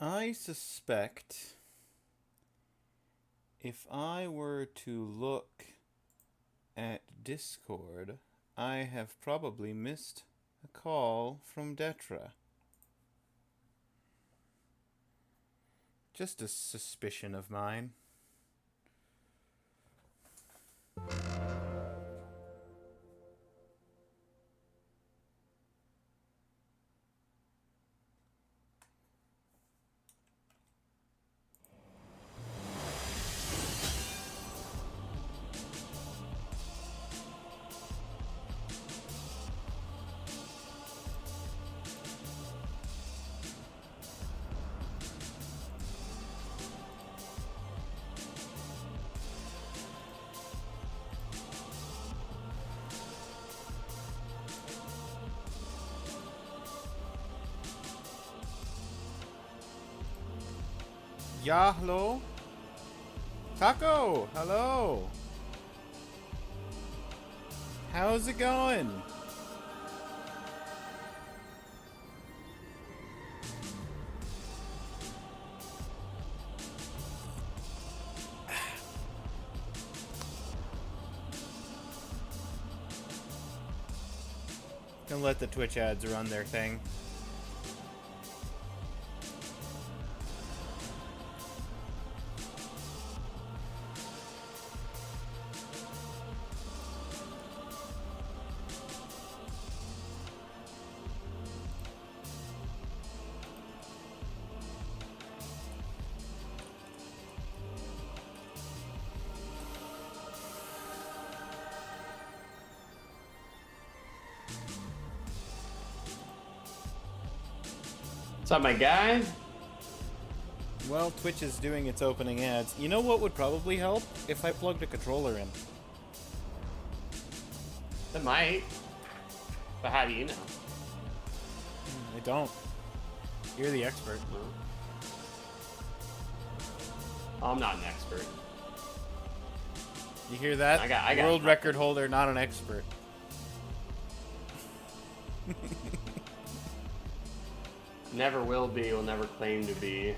I suspect if I were to look at Discord, I have probably missed a call from Detra. Just a suspicion of mine. Yeah, hello? Taco, hello. How's it going? Gonna let the Twitch ads run their thing. What's up, my guy? Well, Twitch is doing its opening ads. You know what would probably help? If I plugged a controller in. That might. But how do you know? I don't. You're the expert. No. I'm not an expert. You hear that? I got World nothing. record holder, not an expert. Never will be, will never claim to be.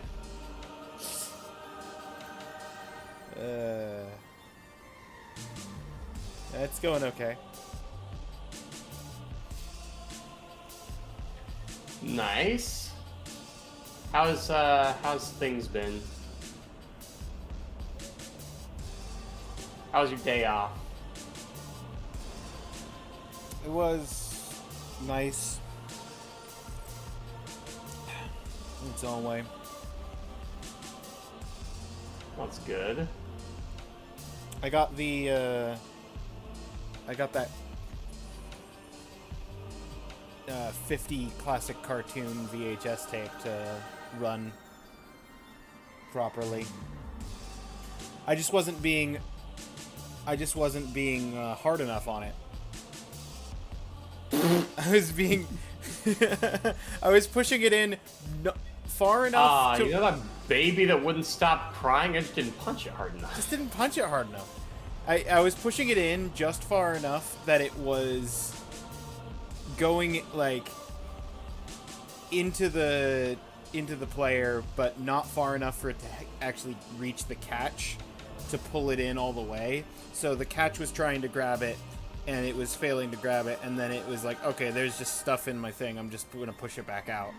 It's going okay. Nice. How's things been? How was your day off? It was nice. In its own way. That's good. I got the, I got that 50 classic cartoon VHS tape to run properly. I just wasn't being hard enough on it. I was pushing it in far enough to... You know that baby that wouldn't stop crying? I just didn't punch it hard enough. Just didn't punch it hard enough. I was pushing it in just far enough that it was going, like, into the player, but not far enough for it to actually reach the catch to pull it in all the way. So the catch was trying to grab it, and it was failing to grab it, and then it was like, okay, there's just stuff in my thing. I'm just going to push it back out.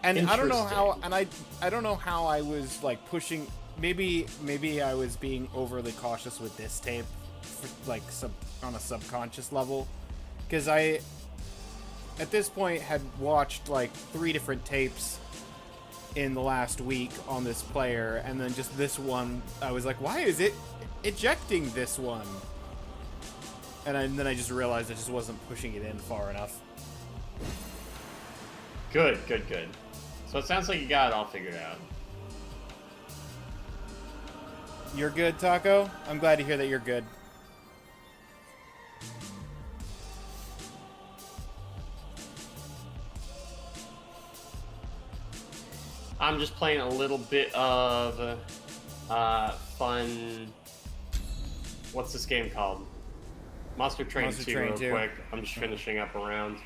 And I don't know how, and I don't know how I was, like, pushing... Maybe I was being overly cautious with this tape, like, on a subconscious level. Because I, at this point, had watched, like, 3 different tapes in the last week on this player, and then just this one, I was like, why is it ejecting this one? And then I just realized I just wasn't pushing it in far enough. Good. So it sounds like you got it all figured out. You're good, Taco? I'm glad to hear that you're good. I'm just playing a little bit of fun... What's this game called? Monster Train 2 real quick. I'm just finishing up a round.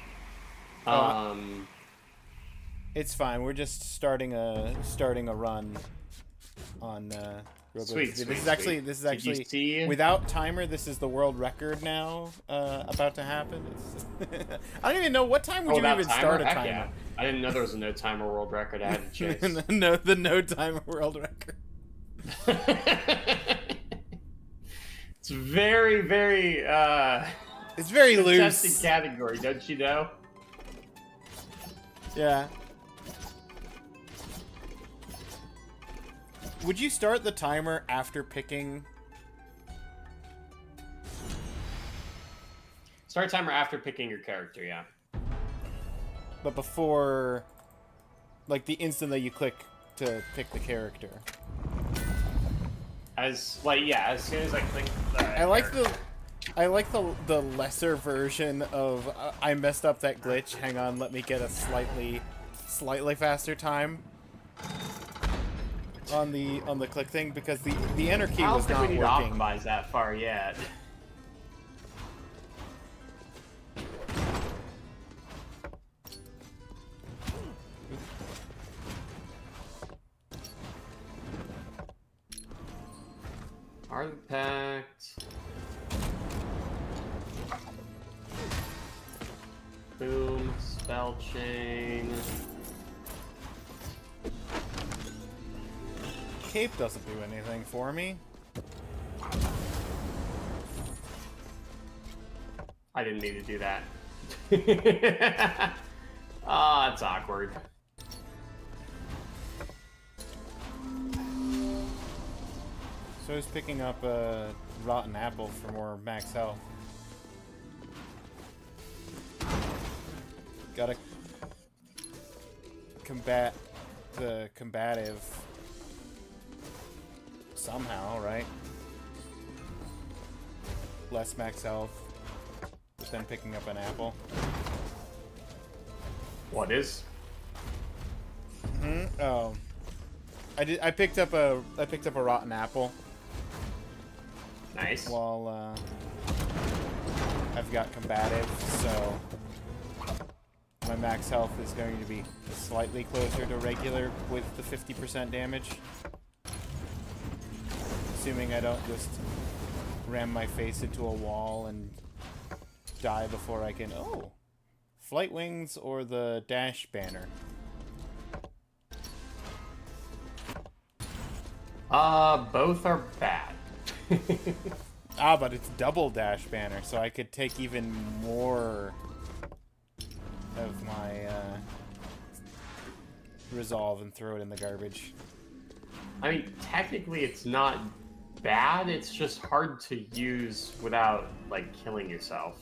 It's fine. We're just starting a run on Robo. Sweet, This sweet, is actually sweet. this is Did you actually see- without timer. This is the world record now about to happen. It's I don't even know what time would you without even start a Heck timer. yeah. I didn't know there was a no timer world record. I had to chase. No, the no timer world record. It's very, very It's very contested loose. category, don't you know? Yeah. Would you start the timer after picking? Start timer after picking your character, yeah. But before, like the instant that you click to pick the character. As soon as I click the I like character. the lesser version of I messed up that glitch. Hang on, let me get a slightly faster time on the click thing because the enter key I don't was think not we need working. to optimize that far yet. Artifact. Boom. Spell chain. Cape doesn't do anything for me. I didn't need to do that. Ah, it's awkward. So he's picking up a rotten apple for more max health. Gotta combat the combative somehow, right? Less max health, but then picking up an apple. What is? Oh, I picked up a rotten apple Nice. while I've got combative, so my max health is going to be slightly closer to regular with the 50% damage. Assuming I don't just ram my face into a wall and die before I can... Oh! Flight wings or the dash banner? Both are bad. Ah, but it's double dash banner, so I could take even more of my resolve and throw it in the garbage. I mean, technically it's not bad, it's just hard to use without, like, killing yourself.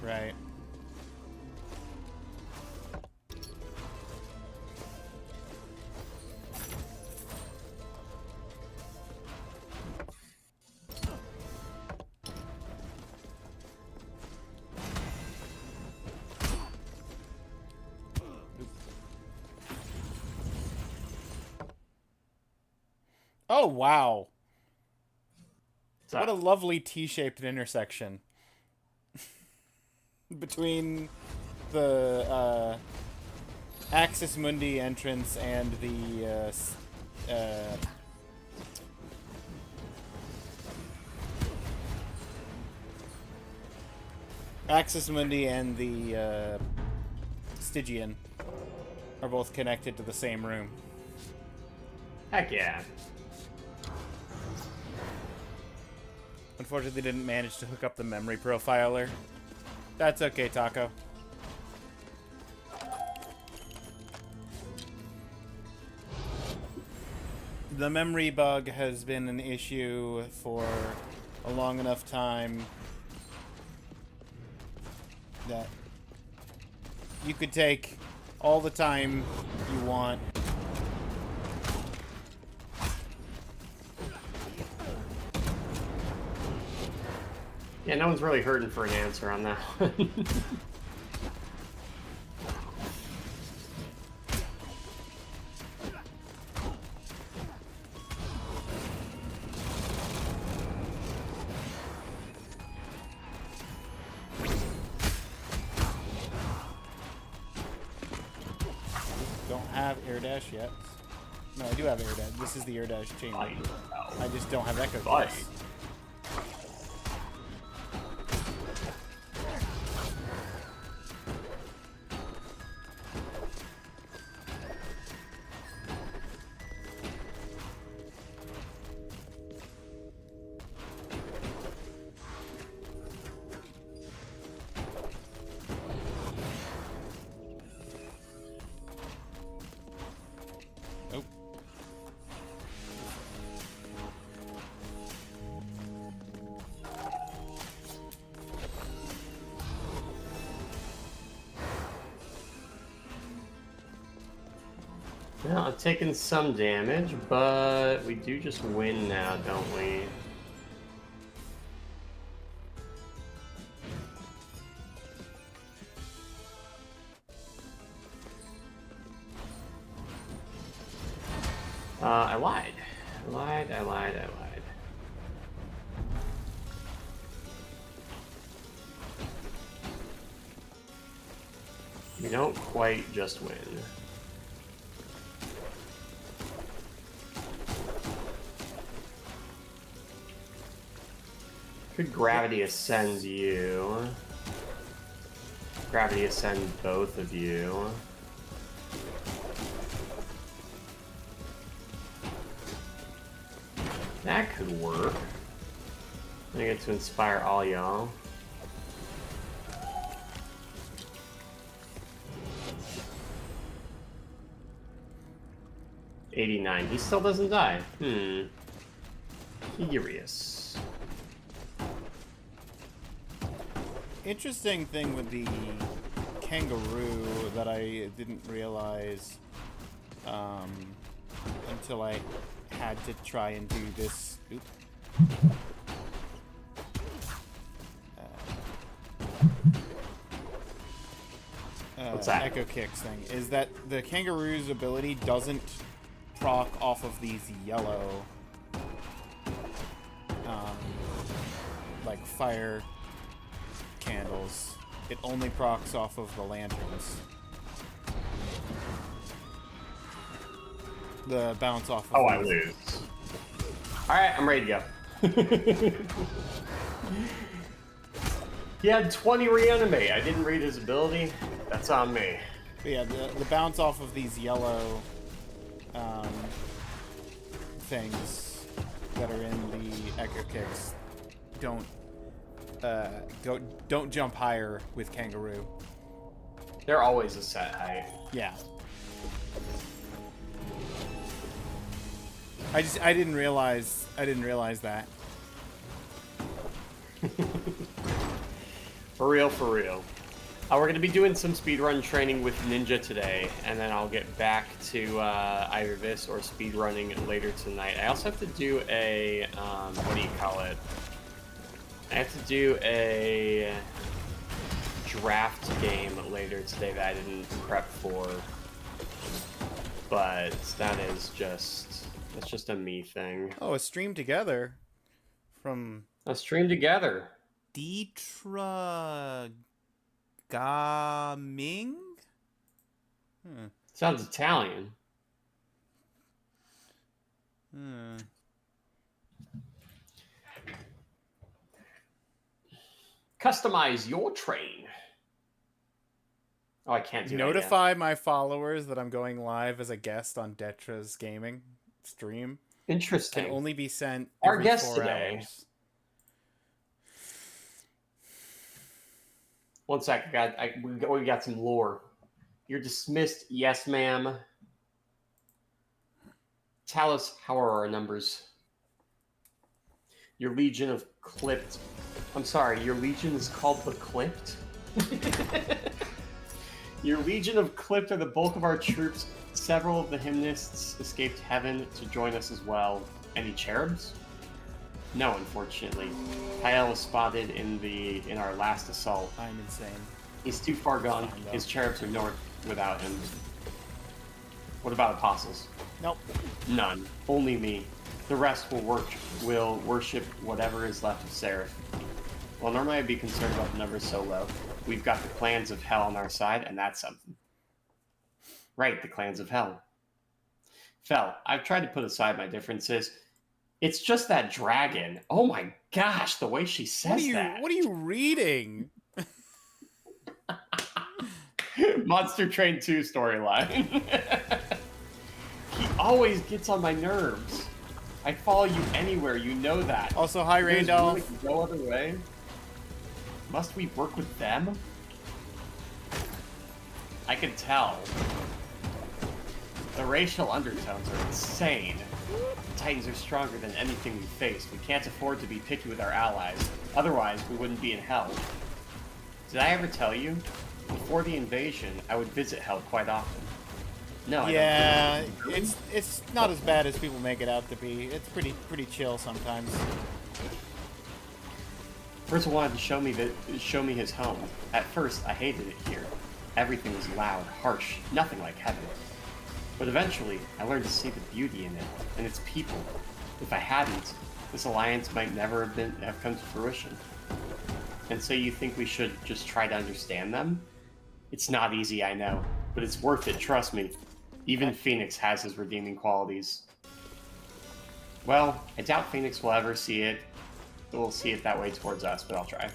Right. Oh, wow. So, What a lovely T-shaped intersection. Between the Axis Mundi entrance and the Axis Mundi and the Stygian are both connected to the same room. heck yeah. Unfortunately, didn't manage to hook up the memory profiler. That's okay, Taco. The memory bug has been an issue for a long enough time that you could take all the time you want. Yeah, no one's really hurting for an answer on that one. don't have air dash yet. No, I do have air dash. This is the air dash chamber. I just don't have echo kicks. Well, I've taken some damage, but we do just win now, don't we? I lied. I lied. We don't quite just win. Could gravity ascend you? Gravity ascend both of you. That could work. I get to inspire all y'all. $89. He still doesn't die. Curious. Interesting thing with the kangaroo that I didn't realize until I had to try and do this. Oop. What's that? Echo kicks thing is that the kangaroo's ability doesn't proc off of these yellow like fire candles. It only procs off of the lanterns. The bounce off of I lose. Alright, I'm ready to go. He had 20 reanimate. I didn't read his ability. That's on me. But yeah, the bounce off of these yellow things that are in the echo kicks don't jump higher with kangaroo. They're always a set height. Yeah. I didn't realize that. For real. We're going to be doing some speedrun training with Ninja today, and then I'll get back to either this or speedrunning later tonight. I also have to do a, what do you call it? I have to do a draft game later today that I didn't prep for. But that's just a me thing. Oh, a stream together from A stream together. Ditra Gaming? Sounds Italian. Customize your train. Oh, I can't do Notify my followers that I'm going live as a guest on Detra's gaming stream. Interesting. Can only be sent Our every guest 4 today. hours. One sec, we got some lore. You're dismissed, yes, ma'am. Tell us, how are our numbers? Your legion of clipped. I'm sorry, your legion is called the clipped? Your legion of clipped are the bulk of our troops. Several of the hymnists escaped heaven to join us as well. Any cherubs? No, unfortunately. Kyle was spotted in our last assault. I'm insane. He's too far gone. His cherubs are north without him. What about apostles? Nope. None. Only me. The rest will worship whatever is left of Seraph. Well, normally I'd be concerned about the numbers so low. We've got the clans of hell on our side, and that's something. Right, the clans of hell. Fel, I've tried to put aside my differences. It's just that dragon. Oh my gosh, the way she says that. What are you reading? Monster Train 2 storyline. He always gets on my nerves. I follow you anywhere, you know that. Also, hi, There's Randolph. really no other way. Must we work with them? I can tell. The racial undertones are insane. The Titans are stronger than anything we face. We can't afford to be picky with our allies. Otherwise, we wouldn't be in hell. Did I ever tell you? Before the invasion, I would visit hell quite often. No, Yeah, it's not as bad as people make it out to be. It's pretty chill sometimes. Frizzle wanted to show me his home. At first, I hated it here. Everything was loud, harsh, nothing like heaven. But eventually, I learned to see the beauty in it, and its people. If I hadn't, this alliance might never have come to fruition. And so you think we should just try to understand them? It's not easy, I know, but it's worth it, trust me. Even Phoenix has his redeeming qualities. Well, I doubt Phoenix will ever see it. We'll see it that way towards us, but I'll try.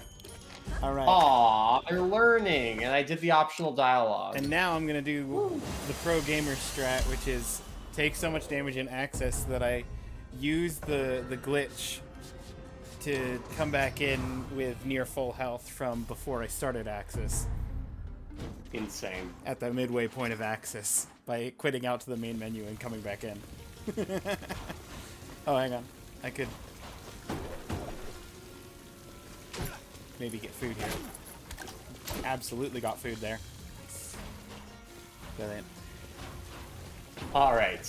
Alright. Aw, they're learning, and I did the optional dialogue. And now I'm gonna do the pro gamer strat, which is take so much damage in Access that I use the glitch to come back in with near full health from before I started Access. Insane. At the midway point of Access by quitting out to the main menu and coming back in. Oh, hang on. I could maybe get food here. Absolutely got food there. Brilliant. All right.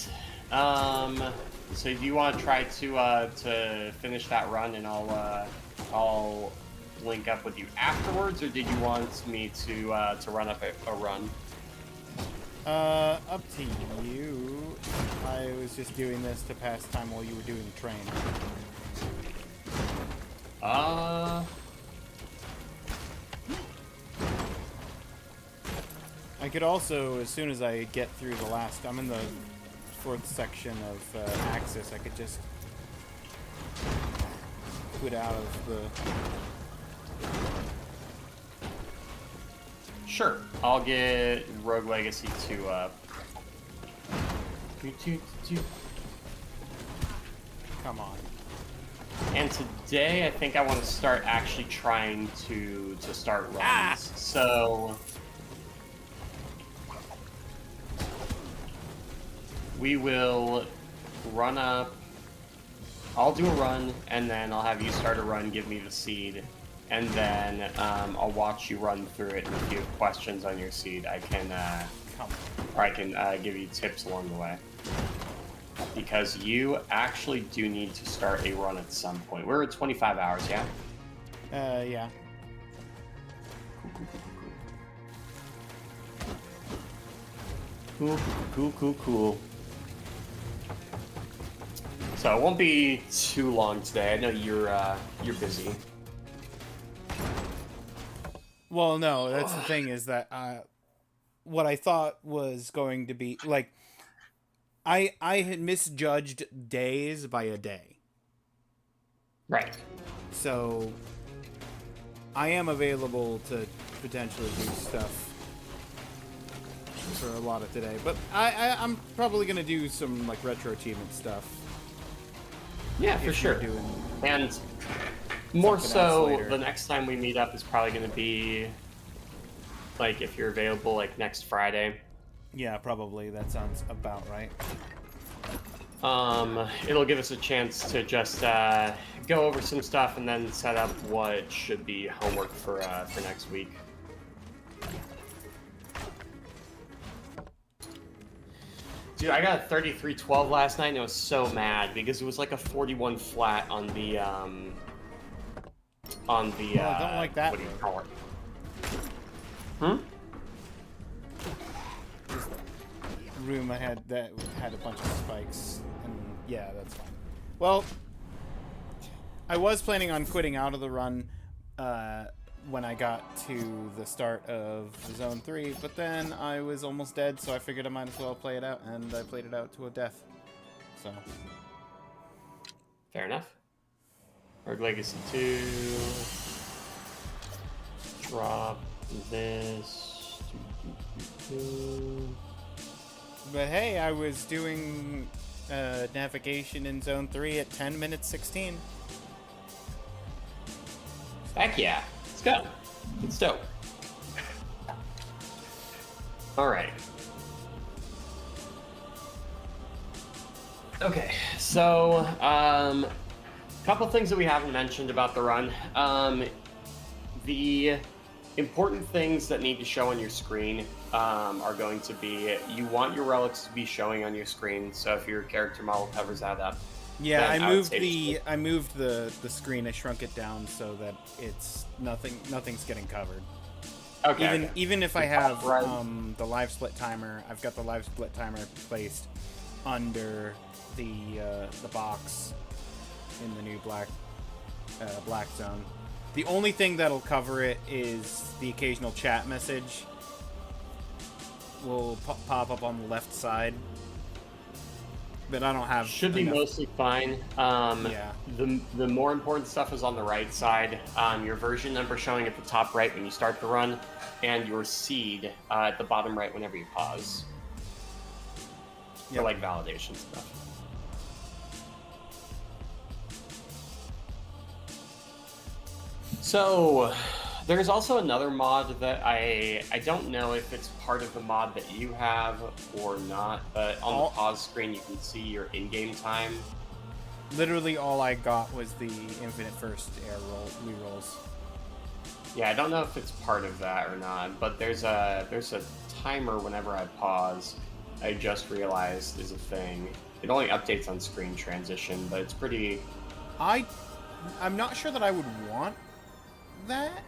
So do you want to try to finish that run, and I'll link up with you afterwards, or did you want me to run up a run? Up to you. I was just doing this to pass time while you were doing train. I could also, as soon as I get through the last, I'm in the 4th section of Axis, I could just quit out of the... Sure. I'll get Rogue Legacy 2 up. Come on. And today, I think I want to start actually trying to start runs. So we will run up. I'll do a run, and then I'll have you start a run, give me the seed, and then I'll watch you run through it. And if you have questions on your seed, I can give you tips along the way. Because you actually do need to start a run at some point. We're at 25 hours, yeah? Yeah. Cool. So it won't be too long today. I know you're busy. Well, no, that's the thing is that what I thought was going to be like I had misjudged days by a day. Right. So I am available to potentially do stuff for a lot of today, but I'm probably gonna do some like retro achievement stuff. Yeah, for sure. And more so, the next time we meet up is probably gonna be like if you're available, like next Friday. Yeah, probably. That sounds about right. It'll give us a chance to just go over some stuff and then set up what should be homework for next week. Dude, I got a 33-12 last night, and I was so mad because it was like a 41 flat on the I don't like that. What do you call it? This room I had that had a bunch of spikes, and yeah, that's fine. Well, I was planning on quitting out of the run when I got to the start of Zone 3, but then I was almost dead, so I figured I might as well play it out, and I played it out to a death. So. Fair enough. Rogue Legacy 2. Drop this. But hey, I was doing navigation in Zone 3 at 10 minutes 16. Heck yeah. Let's go. It's dope. Alright. Okay, so, couple things that we haven't mentioned about the run. The important things that need to show on your screen are going to be, you want your relics to be showing on your screen, so if your character model covers that up. Yeah, I moved the screen. I shrunk it down so that it's nothing's getting covered. Okay. Even if I have the live split timer, I've got the live split timer placed under the box in the new black zone. The only thing that'll cover it is the occasional chat message will pop up on the left side. But I don't have. Should be mostly fine. Yeah. The more important stuff is on the right side. Your version number showing at the top right when you start the run, and your seed at the bottom right whenever you pause. For like validation stuff. So, there's also another mod that I don't know if it's part of the mod that you have or not, but on the pause screen you can see your in-game time. Literally all I got was the infinite first air rerolls. Yeah, I don't know if it's part of that or not, but there's a timer whenever I pause. I just realized is a thing. It only updates on screen transition, but it's pretty... I'm not sure that I would want that.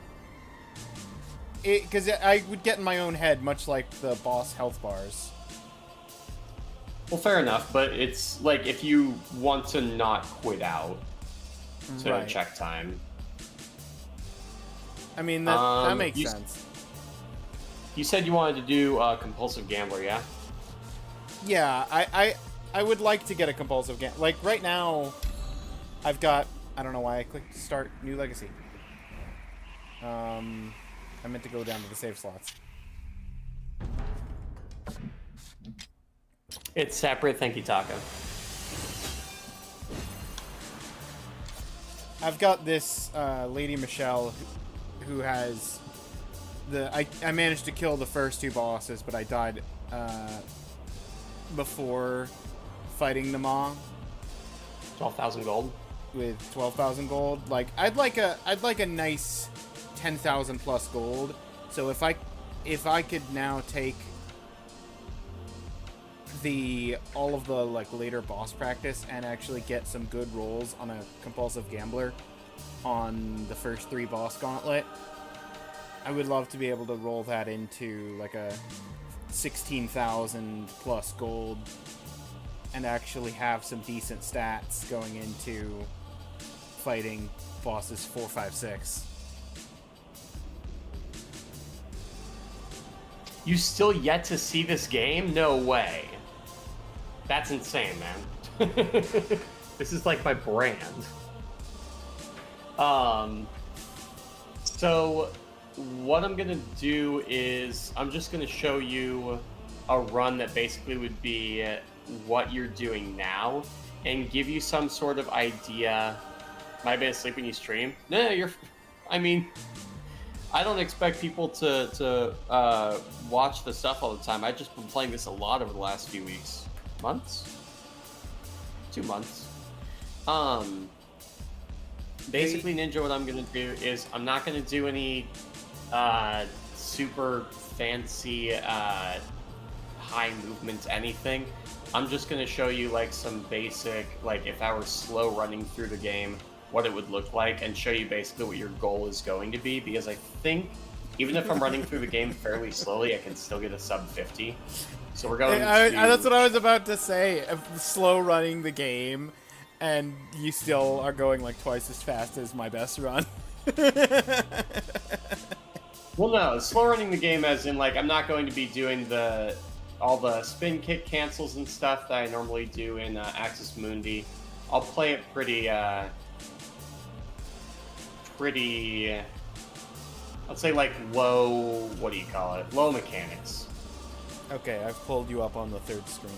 Because I would get in my own head, much like the boss health bars. Well, fair enough, but it's like if you want to not quit out to check time. I mean, that makes sense. You said you wanted to do compulsive gambler, yeah? Yeah, I would like to get a compulsive gambler. Like, right now, I've got... I don't know why I clicked start new legacy. I meant to go down to the save slots. It's separate, thank you, Taco. I've got this Lady Michelle who has the... I managed to kill the first two bosses, but I died before fighting the Maw. 12,000 gold? With 12,000 gold. Like, I'd like a nice 10,000 plus gold. So if I could now take all of the like later boss practice and actually get some good rolls on a compulsive gambler on the first 3 boss gauntlet, I would love to be able to roll that into like a 16,000 plus gold and actually have some decent stats going into fighting bosses 4, 5, 6. You still yet to see this game? No way. That's insane, man. This is like my brand. So what I'm gonna do is I'm just gonna show you a run that basically would be what you're doing now and give you some sort of idea. Might have been asleep when you stream. No, I mean, I don't expect people to watch the stuff all the time. I've just been playing this a lot over the last few weeks. Months? 2 months. Basically, Ninja, what I'm going to do is I'm not going to do any super fancy high movements, anything. I'm just going to show you like some basic, like if I were slow running through the game, what it would look like, and show you basically what your goal is going to be, because I think even if I'm running through the game fairly slowly, I can still get a sub 50. So we're going that's what I was about to say. Slow running the game, and you still are going like twice as fast as my best run. Well, no, slow running the game as in like I'm not going to be doing all the spin kick cancels and stuff that I normally do in Axis Mundi. I'll play it pretty, let's say like low, what do you call it? Low mechanics. Okay, I've pulled you up on the third screen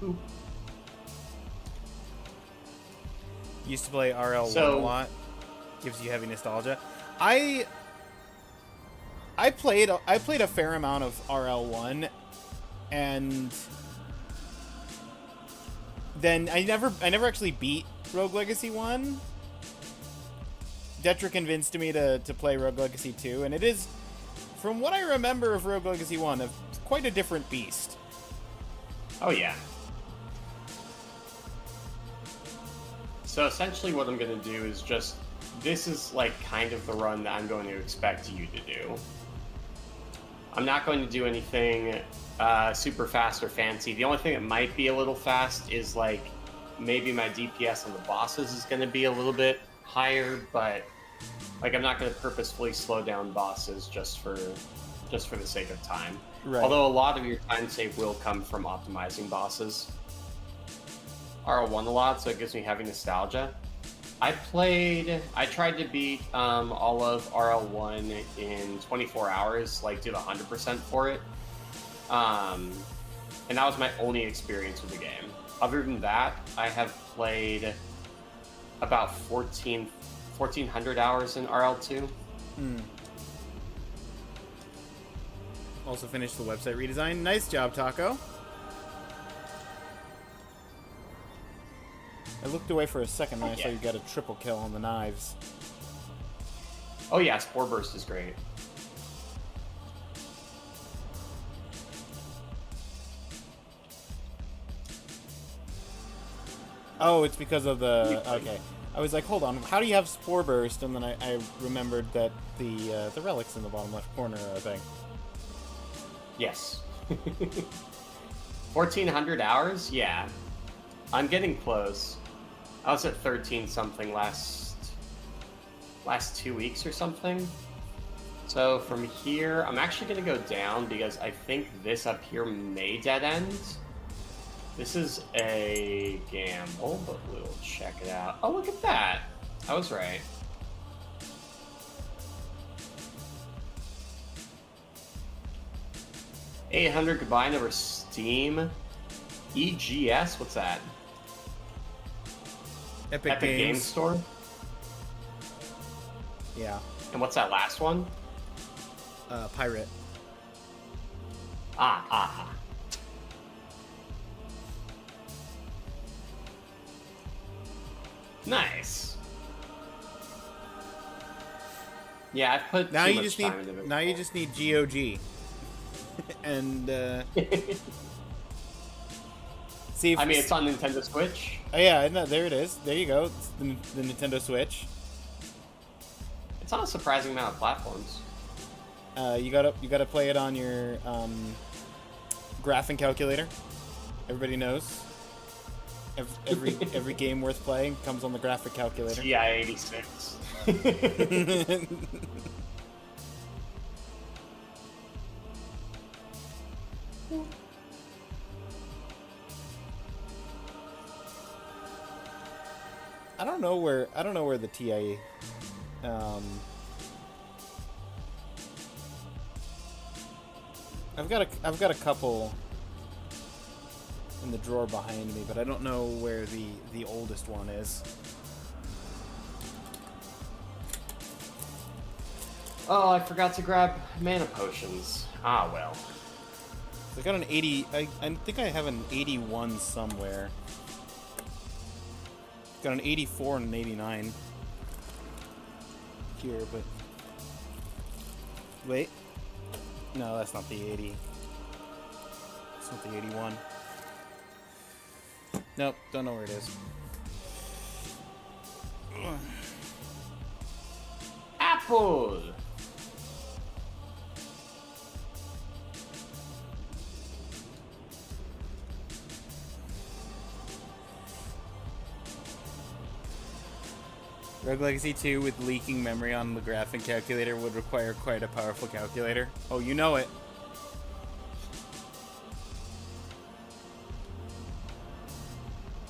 now. Ooh. Used to play RL1 a lot. Gives you heavy nostalgia. I played a fair amount of RL1, and then I never actually beat Rogue Legacy 1. Detra convinced me to play Rogue Legacy 2, and it is, from what I remember of Rogue Legacy 1, quite a different beast. Oh yeah. So essentially what I'm going to do is just, this is like kind of the run that I'm going to expect you to do. I'm not going to do anything super fast or fancy. The only thing that might be a little fast is like maybe my DPS on the bosses is going to be a little bit higher, but like I'm not going to purposefully slow down bosses just for the sake of time. Right. Although a lot of your time save will come from optimizing bosses. RL1 a lot, so it gives me heavy nostalgia. I tried to beat all of RL1 in 24 hours, like did 100% for it. And that was my only experience with the game. Other than that, I have played about 1,400 hours in RL2. Also finished the website redesign. Nice job, Taco. I looked away for a second and I saw you got a triple kill on the knives. Oh yeah, Spore Burst is great. Oh, it's because of the... Okay. I was like, hold on, how do you have Spore Burst? And then I remembered that the relic's in the bottom left corner, I think. Yes. 1,400 hours? Yeah. I'm getting close. I was at 13 something last 2 weeks or something. So from here, I'm actually going to go down because I think this up here may dead end. This is a gamble, but we'll check it out. Oh, look at that. I was right. $800 combined over Steam. EGS? What's that? Epic Games Games Store? Yeah. And what's that last one? Pirate. Ah. Nice. Yeah, I've put Now too you much just time into it. Now you just need GOG. And see if I mean, it's on Nintendo Switch. Oh yeah, no, there it is. There you go. It's the Nintendo Switch. It's on a surprising amount of platforms. You gotta play it on your graphing calculator. Everybody knows. Every game worth playing comes on the graphic calculator. TI-86. I don't know where the TI. I've got a couple in the drawer behind me, but I don't know where the oldest one is. Oh, I forgot to grab mana potions. Ah, well. I got an 80. I think I have an 81 somewhere. Got an 84 and an 89 here, but wait. No, that's not the 80. It's not the 81. Nope, don't know where it is. Apple! Rogue Legacy 2 with leaking memory on the graphic calculator would require quite a powerful calculator. Oh, you know it.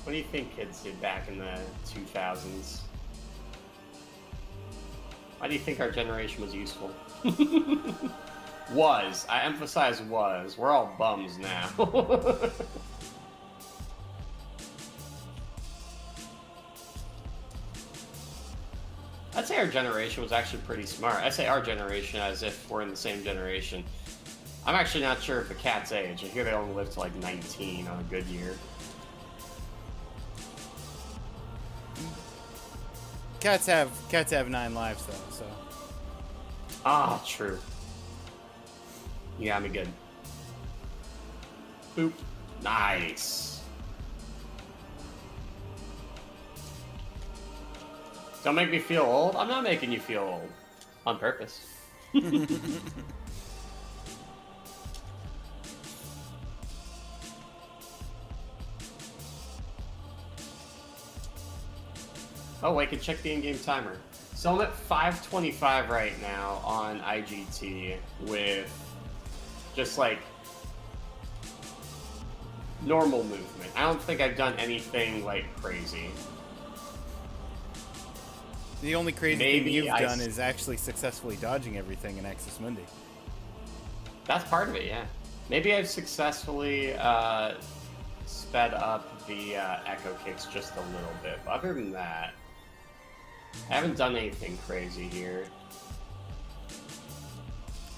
What do you think kids did back in the 2000s? Why do you think our generation was useful? Was. I emphasize was. We're all bums now. I'd say our generation was actually pretty smart. I say our generation as if we're in the same generation. I'm actually not sure of the cat's age. I hear they only live to like 19 on a good year. Cats have 9 lives though, so. Ah, true. Yeah, I'm good. Boop. Nice. Don't make me feel old. I'm not making you feel old. On purpose. Oh, I can check the in-game timer. So I'm at 5:25 right now on IGT with just like normal movement. I don't think I've done anything like crazy. The only crazy thing you've done is actually successfully dodging everything in Axis Mundi. That's part of it, yeah. Maybe I've successfully sped up the echo kicks just a little bit. But other than that, I haven't done anything crazy here.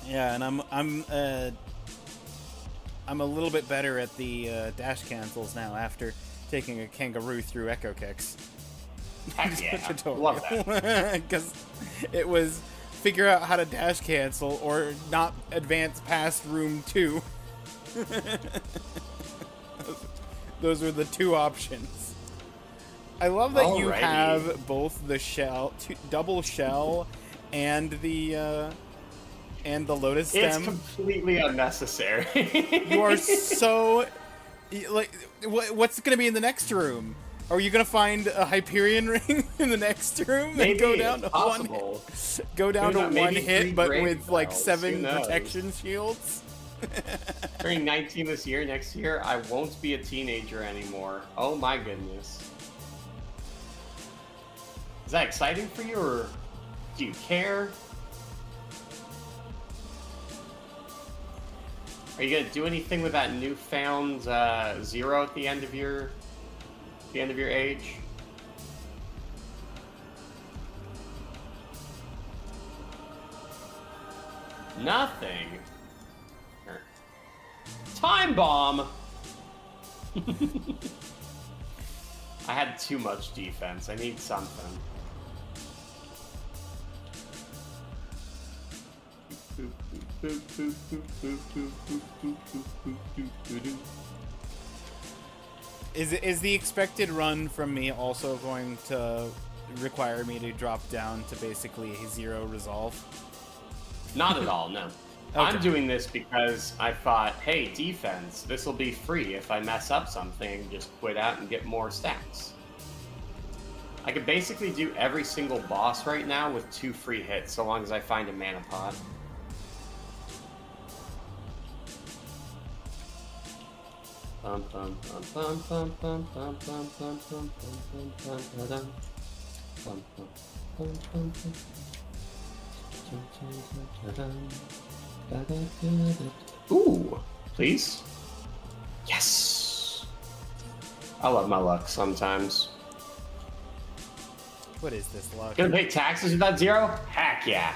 Yeah, and I'm a little bit better at the dash cancels now after taking a kangaroo through echo kicks. Heck yeah, love that. Because it was figure out how to dash cancel or not advance past room 2. Those were the 2 options. I love that you have both the shell, double shell, and the lotus stem. It's completely unnecessary. You are so like, what's going to be in the next room? Are you going to find a Hyperion ring in the next room and go down to possible. Go down to one hit, but with like spells. 7 protection shields? Turning 19 this year, next year, I won't be a teenager anymore. Oh my goodness. Is that exciting for you, or do you care? Are you gonna do anything with that newfound 0 at the end of your age? Nothing. Time bomb. I had too much defense. I need something. Is the expected run from me also going to require me to drop down to basically a 0 resolve? Not at all, no. Okay. I'm doing this because I thought, hey, defense, this will be free if I mess up something, just quit out and get more stats. I could basically do every single boss right now with 2 free hits, so long as I find a mana pod. Bum bum bum bum bum bum bum bum bum bum bum bum bum bum bum bum bum. Ooh, please. Yes. I love my luck sometimes. What is this luck? Gonna pay taxes with that 0? Heck yeah.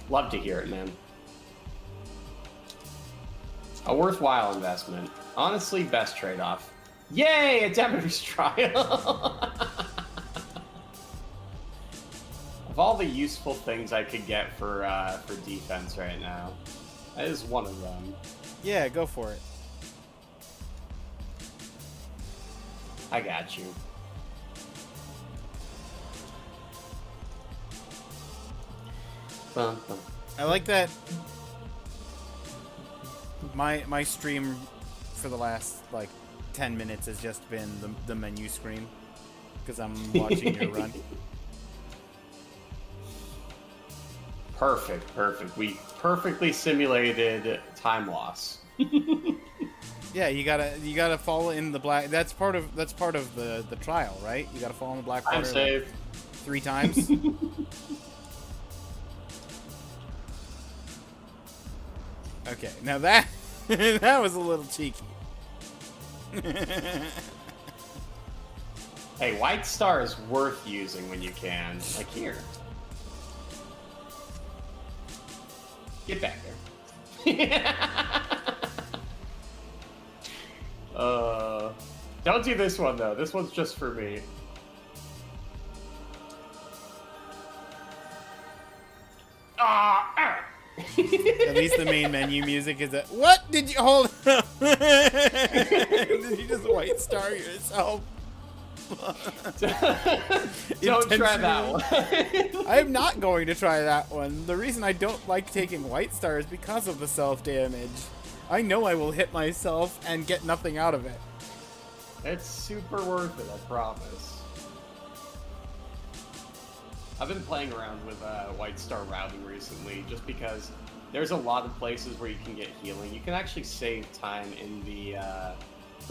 Love to hear it, man. A worthwhile investment. Honestly, best trade-off. Yay, a Demeter's Trial! Of all the useful things I could get for defense right now, that is one of them. Yeah, go for it. I got you. I like that. My stream for the last like 10 minutes has just been the menu screen. because I'm watching your run. Perfect, perfect. We perfectly simulated time loss. Yeah, you gotta fall in the black. That's part of the trial, right? You gotta fall in the black water I'm safe. 3 times. Okay, now that that was a little cheeky. Hey, White Star is worth using when you can. Like here. Get back there. Don't do this one though. This one's just for me. At least the main menu music is that. What did you hold? Did you just White Star yourself? Don't try that one. I'm not going to try that one. The reason I don't like taking White Star is because of the self-damage. I know I will hit myself and get nothing out of it. It's super worth it, I promise. I've been playing around with White Star routing recently just because there's a lot of places where you can get healing. You can actually save time in the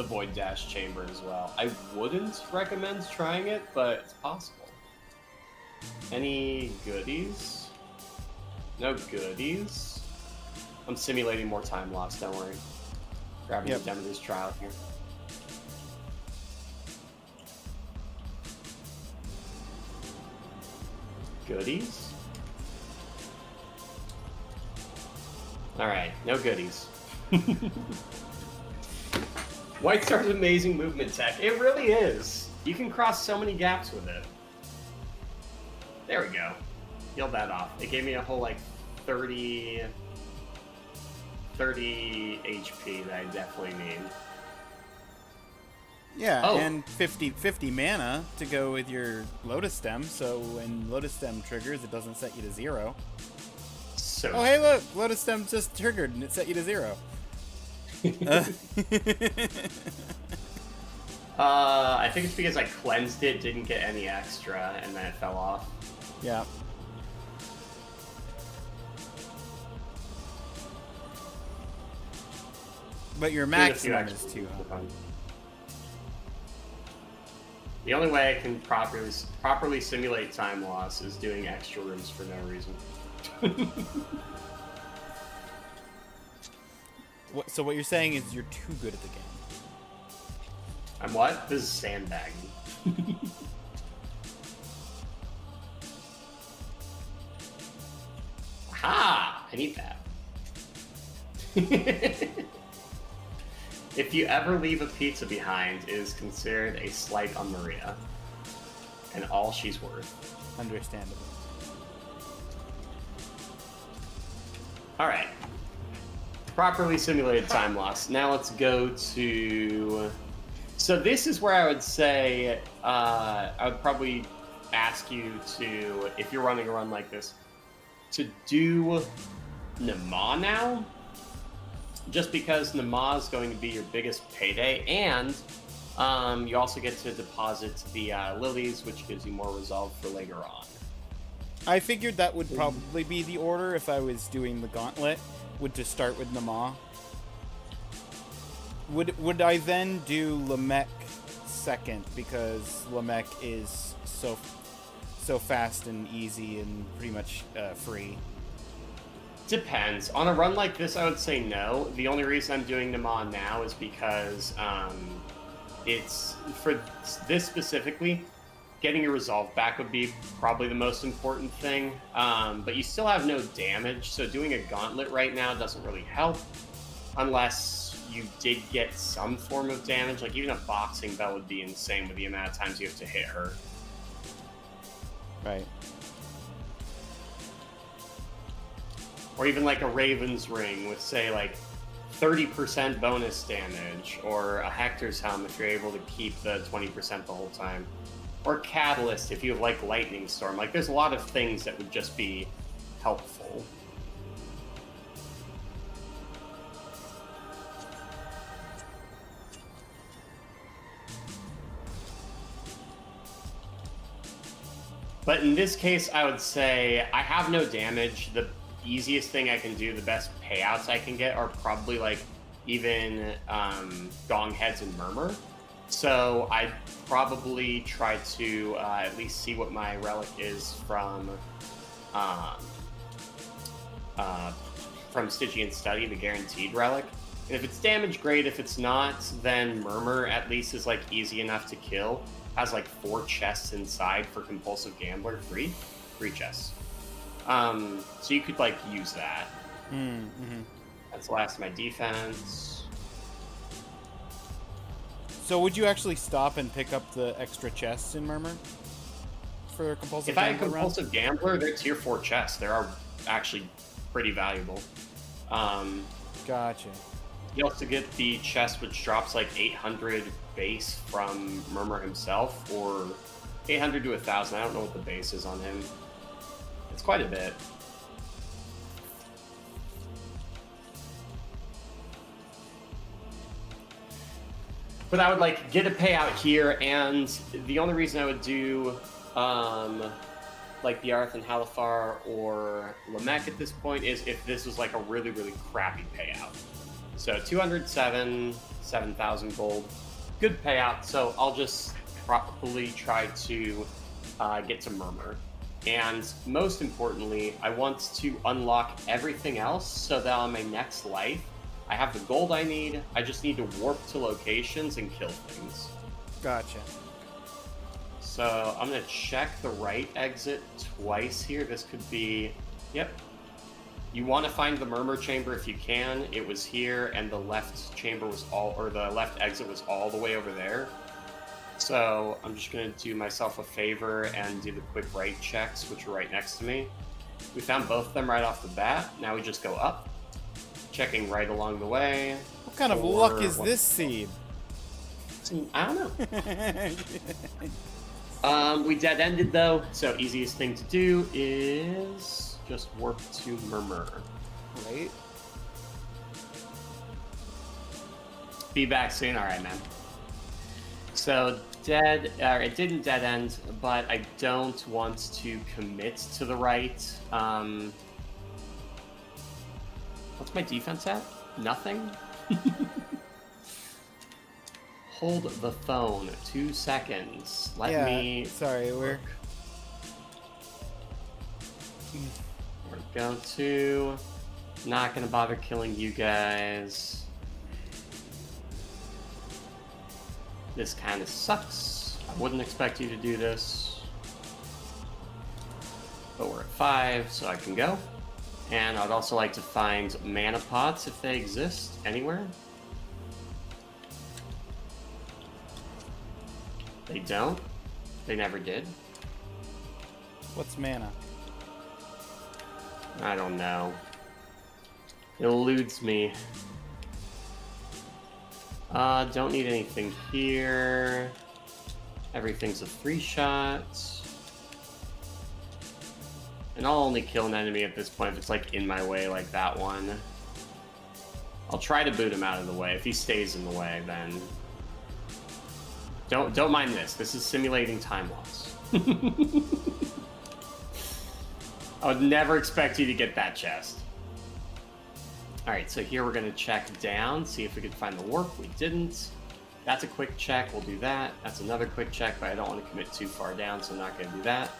Void Dash chamber as well. I wouldn't recommend trying it, but it's possible. Any goodies? No goodies? I'm simulating more time loss, don't worry. Grabbing the Demeter's trial here. Goodies? Alright, no goodies. White Star's amazing movement tech. It really is. You can cross so many gaps with it. There we go. Healed that off. It gave me a whole, like, 30 HP that I definitely need. Yeah, and 50 mana to go with your Lotus Stem, so when Lotus Stem triggers, it doesn't set you to 0. So hey, look! Lotus Stem just triggered, and it set you to 0. I think it's because I cleansed it, didn't get any extra, and then it fell off. Yeah. But your maximum is 200. The only way I can properly simulate time loss is doing extra rooms for no reason. So what you're saying is you're too good at the game. I'm what? This is sandbagging. Aha! I need that. If you ever leave a pizza behind, it is considered a slight on Maria. And all she's worth. Understandable. Alright. Properly simulated time loss. Now let's go to... So this is where I would say, I would probably ask you to, if you're running a run like this, to do Nama now. Just because Nama is going to be your biggest payday, and you also get to deposit the lilies, which gives you more resolve for later on. I figured that would probably be the order if I was doing the gauntlet, would to start with Nama. Would I then do Lamech second, because Lamech is so fast and easy and pretty much free? Depends. On a run like this, I would say no. The only reason I'm doing Nama now is because it's, for this specifically, getting your resolve back would be probably the most important thing. But you still have no damage, so doing a gauntlet right now doesn't really help unless you did get some form of damage. Like, even a boxing bell would be insane with the amount of times you have to hit her. Right. Or even like a Raven's Ring with, say, like 30% bonus damage, or a Hector's Helm if you're able to keep the 20% the whole time. Or Catalyst if you have like Lightning Storm. Like, there's a lot of things that would just be helpful. But in this case, I would say I have no damage. The easiest thing I can do, the best payouts I can get are probably like even Gong Heads and Murmur. So I'd probably try to at least see what my relic is from Stygian Study, the guaranteed relic. And if it's damage, great. If it's not, then Murmur at least is like easy enough to kill. Has like 4 chests inside for Compulsive Gambler. 3 chests. So you could like use that. Mm-hmm. That's the last of my defense. So would you actually stop and pick up the extra chests in Murmur for Compulsive If I Gambler had Compulsive Gambler, they're tier 4 chests. They are actually pretty valuable. Gotcha. You also get the chest which drops like 800 base from Murmur himself, or 800 to 1,000. I don't know what the base is on him. It's quite a bit. But I would like get a payout here, and the only reason I would do like the Arthan Halifar or Lamech at this point is if this was like a really, really crappy payout. So 207, 7,000 gold, good payout. So I'll just probably try to get to Murmur. And most importantly, I want to unlock everything else so that on my next life, I have the gold I need. I just need to warp to locations and kill things. Gotcha. So I'm going to check the right exit twice here. This could be... Yep. You want to find the Murmur chamber if you can. It was here, and the left chamber was all... Or the left exit was all the way over there. So I'm just going to do myself a favor and do the quick right checks, which are right next to me. We found both of them right off the bat. Now we just go up. Checking right along the way. What kind of luck is this seed? I don't know. We dead-ended though, so easiest thing to do is just warp to Murmur. Right. Be back soon. All right, man. So it didn't dead end, but I don't want to commit to the right. What's my defense at? Nothing? Hold the phone 2 seconds. Let me... Sorry, where go to... Not gonna bother killing you guys. This kind of sucks. I wouldn't expect you to do this. But we're at 5, so I can go. And I'd also like to find mana pots if they exist anywhere. They don't. They never did. What's mana? I don't know. It eludes me. Don't need anything here. Everything's a 3-shot. And I'll only kill an enemy at this point if it's like in my way, like that one. I'll try to boot him out of the way. If he stays in the way, then don't mind this. This is simulating time loss. I would never expect you to get that chest. All right, so here we're gonna check down, see if we could find the warp. We didn't. That's a quick check. We'll do that. That's another quick check, but I don't want to commit too far down, so I'm not gonna do that.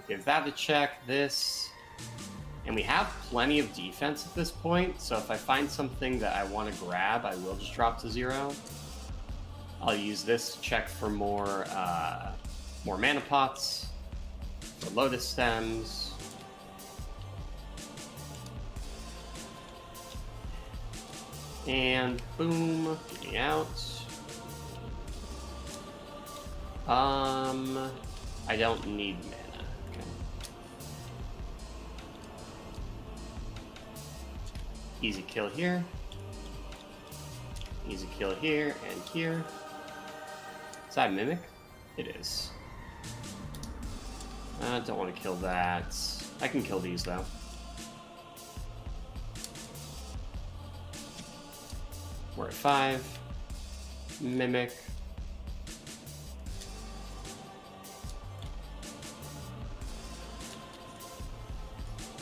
Give that a check, this, and we have plenty of defense at this point, so if I find something that I want to grab, I will just drop to 0. I'll use this to check for more mana pots, for lotus stems. And boom, get me out. I don't need mana. Easy kill here. Easy kill here and here. Is that Mimic? It is. I don't want to kill that. I can kill these though. We're at 5. Mimic.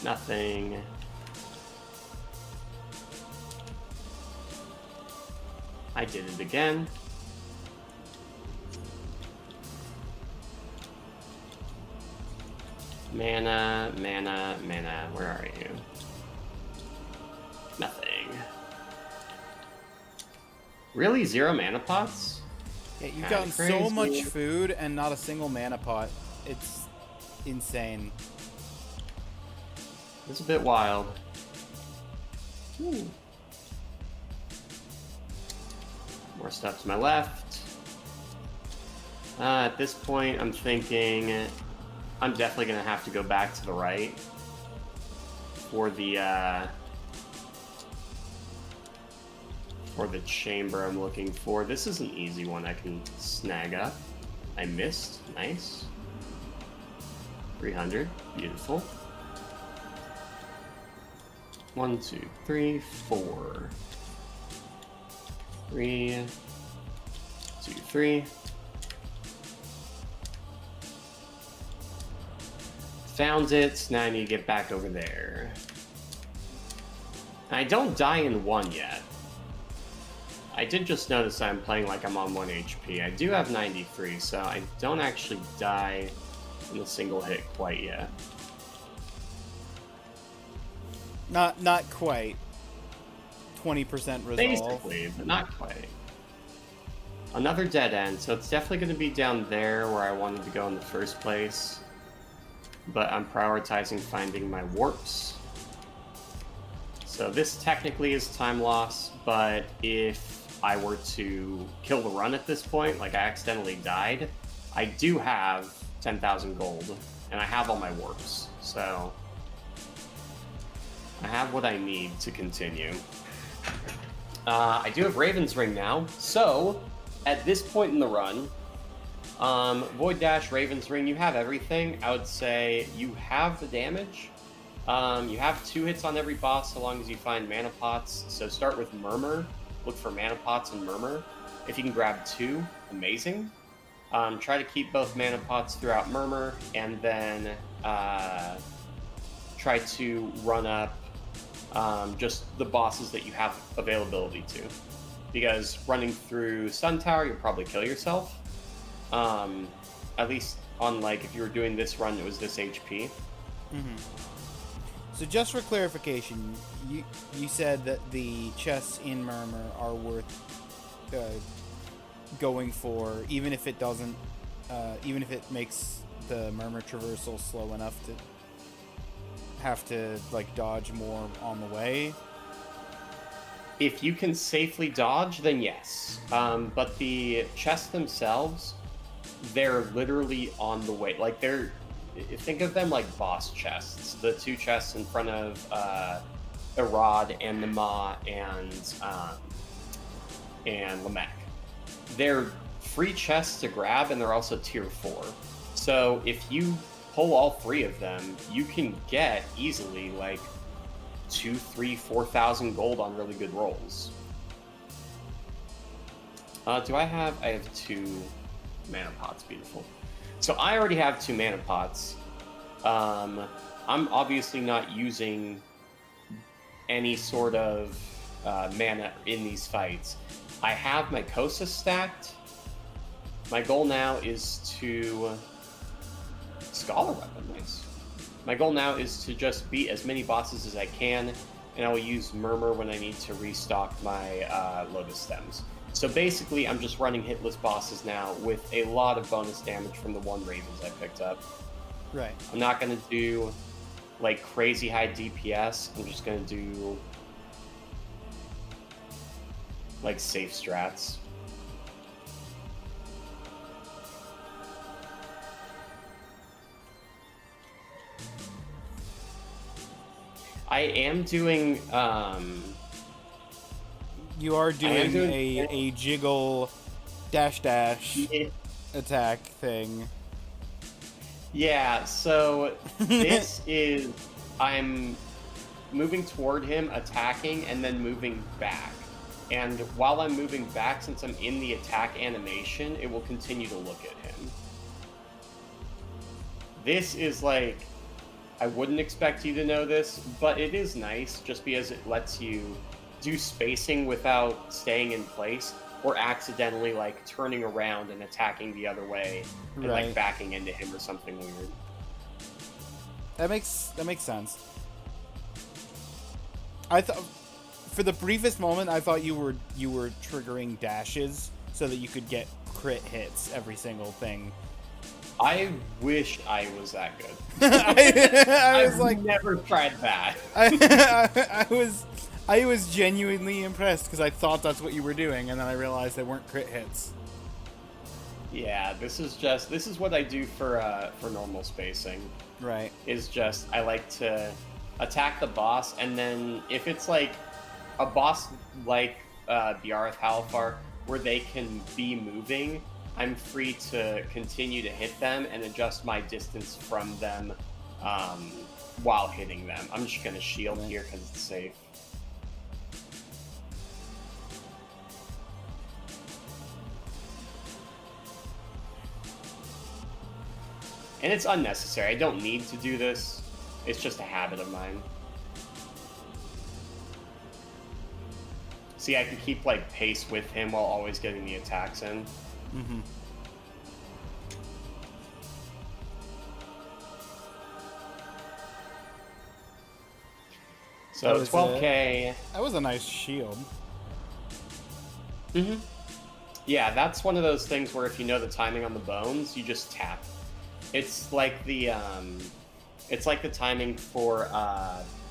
Nothing. I did it again. Mana, mana, mana. Where are you? Nothing. Really? 0 mana pots? Yeah, you've Kinda gotten so crazy. much food and not a single mana pot. It's insane. It's a bit wild. More stuff to my left. At this point, I'm thinking I'm definitely going to have to go back to the right for the chamber I'm looking for. This is an easy one I can snag up. I missed. Nice. 300. Beautiful. 1, 2, 3, 4. 3, 2, 3. Found it. Now I need to get back over there. I don't die in 1 yet. I did just notice I'm playing like I'm on 1 HP. I do have 93, so I don't actually die in a single hit quite yet. Not quite. 20% resolve. Basically, but not quite. Another dead end, so it's definitely going to be down there where I wanted to go in the first place. But I'm prioritizing finding my warps. So this technically is time loss, but if I were to kill the run at this point, like I accidentally died, I do have 10,000 gold, and I have all my warps, so I have what I need to continue. I do have Raven's Ring now, so at this point in the run, Void Dash, Raven's Ring, you have everything. I would say you have the damage. You have 2 hits on every boss so long as you find mana pots. So start with Murmur. Look for mana pots and Murmur. If you can grab 2, amazing. Try to keep both mana pots throughout Murmur, and then try to run up just the bosses that you have availability to. Because running through Sun Tower, you'll probably kill yourself. At least on, like, if you were doing this run, it was this HP. Mm-hmm. So just for clarification, you said that the chests in Murmur are worth going for, even if it doesn't, even if it makes the Murmur traversal slow enough to have to like dodge more on the way. If you can safely dodge, then yes. But the chests themselves, they're literally on the way. Like, think of them like boss chests. The 2 chests in front of Erod and Nama and Lamech. They're free chests to grab, and they're also tier 4. So if you pull all 3 of them, you can get easily like 2, 3, 4,000 gold on really good rolls. I have 2 mana pots. Beautiful. So I already have 2 mana pots. I'm obviously not using any sort of mana in these fights. I have my Kosa stacked. My goal now is to... Scholar Weapon, nice. My goal now is to just beat as many bosses as I can, and I will use Murmur when I need to restock my Lotus Stems. So basically, I'm just running hitless bosses now with a lot of bonus damage from the 1 Ravens I picked up. Right. I'm not going to do like crazy high DPS. I'm just going to do like safe strats. I am doing You are doing a jiggle dash attack thing. Yeah, so this is... I'm moving toward him, attacking, and then moving back. And while I'm moving back, since I'm in the attack animation, it will continue to look at him. This is like I wouldn't expect you to know this, but it is nice just because it lets you do spacing without staying in place or accidentally like turning around and attacking the other way and like Right. backing into him or something weird. That makes sense. I thought for the briefest moment I thought you were triggering dashes so that you could get crit hits every single thing. I wish I was that good. I was I've like, never tried that. I was genuinely impressed because I thought that's what you were doing, and then I realized they weren't crit hits. Yeah, this is what I do for normal spacing. Right. Is just I like to attack the boss, and then if it's like a boss like Biarth Halfar where they can be moving, I'm free to continue to hit them and adjust my distance from them while hitting them. I'm just gonna shield here because it's safe. And it's unnecessary. I don't need to do this. It's just a habit of mine. See, I can keep like pace with him while always getting the attacks in. Mm-hmm. So 12k. That was a nice shield. Mm-hmm. Yeah, that's one of those things where if you know the timing on the bones, you just tap. It's like the timing for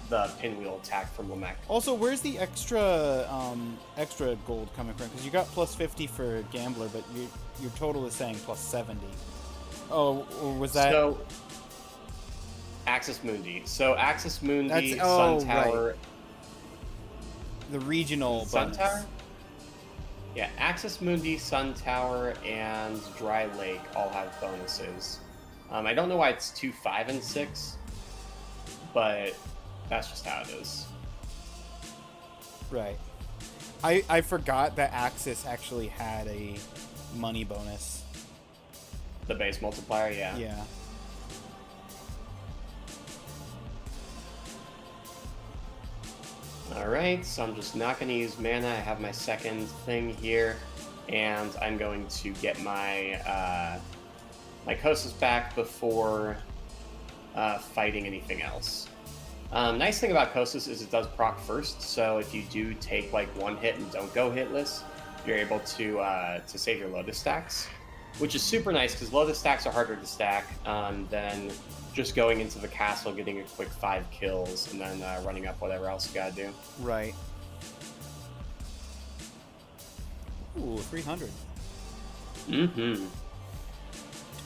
the pinwheel attack from Lamech. Also, where's the extra gold coming from? Because you got plus 50 for Gambler, but your total is saying plus 70. Oh, or was that? So, Axis Mundi. So Axis Mundi, Sun Tower. Right. The regional Sun bonus. Tower? Yeah, Axis Mundi, Sun Tower, and Dry Lake all have bonuses. I don't know why it's 2, 5, and 6, but that's just how it is. Right. I forgot that Axis actually had a money bonus. The base multiplier, yeah. Yeah. Alright, so I'm just not going to use mana. I have my second thing here, and I'm going to get my my Kosas back before fighting anything else. Nice thing about Kosas is it does proc first, so if you do take like one hit and don't go hitless, you're able to save your Lotus stacks, which is super nice because Lotus stacks are harder to stack than just going into the castle, getting a quick 5 kills, and then running up whatever else you gotta do. Right. Ooh, 300. Mm-hmm.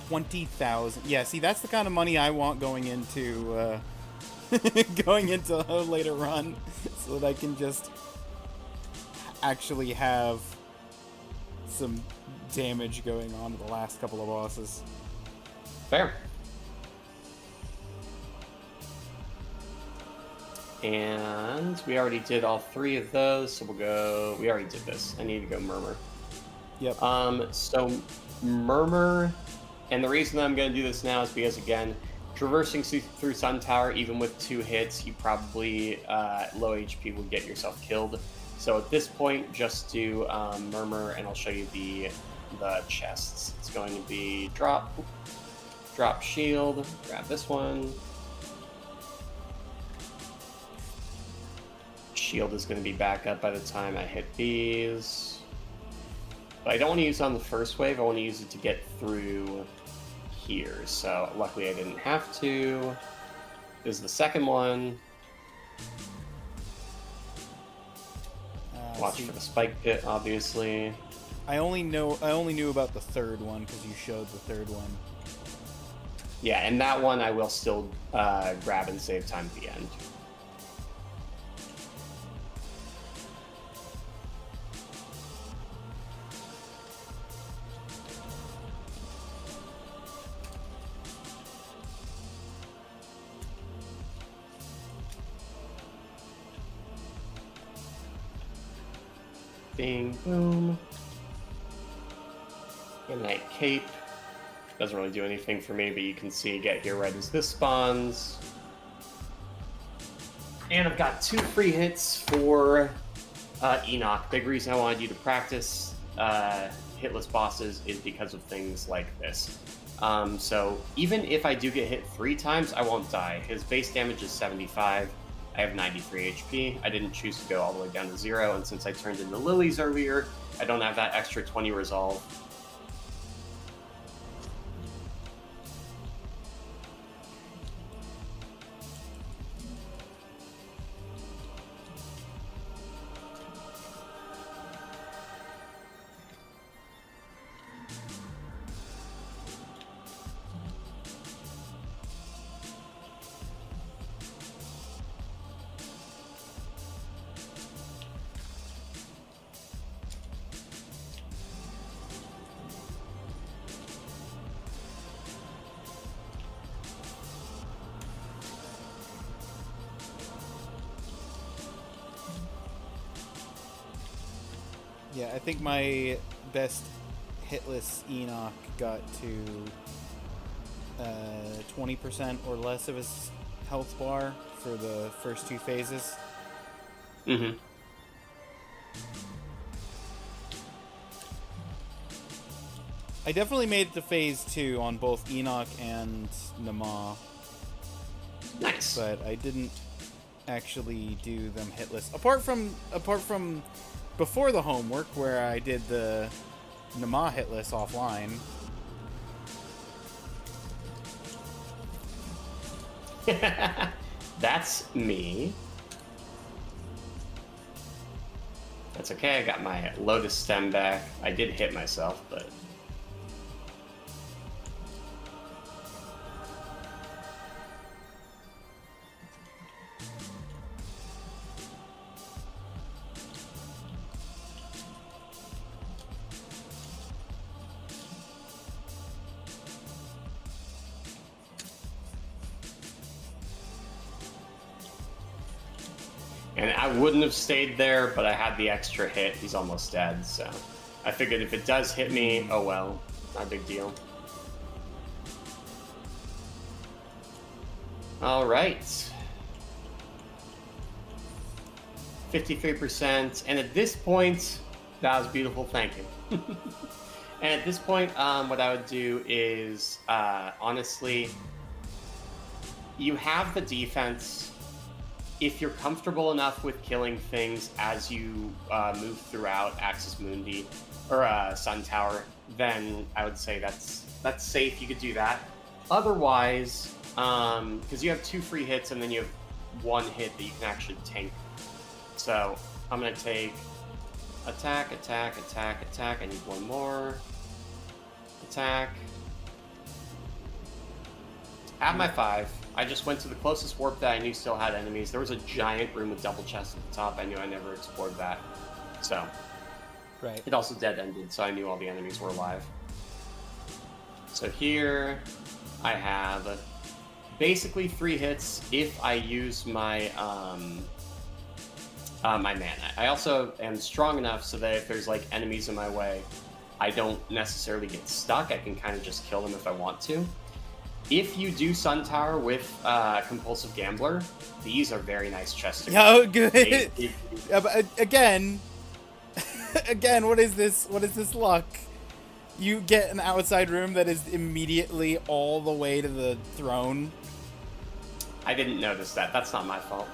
20,000. Yeah, see, that's the kind of money I want going into going into a later run, so that I can just actually have some damage going on to the last couple of bosses. Fair. And we already did all 3 of those, so we'll go... We already did this. I need to go Murmur. Yep. So Murmur, and the reason I'm going to do this now is because, again, traversing through Sun Tower, even with 2 hits, you probably, low HP would get yourself killed. So at this point, just do Murmur, and I'll show you the chests. It's going to be drop shield, grab this one. Shield is going to be back up by the time I hit these. But I don't want to use it on the first wave, I want to use it to get through here. So luckily I didn't have to. This is the second one. Watch for the spike pit, obviously. I only knew about the third one because you showed the third one. Yeah, and that one I will still grab and save time at the end. Bing, boom. Good night, cape. Doesn't really do anything for me, but you can see get here right as this spawns. And I've got 2 free hits for Enoch. Big reason I wanted you to practice hitless bosses is because of things like this. So even if I do get hit 3 times, I won't die. His base damage is 75. I have 93 HP. I didn't choose to go all the way down to 0, and since I turned into lilies earlier, I don't have that extra 20 resolve. Yeah, I think my best hitless Enoch got to 20% or less of his health bar for the first 2 phases. Mm-hmm. I definitely made it to phase 2 on both Enoch and Nama. Nice. But I didn't actually do them hitless. Apart from before the homework where I did the Nama hitless offline. That's me. That's okay, I got my Lotus stem back. I did hit myself, but... And I wouldn't have stayed there, but I had the extra hit. He's almost dead, so I figured if it does hit me, oh well, not a big deal. All right. 53%, and at this point, that was beautiful, thank you. And at this point, what I would do is, honestly, you have the defense. If you're comfortable enough with killing things as you move throughout Axis Mundi or Sun Tower, then I would say that's safe. You could do that. Otherwise, because you have 2 free hits and then you have 1 hit that you can actually tank. So I'm gonna take attack, attack, attack, attack. I need 1 more attack. At my 5. I just went to the closest warp that I knew still had enemies. There was a giant room with double chests at the top. I knew I never explored that. So, right. It also dead-ended, so I knew all the enemies were alive. So here, I have basically 3 hits if I use my my mana. I also am strong enough so that if there's like enemies in my way, I don't necessarily get stuck. I can kind of just kill them if I want to. If you do Sun Tower with Compulsive Gambler, these are very nice chests. Oh, good. Again, what is this? What is this luck? You get an outside room that is immediately all the way to the throne. I didn't notice that. That's not my fault.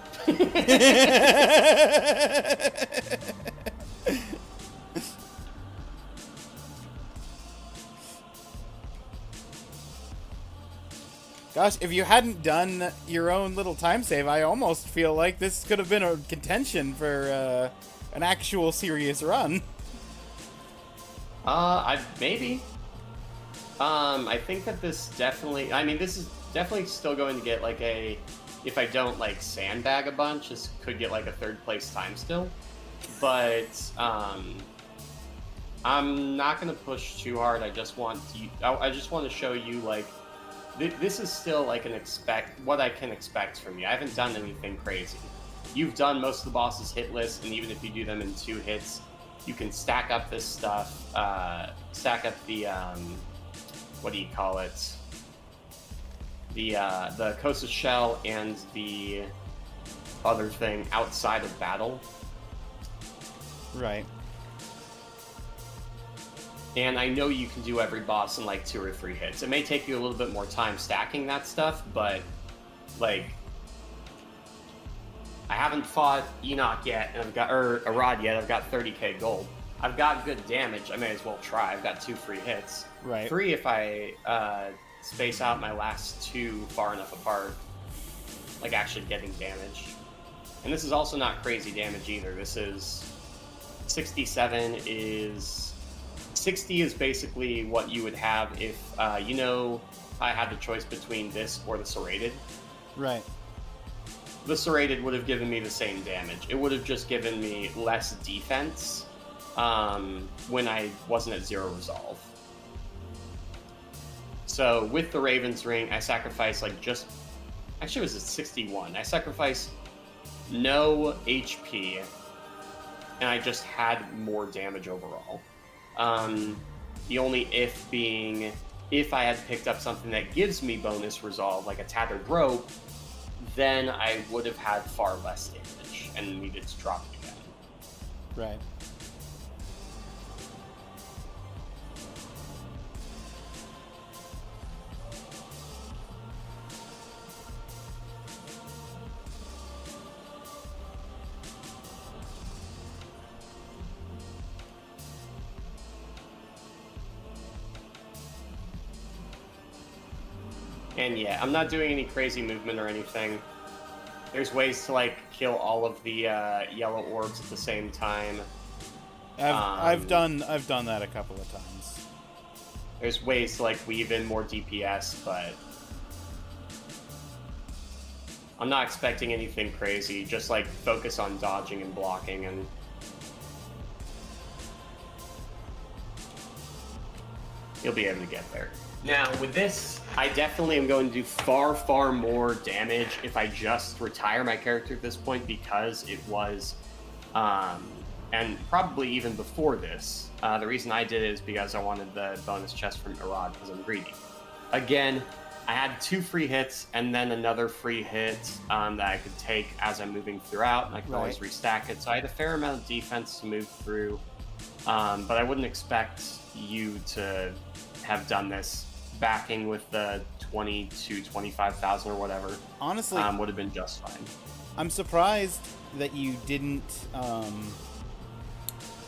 Gosh, if you hadn't done your own little time save, I almost feel like this could have been a contention for an actual serious run. Maybe. I think that this definitely... I mean, this is definitely still going to get, like, a... If I don't, like, sandbag a bunch, this could get, like, a 3rd place time still. But, I'm not going to push too hard. I just want to show you, like... This is still like what I can expect from you. I haven't done anything crazy. You've done most of the bosses hitless, and even if you do them in 2 hits, you can stack up this stuff. Stack up the what do you call it? The Kosa Shell and the other thing outside of battle. Right. And I know you can do every boss in like 2 or 3 hits. It may take you a little bit more time stacking that stuff, but like I haven't fought Enoch yet, and or Arad yet. I've got 30k gold. I've got good damage. I may as well try. I've got 2 free hits. Right. 3 if I space out my last 2 far enough apart, like actually getting damage. And this is also not crazy damage either. This is 67 is 60 is basically what you would have if I had the choice between this or the serrated. Right. The serrated would have given me the same damage. It would have just given me less defense when I wasn't at 0 resolve. So with the Raven's Ring, I sacrificed actually it was at 61. I sacrificed no HP, and I just had more damage overall. The only if being, if I had picked up something that gives me bonus resolve, like a Tattered Rope, then I would have had far less damage and needed to drop it again. Right. And yeah, I'm not doing any crazy movement or anything. There's ways to like kill all of the yellow orbs at the same time. I've done that a couple of times. There's ways to like weave in more DPS, but I'm not expecting anything crazy. Just like focus on dodging and blocking, and you'll be able to get there. Now, with this, I definitely am going to do far, far more damage if I just retire my character at this point, because it was, and probably even before this, the reason I did it is because I wanted the bonus chest from Arad, because I'm greedy. Again, I had 2 free hits, and then another free hit that I could take as I'm moving throughout, and I could always restack it, so I had a fair amount of defense to move through, but I wouldn't expect you to have done this backing with the 20 to 25,000 or whatever. Honestly, would have been just fine. I'm surprised that you didn't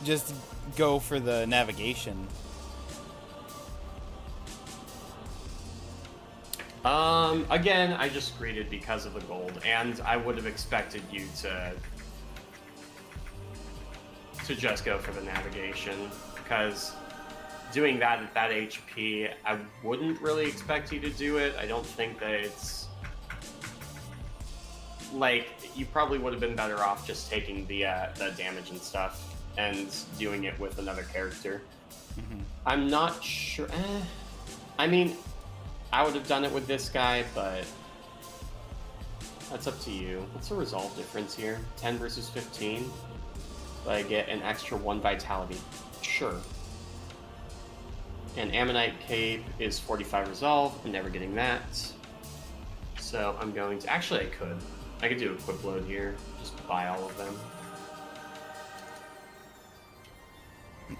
just go for the navigation. Again, I just greeted because of the gold, and I would have expected you to just go for the navigation, because doing that at that HP, I wouldn't really expect you to do it. I don't think that it's like, you probably would have been better off just taking the damage and stuff and doing it with another character. Mm-hmm. I'm not sure. I mean, I would have done it with this guy, but that's up to you. What's the resolve difference here? 10 versus 15? But I get an extra 1 vitality. Sure. And Ammonite Cape is 45 resolve. I'm never getting that. So I'm going to... Actually, I could do a quick load here. Just buy all of them.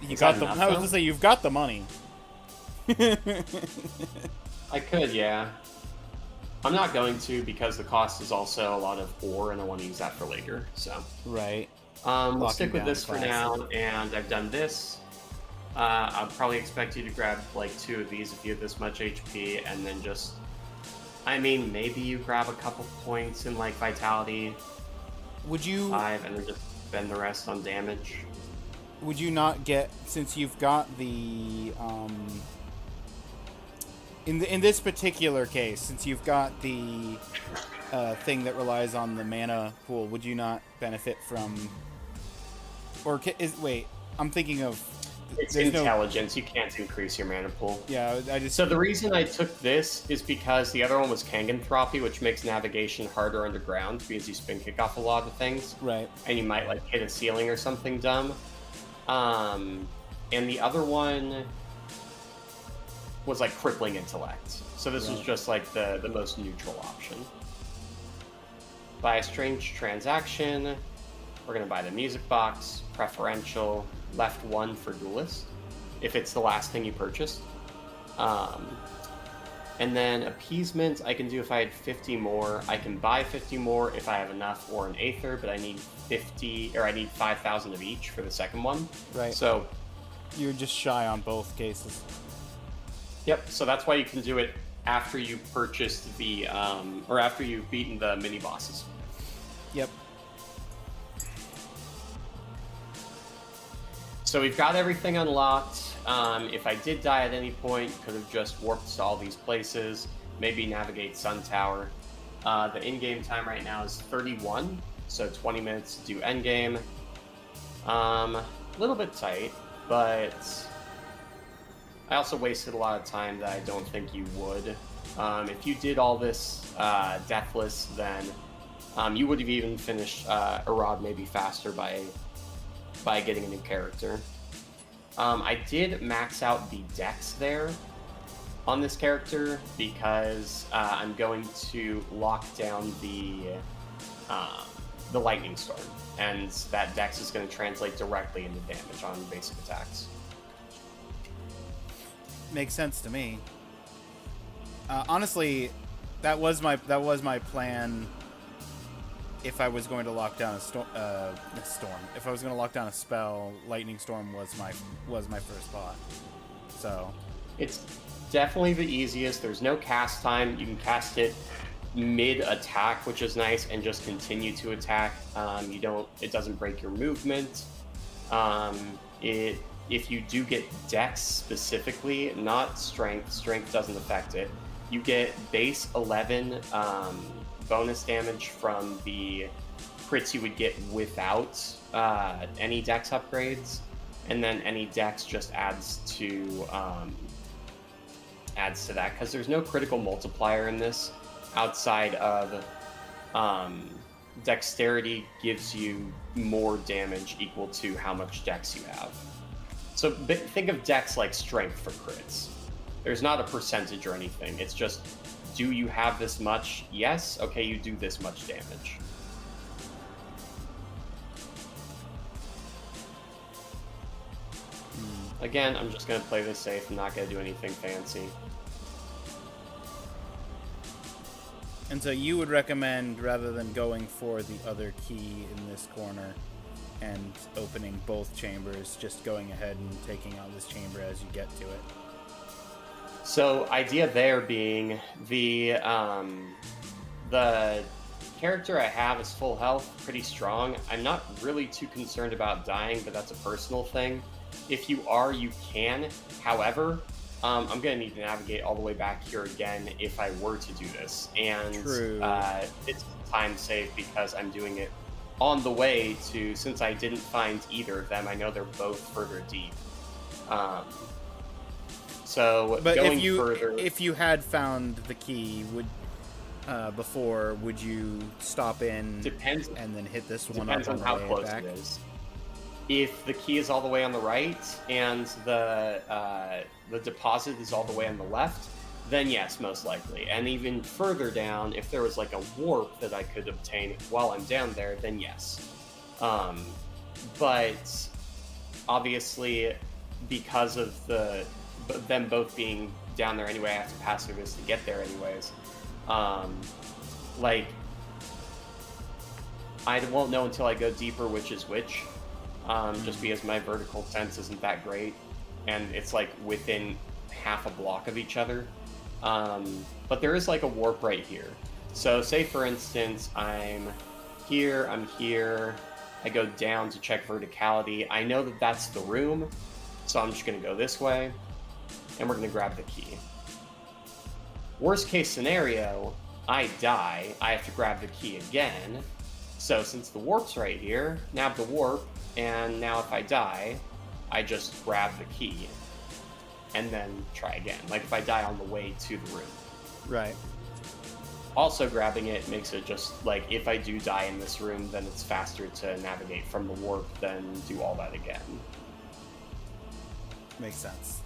You got the... I was going to say, you've got the money. I could, yeah. I'm not going to, because the cost is also a lot of ore, and I want to use that for later, so... Right. We'll stick with this for now, and I've done this. I'll probably expect you to grab like 2 of these if you have this much HP, and then just, I mean, maybe you grab a couple points in like vitality. Would you 5, and then just spend the rest on damage? Would you not get, since you've got the in this particular case, since you've got the thing that relies on the mana pool, would you not benefit from, or wait, I'm thinking of... It's intelligence. You can't increase your mana pool. Yeah, I just... So the reason I took this is because the other one was Kanganthropy, which makes navigation harder underground because you spin kick off a lot of things. Right. And you might like hit a ceiling or something dumb. And the other one was like crippling intellect. So this was just like the most neutral option. Buy a strange transaction. We're going to buy the music box, preferential, left 1 for duelist, if it's the last thing you purchased. And then appeasement, I can do if I had 50 more. I can buy 50 more if I have enough, or an Aether, but I need 50, or I need 5,000 of each for the second one. Right. So you're just shy on both cases. Yep, so that's why you can do it after you've purchased the, or after you've beaten the mini bosses. Yep. So we've got everything unlocked. If I did die at any point, could have just warped to all these places, maybe navigate Sun Tower. The in-game time right now is 31, so 20 minutes to do endgame. A little bit tight, but I also wasted a lot of time that I don't think you would. If you did all this deathless, then you would have even finished Arad maybe faster by getting a new character. I did max out the dex there on this character because I'm going to lock down the lightning storm, and that dex is going to translate directly into damage on basic attacks. Makes sense to me. Honestly, that was my plan. If I was going to lock down a storm, if I was going to lock down a spell, lightning storm was my first thought. So it's definitely the easiest. There's no cast time. You can cast it mid attack, which is nice, and just continue to attack. It doesn't break your movement. If you do get dex specifically, not strength. Strength doesn't affect it. You get base 11 bonus damage from the crits you would get without any dex upgrades, and then any dex just adds to that, because there's no critical multiplier in this outside of dexterity gives you more damage equal to how much dex you have. So think of dex like strength for crits. There's not a percentage or anything. It's just, do you have this much? Yes. Okay, you do this much damage. Again, I'm just going to play this safe. I'm not going to do anything fancy. And so you would recommend, rather than going for the other key in this corner and opening both chambers, just going ahead and taking out this chamber as you get to it? So idea there being the character I have is full health, pretty strong. I'm not really too concerned about dying, but that's a personal thing. If you are, you can. However, I'm going to need to navigate all the way back here again if I were to do this. And it's time save because I'm doing it on the way to, since I didn't find either of them, I know they're both further deep. So but going further, if you had found the key, before, would you stop in and then hit this one up on how the way close back? it is. If the key is all the way on the right and the deposit is all the way on the left, then yes, most likely. And even further down, if there was like a warp that I could obtain while I'm down there, then yes. But obviously, because of them both being down there anyway, I have to pass through this to get there anyways. Like, I won't know until I go deeper which is which. Just because my vertical sense isn't that great, and it's like within half a block of each other. But there is like a warp right here. So say for instance, I'm here, I go down to check verticality. I know that that's the room, so I'm just gonna go this way, and we're gonna grab the key. Worst case scenario, I die, I have to grab the key again. So since the warp's right here, nab the warp, and now if I die, I just grab the key and then try again. Like if I die on the way to the room. Right. Also grabbing it makes it just like, if I do die in this room, then it's faster to navigate from the warp than do all that again. Makes sense.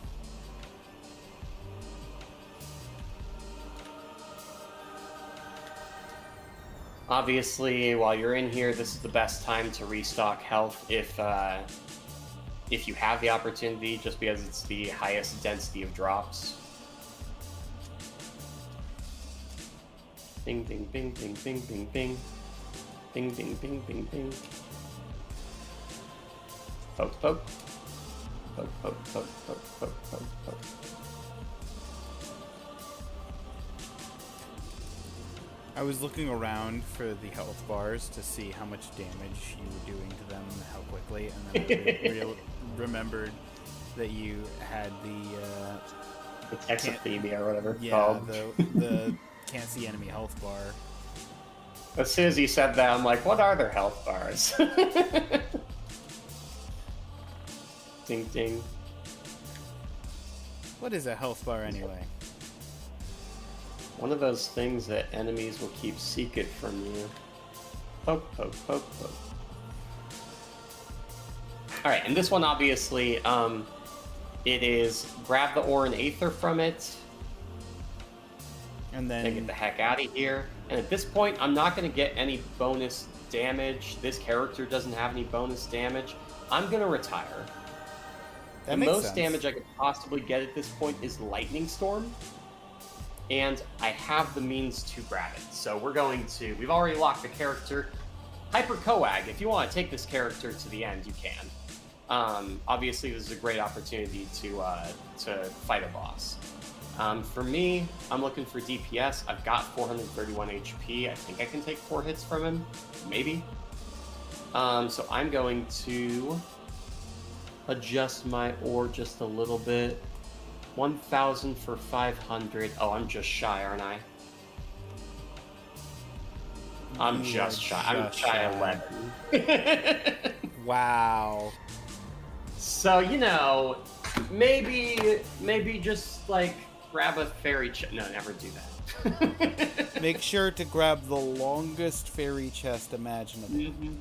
Obviously, while you're in here, this is the best time to restock health if you have the opportunity, just because it's the highest density of drops. Bing, bing, bing, bing, bing, bing, bing. Bing, bing, bing, bing, bing. Poke, poke. Poke, poke, poke, poke, poke, poke, poke. I was looking around for the health bars to see how much damage you were doing to them, how quickly, and then I remembered that you had the Exothemia or whatever it's yeah, called. the can't see enemy health bar. As soon as you said that, I'm like, what are their health bars? Ding, ding. What is a health bar anyway? One of those things that enemies will keep secret from you. Poke, poke, poke, poke. Alright, and this one obviously, it is grab the ore and aether from it, and then get the heck out of here. And at this point, I'm not going to get any bonus damage. This character doesn't have any bonus damage. I'm going to retire. The most damage I could possibly get at this point is Lightning Storm. And I have the means to grab it. So we're going to... We've already locked the character. Hyper Coag, if you want to take this character to the end, you can. Obviously, this is a great opportunity to fight a boss. For me, I'm looking for DPS. I've got 431 HP. I think I can take 4 hits from him. Maybe. So I'm going to adjust my ore just a little bit. 1,000 for 500. Oh, I'm just shy, aren't I? I'm just shy. I'm shy 11. Wow. So, you know, maybe just, like, grab a fairy chest. No, never do that. Make sure to grab the longest fairy chest imaginable. Mm-hmm.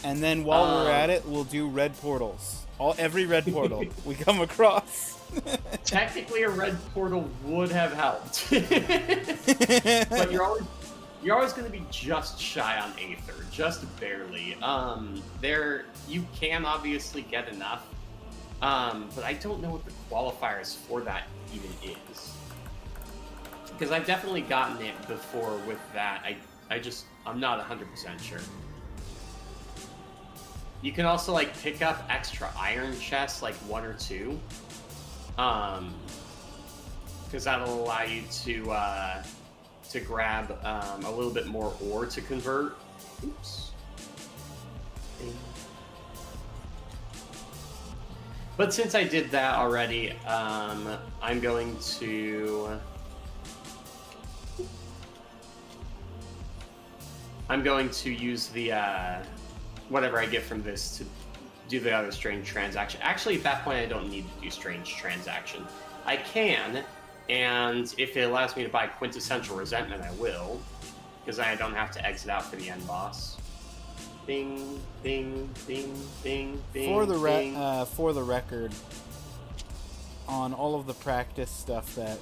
And then while we're at it, we'll do red portals. Every red portal we come across. Technically, a red portal would have helped. But you're always going to be just shy on Aether, just barely. You can obviously get enough, but I don't know what the qualifiers for that even is. Because I've definitely gotten it before with that. I'm not 100% sure. You can also, like, pick up extra iron chests, like 1 or 2. Because that'll allow you to grab a little bit more ore to convert. Oops. But since I did that already, I'm going to use the whatever I get from this to do the other strange transaction. Actually, at that point, I don't need to do strange transaction. I can, and if it allows me to buy quintessential resentment, I will, because I don't have to exit out for the end boss. Bing, bing, bing, bing, bing. For the record, on all of the practice stuff that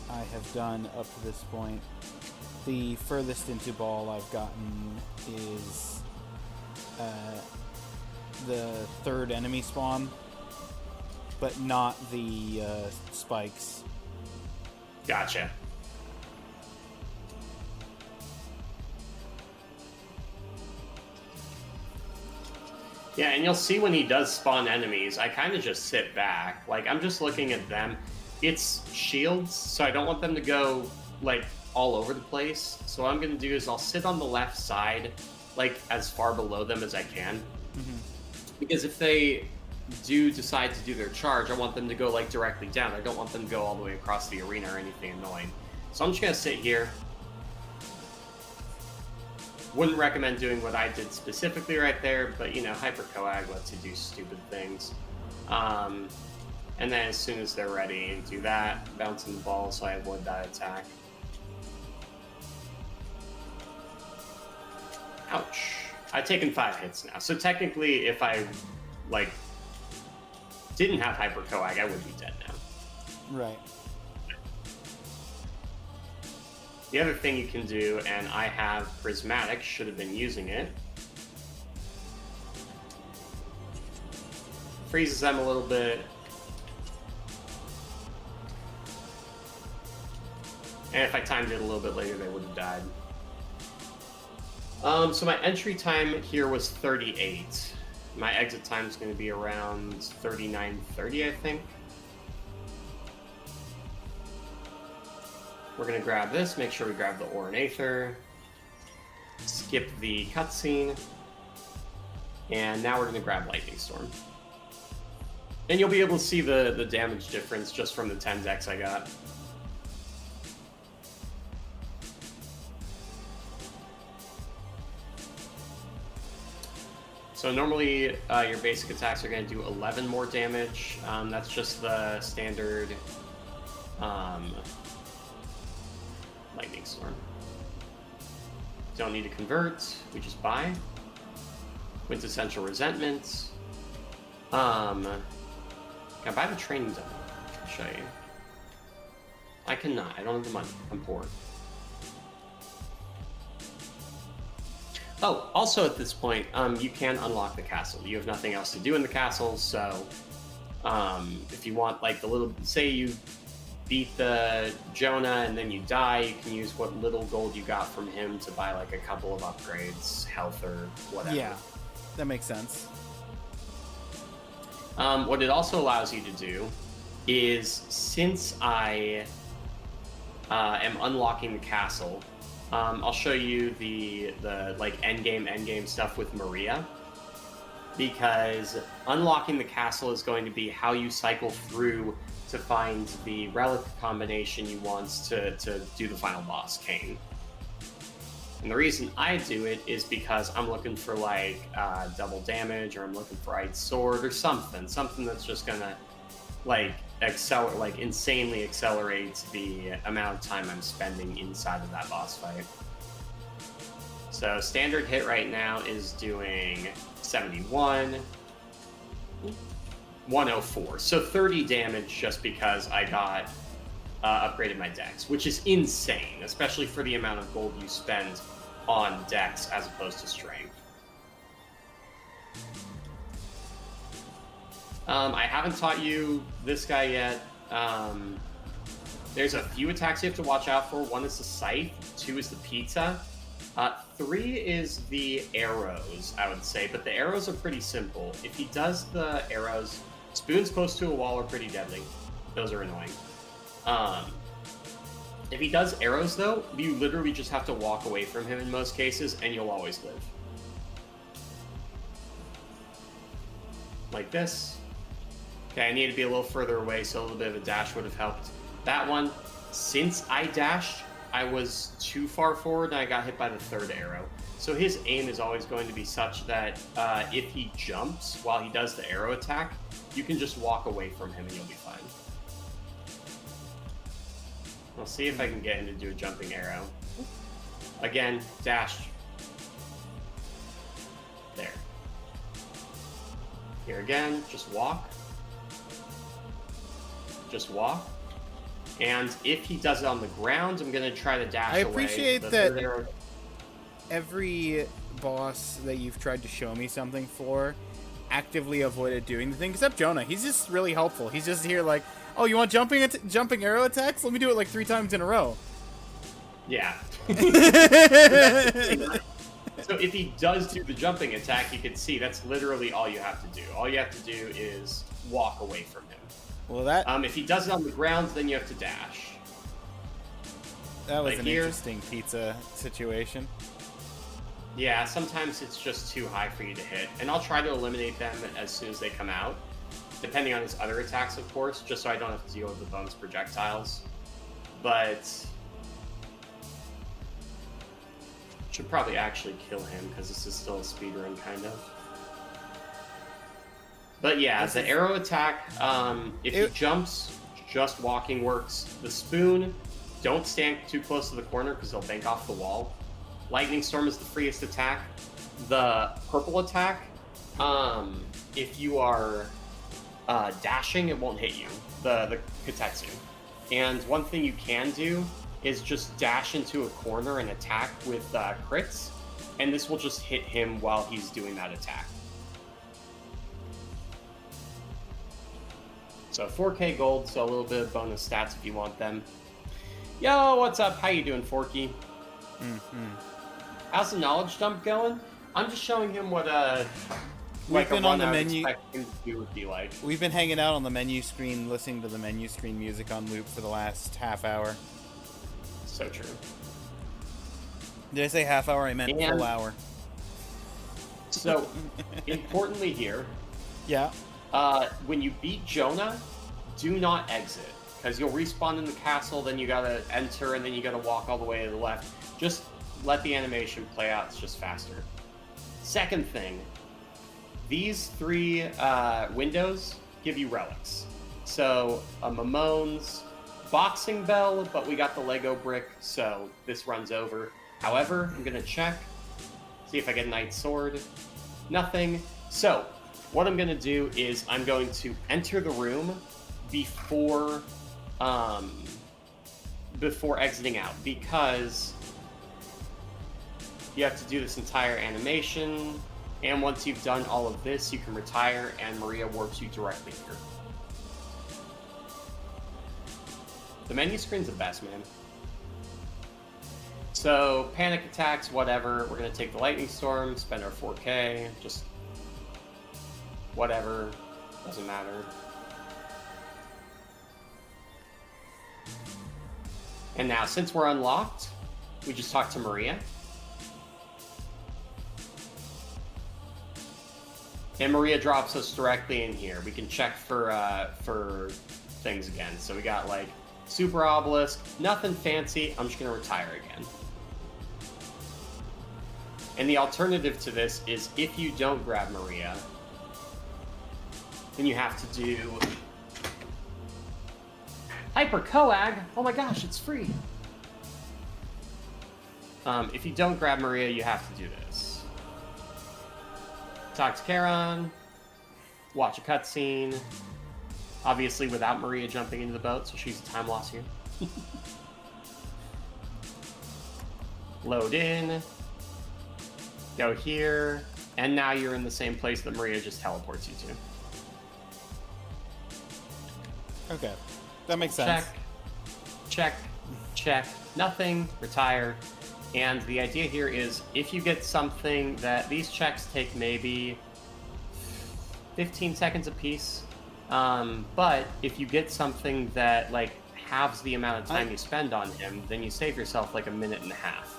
I have done up to this point, the furthest into ball I've gotten is the third enemy spawn, but not the spikes. Gotcha. Yeah, and you'll see when he does spawn enemies, I kind of just sit back. Like, I'm just looking at them. It's shields, so I don't want them to go, like, all over the place. So what I'm going to do is I'll sit on the left side, like, as far below them as I can. Mm-hmm. Because if they do decide to do their charge, I want them to go, like, directly down. I don't want them to go all the way across the arena or anything annoying. So I'm just going to sit here. Wouldn't recommend doing what I did specifically right there, but, you know, Hyper Coag lets you do stupid things. And then as soon as they're ready, do that, bouncing the ball so I avoid that attack. Ouch. I've taken 5 hits now. So technically, if I, like, didn't have Hyper Coag, I would be dead now. Right. The other thing you can do, and I have Prismatic, should have been using it, freezes them a little bit. And if I timed it a little bit later, they would have died. So my entry time here was 38. My exit time is going to be around 39:30, I think. We're going to grab this, make sure we grab the ore and aether, skip the cutscene, and now we're going to grab Lightning Storm. And you'll be able to see the damage difference just from the 10 decks I got. So normally your basic attacks are going to do 11 more damage. That's just the standard Lightning Storm. Don't need to convert, we just buy. Quintessential Resentment. Can I buy the training demo? I'll show you. I cannot, I don't have the money, I'm poor. Oh, also at this point, you can unlock the castle. You have nothing else to do in the castle, so if you want, like, the little, say you beat the Jonah and then you die, you can use what little gold you got from him to buy, like, a couple of upgrades, health, or whatever. Yeah, that makes sense. What it also allows you to do is, since I am unlocking the castle, I'll show you the like endgame stuff with Maria, because unlocking the castle is going to be how you cycle through to find the relic combination you want to do the final boss, Cain. And the reason I do it is because I'm looking for like double damage, or I'm looking for Ice Sword or something that's just gonna like insanely accelerate the amount of time I'm spending inside of that boss fight. So standard hit right now is doing 71, 104. So 30 damage just because I got upgraded my dex, which is insane, especially for the amount of gold you spend on dex as opposed to strength. I haven't taught you this guy yet. There's a few attacks you have to watch out for. One is the scythe, 2 is the pizza, 3 is the arrows, I would say, but the arrows are pretty simple. If he does the arrows, spoons close to a wall are pretty deadly. Those are annoying. If he does arrows, though, you literally just have to walk away from him in most cases, and you'll always live. Like this. Okay, I need to be a little further away, so a little bit of a dash would have helped. That one, since I dashed, I was too far forward and I got hit by the 3rd arrow. So his aim is always going to be such that if he jumps while he does the arrow attack, you can just walk away from him and you'll be fine. I'll see if I can get him to do a jumping arrow. Again, dash. There. Here again, just walk. Just walk. And if he does it on the ground, I'm going to try to dash away. I appreciate that every boss that you've tried to show me something for actively avoided doing the thing, except Jonah. He's just really helpful. He's just here like, oh, you want jumping arrow attacks? Let me do it like 3 times in a row. Yeah. So if he does do the jumping attack, you can see that's literally all you have to do. All you have to do is walk away from him. Well, that... if he does it on the ground, then you have to dash. That was like an interesting pizza situation. Yeah, sometimes it's just too high for you to hit. And I'll try to eliminate them as soon as they come out. Depending on his other attacks, of course, just so I don't have to deal with the bonus projectiles. But... should probably actually kill him, because this is still a speedrun, kind of. But yeah, the arrow attack, if he jumps, just walking works. The spoon, don't stand too close to the corner because they'll bank off the wall. Lightning Storm is the freest attack. The purple attack, if you are dashing, it won't hit you. The Katetsu. And one thing you can do is just dash into a corner and attack with crits, and this will just hit him while he's doing that attack. So 4K gold, so a little bit of bonus stats if you want them. Yo, what's up? How you doing, Forky? How's the knowledge dump going? I'm just showing him what We've been on the menu. Would be like. We've been hanging out on the menu screen, listening to the menu screen music on loop for the last half hour. So true. Did I say half hour? I meant full hour. So, importantly here, yeah. When you beat Jonah, do not exit, because you'll respawn in the castle, then you gotta enter, and then you gotta walk all the way to the left. Just let the animation play out, it's just faster. Second thing, these 3 windows give you relics. So, a Mamone's boxing bell, but we got the Lego brick, so this runs over. However, I'm gonna check, see if I get a knight's sword. Nothing. So, what I'm going to do is I'm going to enter the room before exiting out, because you have to do this entire animation, and once you've done all of this, you can retire, and Maria warps you directly here. The menu screen's the best, man. So, panic attacks, whatever. We're going to take the lightning storm, spend our 4K, just whatever, doesn't matter. And now, since we're unlocked, we just talk to Maria. And Maria drops us directly in here. We can check for things again. So we got like super obelisk, nothing fancy. I'm just gonna retire again. And the alternative to this is if you don't grab Maria, then you have to do Hyper Coag. Oh my gosh, it's free. If you don't grab Maria, you have to do this. Talk to Charon, watch a cutscene. Obviously without Maria jumping into the boat, so she's a time loss here. Load in, go here, and now you're in the same place that Maria just teleports you to. Okay, that makes sense. Check, nothing, retire. And the idea here is if you get something that these checks take maybe 15 seconds a piece, but if you get something that like halves the amount of time you spend on him, then you save yourself like a minute and a half.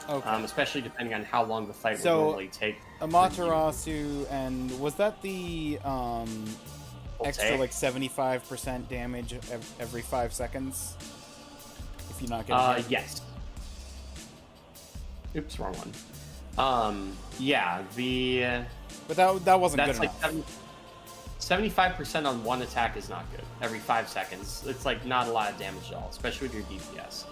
Okay. Especially depending on how long the fight will normally take. Amaterasu, and was that the extra like 75% damage every 5 seconds? If you're not getting hit? Yes. Oops, wrong one. Yeah, But that wasn't good like enough. 75% on one attack is not good. Every 5 seconds. It's like not a lot of damage at all, especially with your DPS.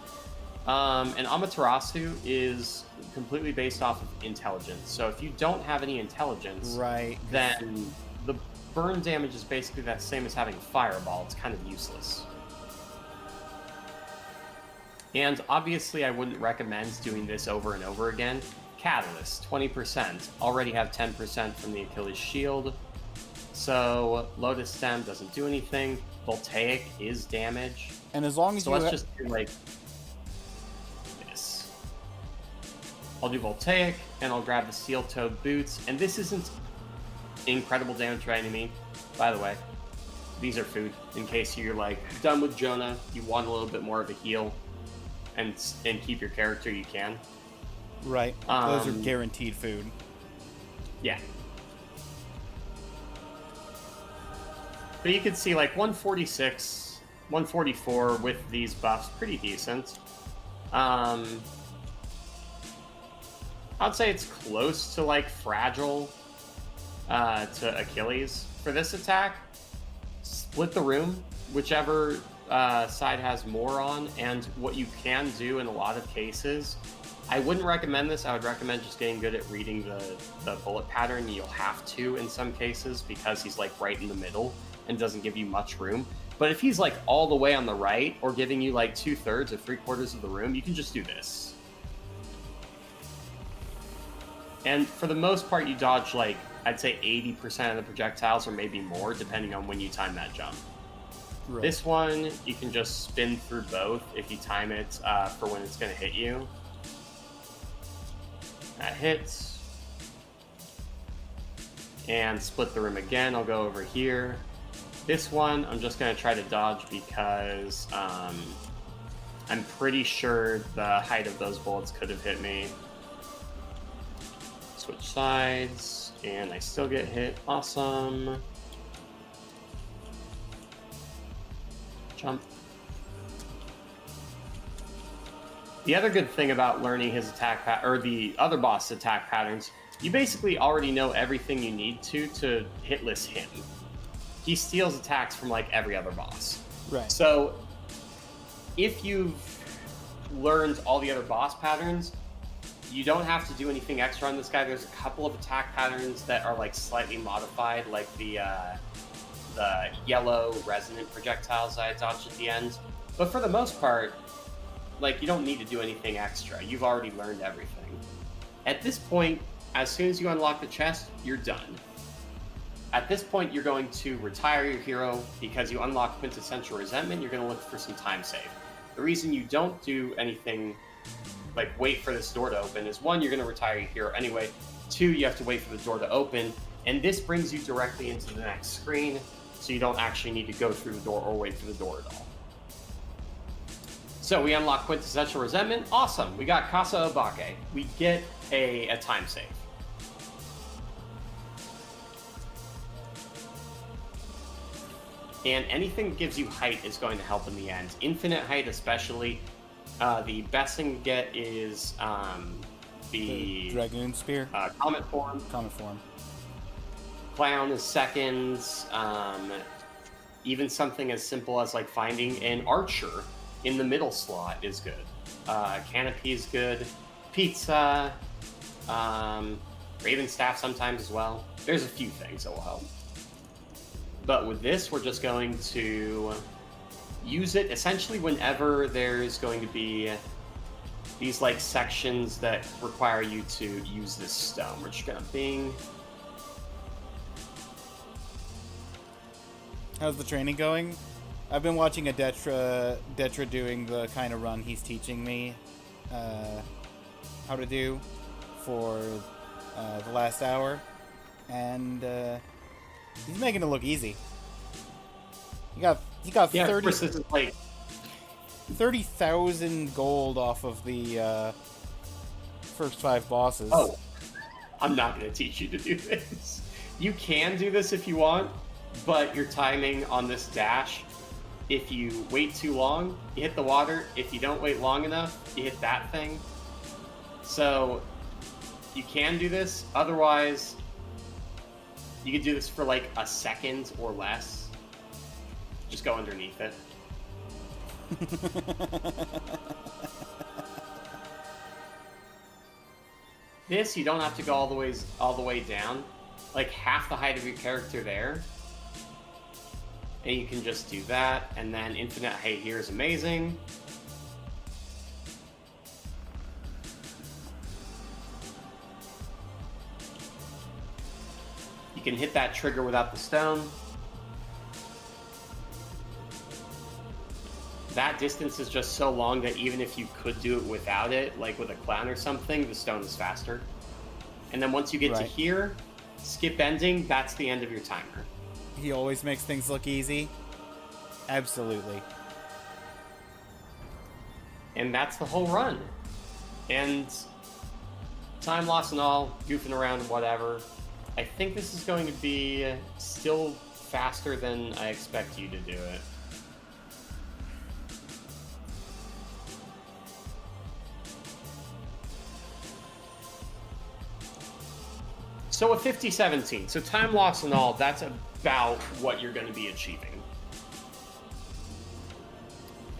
And Amaterasu is completely based off of intelligence. So if you don't have any intelligence, right, then the burn damage is basically the same as having a fireball. It's kind of useless. And obviously I wouldn't recommend doing this over and over again. Catalyst, 20%. Already have 10% from the Achilles shield. So Lotus Stem doesn't do anything. Voltaic is damage. And as long as so let's just do like this. I'll do Voltaic, and I'll grab the steel-toed boots. And this isn't incredible damage by any means, by the way. These are food. In case you're like done with Jonah, you want a little bit more of a heal, and keep your character, you can. Right. Those are guaranteed food. Yeah. But you can see like 146, 144 with these buffs, pretty decent. I'd say it's close to like fragile to Achilles for this attack. Split the room, whichever side has more on, and what you can do in a lot of cases, I wouldn't recommend this. I would recommend just getting good at reading the bullet pattern. You'll have to in some cases because he's like right in the middle and doesn't give you much room. But if he's like all the way on the right or giving you like 2/3 or 3/4 of the room, you can just do this. And for the most part, you dodge like, I'd say 80% of the projectiles or maybe more, depending on when you time that jump. Right. This one, you can just spin through both if you time it for when it's going to hit you. That hits. And split the room again. I'll go over here. This one, I'm just going to try to dodge because I'm pretty sure the height of those bullets could have hit me. Switch sides, and I still get hit. Awesome. Jump. The other good thing about learning his attack or the other boss attack patterns, you basically already know everything you need to hitless him. He steals attacks from like every other boss. Right. So if you've learned all the other boss patterns, you don't have to do anything extra on this guy. There's a couple of attack patterns that are like slightly modified, like the yellow resonant projectiles I dodged at the end. But for the most part, like, you don't need to do anything extra. You've already learned everything. At this point, as soon as you unlock the chest, you're done. At this point, you're going to retire your hero because you unlock Quintessential Resentment. You're going to look for some time save. The reason you don't do anything like wait for this door to open is, one, you're going to retire your hero anyway. Two, you have to wait for the door to open. And this brings you directly into the next screen, so you don't actually need to go through the door or wait for the door at all. So we unlock Quintessential Resentment. Awesome. We got Casa Abake. We get a time save. And anything that gives you height is going to help in the end. Infinite height especially. The best thing to get is the Dragoon Spear? Comet Form. Comet Form. Clown is second. Even something as simple as like finding an archer in the middle slot is good. Canopy is good. Pizza. Raven Staff sometimes as well. There's a few things that will help. But with this, we're just going to use it essentially whenever there's going to be these like sections that require you to use this stone. We're just gonna bing. How's the training going? I've been watching a Detra doing the kind of run he's teaching me how to do for the last hour, and he's making it look easy. He got yeah, 30,000 gold off of the first 5 bosses. Oh, I'm not going to teach you to do this. You can do this if you want, but your timing on this dash, if you wait too long, you hit the water. If you don't wait long enough, you hit that thing. So you can do this. Otherwise, you could do this for like a second or less. Just go underneath it. This, you don't have to go all the way down. Like half the height of your character there. And you can just do that. And then infinite height here is amazing. You can hit that trigger without the stone. That distance is just so long that even if you could do it without it, like with a clown or something, the stone is faster. And then once you get to here, skip ending, that's the end of your timer. He always makes things look easy. Absolutely. And that's the whole run. And time loss and all, goofing around, whatever. I think this is going to be still faster than I expect you to do it. So a 50-17. So time loss and all, that's about what you're going to be achieving.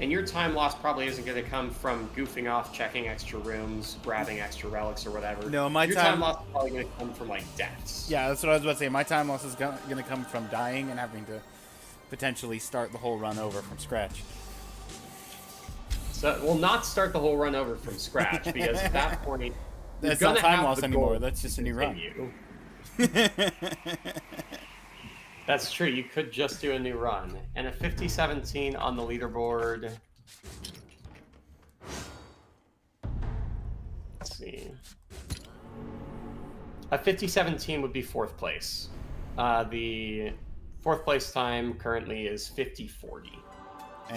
And your time loss probably isn't going to come from goofing off, checking extra rooms, grabbing extra relics or whatever. No, your time loss is probably going to come from like deaths. Yeah, that's what I was about to say. My time loss is going to come from dying and having to potentially start the whole run over from scratch. So we'll not start the whole run over from scratch, because at that point, That's not time loss anymore. That's just a new run. That's true. You could just do a new run. And a 50-17 on the leaderboard. Let's see. A 50-17 would be 4th place. The 4th place time currently is 50-40.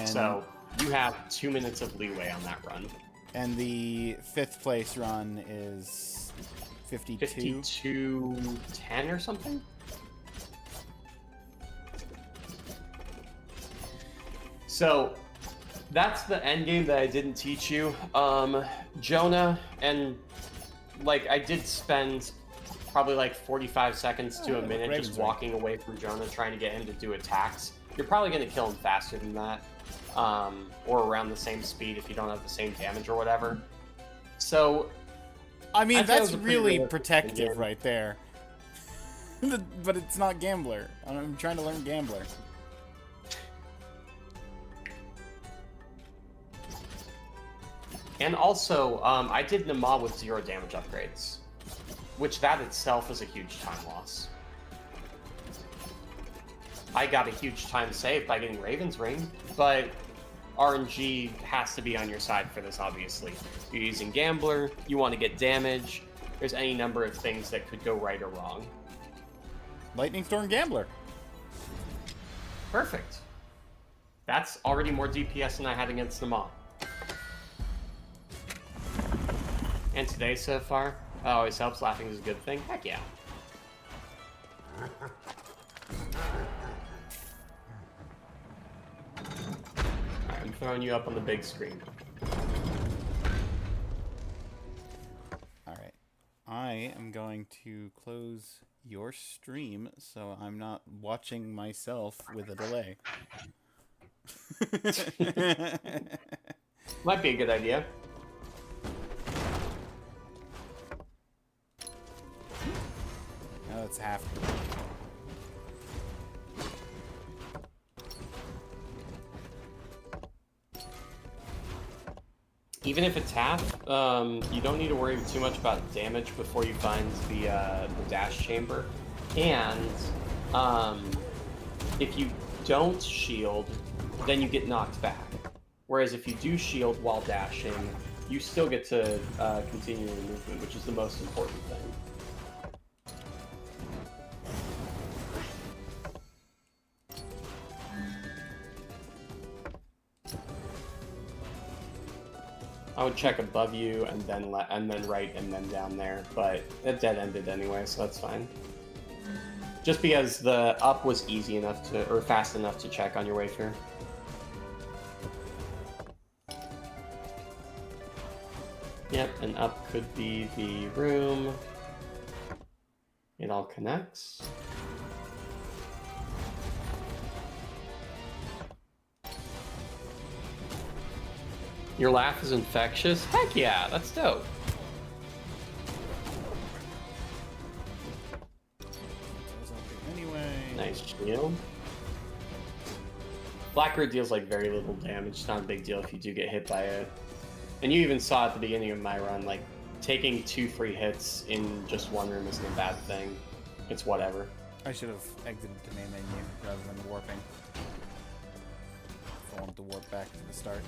So you have 2 minutes of leeway on that run. And the 5th place run is 52? 52-10 or something? So that's the end game that I didn't teach you. Jonah, and like I did spend probably like 45 seconds to a minute just walking away from Jonah, trying to get him to do attacks. You're probably going to kill him faster than that, or around the same speed if you don't have the same damage or whatever. So, I mean, that's really protective right there. But it's not Gambler. I'm trying to learn Gambler. And also, I did Nama with 0 damage upgrades, which that itself is a huge time loss. I got a huge time save by getting Raven's Ring, but RNG has to be on your side for this, obviously. You're using Gambler, you want to get damage, there's any number of things that could go right or wrong. Lightning Storm Gambler. Perfect. That's already more DPS than I had against Nama. And today so far, always helps. Laughing is a good thing. Heck yeah. Alright, I'm throwing you up on the big screen. Alright. I am going to close your stream so I'm not watching myself with a delay. Might be a good idea. Now it's half. Even if it's half, you don't need to worry too much about damage before you find the dash chamber. And if you don't shield, then you get knocked back. Whereas if you do shield while dashing, you still get to continue your movement, which is the most important thing. I would check above you and then right and then down there, but it dead ended anyway, so that's fine. Just because the up was easy enough to, or fast enough to check on your way through. Yep, and up could be the room. It all connects. Your laugh is infectious? Heck yeah, that's dope. Anyway. Nice shield. Blackroot deals like very little damage. It's not a big deal if you do get hit by it. And you even saw at the beginning of my run, like, taking 2 free hits in just one room isn't a bad thing. It's whatever. I should have exited the main menu rather than warping. If I wanted to warp back to the start.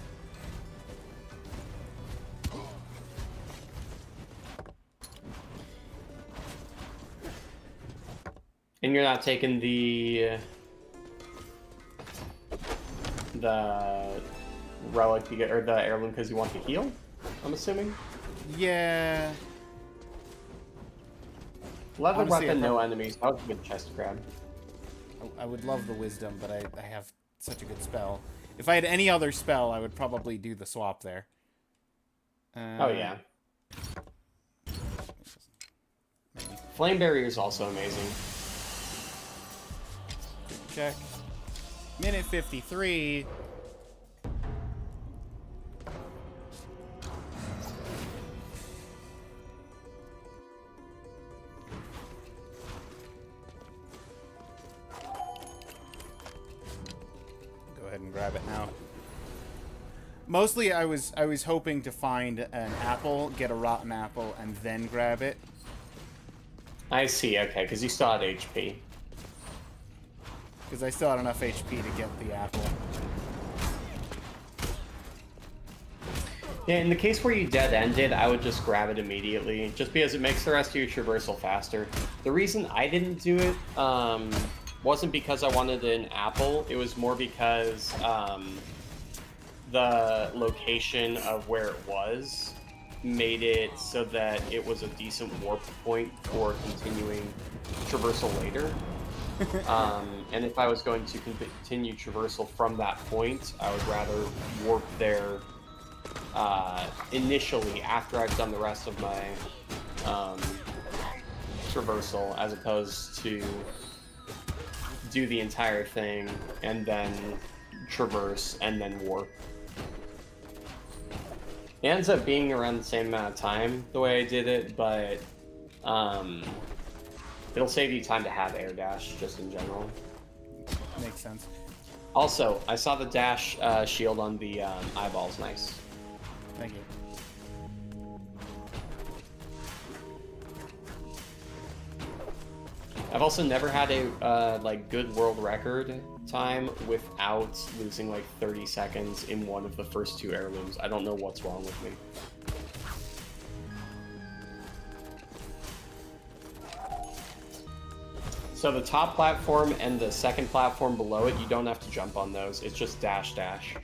And you're not taking the relic you get, or the heirloom because you want to heal, I'm assuming? Yeah. Leather Honestly, weapon, no enemies. That was a good chest grab. I would love the wisdom, but I have such a good spell. If I had any other spell, I would probably do the swap there. Oh yeah. Maybe. Flame barrier is also amazing. Check. Minute 53. grab it now. Mostly, I was hoping to find an apple, get a rotten apple, and then grab it. I see. Okay, because you still had HP. Because I still had enough HP to get the apple. Yeah, in the case where you dead-ended, I would just grab it immediately, just because it makes the rest of your traversal faster. The reason I didn't do it wasn't because I wanted an apple, it was more because the location of where it was made it so that it was a decent warp point for continuing traversal later. And if I was going to continue traversal from that point, I would rather warp there initially after I've done the rest of my traversal, as opposed to do the entire thing and then traverse and then warp. It ends up being around the same amount of time the way I did it, but it'll save you time to have air dash just in general. Makes sense. Also, I saw the dash shield on the eyeballs. Nice. Thank you. I've also never had a like good world record time without losing like 30 seconds in one of the first 2 heirlooms. I don't know what's wrong with me. So the top platform and the second platform below it, you don't have to jump on those. It's just dash dash.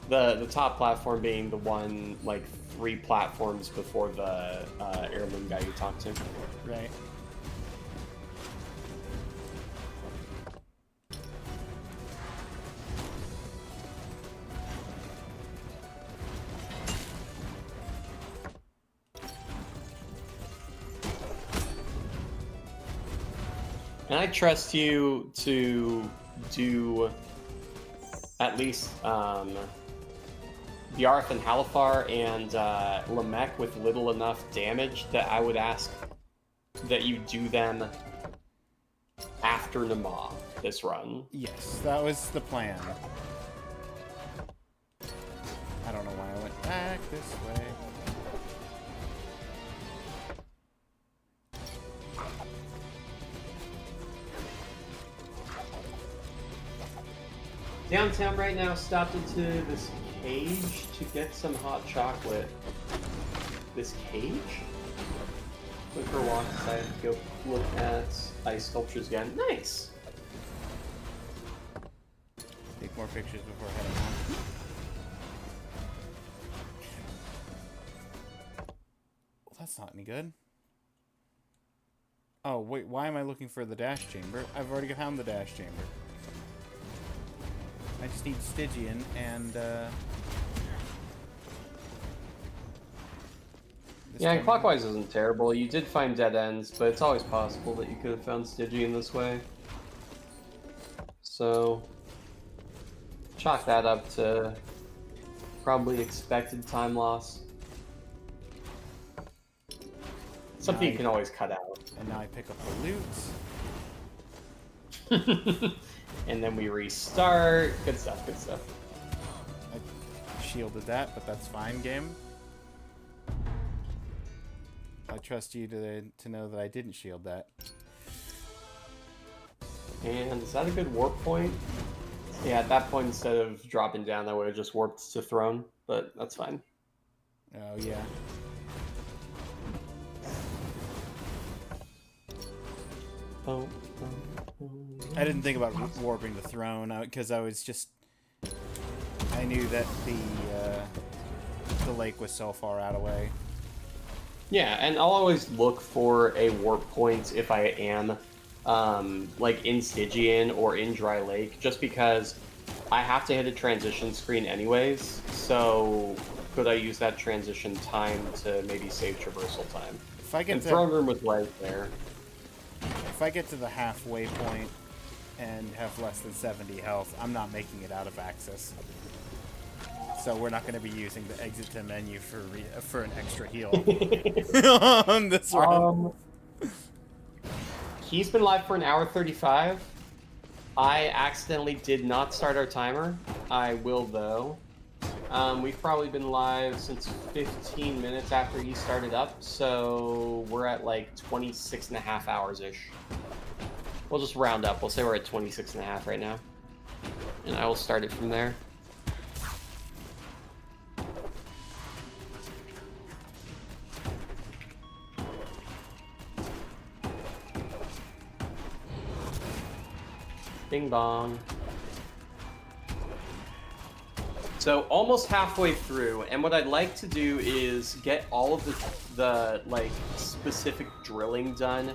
The top platform being the one like 3 platforms before the heirloom guy you talked to. Right. And I trust you to do at least Bjarth and Halifar and Lamech with little enough damage that I would ask that you do them after Nama this run. Yes, that was the plan. I don't know why I went back this way. Downtown right now, stopped into this cage to get some hot chocolate. This cage? Went for a walk, decided to go look at ice sculptures again. Nice! Take more pictures before heading on. Well, that's not any good. Oh, wait, why am I looking for the dash chamber? I've already found the dash chamber. I just need Stygian and, yeah, and clockwise isn't terrible. You did find dead ends, but it's always possible that you could have found Stygian this way. So, chalk that up to probably expected time loss. Something you can always cut out. And now I pick up the loot. And then we restart. Good stuff, good stuff. I shielded that, but that's fine, game. I trust you to know that I didn't shield that. And is that a good warp point? Yeah, at that point, instead of dropping down, I would have just warped to throne, but that's fine. Oh, yeah. Oh. I didn't think about warping the throne because I was just... I knew that the lake was so far out of way. Yeah, and I'll always look for a warp point if I am like in Stygian or in Dry Lake, just because I have to hit a transition screen anyways, so could I use that transition time to maybe save traversal time? If I get and to... throne room was right there. If I get to the halfway point and have less than 70 health, I'm not making it out of Axis. So we're not going to be using the exit to menu for an extra heal on this run. He's been live for an hour 35. I accidentally did not start our timer. I will, though. We've probably been live since 15 minutes after he started up, so we're at like 26 and a half hours-ish. We'll just round up. We'll say we're at 26 and a half right now. And I will start it from there. Bing bong. So almost halfway through, and what I'd like to do is get all of the like specific drilling done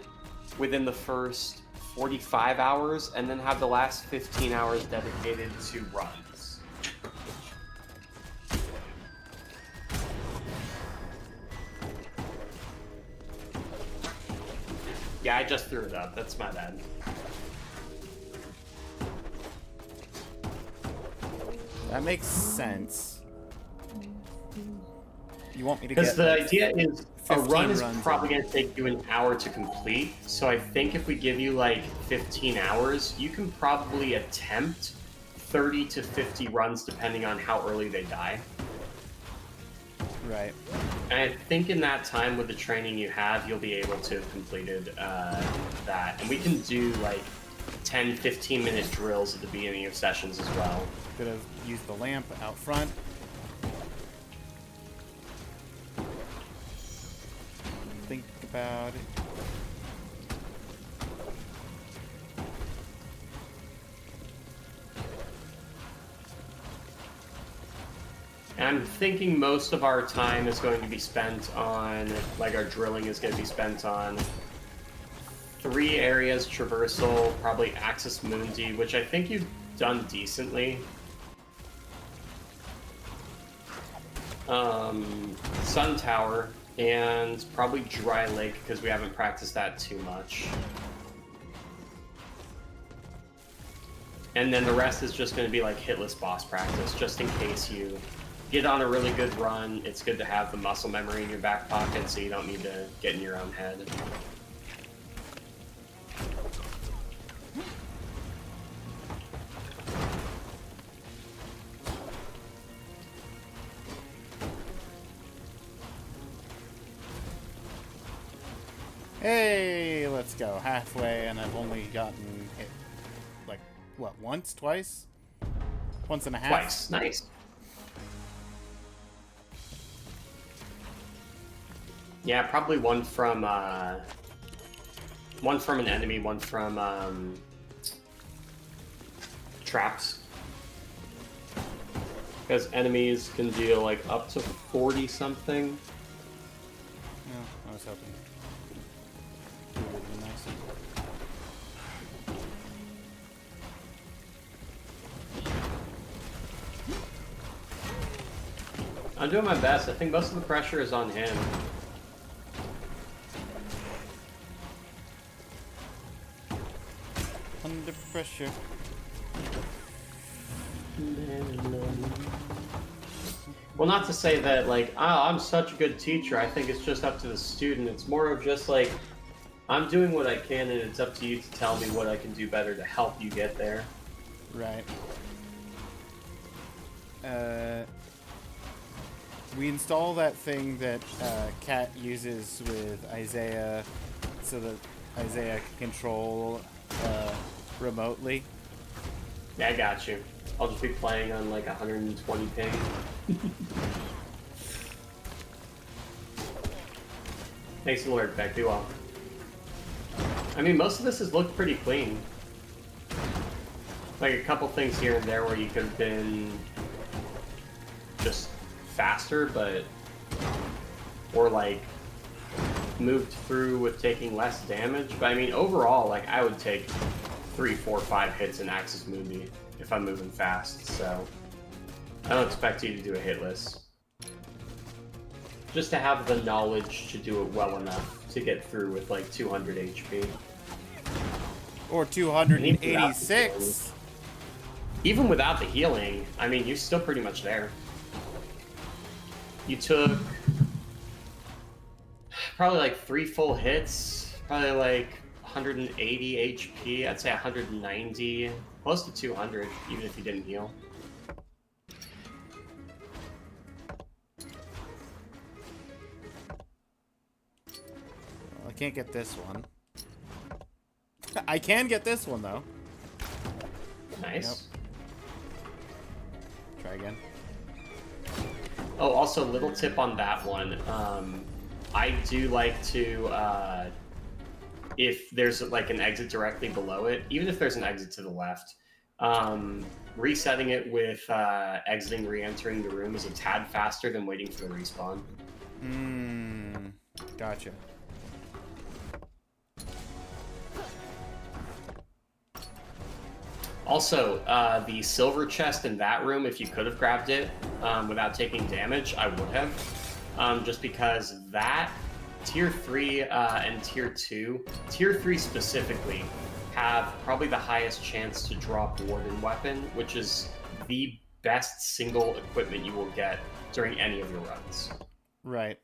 within the first 45 hours, and then have the last 15 hours dedicated to runs. Yeah, I just threw it up. That's my bad. That makes sense. You want me to get... Because the idea is a run is runs probably going to take you an hour to complete. So I think if we give you like 15 hours, you can probably attempt 30 to 50 runs depending on how early they die. Right. And I think in that time with the training you have, you'll be able to have completed that. And we can do like 10, 15-minute drills at the beginning of sessions as well. Could have used the lamp out front. Think about it. And I'm thinking most of our time is going to be spent on, like our drilling is going to be spent on 3 areas traversal, probably Axis Mundi, which I think you've done decently. Sun Tower, and probably Dry Lake, because we haven't practiced that too much. And then the rest is just going to be like hitless boss practice, just in case you get on a really good run. It's good to have the muscle memory in your back pocket so you don't need to get in your own head. Hey, let's go. Halfway, and I've only gotten hit, like, what, once? Twice? Once and a half? Twice. Nice. Yeah, probably one from an enemy, one from traps. Because enemies can deal like up to 40 something. Yeah, I was hoping. It would be nice. I'm doing my best. I think most of the pressure is on him. Under pressure. Well, not to say that, like, oh, I'm such a good teacher, I think it's just up to the student. It's more of just, like, I'm doing what I can, and it's up to you to tell me what I can do better to help you get there. Right. We install that thing that Kat uses with Isaiah so that Isaiah can control remotely. Yeah, I got you. I'll just be playing on like 120 ping. Thanks for the alert, Beck. Do well. I mean, most of this has looked pretty clean. Like a couple things here and there where you could have been just faster, but or like moved through with taking less damage. But I mean, overall, like I would take 3, 4, 5 hits in Axis Mundi if I'm moving fast. So I don't expect you to do a hitless. Just to have the knowledge to do it well enough to get through with like 200 HP. Or 286. Even without the healing, I mean, you're still pretty much there. You took probably like 3 full hits, probably like 180 HP. I'd say 190, close to 200, even if you didn't heal. Well, I can't get this one. I can get this one, though. Nice. Yep. Try again. Oh, also, little tip on that one. I do like to, if there's like an exit directly below it, even if there's an exit to the left, resetting it with exiting, re-entering the room is a tad faster than waiting for the respawn. Gotcha. Also, the silver chest in that room, if you could have grabbed it without taking damage, I would have. Just because that, Tier 3 and Tier 2, Tier 3 specifically, have probably the highest chance to drop Warden Weapon, which is the best single equipment you will get during any of your runs. Right.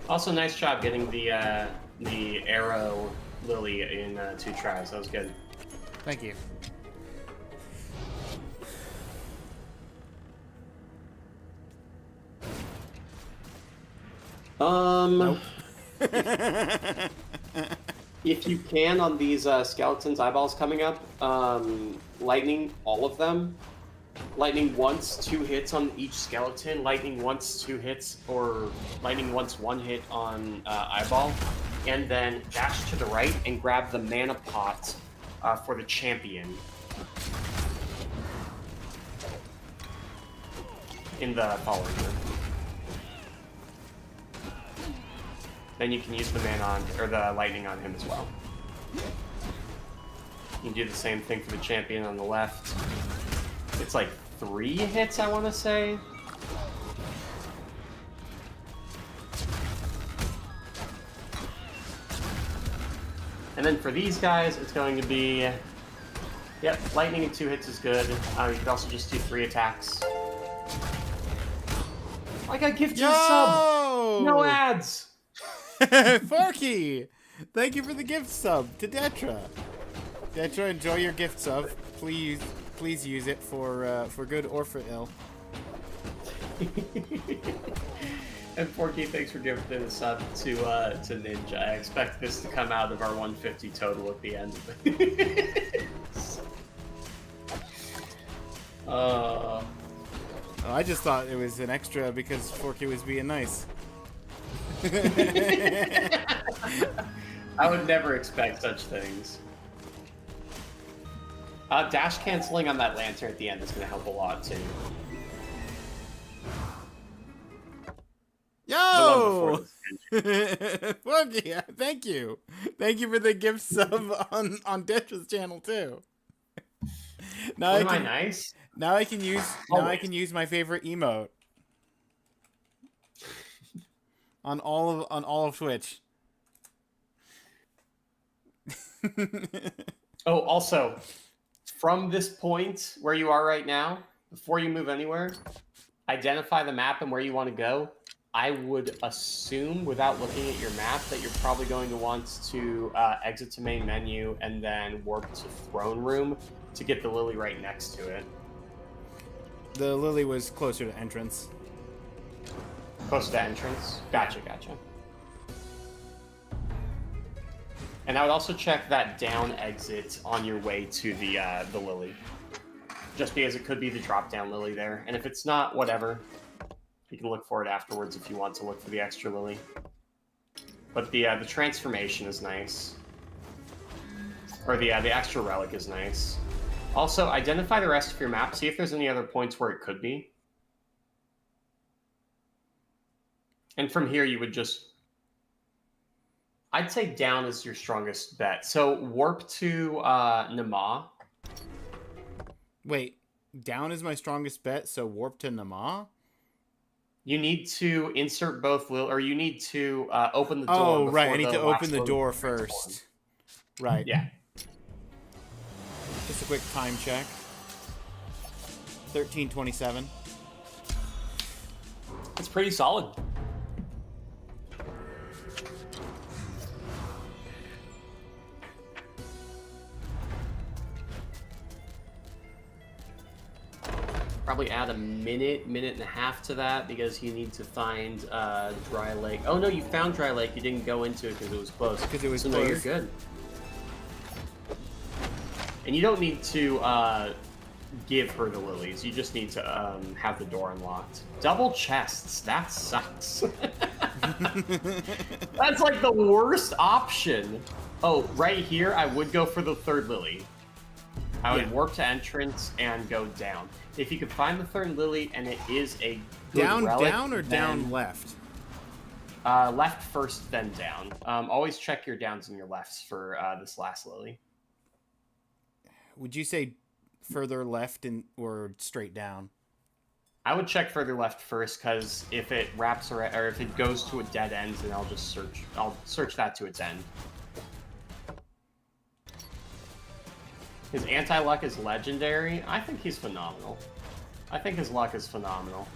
Also, nice job getting the arrow lily in 2 tries. That was good. Thank you. Nope. If you can on these skeletons eyeballs coming up, lightning all of them. Lightning once, 2 hits on each skeleton. Lightning once, 2 hits, or lightning once, 1 hit on eyeball. And then dash to the right and grab the mana pot for the champion in the following room. Then you can use the mana on, or the lightning on him as well. You can do the same thing for the champion on the left. It's like 3 hits, I want to say. And then for these guys, it's going to be... Yep, lightning and 2 hits is good. You can also just do 3 attacks. I got gift to the sub! No ads! Forky! Thank you for the gift sub to Detra. Detra, enjoy your gift sub. Please use it for good or for ill. And 4K, thanks for giving the sub to Ninja. I expect this to come out of our 150 total at the end of it. Oh, I just thought it was an extra because 4K was being nice. I would never expect such things. Dash canceling on that lantern at the end is going to help a lot, too. Yo! Forky, thank you. Thank you for the gift sub on Detra's channel, too. Now Am I nice? Now I can use I can use my favorite emote on all of Twitch. Oh, also, from this point where you are right now, before you move anywhere, identify the map and where you want to go. I would assume, without looking at your map, that you're probably going to want to exit to main menu and then warp to throne room to get the lily right next to it. The lily was closer to entrance. Close to entrance? Gotcha. And I would also check that down exit on your way to the lily. Just because it could be the drop-down lily there. And if it's not, whatever. You can look for it afterwards if you want to look for the extra lily. But the transformation is nice. Or the extra relic is nice. Also, identify the rest of your map. See if there's any other points where it could be. And from here, you would just... I'd say down is your strongest bet. So warp to Nama. Wait, down is my strongest bet, so warp to Nama? You need to insert both or you need to open the door. Oh, right. I before need the to wax open the lily door transform. first. Right. Yeah. Just a quick time check. 13:27. That's pretty solid. Probably add a minute and a half to that because you need to find Dry Lake. Oh no, you found Dry Lake. You didn't go into it because it was close. Because it was so close. No, you're good. And you don't need to give her the lilies. You just need to have the door unlocked. Double chests. That sucks. That's like the worst option. Oh, right here, I would go for the third lily. I would warp to entrance and go down. If you could find the third lily and it is a good relic, Down or down left? Left first, then down. Always check your downs and your lefts for this last lily. Would you say further left or straight down? I would check further left first because if it wraps around or if it goes to a dead end, then I'll just search. I'll search that to its end. His anti-luck is legendary. I think he's phenomenal. I think his luck is phenomenal.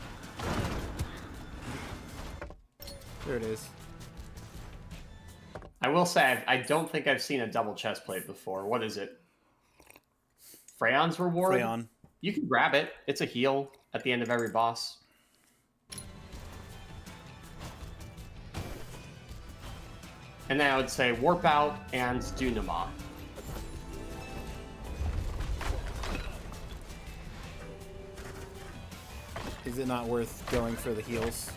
There it is. I will say, I don't think I've seen a double chest plate before. What is it? Freyon's reward? Freyon. You can grab it. It's a heal at the end of every boss. And then I would say warp out and do Nama. Is it not worth going for the heals?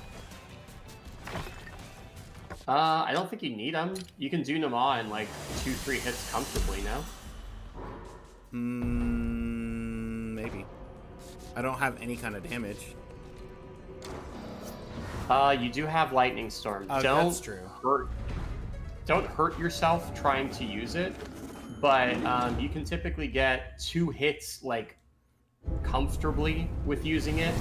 I don't think you need them. You can do Nama in like 2-3 hits comfortably now. Maybe. I don't have any kind of damage. You do have Lightning Storm. Oh, don't that's true. Don't hurt yourself trying to use it, but you can typically get 2 hits like comfortably with using it.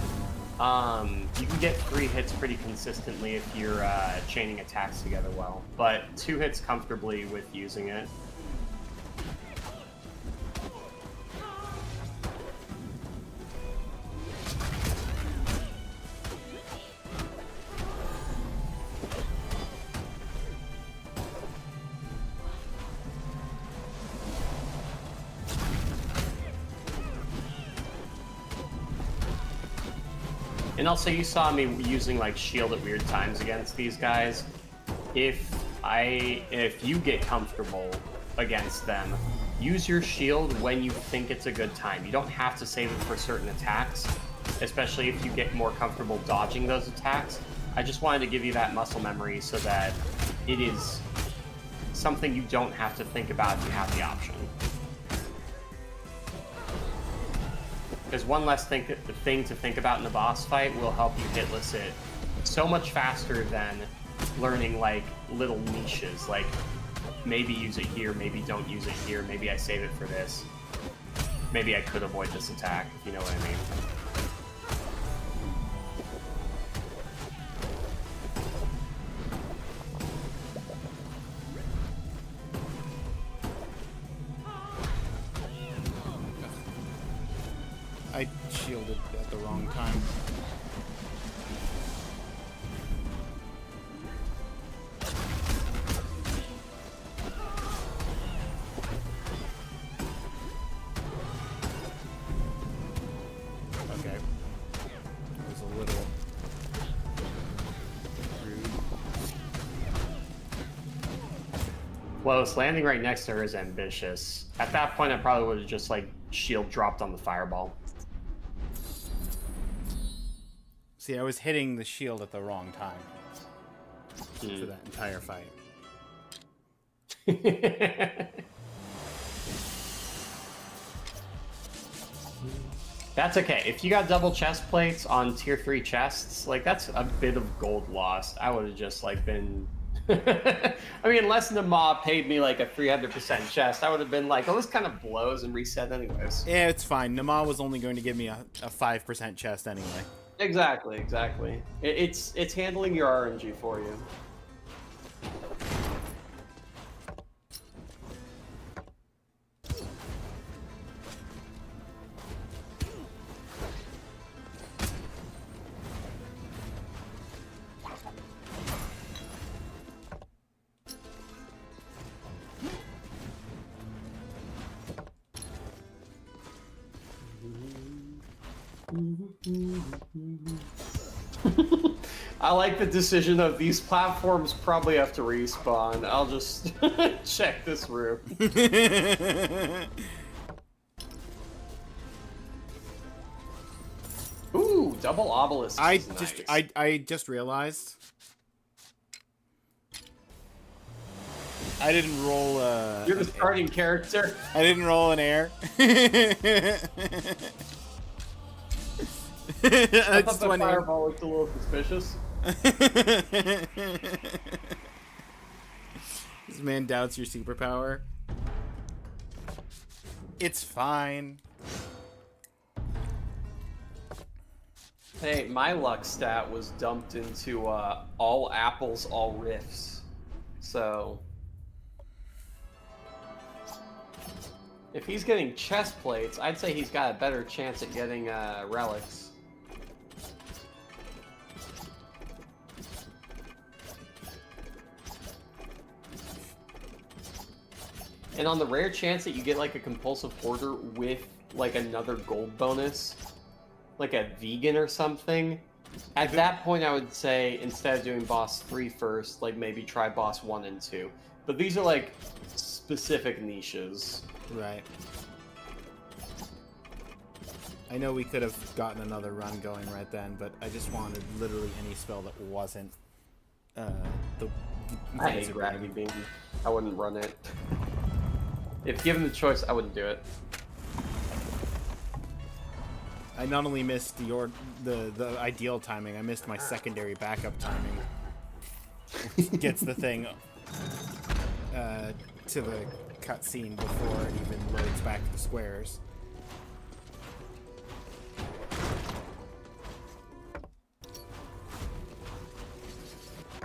You can get 3 hits pretty consistently if you're chaining attacks together well, but 2 hits comfortably with using it. And also, you saw me using like shield at weird times against these guys. If you get comfortable against them, use your shield when you think it's a good time. You don't have to save it for certain attacks, especially if you get more comfortable dodging those attacks. I just wanted to give you that muscle memory so that it is something you don't have to think about if you have the option. Because one less thing to think about in the boss fight will help you hitless it so much faster than learning like little niches, like maybe use it here, maybe don't use it here, maybe I save it for this, maybe I could avoid this attack, if you know what I mean. I shielded at the wrong time. Okay. That was a little rude. Close. Landing right next to her is ambitious. At that point, I probably would have just like shield dropped on the fireball. See, I was hitting the shield at the wrong time for that entire fight. That's okay. If you got double chest plates on tier 3 chests, like that's a bit of gold lost. I would have just like been I mean, unless Nama paid me like a 300% chest, I would have been like, oh, this kind of blows and reset anyways. Yeah, it's fine. Nama was only going to give me a 5% chest anyway. Exactly, exactly. It's handling your RNG for you. I like the decision of these platforms probably have to respawn. I'll just check this room. Ooh, double obelisk. I just realized I didn't roll You're the starting character. I didn't roll an air. I thought the fireball looked a little suspicious. This man doubts your superpower. It's fine. Hey, my luck stat was dumped into all apples, all rifts. So if he's getting chest plates, I'd say he's got a better chance at getting relics. And on the rare chance that you get like a compulsive hoarder with like another gold bonus, like a vegan or something, at that point I would say instead of doing boss 3 first, like maybe try boss 1 and 2. But these are like specific niches. Right. I know we could have gotten another run going right then, but I just wanted literally any spell that wasn't the I hate Gravity Beam. I wouldn't run it. If given the choice, I wouldn't do it. I not only missed the ideal timing, I missed my secondary backup timing. Gets the thing to the cutscene before it even loads back to the squares.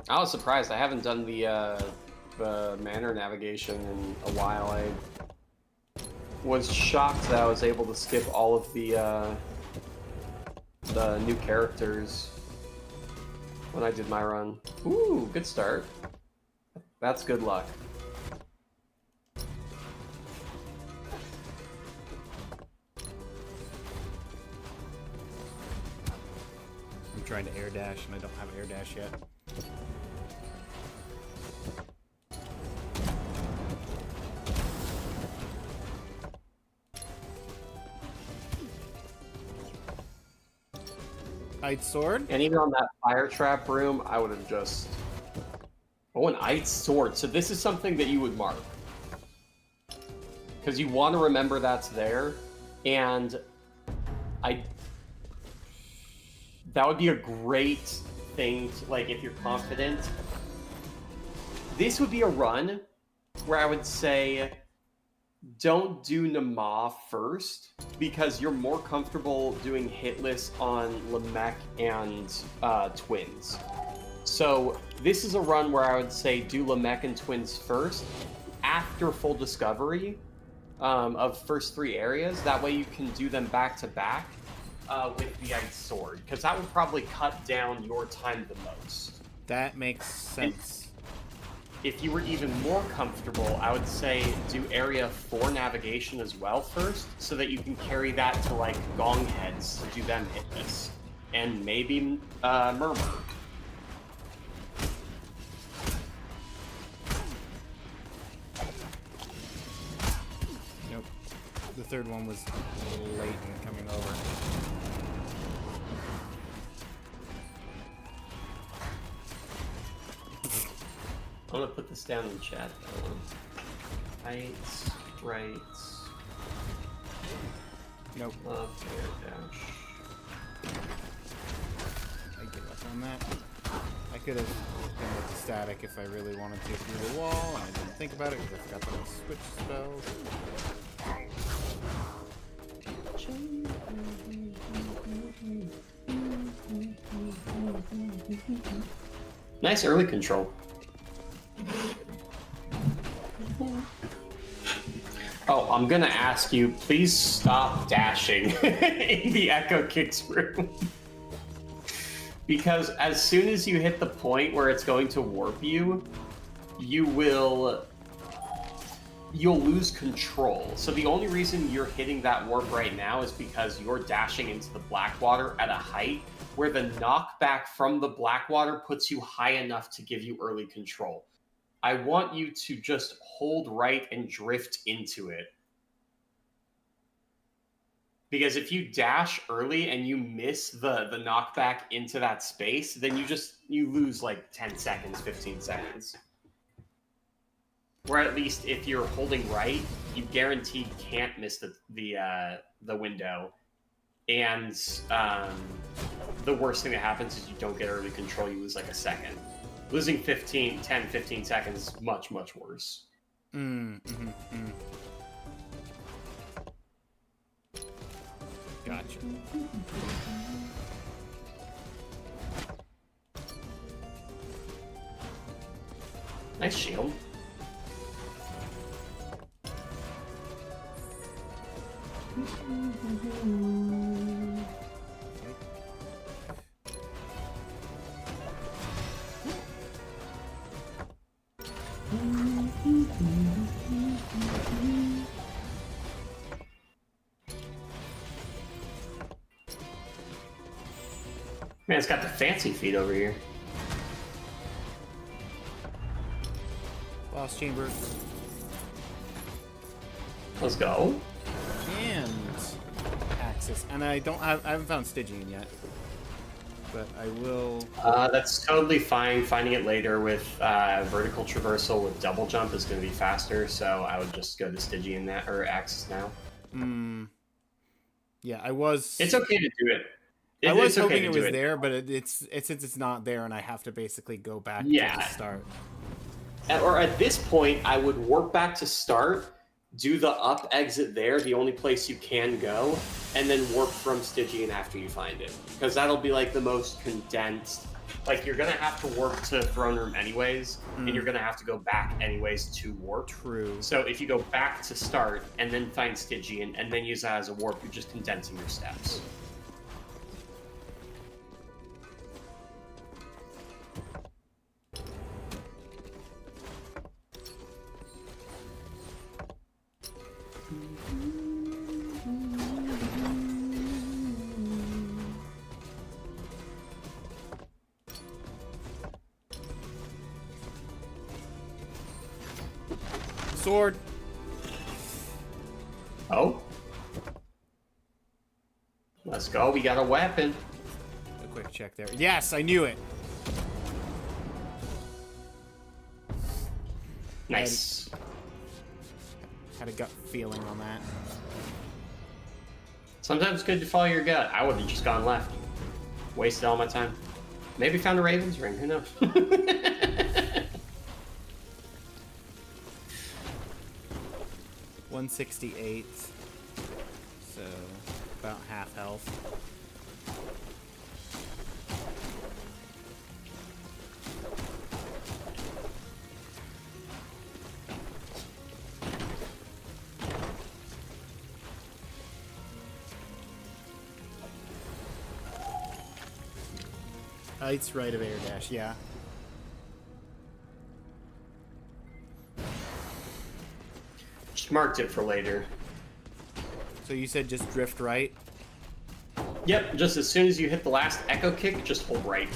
I was surprised. I haven't done the manor navigation in a while. I was shocked that I was able to skip all of the new characters when I did my run. Ooh, good start. That's good luck. I'm trying to air dash and I don't have air dash yet. Ice sword? And even on that fire trap room, I would have just... Oh, an ice sword. So this is something that you would mark. Because you want to remember that's there. And that would be a great thing, to, like, if you're confident. This would be a run where I would say, don't do Nama first, because you're more comfortable doing hitless on Lamech and Twins. So this is a run where I would say do Lamech and Twins first, after full discovery of first 3 areas. That way you can do them back to back with the Ice Sword, because that would probably cut down your time the most. That makes sense. If you were even more comfortable, I would say do Area 4 navigation as well first, so that you can carry that to, like, Gong Heads to do them hitless. And maybe Murmur. Nope. The third one was a little late in coming over. I'm gonna put this down in chat. Heights, right. Nope. Love air dash. I give up on that. I could have done with the static if I really wanted to through the wall, and I didn't think about it because I forgot the switch spells. Nice early control. Oh, I'm gonna ask you, please stop dashing in the Echo Kicks room. Because as soon as you hit the point where it's going to warp you, you'll lose control. So the only reason you're hitting that warp right now is because you're dashing into the Blackwater at a height where the knockback from the Blackwater puts you high enough to give you early control. I want you to just hold right and drift into it. Because if you dash early and you miss the knockback into that space, then you lose like 10 seconds, 15 seconds. Or at least if you're holding right, you guaranteed can't miss the window. And the worst thing that happens is you don't get early control, you lose like a second. Losing 10, 15 seconds is much, much worse. Gotcha. Nice shield. Man, it's got the fancy feet over here. Lost chamber. Let's go. And Axis. And I haven't found Stygian yet. But I will. That's totally fine. Finding it later with vertical traversal with double jump is going to be faster, so I would just go to Stygian or Axis now. Yeah, I was. It's okay to do it. I was hoping it was there, but it's since it's not there, and I have to basically go back to the start. Or at this point, I would warp back to start, do the up exit there, the only place you can go, and then warp from Stygian after you find it. Because that'll be like the most condensed. Like, you're going to have to warp to Throne Room anyways, and you're going to have to go back anyways to warp. True. So if you go back to start, and then find Stygian, and then use that as a warp, you're just condensing your steps. Sword. Oh. Let's go. We got a weapon. A quick check there. Yes, I knew it. Nice. Had a gut feeling on that. Sometimes it's good to follow your gut. I would have just gone left. Wasted all my time. Maybe found a Raven's ring. Who knows? 168, so about half health. It's right of air dash, yeah. Just marked it for later. So you said just drift right? Yep, just as soon as you hit the last echo kick, just hold right.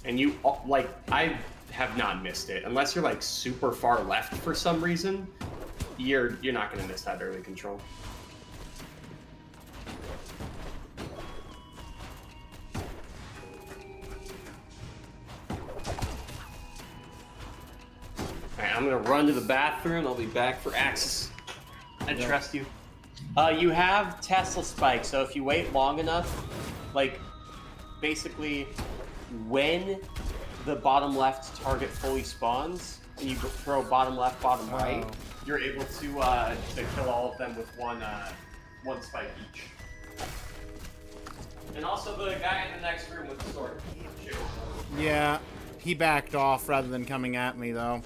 And you, like, I have not missed it. Unless you're, like, super far left for some reason, you're not going to miss that early control. Alright, I'm going to run to the bathroom. I'll be back for Axis. I trust you. You have Tesla Spike, so if you wait long enough, like, basically, when the bottom left target fully spawns, and you throw bottom left, bottom right, you're able to kill all of them with one spike each. And also the guy in the next room with the sword. Shoot. Yeah, he backed off rather than coming at me, though.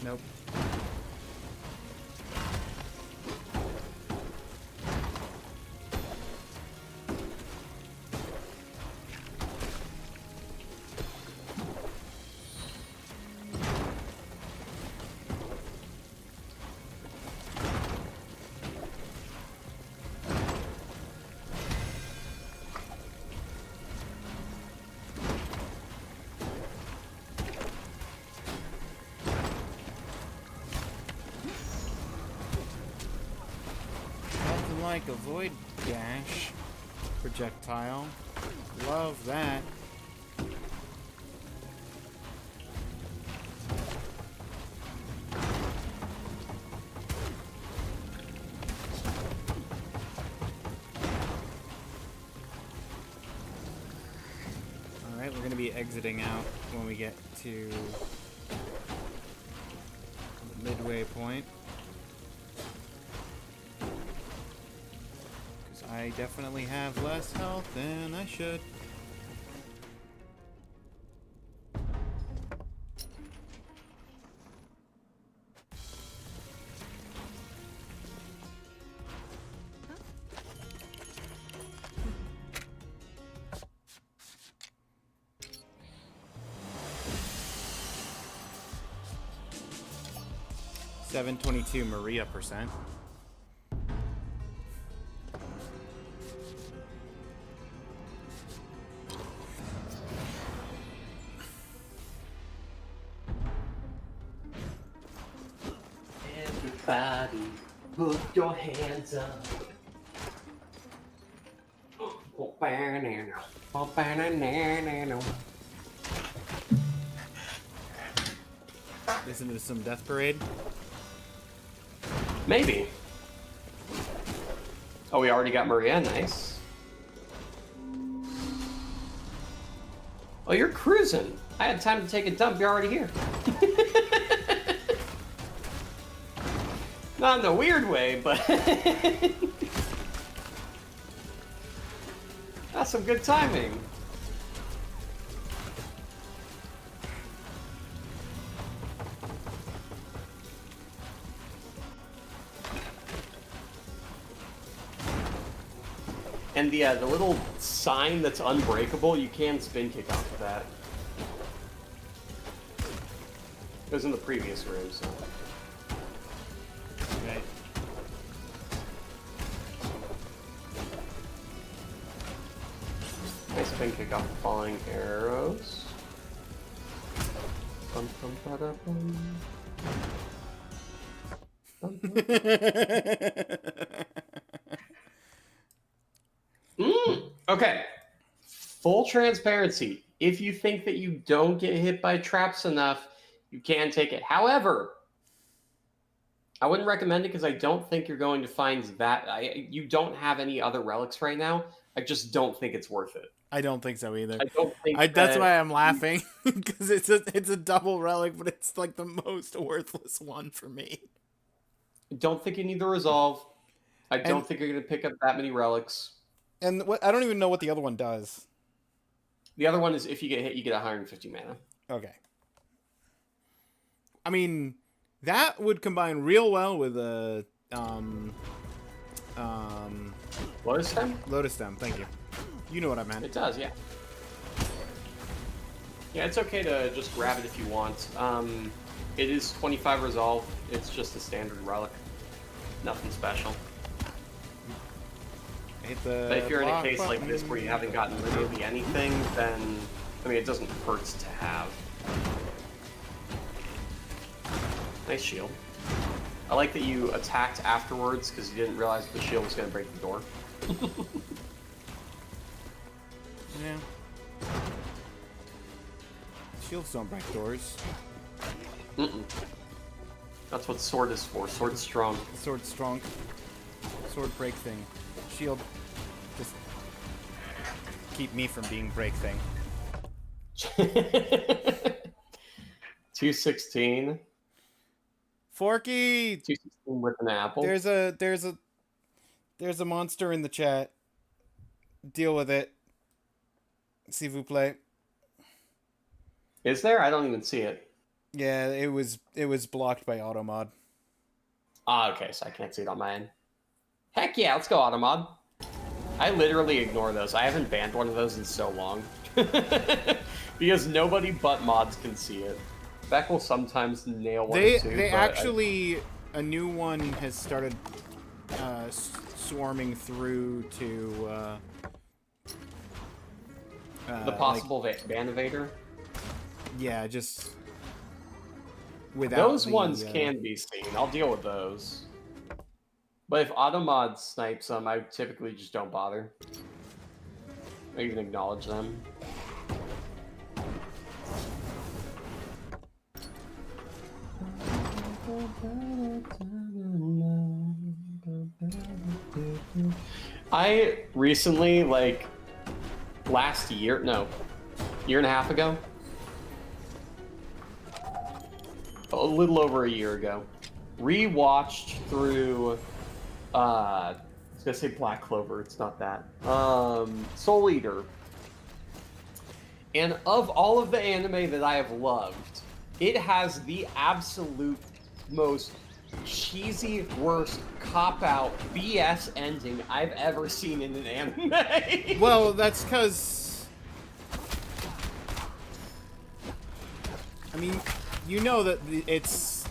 Nope. Nothing like a void dash projectile. Love that. Alright, we're gonna be exiting out when we get to the midway point. I definitely have less health than I should. $722 Maria %. Everybody, put your hands up. Listen to some Death Parade. Maybe. Oh, we already got Maria. Nice. Oh, you're cruising. I had time to take a dump. You're already here. Not in a weird way, but that's some good timing. And the little sign that's unbreakable, you can spin kick off of that. It was in the previous room, so. Okay. Nice spin kick off the falling arrows. Bum, bum, ba-da, bum. Bum, bum. Okay. Full transparency. If you think that you don't get hit by traps enough, you can take it. However, I wouldn't recommend it because I don't think you're going to find that. You don't have any other relics right now. I just don't think it's worth it. I don't think so either. I don't think that's why I'm laughing, because it's a double relic, but it's like the most worthless one for me. I don't think you need the resolve. I don't think you're going to pick up that many relics. And I don't even know what the other one does. The other one is if you get hit, you get 150 mana. Okay. I mean, that would combine real well with a Lotus Stem? Lotus Stem. Thank you. You know what I meant. It does, yeah. Yeah, it's okay to just grab it if you want. It is 25 resolve. It's just a standard relic. Nothing special. But if you're in a case like this where you haven't gotten literally anything, then, I mean, it doesn't hurt to have. Nice shield. I like that you attacked afterwards because you didn't realize the shield was going to break the door. Yeah. Shields don't break doors. Mm-mm. That's what sword is for. Sword's strong. The sword's strong. Sword break thing. Shield just keep me from being break thing. 216. Forky! 216 with an apple. There's a monster in the chat. Deal with it. S'il vous plaît. Is there? I don't even see it. Yeah, it was blocked by Automod. Ah, okay, so I can't see it on my end. Heck yeah, let's go Automod. I literally ignore those. I haven't banned one of those in so long. Because nobody but mods can see it. Beck will sometimes nail one or two. They actually, a new one has started swarming through to the possible ban evader. Yeah, just without those ones can be seen. I'll deal with those. But if Automod snipes them, I typically just don't bother. I even acknowledge them. I recently, like, last year, no, year and a half ago, a little over a year ago, rewatched through, I was gonna say Black Clover, it's not that, Soul Eater. And of all of the anime that I have loved, it has the absolute most cheesy, worst, cop-out, BS ending I've ever seen in an anime. Well, that's because... I mean, you know that it's...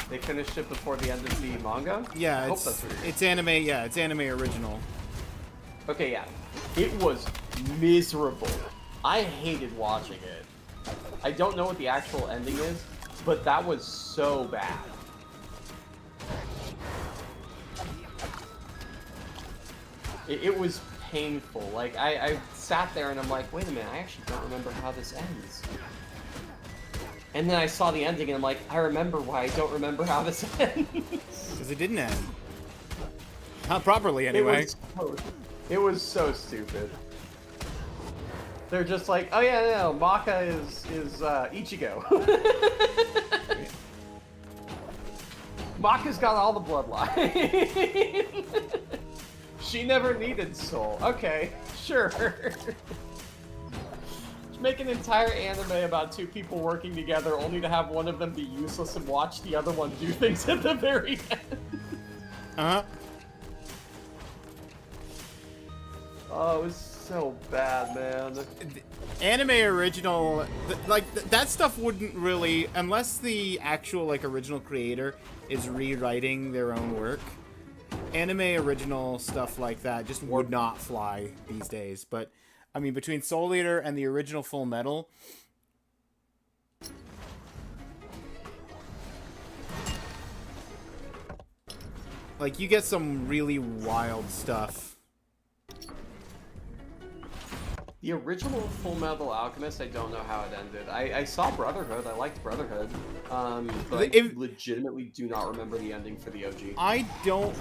They finished it before the end of the manga? Yeah, I hope that's what it's anime, yeah, it's anime original. Okay, yeah. It was miserable. I hated watching it. I don't know what the actual ending is, but that was so bad. It was painful. Like, I sat there and I'm like, wait a minute, I actually don't remember how this ends. And then I saw the ending and I'm like, I remember why I don't remember how this ends. Because it didn't end. Not properly, anyway. It was so stupid. They're just like, oh yeah, no, Maka is Ichigo. Maka's got all the bloodline. She never needed soul. Okay, sure. Just make an entire anime about two people working together only to have one of them be useless and watch the other one do things at the very end. Uh-huh. Oh, it was so bad, man. Anime original, that stuff wouldn't really, unless the actual, like, original creator is rewriting their own work, anime original stuff like that just would not fly these days. But, I mean, between Soul Eater and the original Full Metal, like, you get some really wild stuff. The original Full Metal Alchemist, I don't know how it ended. I saw Brotherhood, I liked Brotherhood, but I legitimately do not remember the ending for the OG. I don't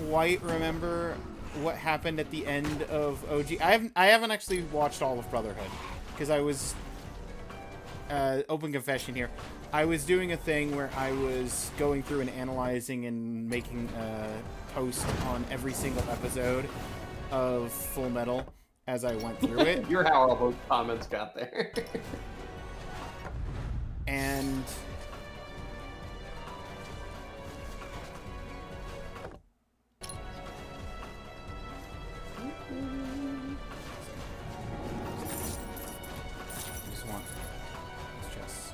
quite remember what happened at the end of OG. I haven't actually watched all of Brotherhood, because I was, open confession here, I was doing a thing where I was going through and analyzing and making a post on every single episode of Full Metal as I went through it. You're how all those comments got there. And just want these chests.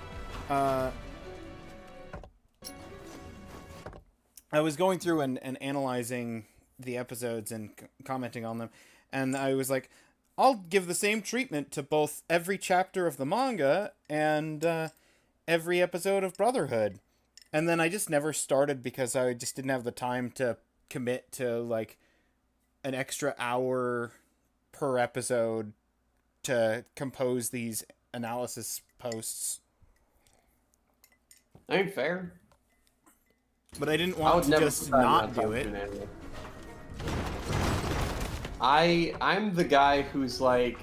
I was going through and analyzing the episodes and commenting on them, and I was like, I'll give the same treatment to both every chapter of the manga and every episode of Brotherhood. And then I just never started because I just didn't have the time to commit to like an extra hour per episode to compose these analysis posts. I mean, fair. But I didn't want to just not do it. I'm the guy who's like,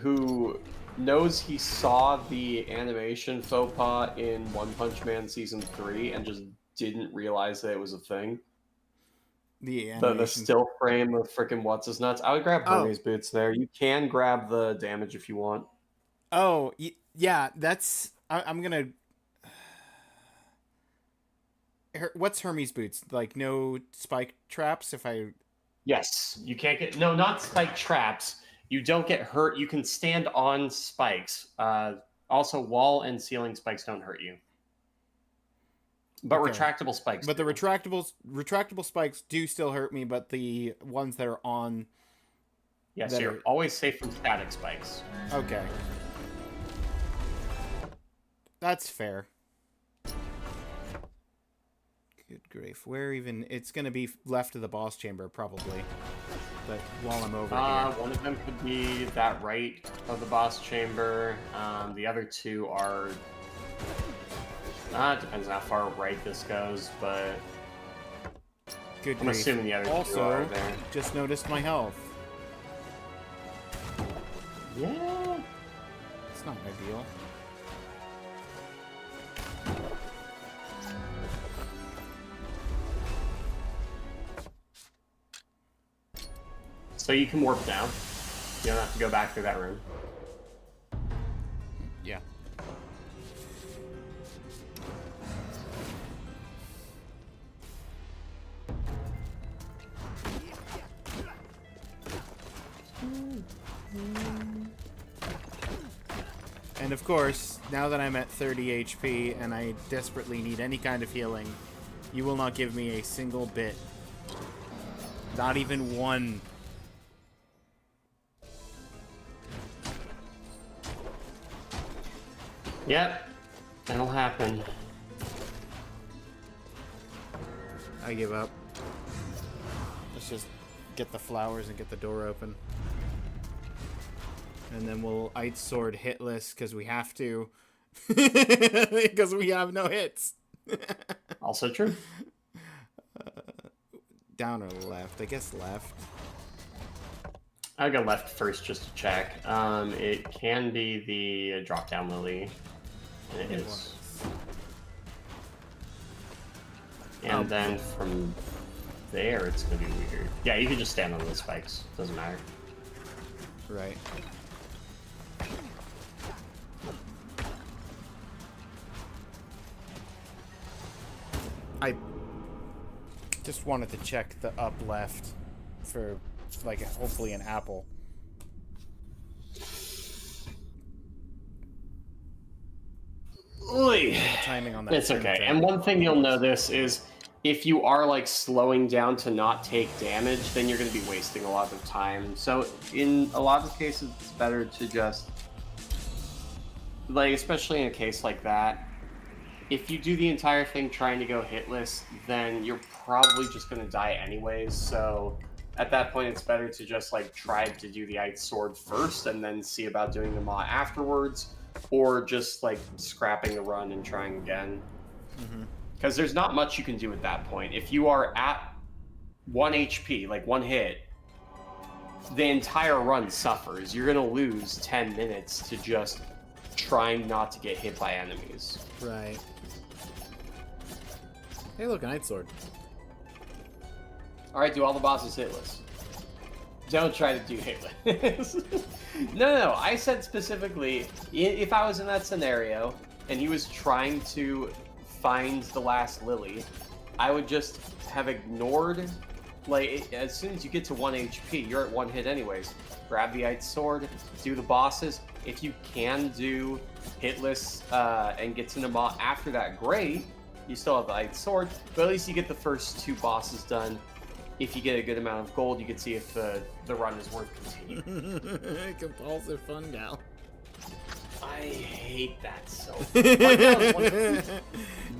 who knows he saw the animation faux pas in One Punch Man Season 3 and just didn't realize that it was a thing. The still frame of freaking what's his nuts. I would grab Hermes boots there. You can grab the damage if you want. Oh, yeah, that's... I'm gonna... What's Hermes boots? Like, no spike traps if I... Yes, you can't get... No, not spike traps. You don't get hurt. You can stand on spikes. Also, wall and ceiling spikes don't hurt you. But retractable spikes. But the retractable spikes do still hurt me, but the ones that are on... Yes, you're always safe from static spikes. Okay. That's fair. Good grief. Where even... It's going to be left of the boss chamber, probably. But while I'm over here... One of them could be that right of the boss chamber. The other two are... it depends on how far right this goes, but... Good I'm grief. assuming the other two are there. Just noticed my health. Yeah. It's not ideal. So you can warp down. You don't have to go back through that room. Yeah. And of course, now that I'm at 30 HP and I desperately need any kind of healing, you will not give me a single bit. Not even one. Yep, that'll happen. I give up. Let's just get the flowers and get the door open. And then we'll Ice Sword hitless because we have to. Because we have no hits. Also true. Down or left? I guess left. I'll go left first just to check. It can be the drop down lily. And it is. And then from there, it's gonna be weird. Yeah, you can just stand on those spikes. Doesn't matter. Right. I just wanted to check the up left for, like, hopefully an apple. Oy. Timing on that. It's okay. And one thing you'll notice is if you are like slowing down to not take damage, then you're going to be wasting a lot of time. So in a lot of cases, it's better to just, like, especially in a case like that, if you do the entire thing trying to go hitless, then you're probably just going to die anyways. So at that point, it's better to just like try to do the Ice Sword first and then see about doing the Maw afterwards, or just like scrapping the run and trying again. Because there's not much you can do at that point. If you are at 1 HP, like one hit, the entire run suffers. You're going to lose 10 minutes to just trying not to get hit by enemies. Right. Hey, look, an Ice Sword. Alright, do all the bosses hitless. Don't try to do hitless. No, I said specifically, if I was in that scenario, and he was trying to find the last lily, I would just have ignored, like, as soon as you get to 1 HP, you're at 1 hit anyways. Grab the Ice Sword, do the bosses. If you can do hitless and get to Nama after that, great. You still have the Ice Sword, but at least you get the first 2 bosses done. if you get a good amount of gold, you can see if the run is worth continuing. Compulsive fun gal. I hate that so much. Like, that was one of the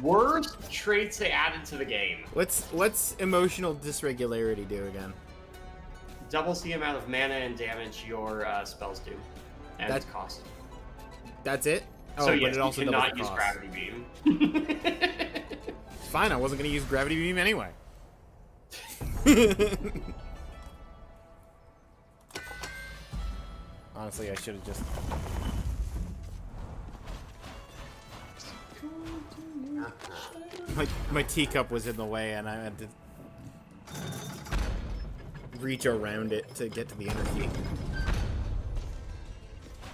worst traits they added to the game. What's emotional dysregularity do again? Doubles the amount of mana and damage your spells do, and That's- cost. That's it? Oh, So but yes, it also you doubles cannot the use cost. gravity beam. It's fine, I wasn't gonna use gravity beam anyway. Honestly, I should have just... My teacup was in the way, and I had to reach around it to get to the inner key.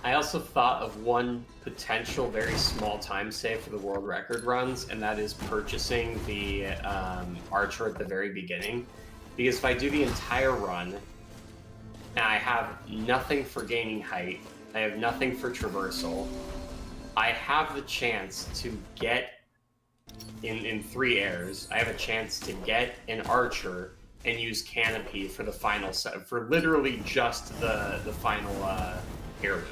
I also thought of one potential very small time save for the world record runs, and that is purchasing the archer at the very beginning. Because if I do the entire run, and I have nothing for gaining height, I have nothing for traversal, I have the chance to get, in 3 airs, I have a chance to get an archer and use canopy for the final set, for literally just the final heirloom.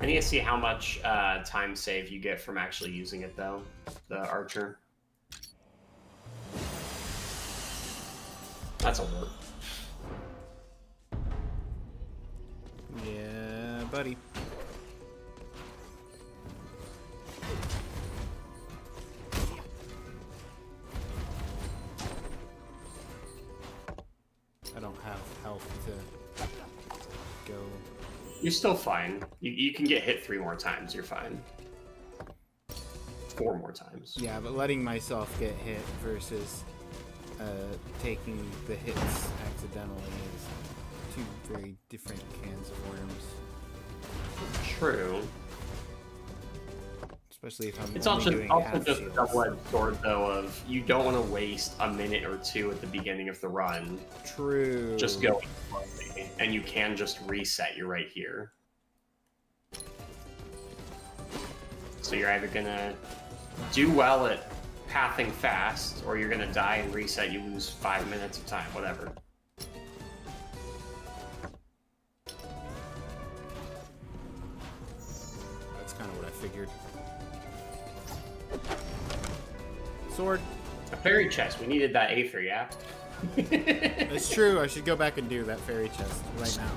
I need to see how much time save you get from actually using it, though, the archer. That's a work. Yeah, buddy. I don't have health to go. You're still fine. You can get hit 3 more times. You're fine. 4 more times. Yeah, but letting myself get hit versus taking the hits accidentally is 2 very different cans of worms. True. Especially if I'm It's only also doing just half a shields. double-edged sword, though, of you don't want to waste a minute or 2 at the beginning of the run True. just going slowly, and you can just reset. You're right here. So you're either gonna do well at pathing fast, or you're gonna die and reset. You lose 5 minutes of time, whatever. That's kind of what I figured. Sword. A fairy chest. We needed that Aether, yeah? It's true. I should go back and do that fairy chest right now.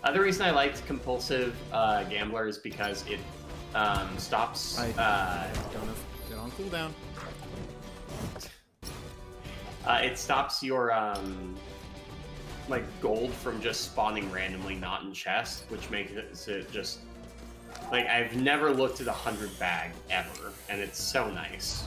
Other reason I liked Compulsive Gambler is because it stops... Don't have get on cooldown. It stops your like gold from just spawning randomly not in chest, which makes it just like I've never looked at 100 bag ever, and it's so nice.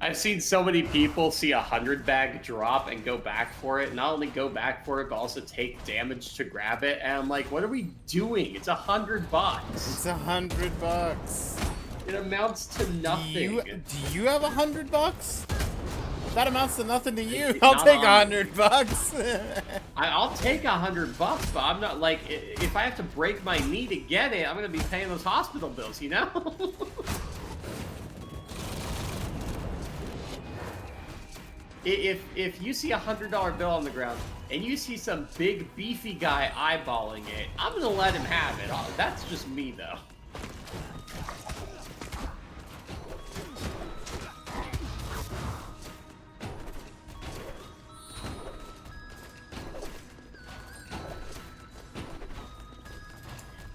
I've seen so many people see 100 bag drop and go back for it. Not only go back for it, but also take damage to grab it. And I'm like, what are we doing? It's $100. It's $100. It amounts to nothing. Do you have $100? That amounts to nothing to you. It's I'll not take on- $100. I'll take $100, but I'm not like, if I have to break my knee to get it, I'm gonna be paying those hospital bills, you know? If you see $100 bill on the ground and you see some big beefy guy eyeballing it, I'm gonna let him have it. That's just me, though.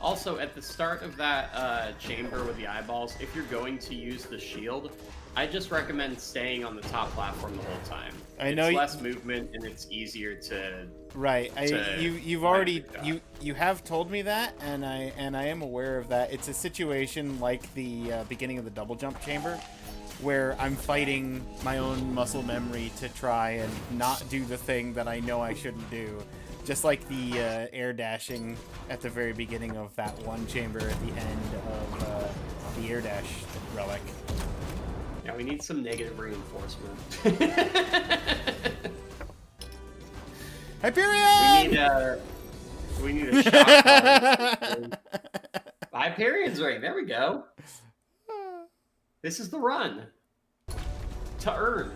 Also, at the start of that chamber with the eyeballs, if you're going to use the shield, I just recommend staying on the top platform the whole time. I know it's less movement and it's easier to. Right. to You've already you have told me that, and I am aware of that. It's a situation like the beginning of the double jump chamber, where I'm fighting my own muscle memory to try and not do the thing that I know I shouldn't do. Just like the air dashing at the very beginning of that one chamber at the end of the air dash relic. Yeah, we need some negative reinforcement. Hyperion! We need a shock collar. Hyperion's ring. There we go. This is the run to earn.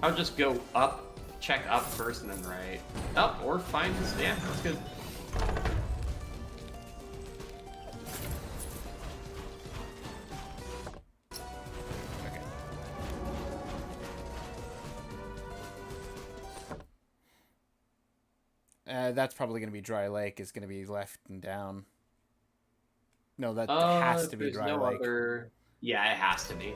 I'll just go up, check up first, and then right. Up or find this. Yeah, that's good. That's probably going to be Dry Lake. Is going to be left and down. No, that has to be Dry Lake. Yeah, it has to be.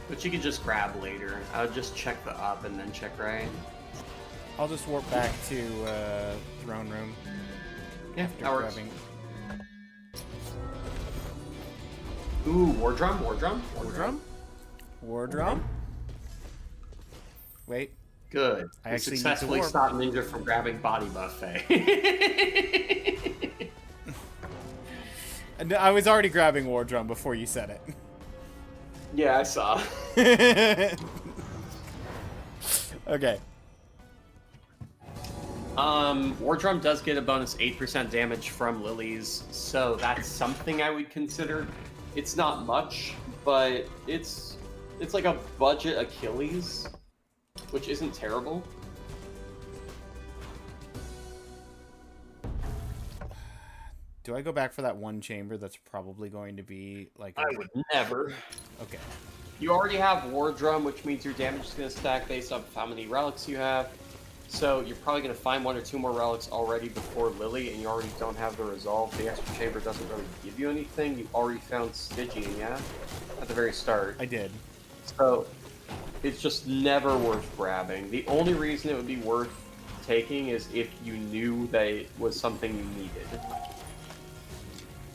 But you can just grab later. I would just check the up and then check right. I'll just warp back to throne room. Yeah, After that works. grabbing. Ooh, war drum. War drum. Wait. Good. I We actually need to successfully warp. stopped Ninja from grabbing body buffet. And I was already grabbing war drum before you said it. Yeah, I saw. Okay. War drum does get a bonus 8% damage from lilies, so that's something I would consider. It's not much, but it's like a budget Achilles, which isn't terrible. Do I go back for that one chamber that's probably going to be like... I would never. Okay. You already have War Drum, which means your damage is going to stack based off of how many relics you have. So you're probably going to find 1 or 2 more relics already before Lily, and you already don't have the Resolve. The extra chamber doesn't really give you anything. You already found Stygian, yeah? At the very start. I did. So it's just never worth grabbing. The only reason it would be worth taking is if you knew that it was something you needed.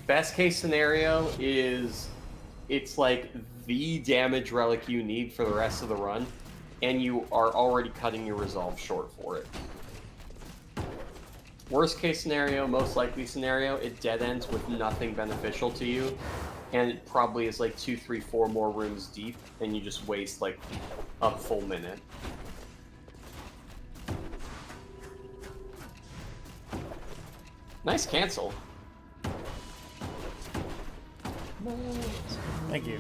Best case scenario is it's like the damage relic you need for the rest of the run, and you are already cutting your resolve short for it. Worst case scenario, most likely scenario, it dead ends with nothing beneficial to you, and it probably is like 2, 3, 4 more rooms deep, and you just waste like a full minute. Nice cancel. Thank you.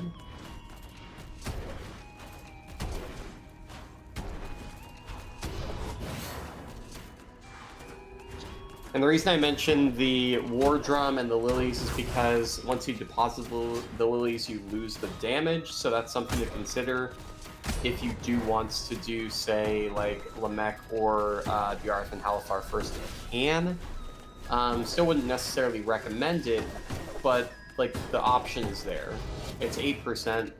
And the reason I mentioned the War Drum and the Lilies is because once you deposit the Lilies, you lose the damage, so that's something to consider if you do want to do, say, like Lamech or Diarth and Halifar first if you can. Still wouldn't necessarily recommend it, but like the option is there. It's 8%,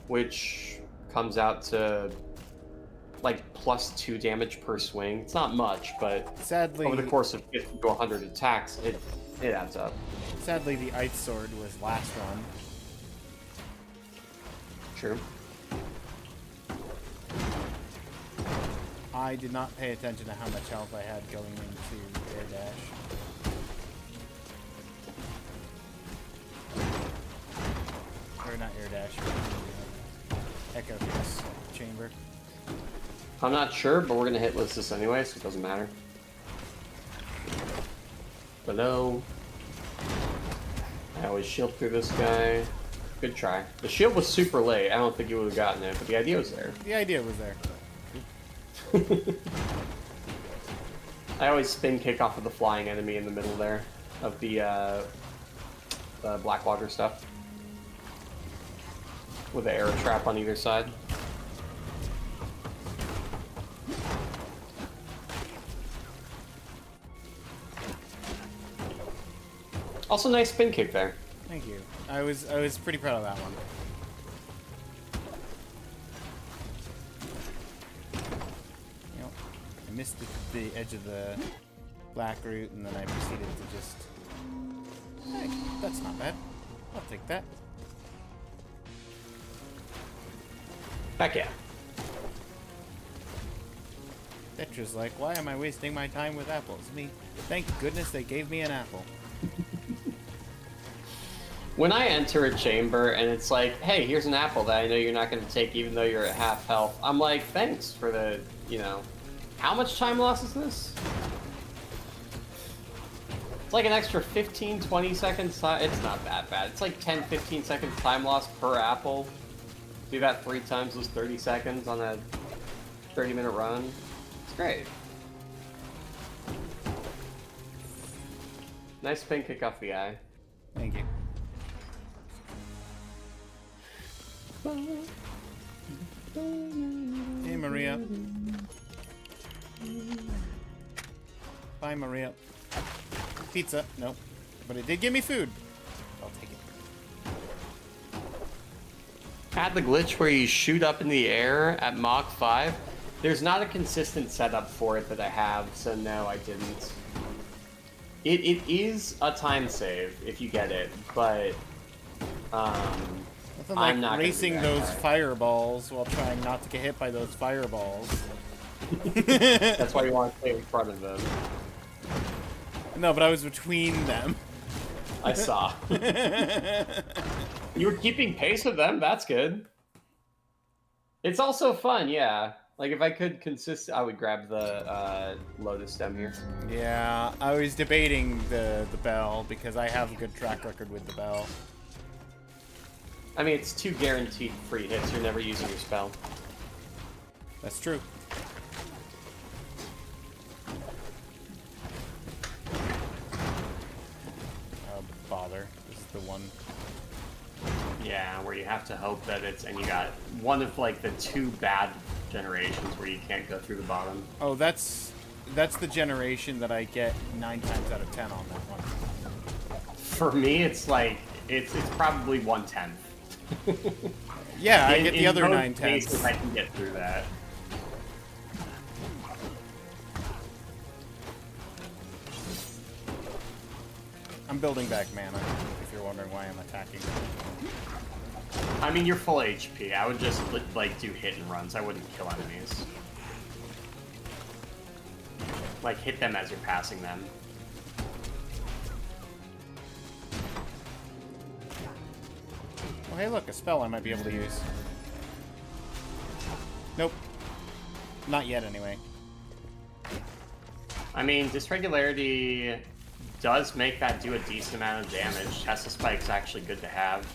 which comes out to like +2 damage per swing. It's not much, but Sadly, over the course of 50 to 100 attacks, it adds up. Sadly, the Ice Sword was last run. True. I did not pay attention to how much health I had going into Air Dash. Or not Air Dash, Echo Fist Chamber. I'm not sure, but we're gonna hit list this anyway, so it doesn't matter. But no. I always shield through this guy. Good try. The shield was super late. I don't think you would have gotten it, but the idea was there. The idea was there. I always spin kick off of the flying enemy in the middle there of the Blackwater stuff. With the arrow trap on either side. Also, nice spin kick there. Thank you. I was pretty proud of that one. You know, I missed the edge of the black root, and then I proceeded to just Hey, that's not bad. I'll take that. Heck yeah. Tetra's like, why am I wasting my time with apples? Thank goodness they gave me an apple. When I enter a chamber and it's like, hey, here's an apple that I know you're not going to take even though you're at half health, I'm like, thanks for the, you know, how much time loss is this? It's like an extra 15, 20 seconds. It's not that bad. It's like 10, 15 seconds time loss per apple. Do that 3 times, those 30 seconds on a 30-minute run. It's great. Nice spin kick off the eye. Thank you. Hey, Maria. Bye, Maria. Pizza. Nope. But it did give me food. I'll take it. Had the glitch where you shoot up in the air at Mach 5. There's not a consistent setup for it that I have, so no, I didn't. It is a time save if you get it, but Nothing I'm not like gonna racing do that those part. fireballs while trying not to get hit by those fireballs. That's why you want to stay in front of them. No, but I was between them. I saw. You were keeping pace with them. That's good. It's also fun, yeah. Like if I could I would grab the Lotus stem here. Yeah, I was debating the bell because I have a good track record with the bell. I mean, it's 2 guaranteed free hits. You're never using your spell. That's true. Oh, bother. This is the one. Yeah, where you have to hope that it's, and you got one of like the 2 bad generations where you can't go through the bottom. Oh, that's the generation that I get 9 times out of 10 on that one. For me, it's like it's probably 1/10. Yeah, I get the other most 9 cases, tenths. I can get through that. I'm building back mana, if you're wondering why I'm attacking. I mean, you're full HP. I would just like do hit and runs. I wouldn't kill enemies. Like hit them as you're passing them. Oh, hey, look, a spell I might be able to use. Nope. Not yet, anyway. I mean, Dysregularity does make that do a decent amount of damage. Tesla Spike's actually good to have.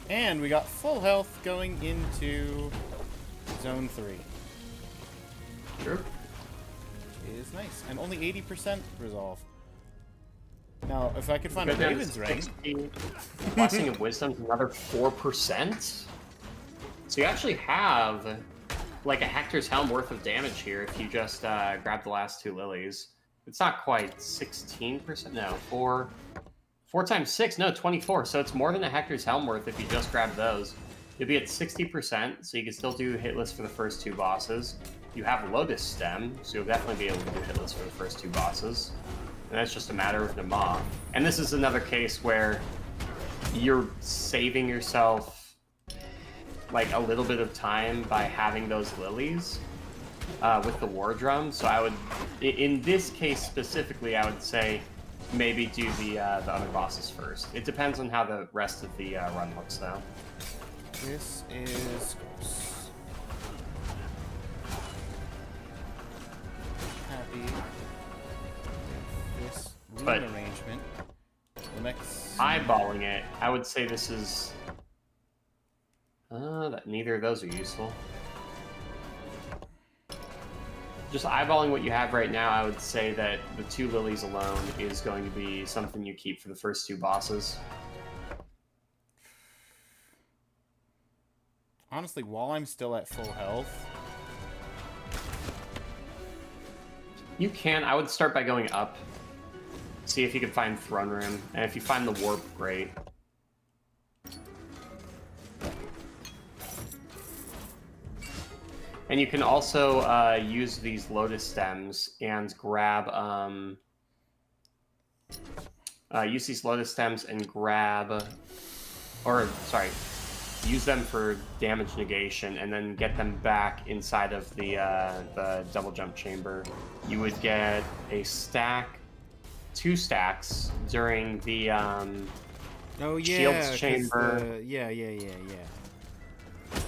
And we got full health going into Zone 3. True. Is nice. And only 80% resolve. Now, if I could find a Go down to Raven's Ring... 60. Blessing of Wisdom's another 4%. So you actually have like a Hector's Helm worth of damage here if you just grab the last 2 lilies. It's not quite 16%. No, 4 times 6. No, 24. So it's more than a Hector's Helm worth if you just grab those. You'll be at 60%, so you can still do hitless for the first 2 bosses. You have Lotus Stem, so you'll definitely be able to do hitless for the first 2 bosses. And that's just a matter of Nama. And this is another case where you're saving yourself like a little bit of time by having those lilies with the War Drum. So I would, in this case specifically, I would say maybe do the other bosses first. It depends on how the rest of the run looks, though. This is... happy with this room But- arrangement. The next... Eyeballing it, I would say this is... that neither of those are useful. Just eyeballing what you have right now, I would say that the 2 lilies alone is going to be something you keep for the first 2 bosses. Honestly, while I'm still at full health... You can. I would start by going up. See if you can find Throne Room. And if you find the Warp, great. And And you can also use these lotus stems and grab use these lotus stems and grab, or sorry, use them for damage negation, and then get them back inside of the double jump chamber. You would get a stack, 2 stacks during the Oh yeah, shields chamber. Yeah.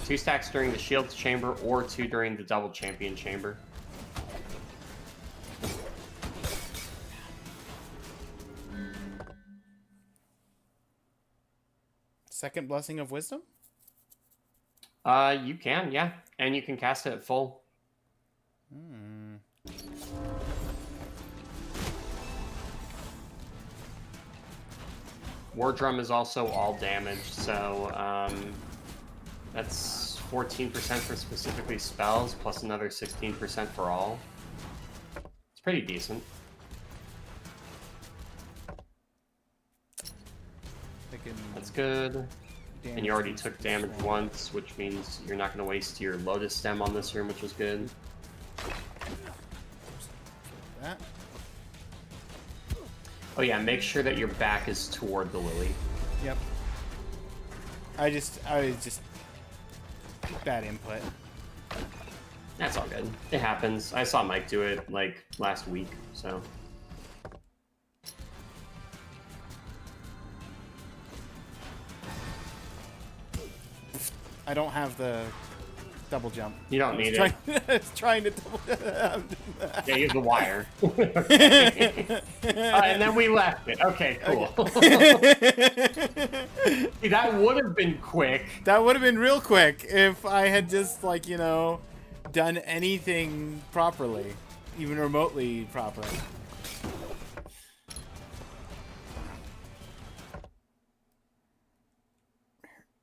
2 stacks during the shields chamber, or 2 during the double champion chamber. Second blessing of wisdom? You can, yeah. And you can cast it at full. War Drum is also all damage, so that's 14% for specifically spells, plus another 16% for all. It's pretty decent. That's good. And you already took damage once, which means you're not going to waste your Lotus Stem on this room, which is good. That. Oh yeah, make sure that your back is toward the lily. Yep. I was just bad input. That's all good. It happens. I saw Mike do it like last week, so. I don't have the double jump. You don't need it. I was trying to double Yeah, use the wire. And then we left it. Okay, cool. See, that would have been quick. That would have been real quick if I had just, like, you know, done anything properly. Even remotely properly.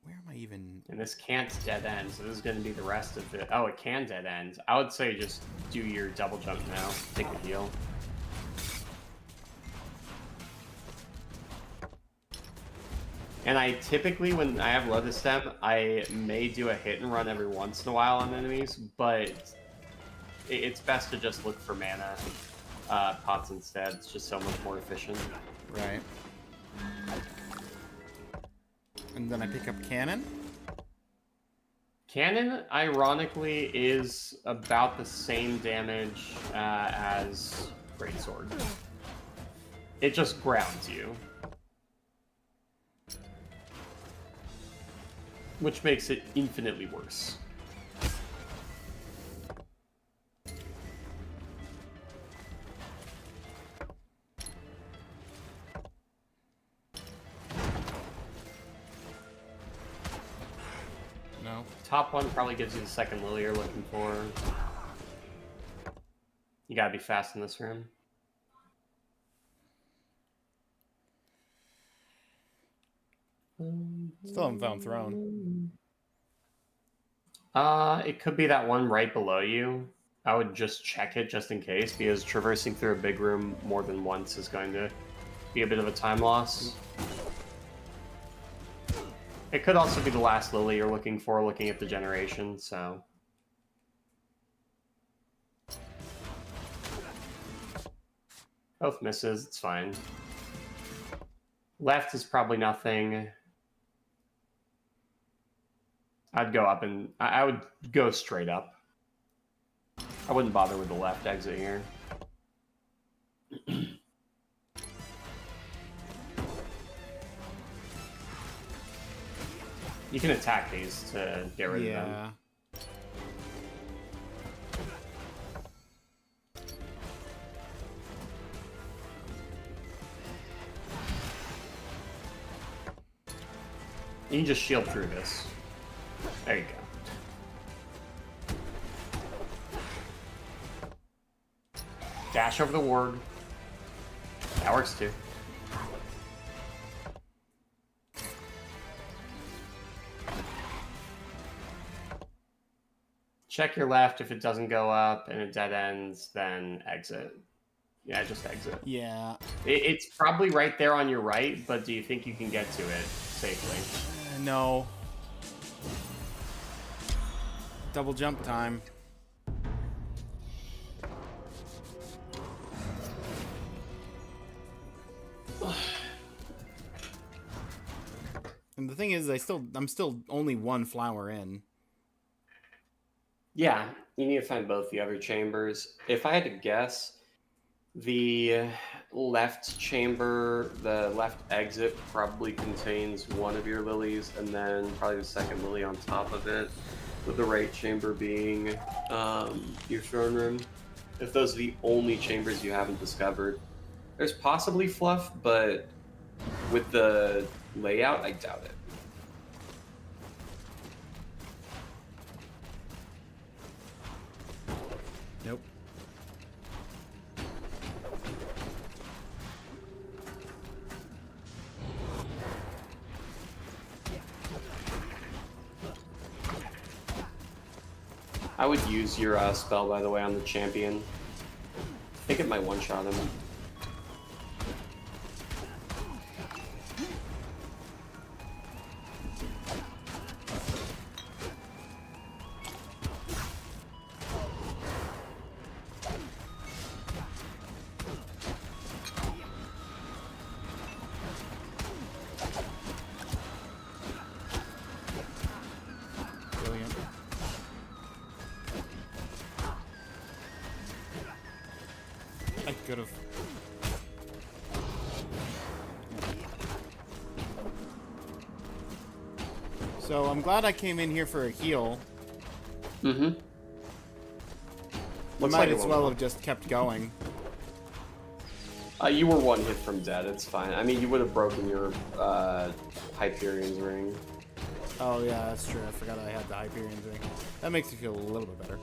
Where am I even... And this can't dead end, so this is going to be the rest of it. Oh, it can dead end. I would say just do your double jump now. Take a heal. And I typically, when I have Lotus Stem, I may do a hit and run every once in a while on enemies, but it's best to just look for mana pots instead. It's just so much more efficient. Right. And then I pick up cannon. Cannon, ironically, is about the same damage as Greatsword. It just grounds you. Which makes it infinitely worse. No. Top one probably gives you the second lily you're looking for. You gotta be fast in this room. Still haven't found throne. It could be that one right below you. I would just check it just in case, because traversing through a big room more than once is going to be a bit of a time loss. It could also be the last lily you're looking for, looking at the generation, so... Both misses, it's fine. Left is probably nothing. I'd go up and... I would go straight up. I wouldn't bother with the left exit here. You can attack these to get rid of them. You can just shield through this. There you go. Dash over the ward. That works too. Check your left. If it doesn't go up and it dead ends, then exit. Yeah, just exit. Yeah. It's probably right there on your right, but do you think you can get to it safely? No. Double jump time. And the thing is, I'm still only one flower in. Yeah, you need to find both the other chambers. If I had to guess, the left chamber, the left exit probably contains one of your lilies, and then probably the second lily on top of it, with the right chamber being your throne room. If those are the only chambers you haven't discovered, there's possibly fluff, but with the layout, I doubt it. Nope. I would use your spell, by the way, on the champion. I think it might one-shot him. Brilliant. I could have. So I'm glad I came in here for a heal. Mm-hmm. We might as well have just kept going. You were one hit from dead, it's fine. I mean, you would have broken your Hyperion's ring. Oh yeah, that's true. I forgot I had the Hyperion's ring. That makes me feel a little bit better.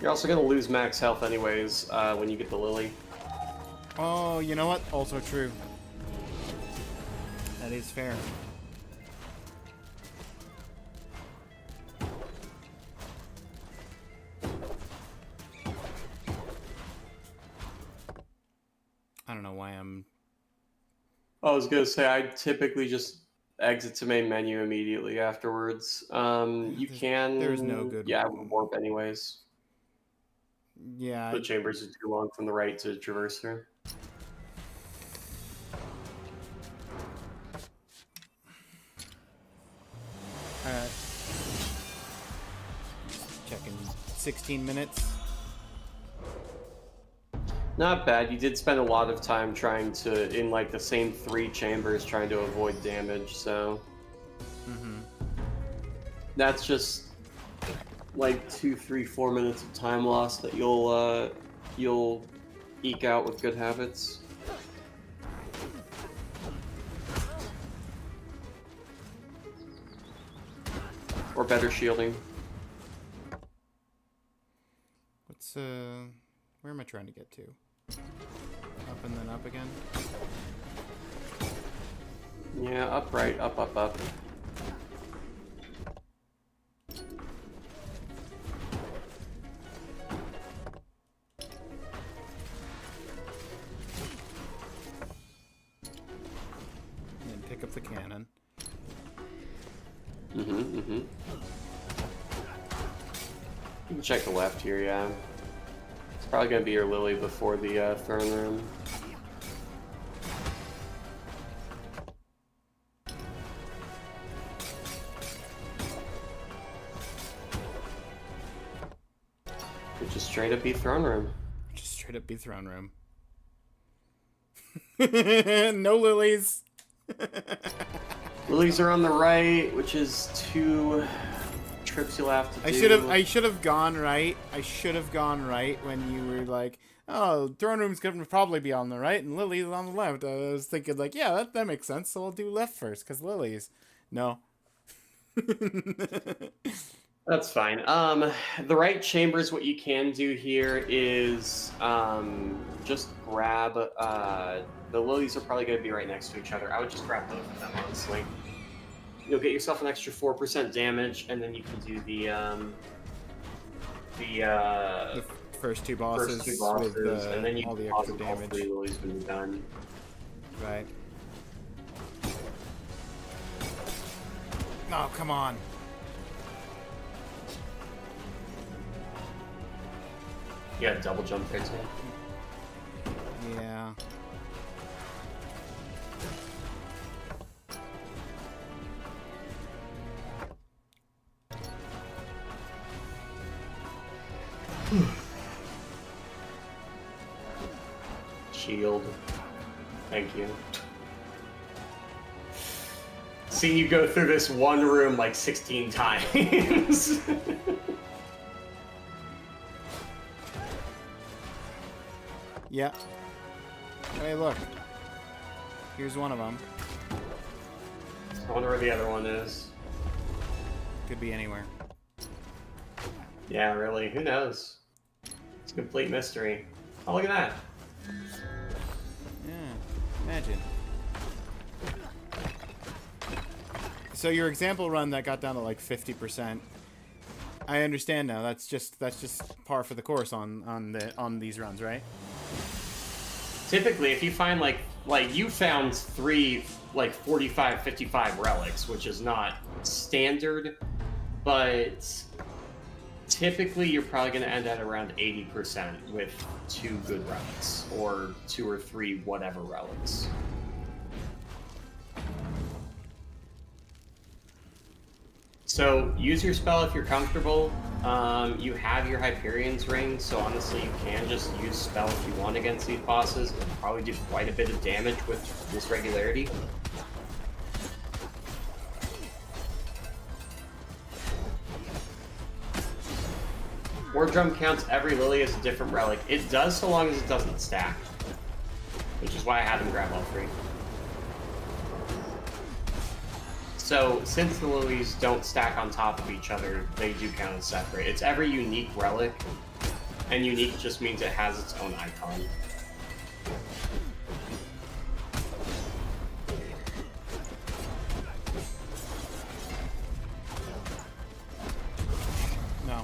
You're also going to lose max health anyways when you get the lily. Oh, you know what? Also true. That is fair. I don't know why I'm... I was going to say, I typically just exit to main menu immediately afterwards. You can... There's no good... Yeah, warp anyways. Yeah. The chambers are too long from the right to traverse through. Checking 16 minutes. Not bad. You did spend a lot of time trying to, in like the same 3 chambers, trying to avoid damage, so... That's just like 2, 3, 4 minutes of time loss that you'll eke out with good habits. Or better shielding. What's where am I trying to get to? Up and then up again? Yeah, up, right, up, up, up. And then pick up the cannon. You can check the left here, yeah. It's probably going to be your lily before the throne room. Could just straight up be throne room. Just straight up be throne room. No lilies. Lilies are on the right, which is 2 trips you'll have to do. I should have gone right. I should have gone right when you were like, oh, throne room's gonna probably be on the right and Lily's on the left. I was thinking like, yeah, that makes sense. So I'll do left first because Lily's. No. That's fine. The right chambers, what you can do here is just grab, the lilies are probably going to be right next to each other. I would just grab both of them, honestly. You'll get yourself an extra 4% damage, and then you can do the first two bosses, with and then you all the deposit extra all damage. 3 lilies when you're done. Right. Oh, come on. You got double jump there too. Yeah. Shield. Thank you. Seeing you go through this one room like 16 times. Yeah. Hey, look. Here's one of them. I wonder where the other one is. Could be anywhere. Yeah, really. Who knows? It's a complete mystery. Oh, look at that. Yeah. Imagine. So your example run that got down to like 50%. I understand now. That's just par for the course on these runs, right? Typically, if you find like you found 3 like 45, 55 relics, which is not standard, but typically you're probably going to end at around 80% with 2 good relics or 2 or 3 whatever relics. So use your spell if you're comfortable. You have your Hyperion's Ring, so honestly you can just use spell if you want against these bosses. It'll probably do quite a bit of damage with this regularity. War Drum counts every lily as a different relic. It does so long as it doesn't stack, which is why I had him grab all 3. So, since the lilies don't stack on top of each other, they do count as separate. It's every unique relic, and unique just means it has its own icon. No.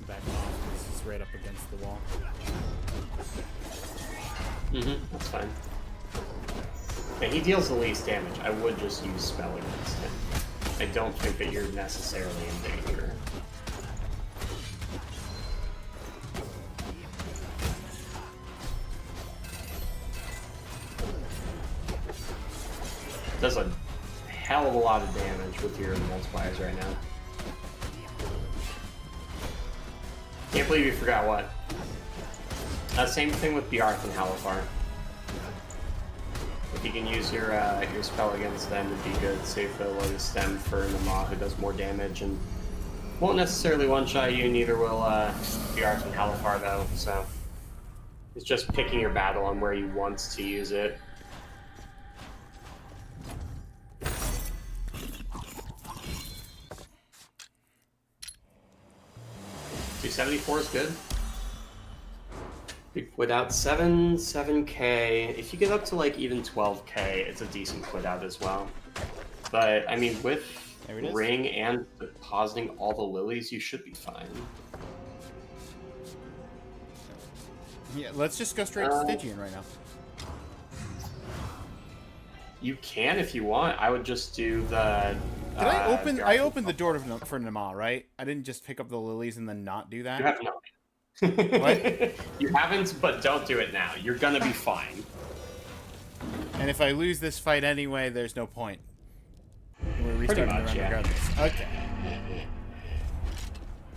Back off. This is right up against the wall. That's fine. And he deals the least damage. I would just use spell against him. I don't think that you're necessarily in danger. Does a hell of a lot of damage with your multipliers right now. Can't believe you forgot what. Same thing with Bjarth and Halifar. If you can use your spell against them, it'd be good. Save the Lotus Stem for Nama, who does more damage and won't necessarily one-shot you, neither will Bjarth and Halifar though, so it's just picking your battle on where you want to use it. $274 is good. Without 7k. If you get up to like even 12k, it's a decent quit out as well. But I mean, with Ring and depositing all the lilies, you should be fine. Yeah, let's just go straight to Stygian right now. You can if you want. I would just do the. Did I open? I opened the door for Nama, right? I didn't just pick up the lilies and then not do that. You have not. What? You haven't, but don't do it now. You're gonna be fine. And if I lose this fight anyway, there's no point. We're restarting the run regardless. Okay.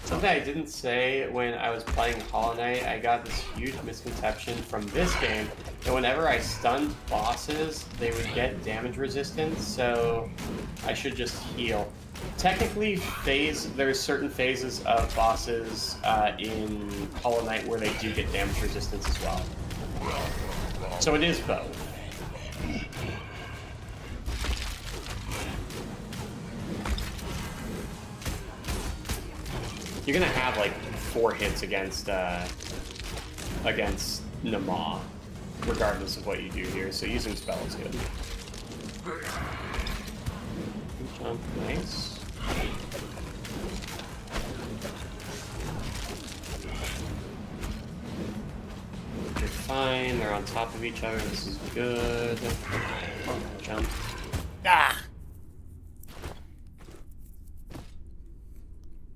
Something I didn't say when I was playing Hollow Knight, I got this huge misconception from this game that whenever I stunned bosses, they would get damage resistance, so I should just heal. Technically, there's certain phases of bosses in Hollow Knight where they do get damage resistance as well. So it is both. You're gonna have like 4 hits against Nama, regardless of what you do here. So using spell is good. Oh, nice. You're fine. They're on top of each other. This is good. Oh, jump. Ah!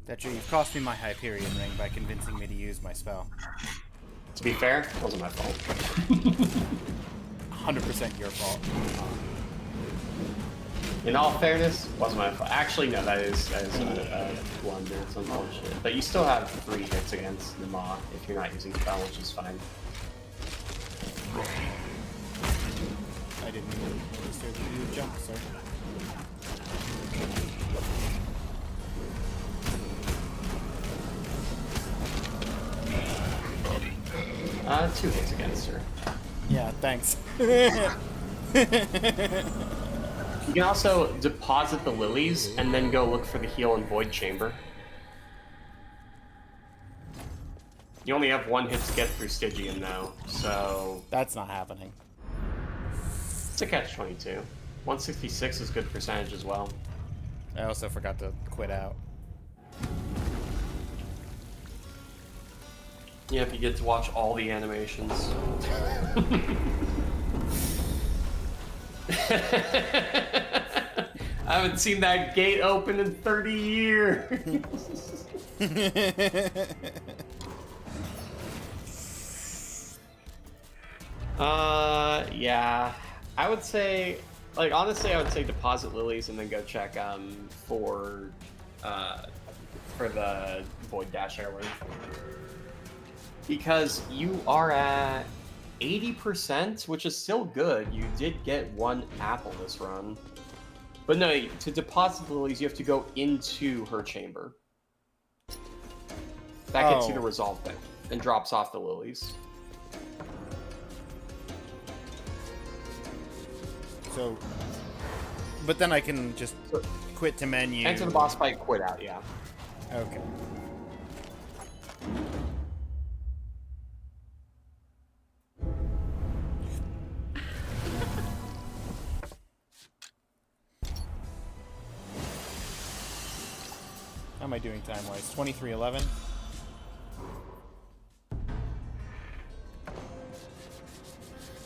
Thatcher, you've cost me my Hyperion ring by convincing me to use my spell. To be fair, it wasn't my fault. 100% your fault. In all fairness, wasn't my fault. Actually, no, that is a blunder. It's unfortunate. But you still have 3 hits against the Maw if you're not using spell, which is fine. I didn't even disturb you to jump, sir. 2 hits against her. Yeah, thanks. You can also deposit the lilies and then go look for the heal and void chamber. You only have 1 hit to get through Stygian though, so That's not happening. it's a catch-22. 166 is good percentage as well. I also forgot to quit out. Yeah, if you get to watch all the animations. I haven't seen that gate open in 30 years. Yeah. I would say, like, honestly, I would say deposit lilies and then go check for the Void Dash Heirloom. Because you are at 80%, which is still good. You did get 1 apple this run. But no, to deposit the lilies, you have to go into her chamber. That gets you the resolve thing and drops off the lilies. So, but then I can just quit to menu. Enter the boss fight, quit out, yeah. Okay. How am I doing time-wise? 23:11.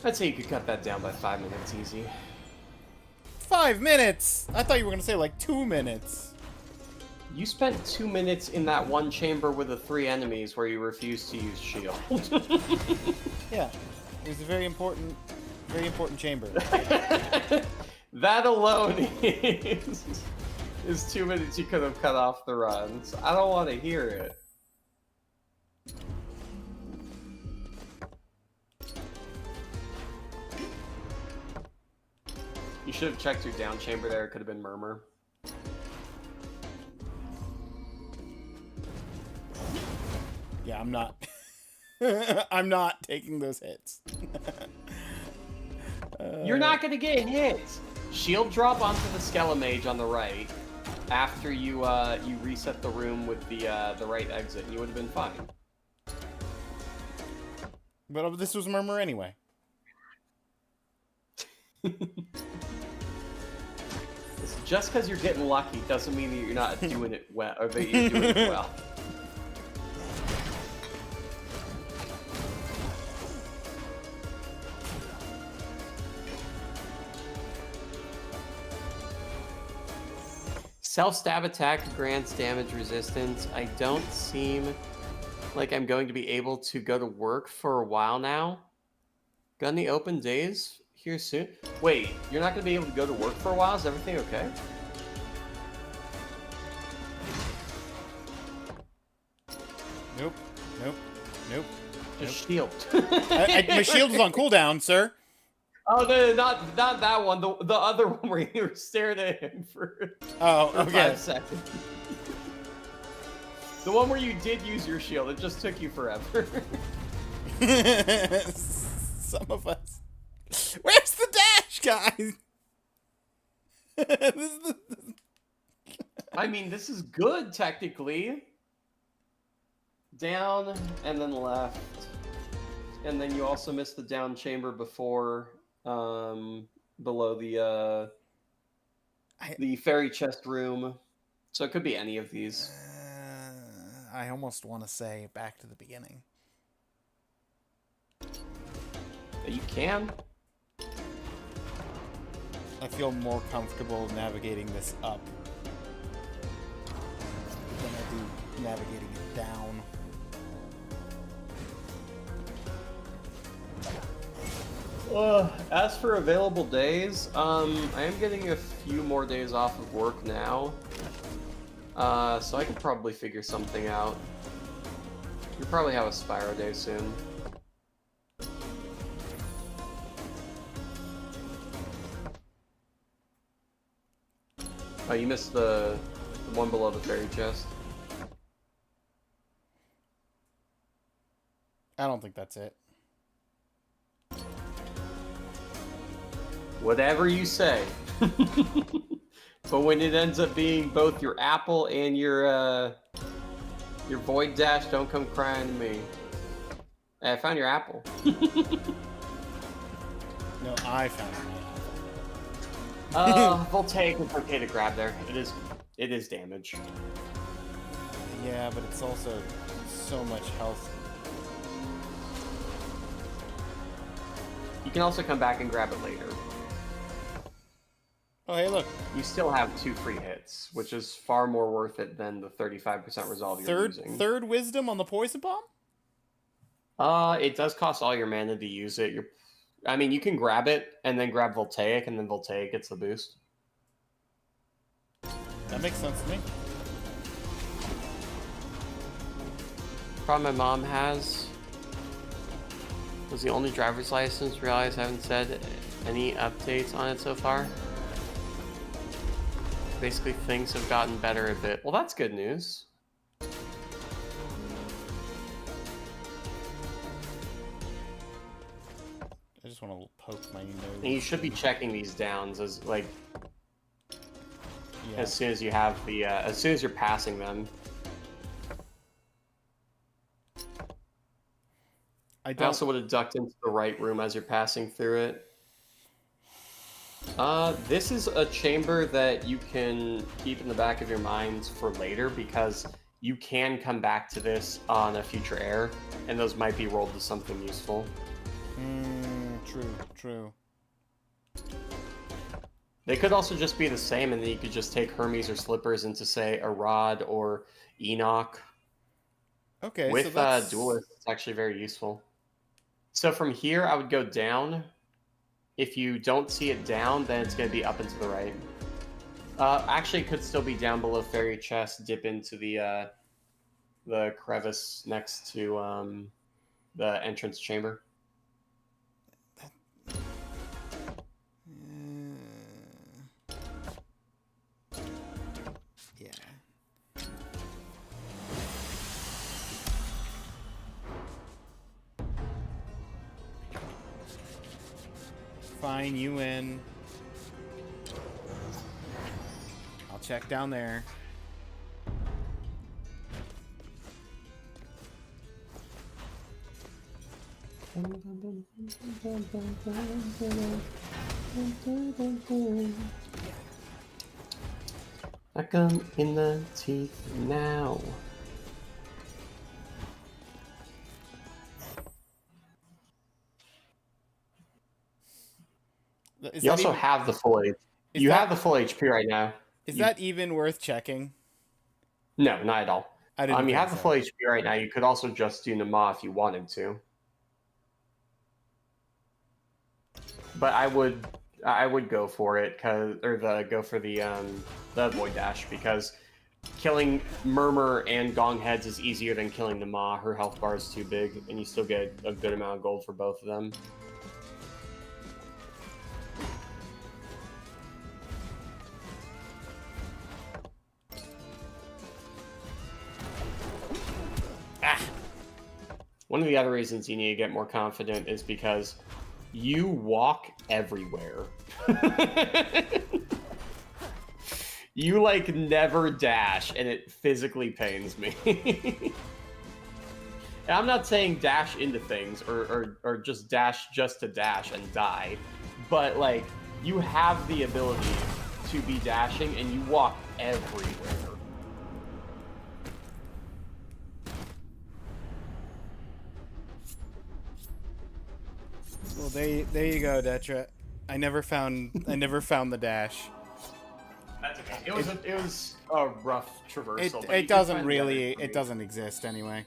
I'd say you could cut that down by 5 minutes easy. 5 minutes! I thought you were gonna say like 2 minutes. You spent 2 minutes in that one chamber with the 3 enemies where you refused to use shield. Yeah, it was a very important chamber. That alone is 2 minutes you could have cut off the runs. I don't want to hear it. You should have checked your down chamber there. It could have been Murmur. Yeah, I'm not. I'm not taking those hits. You're not gonna get hit. Shield drop onto the Skelemage on the right after you you reset the room with the right exit, and you would have been fine. But this was Murmur anyway. Just because you're getting lucky doesn't mean that you're not doing it well, or that you're doing it well. Self-stab attack grants damage resistance. I don't seem like I'm going to be able to go to work for a while now. Got any open days here soon? Wait, you're not going to be able to go to work for a while? Is everything okay? Nope. Nope. Nope. Just shield. My shield is on cooldown, sir. Oh, no, not that one. The other one where you stared at him for, for 5 seconds. The one where you did use your shield. It just took you forever. Some of us. Where's the dash, guys? I mean, this is good, technically. Down, and then left. And then you also missed the down chamber before, below the, the fairy chest room. So it could be any of these. I almost want to say back to the beginning. You can. I feel more comfortable navigating this up than I do navigating it down. As for available days, I am getting a few more days off of work now. So I could probably figure something out. You'll probably have a Spyro day soon. Oh, you missed the one below the fairy chest. I don't think that's it. Whatever you say. But when it ends up being both your apple and your void dash, don't come crying to me. Hey, I found your apple. No, I found it. Voltaic is okay to grab there. It is damage. Yeah, but it's also so much health. You can also come back and grab it later. Oh, hey, look. You still have 2 free hits, which is far more worth it than the 35% resolve you're using. Third wisdom on the poison bomb? It does cost all your mana to use it. I mean, you can grab it and then grab Voltaic, and then Voltaic gets the boost. That makes sense to me. Problem my mom has was the only driver's license. Realize I haven't said any updates on it so far. Basically, things have gotten better a bit. Well, that's good news. I just want to poke my nose. And you should be checking these downs as like Yeah. as soon as you have the as soon as you're passing them. I also would have ducked into the right room as you're passing through it. This is a chamber that you can keep in the back of your minds for later, because you can come back to this on a future air, and those might be rolled to something useful. True. They could also just be the same, and then you could just take Hermes or Slippers into, say, a Rod or Enoch. Okay, With so that's... Duelist, it's actually very useful. So from here, I would go down. If you don't see it down, then it's going to be up and to the right. Actually, it could still be down below Fairy Chest, dip into the crevice next to the entrance chamber. Yeah. Fine, you win. I'll check down there. I come in the teeth now. You also have the full HP. You have the full HP right now. Is that even worth checking? No, not at all. I didn't. You have the full HP right now. You could also just do Nama if you wanted to. But I would go for it, go for the Void Dash, because killing Murmur and Gong Heads is easier than killing Nama. Her health bar is too big, and you still get a good amount of gold for both of them. One of the other reasons you need to get more confident is because you walk everywhere. You like never dash, and it physically pains me. And I'm not saying dash into things or just dash just to dash and die, but like you have the ability to be dashing, and you walk everywhere. Well, there you go, Detra. I never found the dash. That's okay. It was a rough traversal. but you It can doesn't find the really. other It doesn't exist anyway.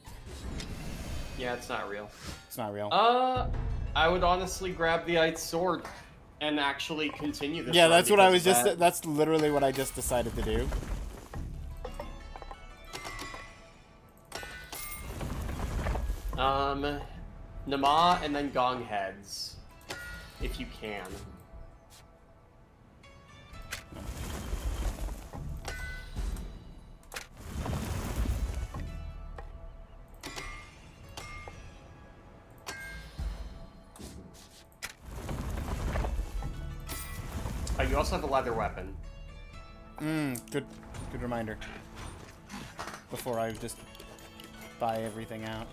Yeah, it's not real. It's not real. I would honestly grab the Ice Sword and actually continue this. Yeah, run that's what I because was just. That's literally what I just decided to do. Nama and then Gong Heads, if you can. You also have a leather weapon. Good reminder. Before I just buy everything out.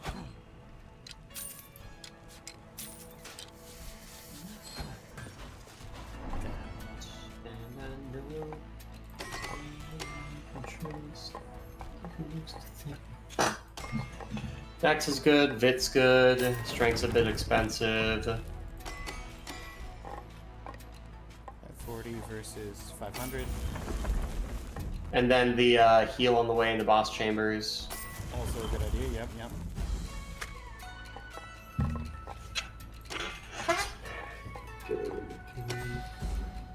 Dex is good, Vit's good, Strength's a bit expensive. 540 versus 500. And then the heal on the way into boss chambers. Also a good idea. Yep.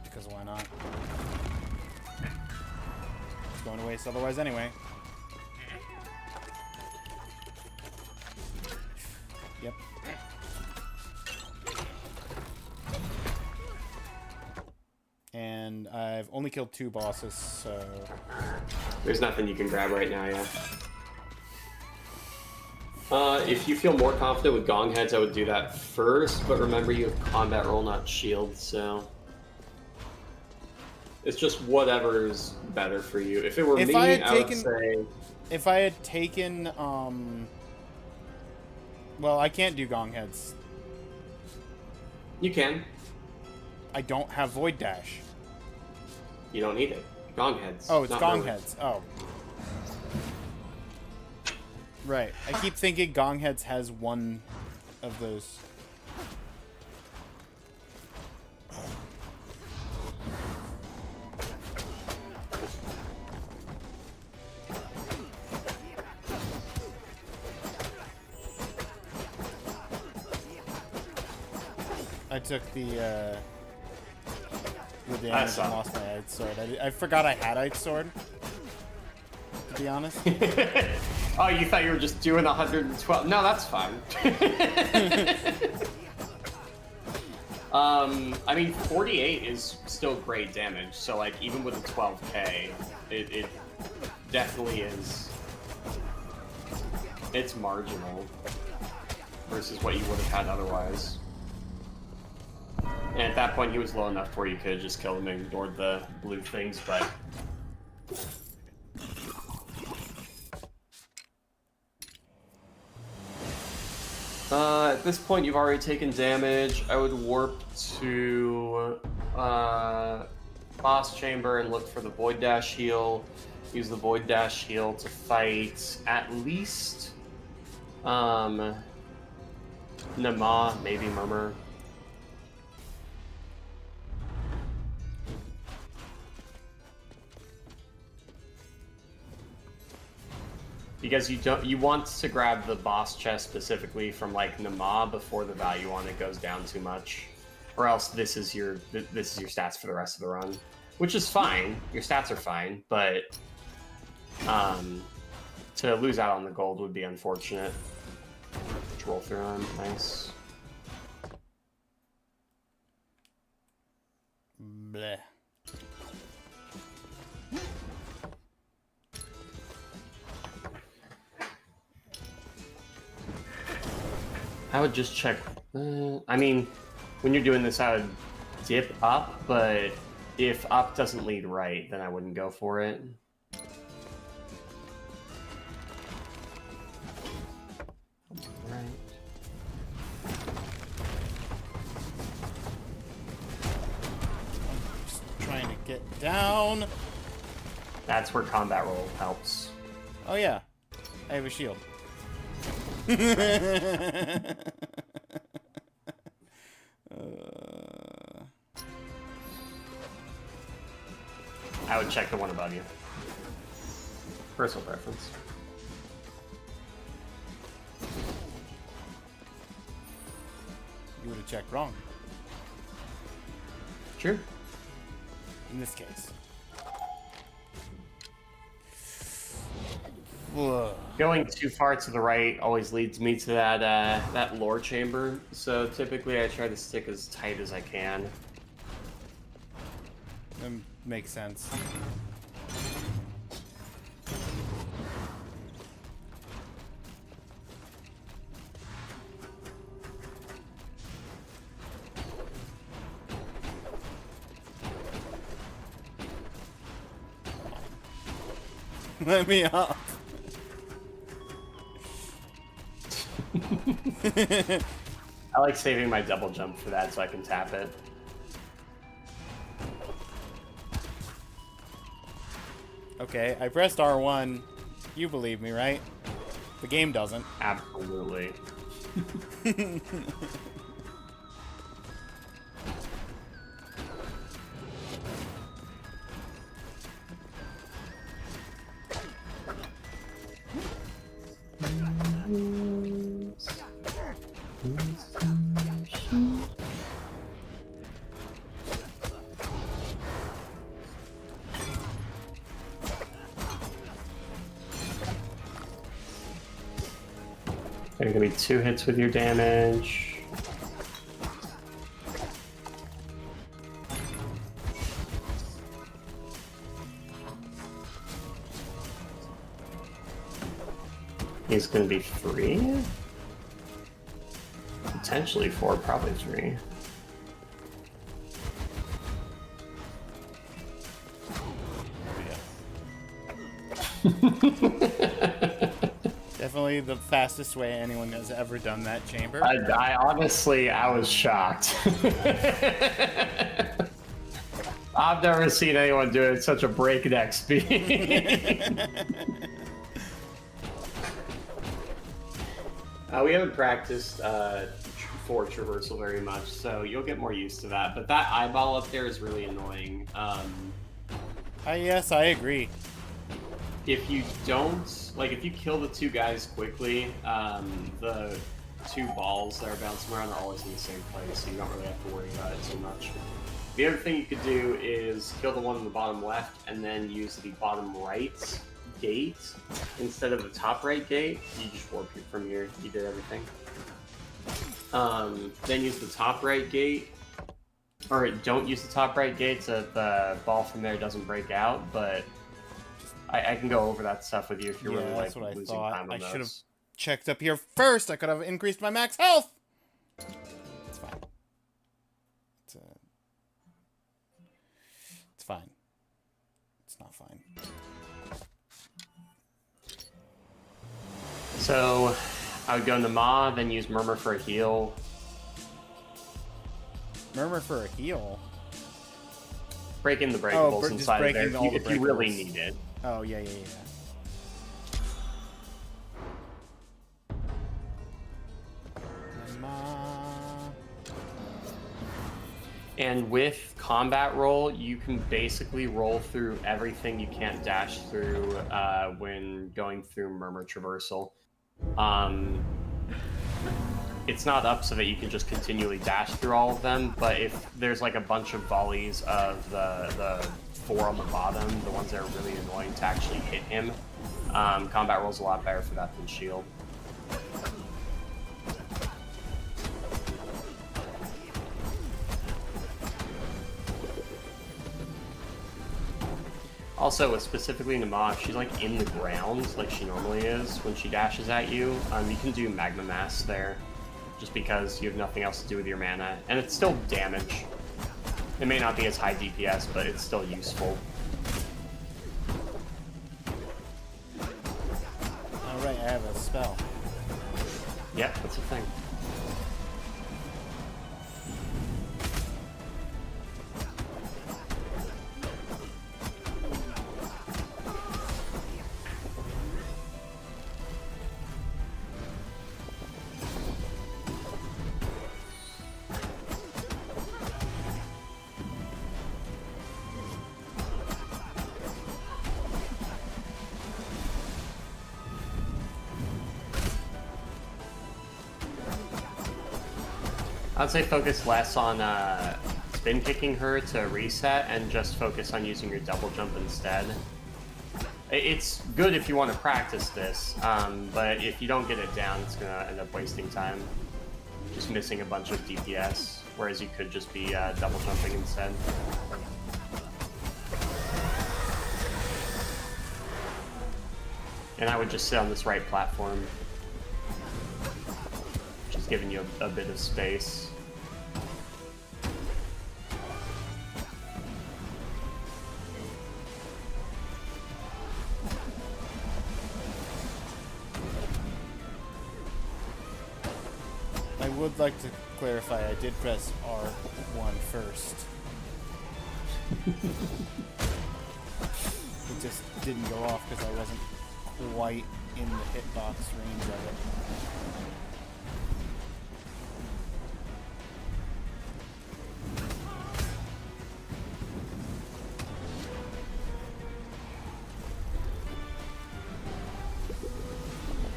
Because why not? It's going to waste otherwise anyway. Yep. And I've only killed 2 bosses, so... There's nothing you can grab right now, yeah. If you feel more confident with Gong Heads, I would do that first, but remember you have combat roll, not shield, so... It's just whatever is better for you. If it were me, I would say... If I had taken, well, I can't do Gong Heads. You can. I don't have Void Dash. You don't need it. Gong Heads. Oh, it's Gong really. Heads. Oh. Right. I keep thinking Gong Heads has one of those. I took the damage and lost my Ice Sword. I forgot I had Ice Sword, to be honest. Oh, you thought you were just doing 112? No, that's fine. I mean, 48 is still great damage, so like even with a 12k, it definitely is. It's marginal versus what you would have had otherwise. And at that point, he was low enough where you could have just killed him and ignored the blue things, but... at this point, you've already taken damage. I would warp to boss chamber and look for the Void Dash heal. Use the Void Dash heal to fight at least Nama, maybe Murmur. Because you want to grab the boss chest specifically from like Nama before the value on it goes down too much, or else this is your stats for the rest of the run, which is fine. Your stats are fine, but to lose out on the gold would be unfortunate. Roll through on, nice. Bleh. I would just check. I mean, when you're doing this, I would dip up, but if up doesn't lead right, then I wouldn't go for it. Right. I'm just trying to Get down. That's where combat roll helps. Oh yeah, I have a shield. I would check the one above you. Personal preference. You would have checked wrong True. in this case. Whoa. Going too far to the right always leads me to that that lore chamber. So typically I try to stick as tight as I can. That makes sense. Let me up. I like saving my double jump for that so I can tap it. Okay, I pressed R1. You believe me, right? The game doesn't. Absolutely. There are gonna be 2 hits with your damage. He's gonna be 3? Potentially 4, probably 3. Definitely the fastest way anyone has ever done that chamber. I honestly, I was shocked. I've never seen anyone do it at such a breakneck speed. We haven't practiced for traversal very much, so you'll get more used to that. But that eyeball up there is really annoying. Yes, I agree. If you don't, like, if you kill the 2 guys quickly, the 2 balls that are bouncing around are always in the same place, so you don't really have to worry about it too much. The other thing you could do is kill the one in the bottom left and then use the bottom right gate instead of the top right gate. You just warp it from here. You did everything. Then use the top right gate, or don't use the top right gate so that the ball from there doesn't break out, but I can go over that stuff with you if you're really like losing time on those. I should have checked up here first. I could have increased my max health. It's fine. It's fine. It's not fine. So I would go Nama, then use Murmur for a heal. Murmur for a heal? Break in the breakables just inside of there breaking all the if you really breakables. need it. Oh, yeah. And with combat roll, you can basically roll through everything you can't dash through when going through Murmur Traversal. It's not up so that you can just continually dash through all of them, but if there's like a bunch of volleys of the 4 on the bottom, the ones that are really annoying to actually hit him, combat roll's a lot better for that than shield. Also, specifically Nama, if she's like in the ground, like she normally is when she dashes at you, you can do Magma Mass there, just because you have nothing else to do with your mana, and it's still damage. It may not be as high DPS, but it's still useful. Alright, I have a spell. Yep, that's the thing. I'd say focus less on spin kicking her to reset and just focus on using your double jump instead. It's good if you want to practice this, but if you don't get it down, it's going to end up wasting time. Just missing a bunch of DPS, whereas you could just be double jumping instead. And I would just sit on this right platform. Just giving you a bit of space. I would like to clarify, I did press R1 first. It just didn't go off because I wasn't quite in the hitbox range of it.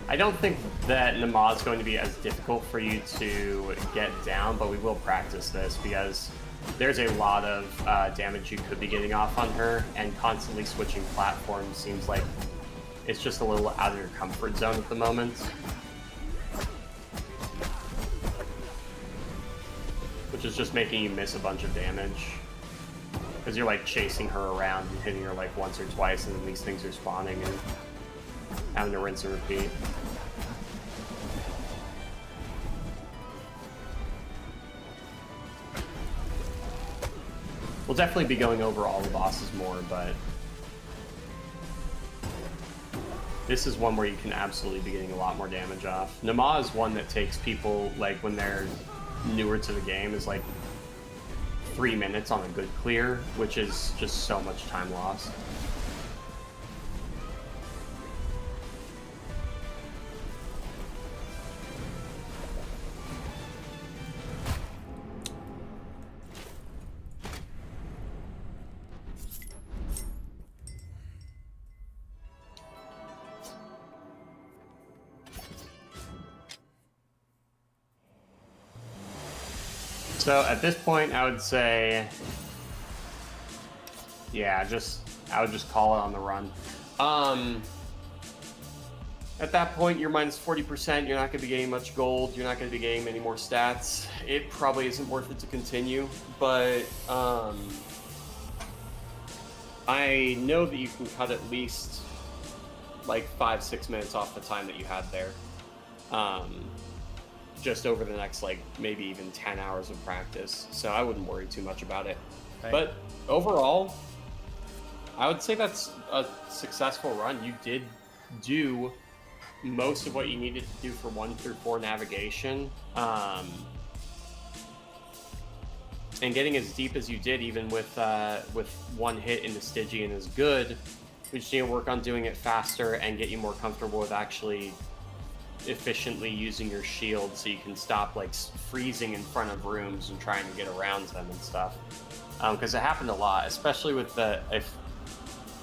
I don't think that Nama is going to be as difficult for you to get down, but we will practice this because there's a lot of damage you could be getting off on her, and constantly switching platforms seems like it's just a little out of your comfort zone at the moment. Which is just making you miss a bunch of damage. Because you're like chasing her around and hitting her like once or twice, and then these things are spawning and having to rinse and repeat. We'll definitely be going over all the bosses more, but this is one where you can absolutely be getting a lot more damage off. Nama is one that takes people, like, when they're newer to the game, is like 3 minutes on a good clear, which is just so much time lost. So at this point, I would say, yeah, I would just call it on the run. At that point, you're minus 40%. You're not going to be getting much gold. You're not going to be getting many more stats. It probably isn't worth it to continue, but I know that you can cut at least like 5-6 minutes off the time that you had there. Just over the next, like, maybe even 10 hours of practice. So I wouldn't worry too much about it. Right. But overall, I would say that's a successful run. You did do most of what you needed to do for 1 through 4 navigation. And getting as deep as you did, even with one hit into Stygian, is good. We just need to work on doing it faster and get you more comfortable with actually efficiently using your shield so you can stop like freezing in front of rooms and trying to get around them and stuff, because it happened a lot, especially with the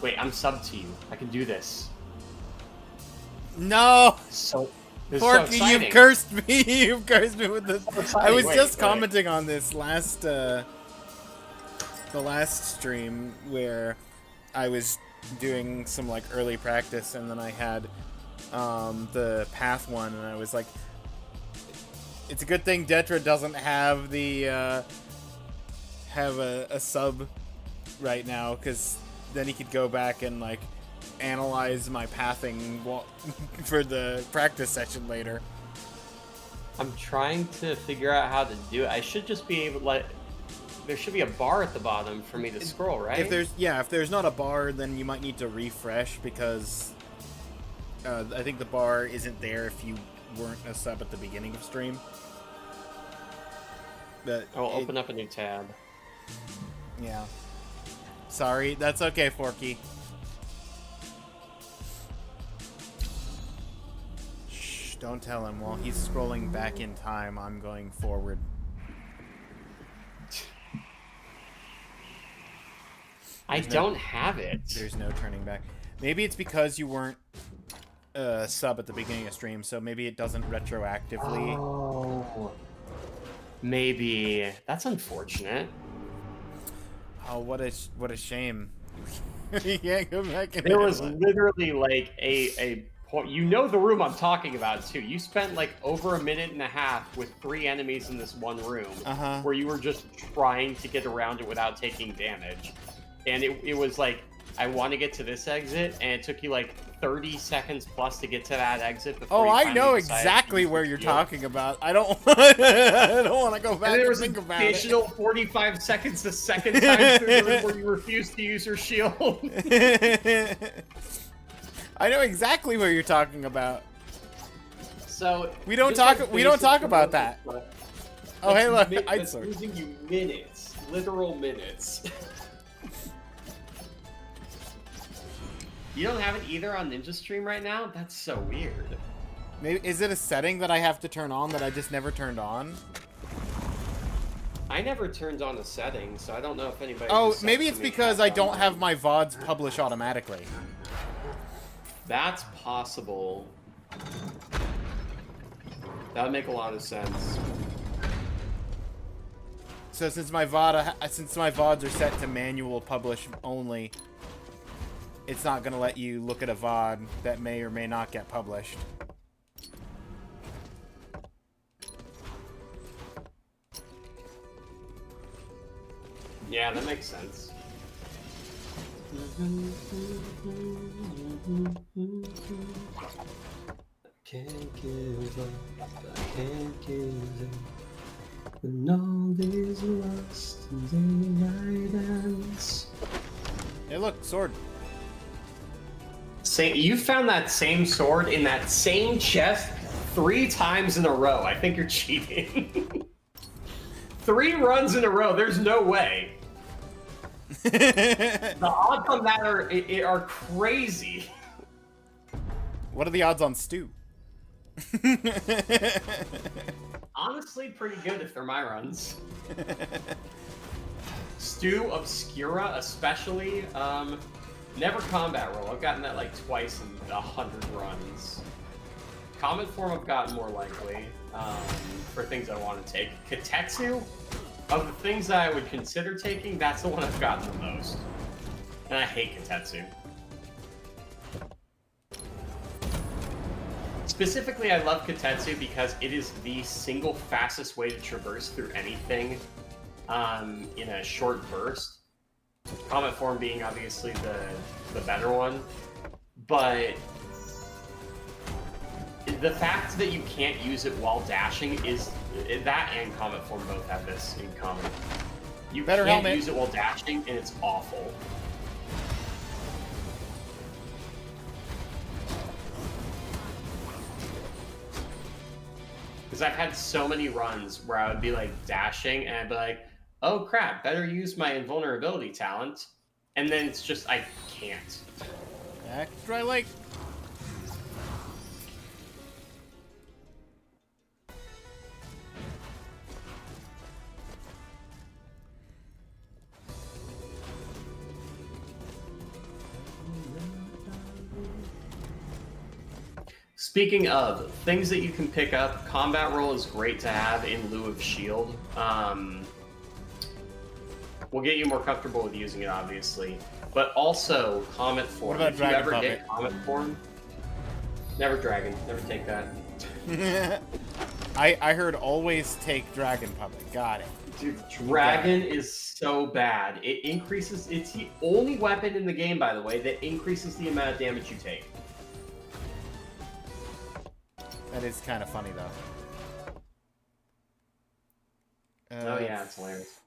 wait, I'm sub to you, I can do this. No, Forky, so you've cursed me. You've cursed me with this. So I was wait, just commenting on this last the last stream where I was doing some like early practice, and then I had the path one, and I was like, it's a good thing Detra doesn't have the have a sub right now, because then he could go back and like analyze my pathing for the practice session later. I'm trying to figure out how to do it. I should just be able to, like, there should be a bar at the bottom for me to scroll, right? If there's not a bar, then you might need to refresh, because I think the bar isn't there if you weren't a sub at the beginning of stream. But I'll open up a new tab. Yeah. Sorry, that's okay, Forky. Shh, don't tell him. While he's scrolling back in time, I'm going forward. I don't have it. There's no turning back. Maybe it's because you weren't sub at the beginning of stream, so maybe it doesn't retroactively. Oh. maybe. That's unfortunate. Oh, what a shame. You can't go back in There was there. literally like a point. You know the room I'm talking about too. You spent like over 1.5 minutes with 3 enemies in this one room, where you were just trying to get around it without taking damage, and it was like, I want to get to this exit, and it took you like 30 seconds plus to get to that exit. Before Oh, you I know finally decided to exactly use where the you're shield. talking about. I don't I don't want to go back And there and was think an about it. additional 45 seconds the second time through the room where you refused to use your shield. I know exactly what you're talking about. So We don't just talk about that. Oh, hey, look, It's losing you minutes, literal minutes. You don't have it either on Ninja Stream right now? That's so weird. Maybe is it a setting that I have to turn on that I just never turned on? I never turned on a setting, so I don't know if anybody. Oh, just said maybe to it's me because how I don't come have my VODs publish automatically. That's possible. That would make a lot of sense. So since my VODs are set to manual publish only, it's not gonna let you look at a VOD that may or may not get published. Yeah, that makes sense. Can't give up, I can't give up. When all is lost and daylight ends. Hey, look, sword. You found that same sword in that same chest 3 times in a row. I think you're cheating. 3 runs in a row. There's no way. The odds on that are crazy. What are the odds on stew? Honestly, pretty good if they're my runs. Stu Obscura, especially. Never combat roll. I've gotten that like twice in 100 runs. Comet form I've gotten more likely for things I want to take. Katetsu, of the things that I would consider taking, that's the one I've gotten the most. And I hate Katetsu. Specifically, I love Katetsu because it is the single fastest way to traverse through anything in a short burst. Comet form being obviously the better one, but the fact that you can't use it while dashing is that, and Comet form both have this in common. You Better can't helmet. use it while dashing, and it's awful. Because I've had so many runs where I would be like dashing, and I'd be like, oh crap, better use my invulnerability talent. And then it's just, I can't. Extra like. Speaking of things that you can pick up, combat roll is great to have in lieu of shield. Will get you more comfortable with using it, obviously. But also, Comet form. What about if Dragon you ever Puppet? get Comet form, never Dragon. Never take that. I heard always take Dragon Puppet. Got it. Dude, Dragon is so bad. It increases. It's the only weapon in the game, by the way, that increases the amount of damage you take. That is kind of funny though. Oh yeah, it's hilarious.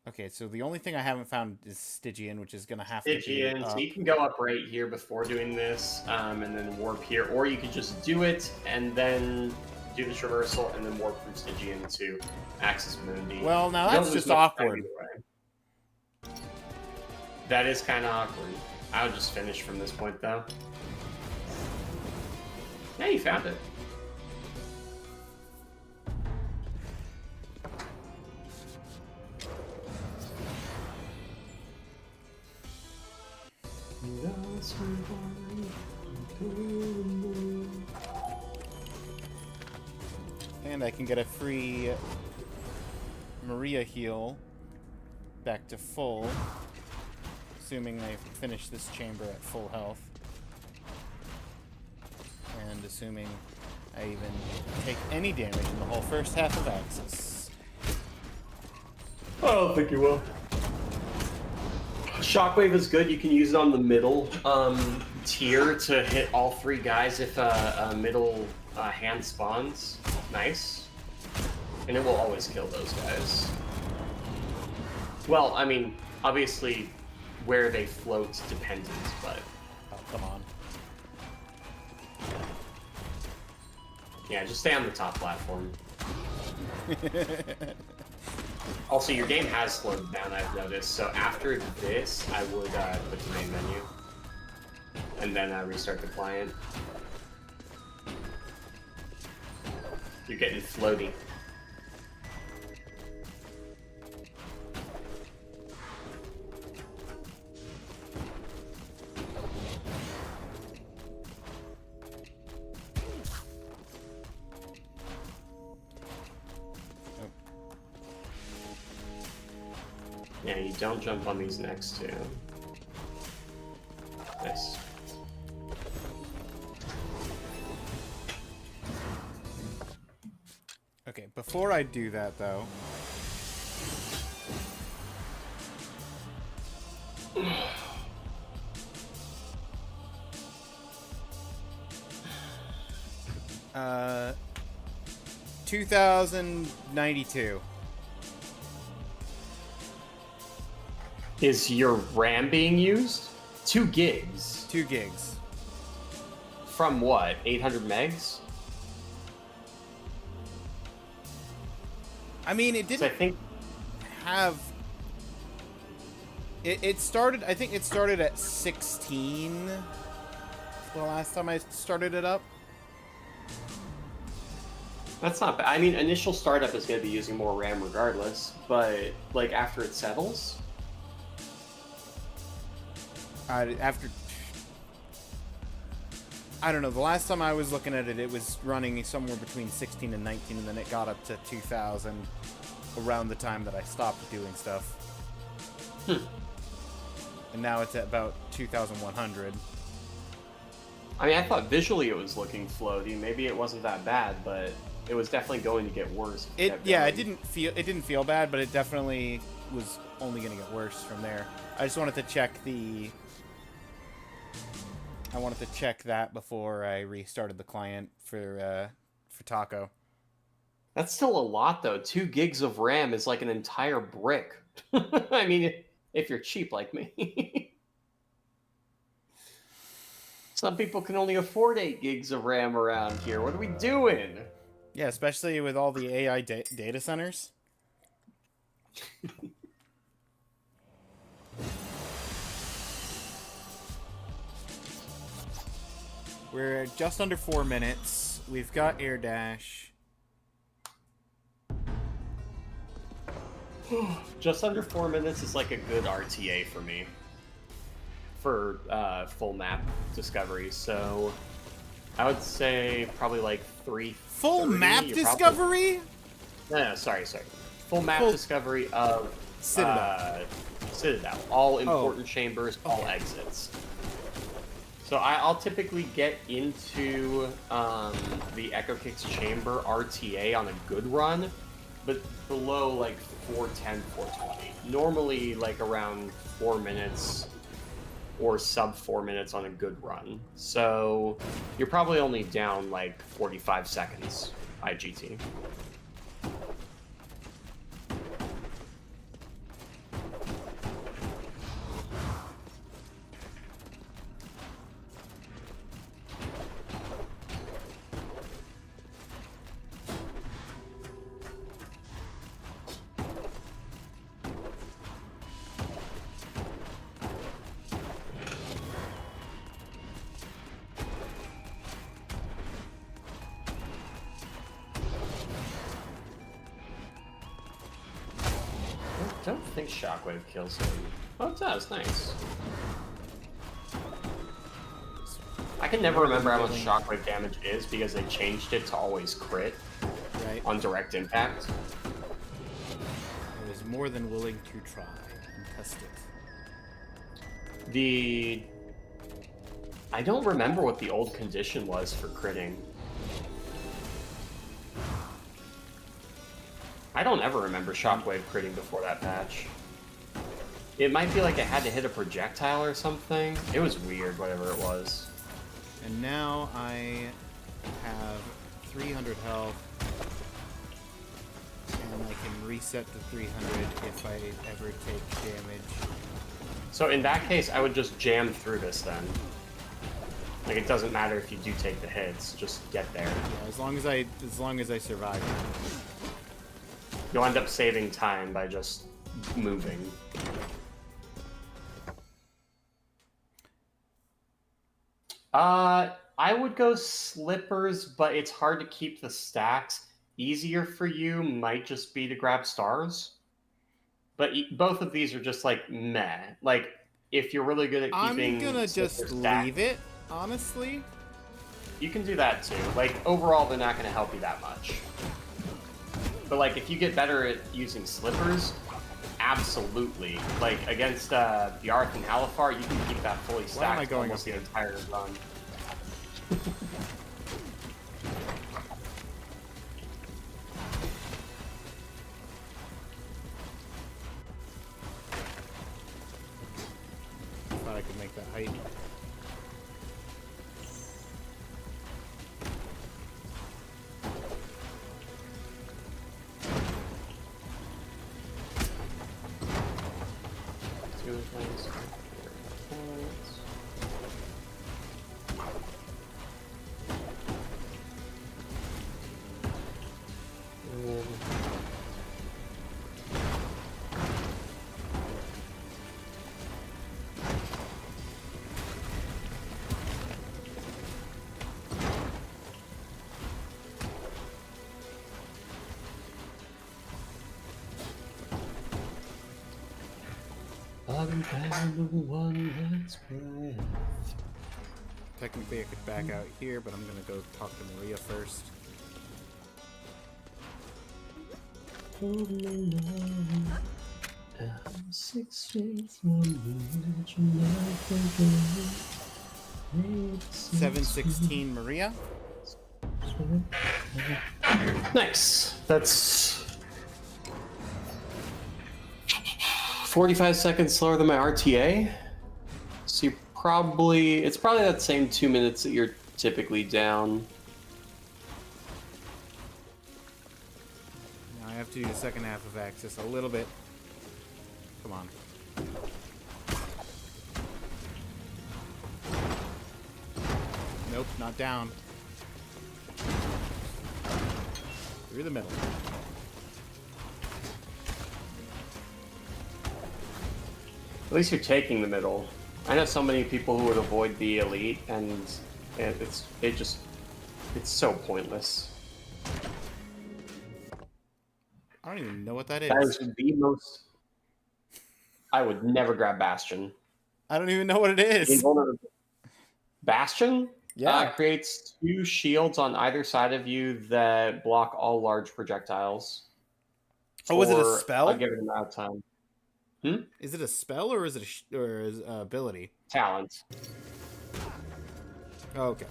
Okay, so the only thing I haven't found is Stygian, which is gonna have to be Stygian, up. so you can go up right here before doing this, and then warp here, or you could just do it and then do the traversal and then warp from Stygian to Axis Mundi. Well, now You don't that's lose just much time awkward. either way. That is kind of awkward. I would just finish from this point, though. Yeah, you found it. And I can get a free Maria heal back to full, assuming I finish this chamber at full health. And assuming I even take any damage in the whole first half of Axis. I don't think you will. Shockwave is good. You can use it on the middle tier to hit all 3 guys if a middle hand spawns. Nice. And it will always kill those guys. Well, I mean, obviously, where they float's dependent, but... Oh, come on. Yeah, just stay on the top platform. Also, your game has slowed down, I've noticed, so after this, I would quit the main menu. And then restart the client. You're getting floaty. Yeah, you don't jump on these next two. Nice. Okay, before I do that, though... uh... 2092. Is your RAM being used? 2 gigs. 2 gigs. From what? 800 megs? I mean, it didn't have... It started... I think it started at 16 the last time I started it up. That's not bad. I mean, initial startup is going to be using more RAM regardless, but, like, after it settles... After... I don't know, the last time I was looking at it, it was running somewhere between 16 and 19, and then it got up to 2000 around the time that I stopped doing stuff. And now it's at about 2100. I mean, I thought visually it was looking floaty. Maybe it wasn't that bad, but it was definitely going to get worse. It didn't feel bad, but it definitely was only going to get worse from there. I just wanted to check that before I restarted the client for Taco. That's still a lot, though. 2 gigs of RAM is like an entire brick. I mean, if you're cheap like me. Some people can only afford 8 gigs of RAM around here. What are we doing? Yeah, especially with all the AI data centers. We're just under 4 minutes. We've got air dash. Just under 4 minutes is like a good RTA for me. For full map discovery. So I would say probably like 3. Full map discovery? No, sorry. Full map discovery of Citadel. Citadel. All important chambers, all exits. So I'll typically get into the Echo Kicks chamber RTA on a good run, but below like 410, 420. Normally like around 4 minutes or sub 4 minutes on a good run. So you're probably only down like 45 seconds IGT. I don't think Shockwave kills him. Oh, it does. Nice. I can never remember how much Shockwave damage is because they changed it to always crit on direct impact. more than willing to try and test it. I don't remember what the old condition was for critting. I don't ever remember Shockwave critting before that patch. It might be like it had to hit a projectile or something. It was weird, whatever it was. And now I have 300 health, and I can reset to 300 if I ever take damage. So in that case, I would just jam through this then. Like, it doesn't matter if you do take the hits, just get there. Yeah, as long as I survive. You'll end up saving time by just moving. I would go slippers, but it's hard to keep the stacks. Easier for you might just be to grab stars. But both of these are just like meh. Like, if you're really good at keeping, I'm gonna just leave it, honestly. You can do that too. Like, overall, they're not gonna help you that much. But like, if you get better at using slippers, absolutely. Like, against Yarth and Halifar, you can keep that fully stacked almost the entire run. Thought I could make that height. Technically, I could back out here, but I'm gonna go talk to Maria first. $716, Maria. Nice. That's 45 seconds slower than my RTA. So you it's probably that same 2 minutes that you're typically down. Now I have to do the second half of Axis a little bit. Come on. Nope, not down. Through the middle. At least you're taking the middle. I know so many people who would avoid the elite, and it's so pointless. I don't even know what that is. That is the most. I would never grab Bastion. I don't even know what it is. Bastion? Yeah. Creates 2 shields on either side of you that block all large projectiles. Oh, was it a spell? A given amount of time. Is it a spell or is it an ability? Talent. Oh, okay.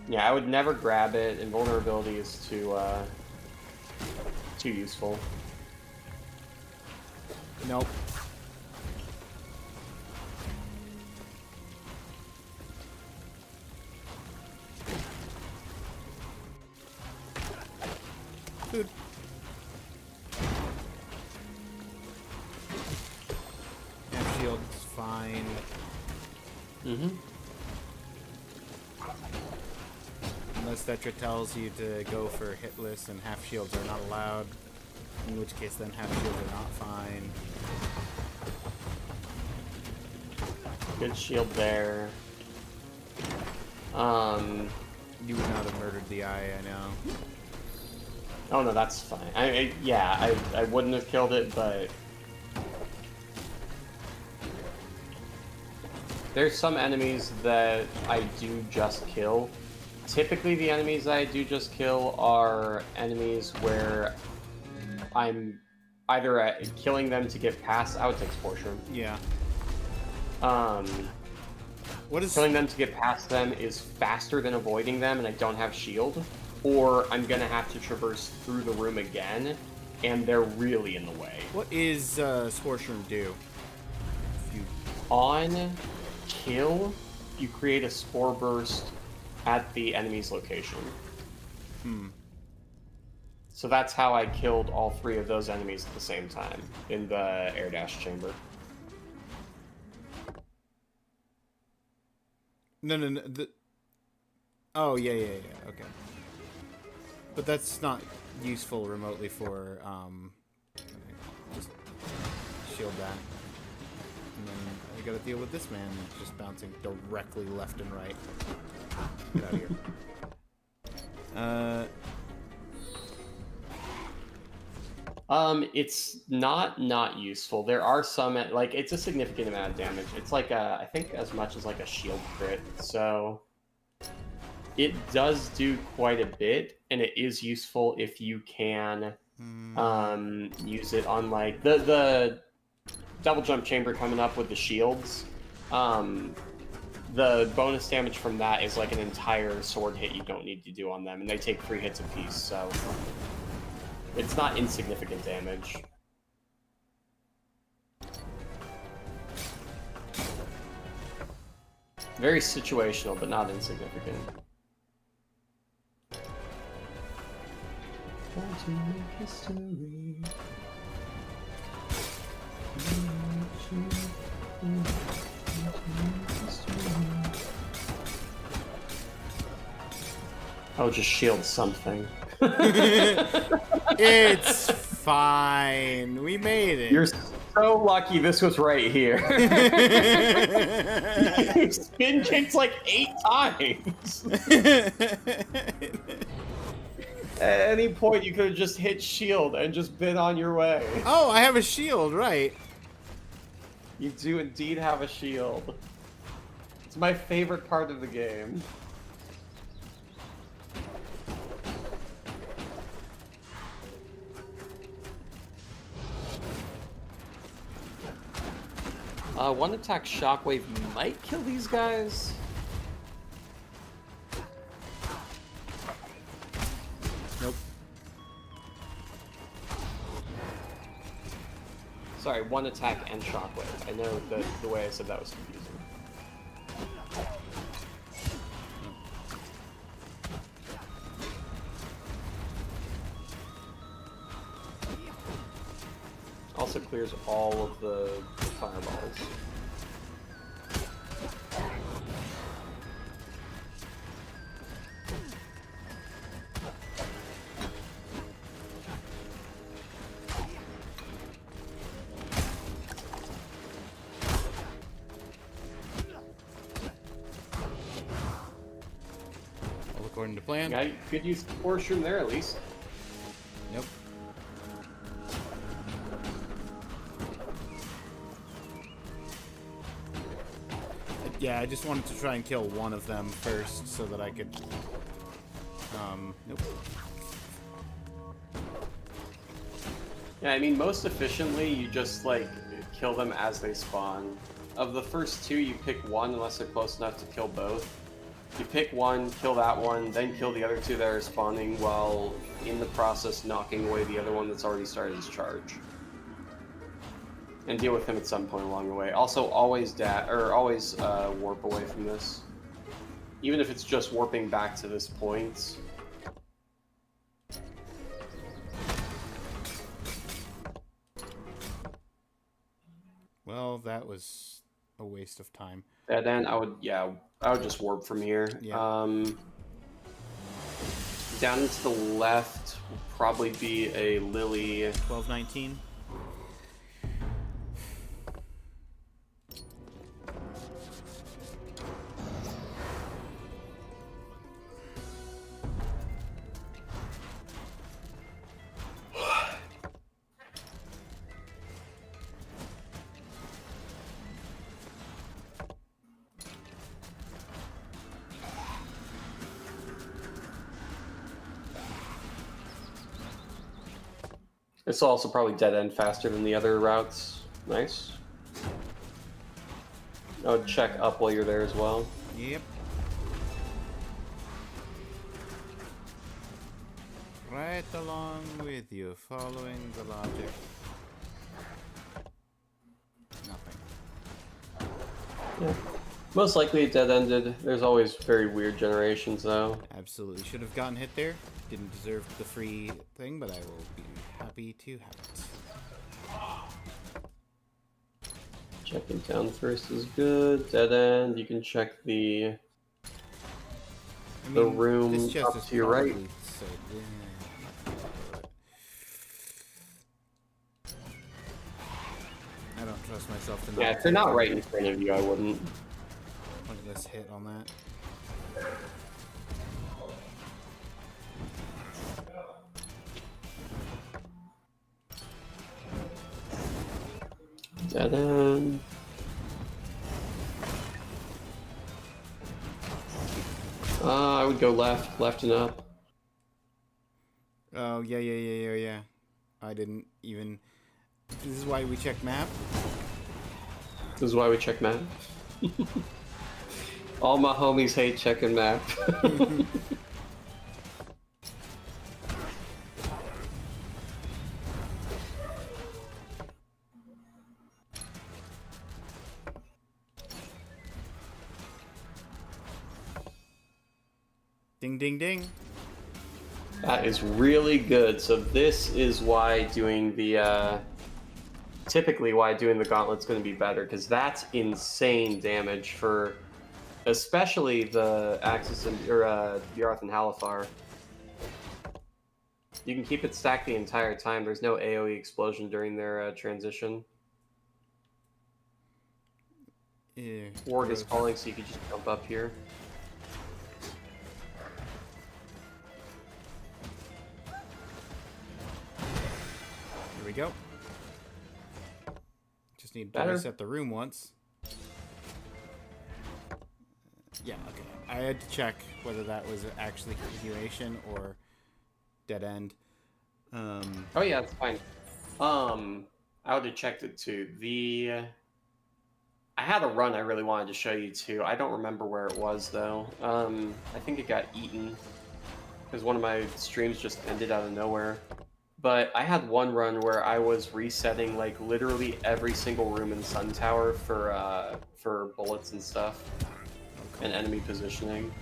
Yeah, I would never grab it. Invulnerability is too useful. Nope. Dude. Half shield's fine. Mm-hmm. Unless Tetra tells you to go for hitless and half shields are not allowed. In which case then half shields are not fine. Good shield there. You would not have murdered the eye, I know. Oh no, that's fine. I wouldn't have killed it, but there's some enemies that I do just kill. Typically, the enemies that I do just kill are enemies where I'm either killing them to get past. I would take Spore Shroom. Yeah. Um, What is killing them to get past them is faster than avoiding them, and I don't have shield. Or I'm gonna have to traverse through the room again, and they're really in the way. what is Spore Shroom do? If you... On kill, you create a spore burst at the enemy's location. So that's how I killed all 3 of those enemies at the same time in the air dash chamber. No. Oh, yeah. Okay. But that's not useful remotely for, just shield that. And then I gotta deal with this man just bouncing directly left and right. Get out of here. It's not useful. There are some, like, it's a significant amount of damage. It's like I think as much as like a shield crit. So it does do quite a bit, and it is useful if you can use it on like the double jump chamber coming up with the shields. The bonus damage from that is like an entire sword hit you don't need to do on them, and they take 3 hits apiece, so it's not insignificant damage. Very situational, but not insignificant. Want to make history. Oh, just shield something. It's fine. We made it. You're so lucky this was right here. You spin kicked like 8 times. At any point, you could have just hit shield and just been on your way. Oh, I have a shield, right. You do indeed have a shield. It's my favorite part of the game. One attack shockwave might kill these guys. Nope. Sorry, one attack and shockwave. I know that the way I said that was confusing. Also clears all of the fireballs. All according to plan. Yeah, you could use Spore Shroom there at least. Nope. Yeah, I just wanted to try and kill one of them first so that I could... nope. Yeah, I mean, most efficiently, you just, like, kill them as they spawn. Of the first 2, you pick one unless they're close enough to kill both. You pick one, kill that one, then kill the other 2 that are spawning while in the process knocking away the other one that's already started his charge. And deal with him at some point along the way. Also, always warp away from this. Even if it's just warping back to this point. Well, that was a waste of time. And then I would just warp from here. Yeah. Down and to the left will probably be a Lily. 1219. This will also probably dead end faster than the other routes. Nice. I would check up while you're there as well. Yep. Right along with you, following the logic. Nothing. Yeah. Most likely it dead ended. There's always very weird generations though. Absolutely should have gotten hit there. Didn't deserve the free thing, but I will be happy to have it. Checking down first is good. Dead end. You can check the room this chest up is to your right. probably so, yeah. I don't trust myself to not. Yeah, if they're not right in front of you, I wouldn't. Pointless hit on that. Dead end. I would go left and up. Oh, yeah. I didn't even... This is why we check map? This is why we check map. All my homies hate checking map. Ding, ding, ding. That is really good. So this is why doing the typically why doing the gauntlet's going to be better, because that's insane damage for especially the Axis and Yarth and Halifar. You can keep it stacked the entire time. There's no AoE explosion during their transition. Yeah. Warg is falling, so you can just jump up here. Here we go. Just need to Better. reset the room once. Yeah, okay. I had to check whether that was actually continuation or dead end. Oh yeah, that's fine. I would have checked it too. I had a run I really wanted to show you too. I don't remember where it was though. I think it got eaten because one of my streams just ended out of nowhere. But I had one run where I was resetting like literally every single room in Sun Tower for bullets and stuff and enemy positioning.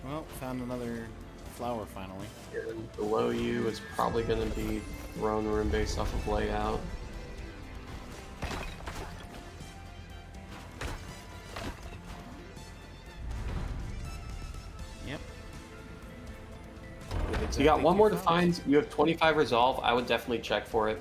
Well, found another flower finally. And below you is probably going to be throne room based off of layout. Yep. So you got one more to find. You have 25 resolve. I would definitely check for it.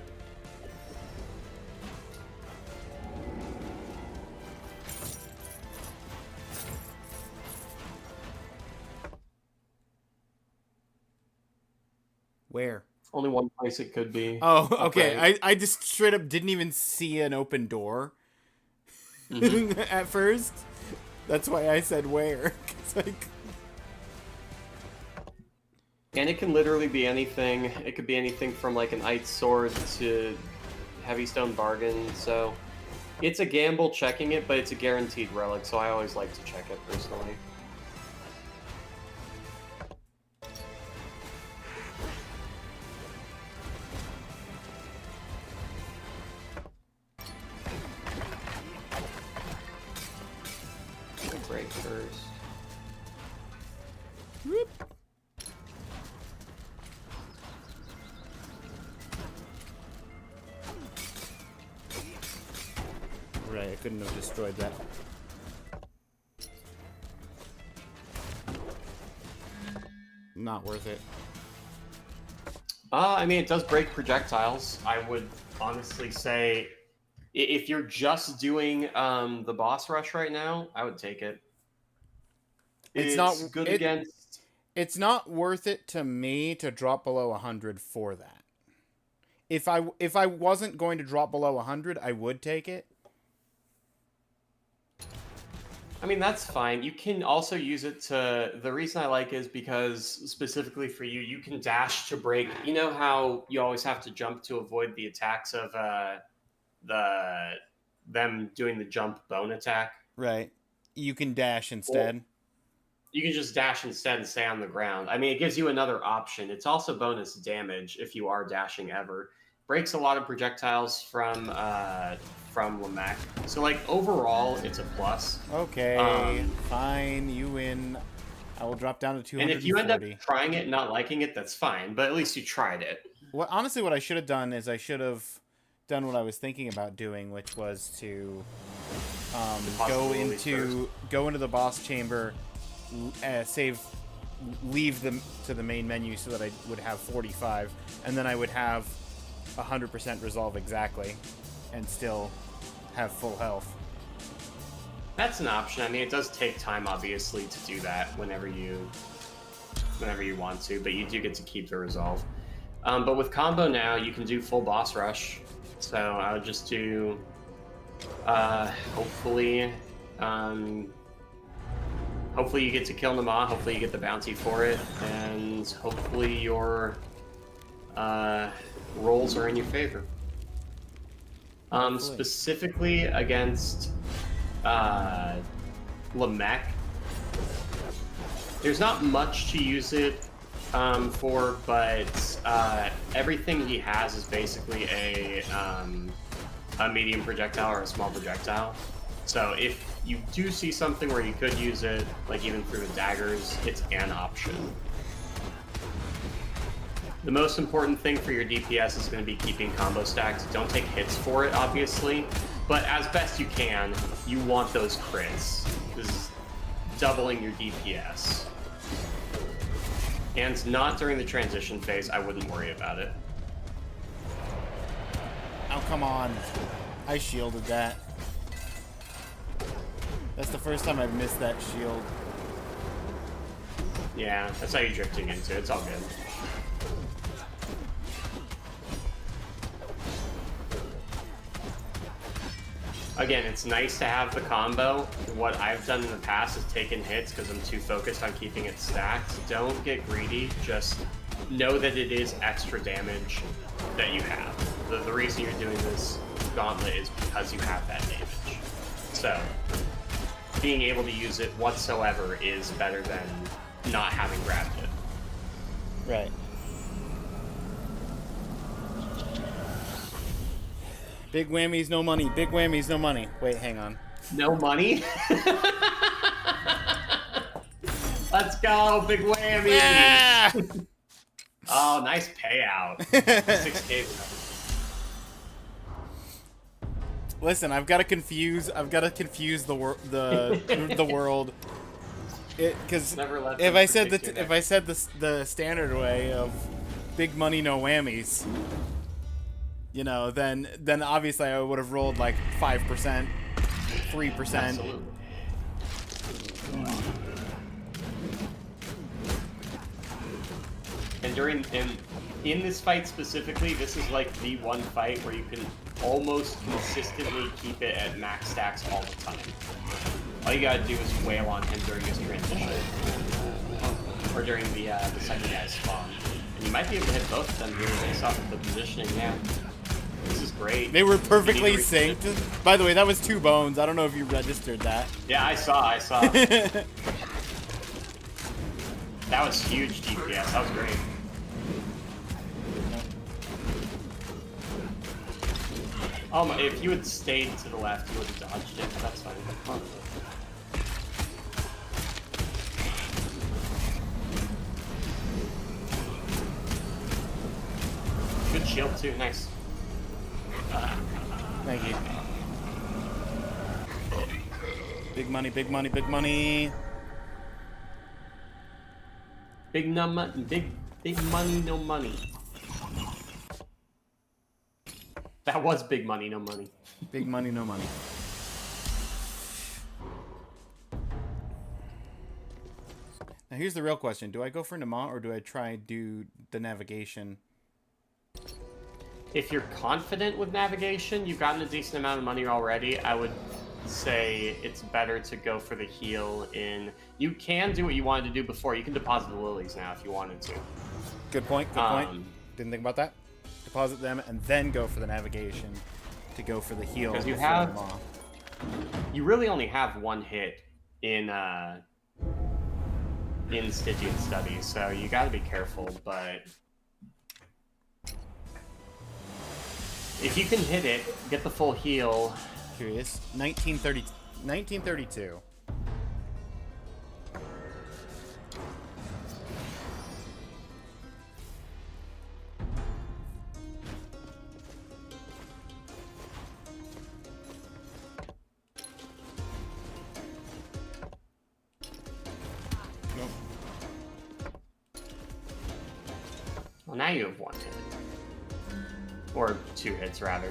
Where? Only one place it could be. Oh, okay. Right. I just straight up didn't even see an open door at first. That's why I said where. 'Cause, like... And it can literally be anything. It could be anything from like an ice sword to heavy stone bargain. So it's a gamble checking it, but it's a guaranteed relic. So I always like to check it personally. Break first. Whoop. Right, I couldn't have destroyed that. Not worth it. I mean, it does break projectiles. I would honestly say, if you're just doing the boss rush right now, I would take it. It's not good against. It's not worth it to me to drop below 100 for that. If I wasn't going to drop below 100, I would take it. I mean, that's fine. You can also use it to. The reason I like it is because specifically for you, you can dash to break. You know how you always have to jump to avoid the attacks of the them doing the jump bone attack. Right. You can dash Well, instead. you can just dash instead and stay on the ground. I mean, it gives you another option. It's also bonus damage if you are dashing ever. Breaks a lot of projectiles from Lamech. So like overall, it's a plus. Okay, fine, you win. I will drop down to 240. And if you end up trying it and not liking it, that's fine. But at least you tried it. Well, honestly, what I should have done is I should have done what I was thinking about doing, which was to go into the boss chamber, leave them to the main menu so that I would have 45, and then I would have 100% resolve exactly, and still have full health. That's an option. I mean, it does take time, obviously, to do that whenever you want to, but you do get to keep the resolve. But with combo now, you can do full boss rush. So I would just do, hopefully you get to kill Nama. Hopefully you get the bounty for it, and hopefully your rolls are in your favor. Specifically against Lamech, there's not much to use it for, but everything he has is basically a medium projectile or a small projectile. So if you do see something where you could use it, like even through the daggers, it's an option. The most important thing for your DPS is going to be keeping combo stacked. Don't take hits for it, obviously, but as best you can, you want those crits. This is doubling your DPS. And not during the transition phase, I wouldn't worry about it. Oh, come on. I shielded that. That's the first time I've missed that shield. Yeah, that's how you're drifting into. It's all good. Again, it's nice to have the combo. What I've done in the past is taken hits because I'm too focused on keeping it stacked. Don't get greedy, just know that it is extra damage that you have. The reason you're doing this gauntlet is because you have that damage. So, being able to use it whatsoever is better than not having grabbed it. Right. Big whammies, no money. Big whammies, no money. Wait, hang on. No money? Let's go, big whammy! Yeah! Oh, nice payout. 6K. Listen, I've got to confuse the world. Because if I said the standard way of big money, no whammies, you know, then obviously I would have rolled like 5%, 3%. Absolutely. And in this fight specifically, this is like the one fight where you can almost consistently keep it at max stacks all the time. All you gotta do is wail on him during his transition, or during the second guy's spawn, and you might be able to hit both of them here based off of the positioning. Yeah. This is great. They were perfectly synced. By the way, that was 2 bones. I don't know if you registered that. Yeah, I saw. That was huge DPS. That was great. If you had stayed to the left, you would have dodged it. That's fine. Huh. Good shield too. Nice. Thank you. Big money, big money, big money. Big money, no money. That was big money, no money. Big money, no money. Now here's the real question. Do I go for Nama or do I try do the navigation? If you're confident with navigation, you've gotten a decent amount of money already, I would say it's better to go for the heal in. You can do what you wanted to do before. You can deposit the lilies now if you wanted to. Good point. Good point. Didn't think about that. Deposit them and then go for the navigation to go for the heal. Because you really only have one hit in Stygian Studies, so you got to be careful. But if you can hit it, get the full heal. Curious. 1932. Nope. Well, now you have one hit. Or 2 hits, rather.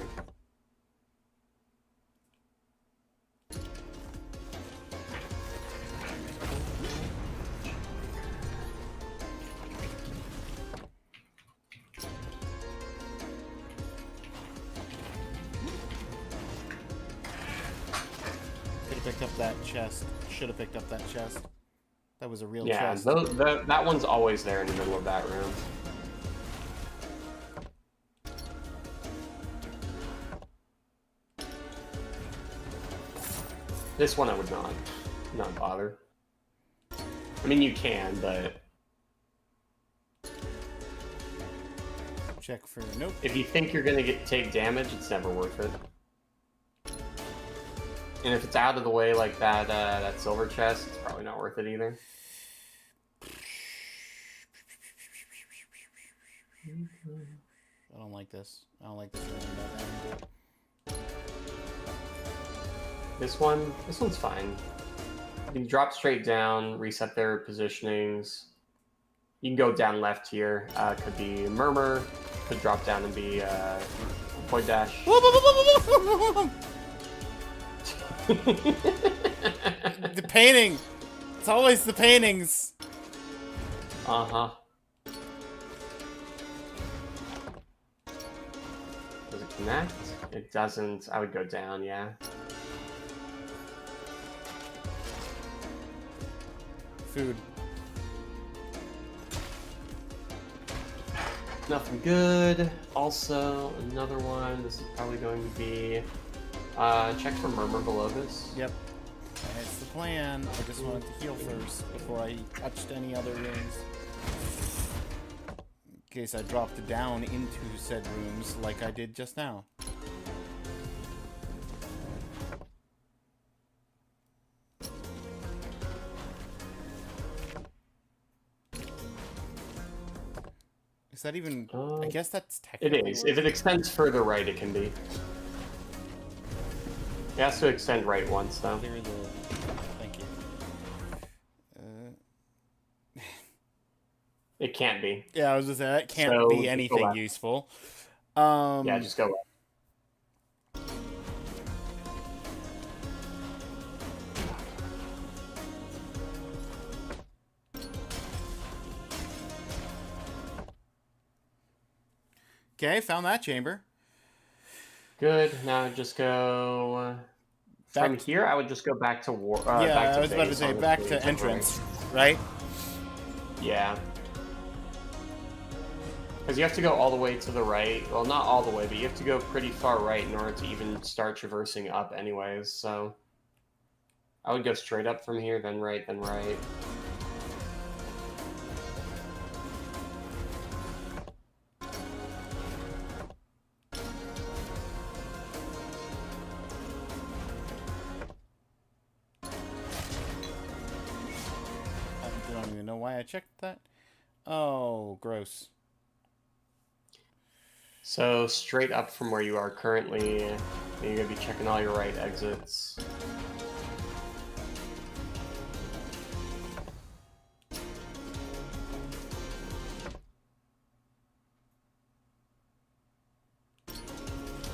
Could have picked up that chest. Should have picked up that chest. That was a real Yeah, chest. that one's always there in the middle of that room. This one I would not bother. I mean, you can, but Check for nope. if you think you're gonna take damage, it's never worth it. And if it's out of the way like that, that silver chest, it's probably not worth it either. I don't like this. I don't like this. This one's fine. You can drop straight down, reset their positionings. You can go down left here. Could be Murmur. Could drop down and be Void Dash. The painting. It's always the paintings. Uh-huh. Does it connect? It doesn't. I would go down, yeah. Food. Nothing good. Also, another one. This is probably going to be... check for Murmur below this. Yep. That's the plan. I just wanted to heal first before I touched any other rooms. In case I dropped down into said rooms like I did just now. Is that even... I guess that's technically... It is. If it extends further right, it can be. It has to extend right once, though. Clear the... Thank you. It can't be. Yeah, I was just saying, that can't So, be just go anything left. useful. Yeah, just go left. Okay, found that chamber. Good. Now just go... From here, I would just go back to war. Yeah, back to I was about to base, say, back honestly, to entrance, right? Yeah. Because you have to go all the way to the right. Well, not all the way, but you have to go pretty far right in order to even start traversing up anyways, so... I would go straight up from here, then right, then right. I don't even know why I checked that. Oh, gross. So straight up from where you are currently, you're going to be checking all your right exits.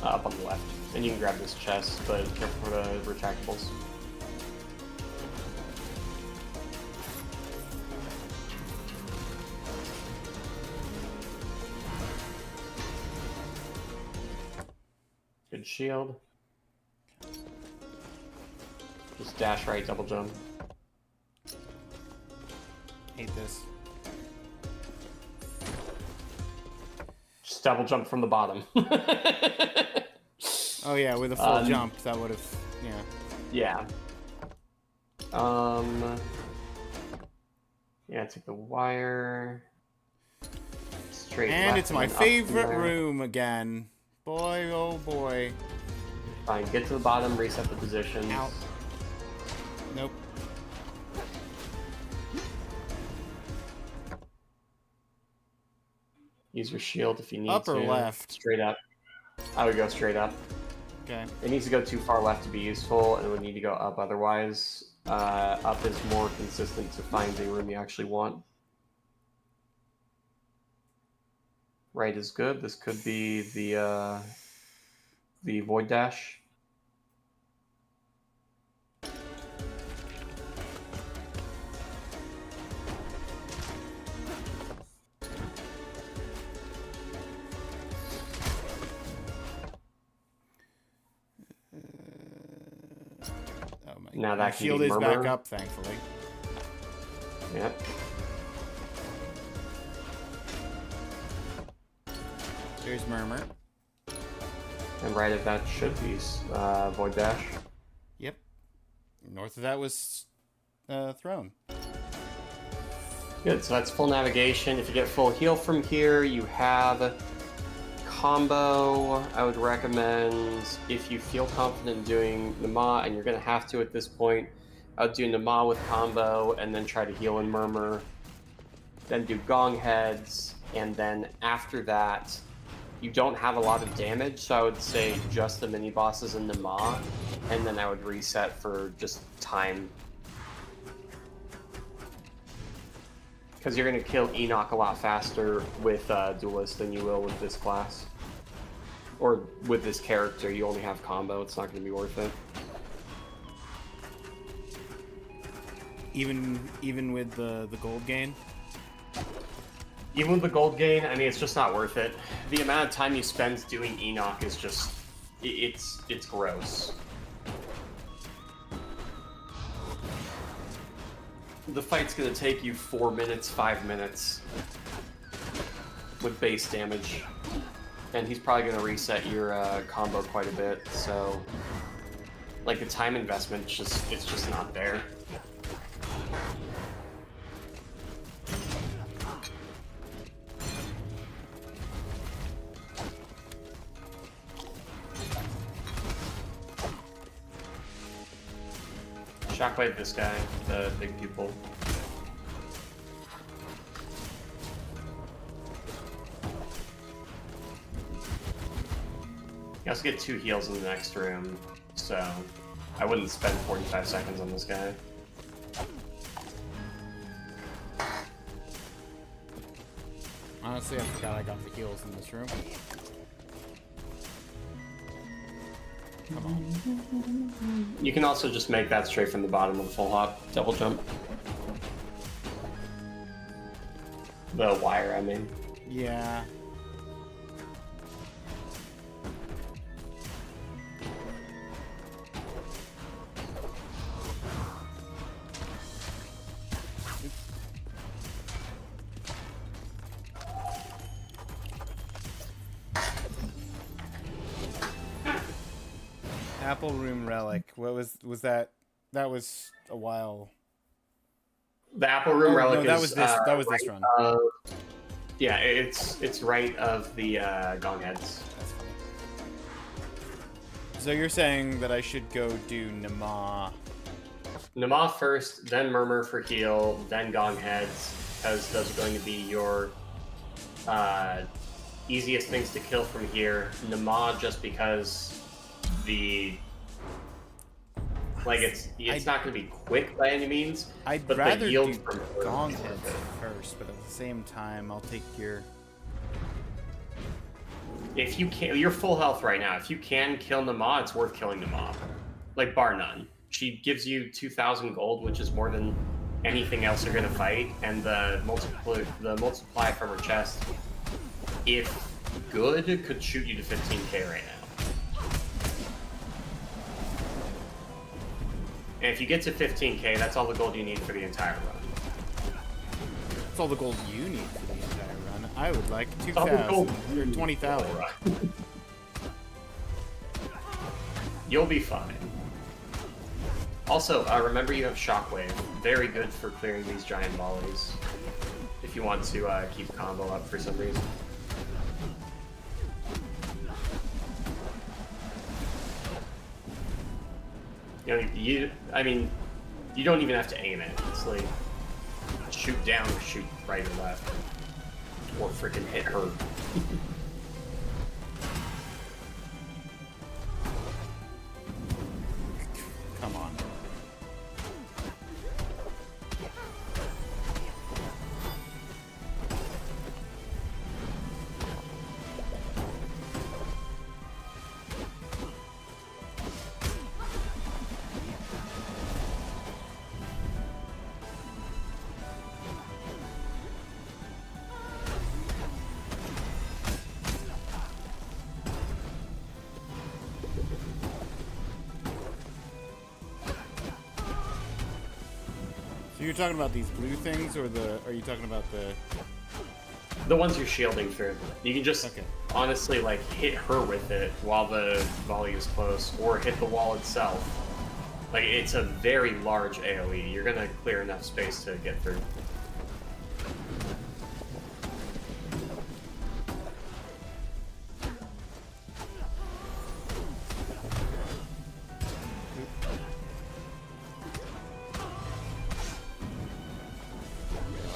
Up on the left. And you can grab this chest, but careful for the retractables. Good shield. Just dash right, double jump. Hate this. Just double jump from the bottom. Oh yeah, with a full jump, that would have, yeah. Yeah. Yeah, take the wire. Straight And left it's my and up favorite there. room again. Boy, oh boy. Fine, get to the bottom, reset the positions. Out. Nope. Use your shield if you need Up to. or left? Straight up. I would go straight up. Okay. It needs to go too far left to be useful, and it would need to go up otherwise. Up is more consistent to find the room you actually want. Right is good. This could be the void dash. Oh my Now my that can shield be is murmur. back up, thankfully. Yep. There's Murmur. And right of that should be void dash. Yep. North of that was Throne. Good, so that's full navigation. If you get full heal from here, you have combo. I would recommend, if you feel confident in doing Nama, and you're going to have to at this point, I would do Nama with combo, and then try to heal and Murmur. Then do Gong Heads, and then after that, you don't have a lot of damage, so I would say just the mini-bosses and Nama, and then I would reset for just time. Because you're going to kill Enoch a lot faster with Duelist than you will with this class. Or with this character, you only have combo, it's not going to be worth it. Even with the gold gain? Even with the gold gain, I mean, it's just not worth it. The amount of time you spend doing Enoch is just... it's gross. The fight's gonna take you 4 minutes, 5 minutes with base damage, and he's probably gonna reset your combo quite a bit. So, like, the time investment, it's just not there. Shockwave this guy, the big pupil. You also get 2 heals in the next room, so I wouldn't spend 45 seconds on this guy. Honestly, I forgot I got the heals in this room. Come on. You can also just make that straight from the bottom with a full hop, double jump. The wire, I mean. Yeah. Apple Room Relic. What was that? That was a while. The Apple Room Relic no, that is, was this. That was right this run. Yeah, it's right of the Gong Heads. That's funny. So you're saying that I should go do Nama? Nama first, then Murmur for heal, then Gong Heads, because those are going to be your easiest things to kill from here. Nama just because it's not going to be quick by any means. I'd but rather the yield do from Gong Heads first, but at the same time, I'll take your. If you can, you're full health right now. If you can kill Nama, it's worth killing Nama, like bar none. She gives you 2,000 gold, which is more than anything else you're gonna fight, and the multiply from her chest, if good, could shoot you to 15k right now. And if you get to 15k, that's all the gold you need for the entire run. That's all the gold you need for the entire run. I would like All the 2,000 gold or 20,000. You'll be fine. Also, remember you have Shockwave. Very good for clearing these giant volleys. If you want to keep combo up for some reason. I mean, you don't even have to aim it. It's like, shoot down or shoot right or left. Or freaking hit her. Come on. So you're talking about these blue things, or are you talking about The ones you're shielding through. You can just honestly like hit her with it while the volley is close, or hit the wall itself. Like, it's a very large AoE. You're gonna clear enough space to get through.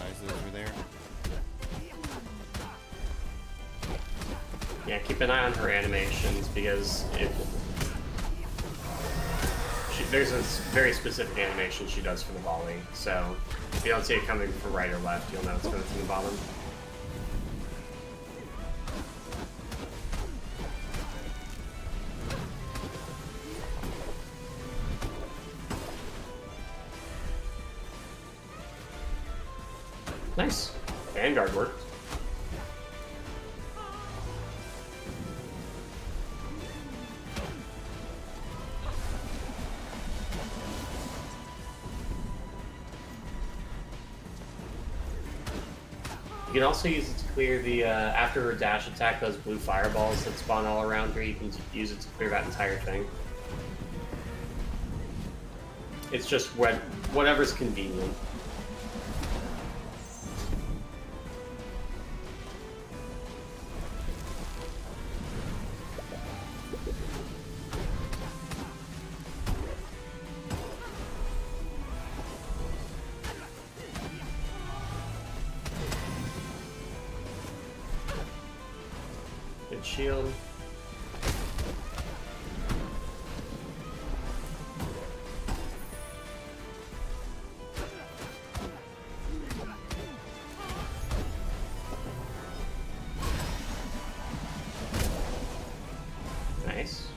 realize those were there? Yeah, keep an eye on her animations, because there's a very specific animation she does for the volley, so if you don't see it coming from right or left, you'll know it's coming from the bottom. Nice. Vanguard worked. You can also use it to clear the, after her dash attack, those blue fireballs that spawn all around her, you can use it to clear that entire thing. It's just whatever's convenient. Good shield. Nice.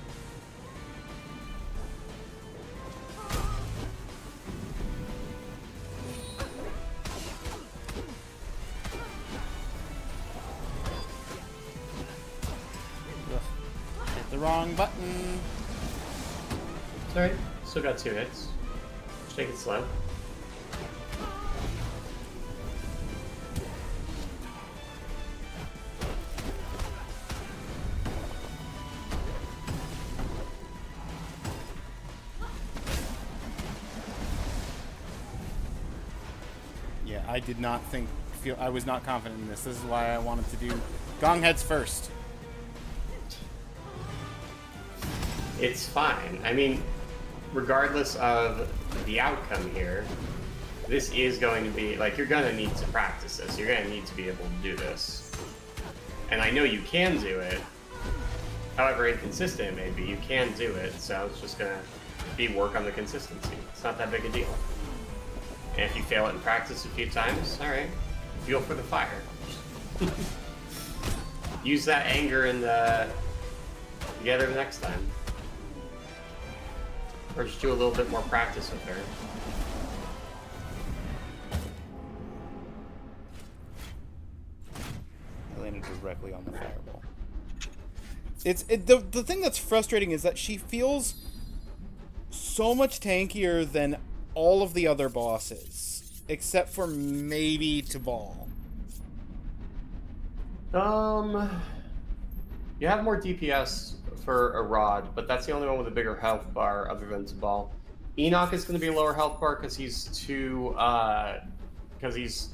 Hit the wrong button. It's alright. Still got 2 hits. Just take it slow. Yeah, I did not I was not confident in this. This is why I wanted to do gong heads first. It's fine. I mean, regardless of the outcome here, this is going to be, like, you're gonna need to practice this. You're gonna need to be able to do this. And I know you can do it. However inconsistent it may be, you can do it, so it's just gonna be work on the consistency. It's not that big a deal. And if you fail it in practice a few times, alright, feel for the fire. Use that anger and get her next time. Or just do a little bit more practice with her. I landed directly on the fireball. The thing that's frustrating is that she feels so much tankier than all of the other bosses, except for maybe Tabal. You have more DPS for a rod, but that's the only one with a bigger health bar other than Tabal. Enoch is going to be a lower health bar because he's two. Because he's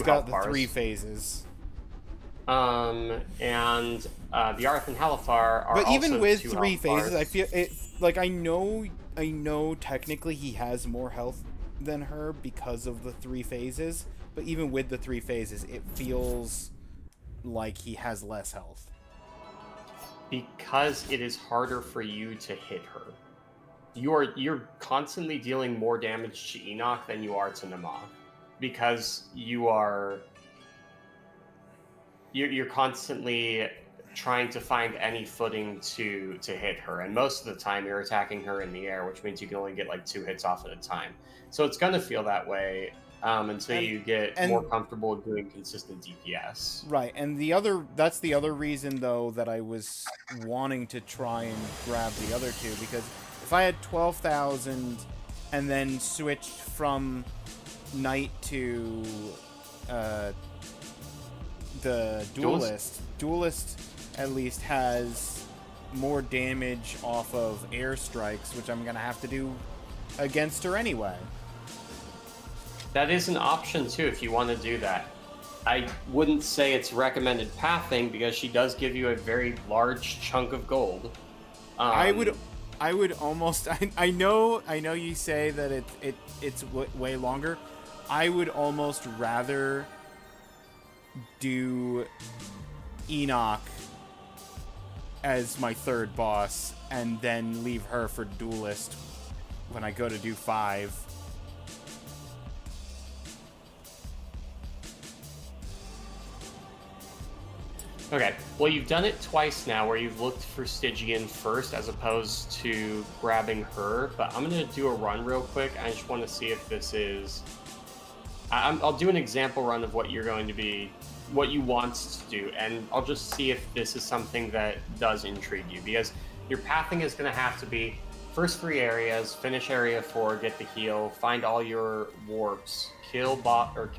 got the 3 phases. And the Arth and Halifar are but also even with 2 3 health phases, bars. I feel it. Like I know technically he has more health than her because of the 3 phases. But even with the 3 phases, it feels like he has less health. Because it is harder for you to hit her. You're constantly dealing more damage to Enoch than you are to Nama. Because you're constantly trying to find any footing to hit her, and most of the time you're attacking her in the air, which means you can only get like 2 hits off at a time. So it's gonna feel that way until you get more comfortable doing consistent DPS. Right, and that's the other reason though that I was wanting to try and grab the other 2, because if I had 12,000 and then switched from Knight to the Duelist at least has more damage off of airstrikes, which I'm gonna have to do against her anyway. That is an option too if you want to do that. I wouldn't say it's recommended pathing because she does give you a very large chunk of gold. I would almost. I know you say that it's way longer. I would almost rather do Enoch as my 3rd boss and then leave her for Duelist when I go to do 5. Okay, well you've done it twice now where you've looked for Stygian first as opposed to grabbing her, but I'm going to do a run real quick. I just want to see if this is... I'll do an example run of what you're going to be, what you want to do, and I'll just see if this is something that does intrigue you, because your pathing is going to have to be first 3 areas, finish area 4, get the heal, find all your warps, kill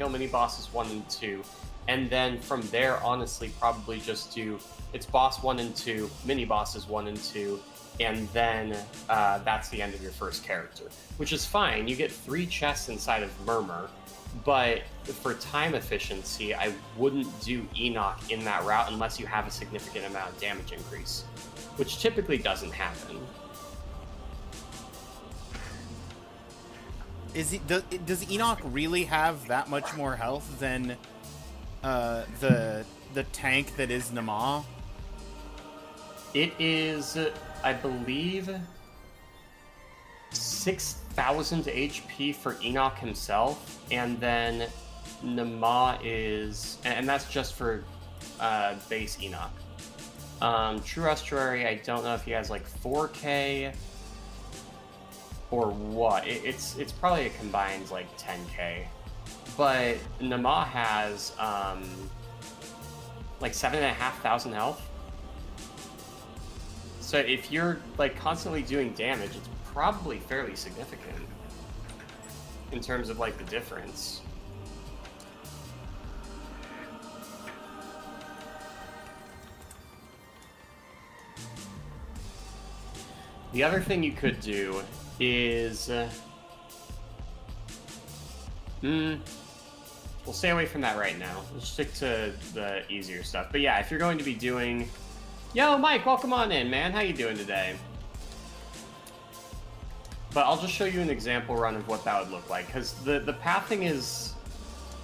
mini bosses 1 and 2, and then from there, honestly, probably just do it's boss 1 and 2, mini bosses 1 and 2, and then that's the end of your first character, which is fine. You get 3 chests inside of Murmur, but for time efficiency, I wouldn't do Enoch in that route unless you have a significant amount of damage increase, which typically doesn't happen. Does Enoch really have that much more health than the tank that is Nama? It is, I believe, 6,000 HP for Enoch himself, and then Nama is, and that's just for base Enoch. True Estuary, I don't know if he has like 4K or what. It's probably a combined like 10K. But Nama has like 7,500 health. So if you're like constantly doing damage, it's probably fairly significant in terms of like the difference. The other thing you could do is we'll stay away from that right now. Let's stick to the easier stuff. But yeah, if you're going to be doing... Yo, Mike, welcome on in, man. How you doing today? But I'll just show you an example run of what that would look like, because the pathing is...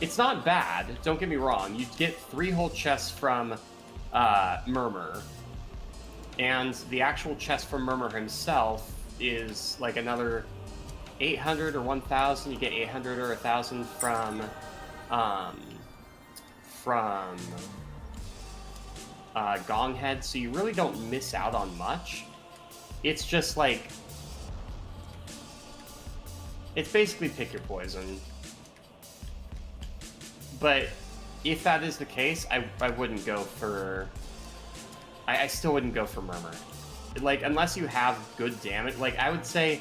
It's not bad, don't get me wrong. You get 3 whole chests from Murmur, and the actual chest from Murmur himself is like another 800 or 1,000. You get 800 or 1,000 from Gonghead, so you really don't miss out on much. It's just like, it's basically pick your poison. But if that is the case, I wouldn't go for... I still wouldn't go for Murmur. Like, unless you have good damage, like, I would say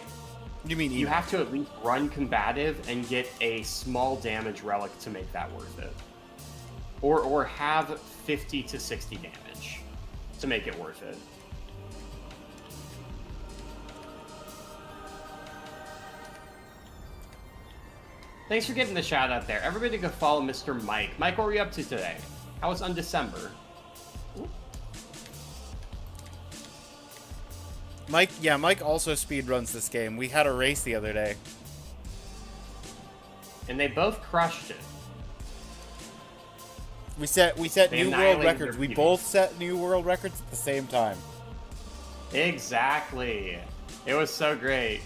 You mean you have to at least run combative and get a small damage relic to make that worth it. Or have 50 to 60 damage to make it worth it. Thanks for getting the shout out there. Everybody go follow Mr. Mike. Mike, what were you up to today? How was Undecember? Mike also speedruns this game. We had a race the other day. And they both crushed it. We set They new world annihilated records. their We PB. both set new world records at the same time. Exactly. It was so great.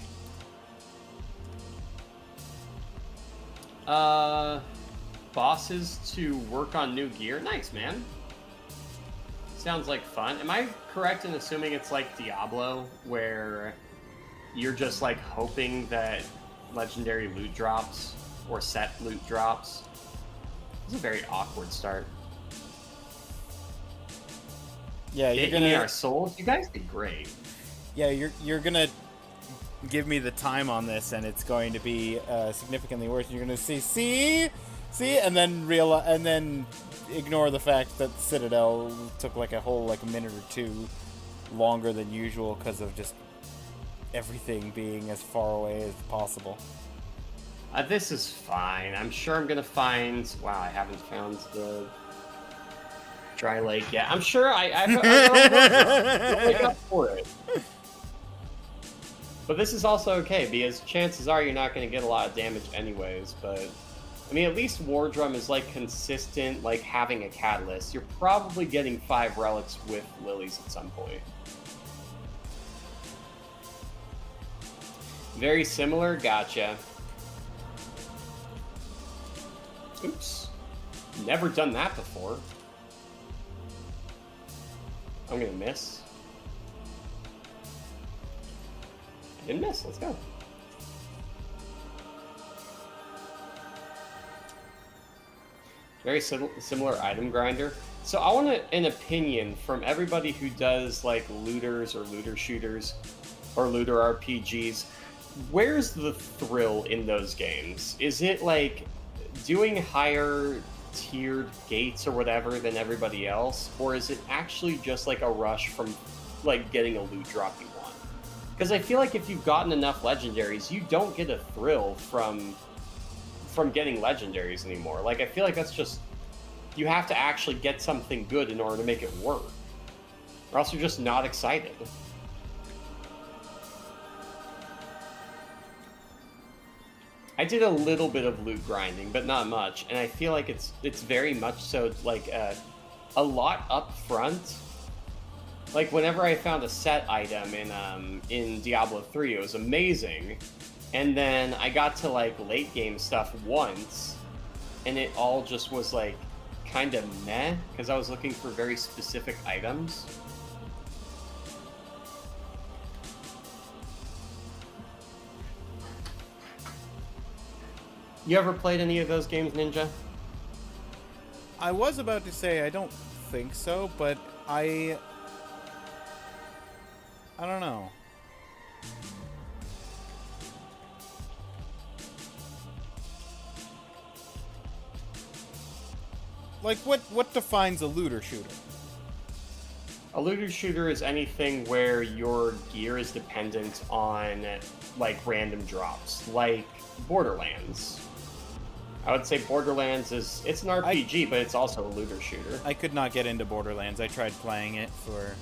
Bosses to work on new gear. Nice, man. Sounds like fun. Am I correct in assuming it's like Diablo, where you're just like hoping that legendary loot drops or set loot drops? It's a very awkward start. Yeah, you're Getting gonna. our souls. You guys did great. Yeah, you're gonna give me the time on this, and it's going to be significantly worse. You're gonna see, and then ignore the fact that Citadel took like a minute or two longer than usual because of just everything being as far away as possible. This is fine. I'm sure I'm gonna find. Wow, I haven't found the dry lake yet. I'm sure I'll wake up for it. But this is also okay, because chances are you're not going to get a lot of damage anyways, but... I mean, at least War Drum is, like, consistent, like, having a catalyst. You're probably getting 5 relics with lilies at some point. Very similar? Gotcha. Oops. Never done that before. I'm gonna miss. Didn't miss. Let's go. Very similar item grinder. So I want an opinion from everybody who does like looters or looter shooters or looter RPGs. Where's the thrill in those games? Is it like doing higher tiered gates or whatever than everybody else? Or is it actually just like a rush from like getting a loot drop you want? Because I feel like if you've gotten enough legendaries, you don't get a thrill from getting legendaries anymore. Like, I feel like that's just... You have to actually get something good in order to make it work. Or else you're just not excited. I did a little bit of loot grinding, but not much. And I feel like it's very much so, like, a lot up front. Like, whenever I found a set item in Diablo 3, it was amazing. And then I got to, like, late game stuff once, and it all just was, like, kind of meh, because I was looking for very specific items. You ever played any of those games, Ninja? I was about to say I don't think so, but I don't know. Like, what defines a looter shooter? A looter shooter is anything where your gear is dependent on, like, random drops. Like Borderlands. I would say Borderlands it's an RPG, but it's also a looter shooter. I could not get into Borderlands. I tried playing it for...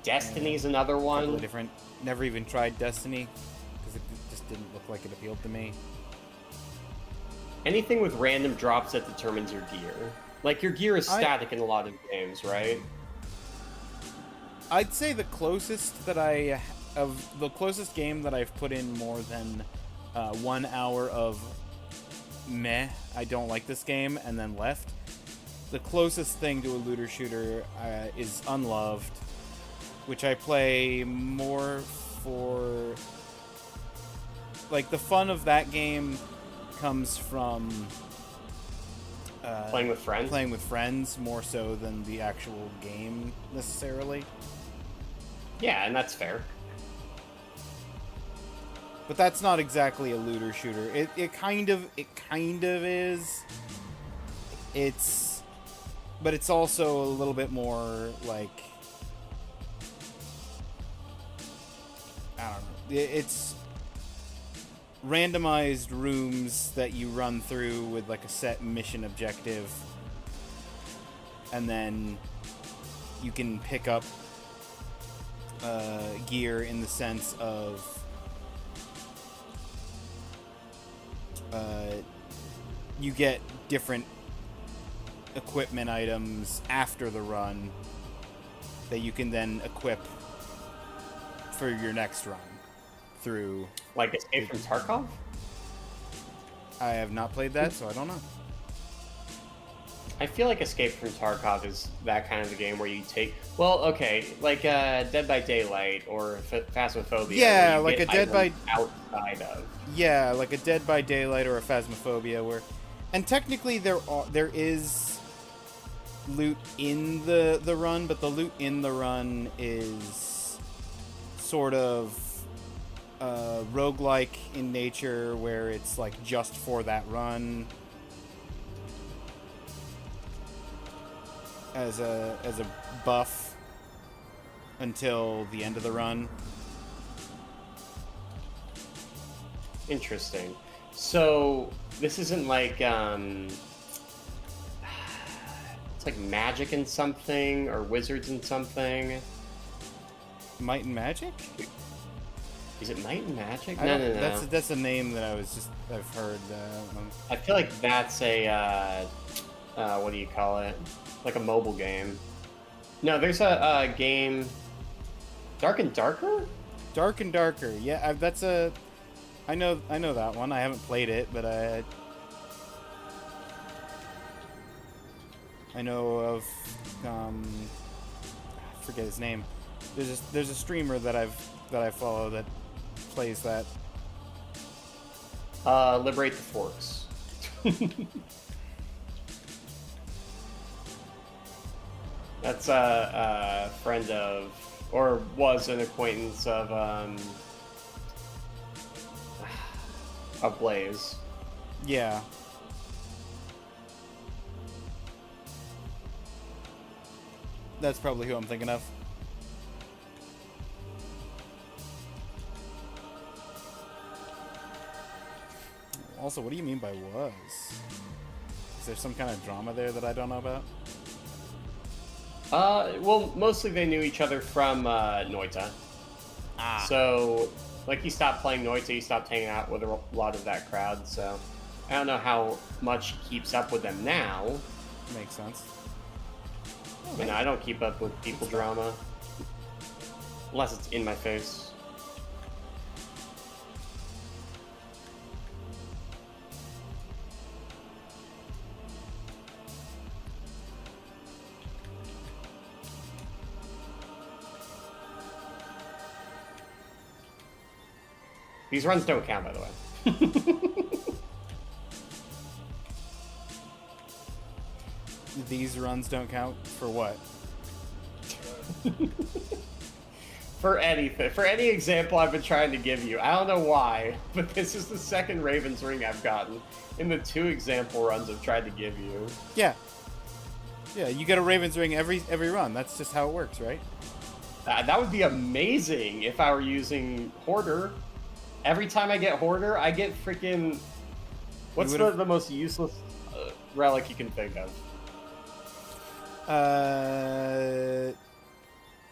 Destiny's another one. Different. Never even tried Destiny because it just didn't look like it appealed to me. Anything with random drops that determines your gear. Like, your gear is static in a lot of games, right? I'd say the closest game that I've put in more than 1 hour of meh, I don't like this game, and then left. The closest thing to a looter shooter is Unloved, which I play more for... Like, the fun of that game comes from... Playing with friends? Playing with friends, more so than the actual game, necessarily. Yeah, and that's fair. But that's not exactly a looter shooter. It kind of is. But it's also a little bit more like, I don't know. It's randomized rooms that you run through with like a set mission objective, and then you can pick up gear in the sense of you get different equipment items after the run that you can then equip for your next run through. Like Escape from Tarkov? I have not played that, so I don't know. I feel like Escape from Tarkov is that kind of a game where you take... Well, okay, like Dead by Daylight or Phasmophobia. Yeah, like a Dead by... outside of. Yeah, like a Dead by Daylight or a Phasmophobia where... And technically there is loot in the run, but the loot in the run is sort of roguelike in nature, where it's like just for that run as a buff until the end of the run. Interesting. So this isn't like it's like magic in something or wizards in something. Might and Magic? Is it Might and Magic? No. No. That's a name that I've heard. I feel like that's a what do you call it? Like a mobile game. No, there's a game. Dark and Darker. Dark and Darker. Yeah, that's a. I know that one. I haven't played it, but I know of. I forget his name. There's a streamer that I follow that plays that. Liberate the Forks. That's a friend of, or was an acquaintance of Blaze. Yeah. That's probably who I'm thinking of. Also, what do you mean by was? Is there some kind of drama there that I don't know about? Well, mostly they knew each other from Noita. Ah. So, like, he stopped playing Noita, he stopped hanging out with a lot of that crowd, so I don't know how much he keeps up with them now. Makes sense. I mean, I don't keep up with people drama. Unless it's in my face. These runs don't count, by the way. These runs don't count for what? For anything. For any example I've been trying to give you. I don't know why, but this is the second Raven's Ring I've gotten in the 2 example runs I've tried to give you. Yeah. Yeah, you get a Raven's Ring every run. That's just how it works, right? That would be amazing if I were using Hoarder. Every time I get Hoarder, I get freaking... What's the most useless relic you can think of?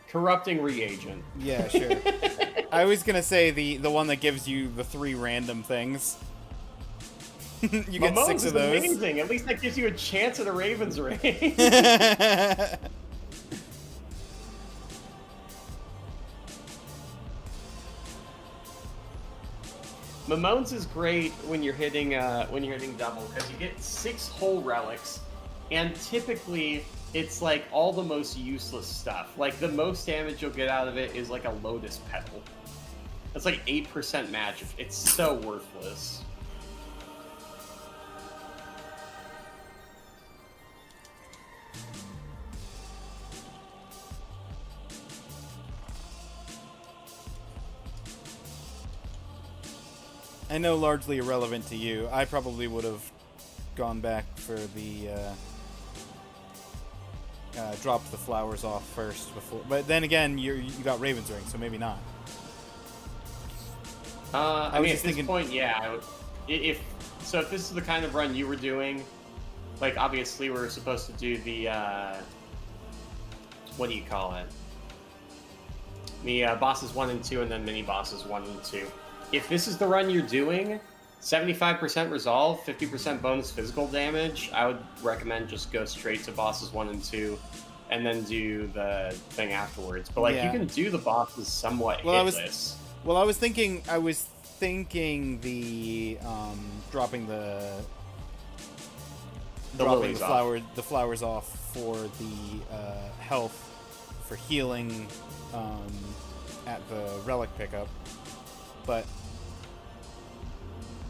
Corrupting Reagent. Yeah, sure. I was gonna say the one that gives you the 3 random things. You get Mamone's 6 of is those. amazing. At least that gives you a chance at a Raven's Ring. Mamone's is great when you're hitting double because you get 6 whole relics, and typically it's like all the most useless stuff. Like the most damage you'll get out of it is like a Lotus Petal. That's like 8% magic. It's so worthless. I know largely irrelevant to you. I probably would have gone back for the dropped the flowers off first before. But then again, you got Raven's Ring, so maybe not. I mean, at this point, yeah. I would, if this is the kind of run you were doing, like obviously we're supposed to do the what do you call it? The bosses 1 and 2, and then mini bosses 1 and 2. If this is the run you're doing, 75% resolve, 50% bonus physical damage, I would recommend just go straight to bosses 1 and 2, and then do the thing afterwards. But like, you can do the bosses somewhat hitless. I was thinking the dropping the flowers off for the health for healing at the relic pickup, but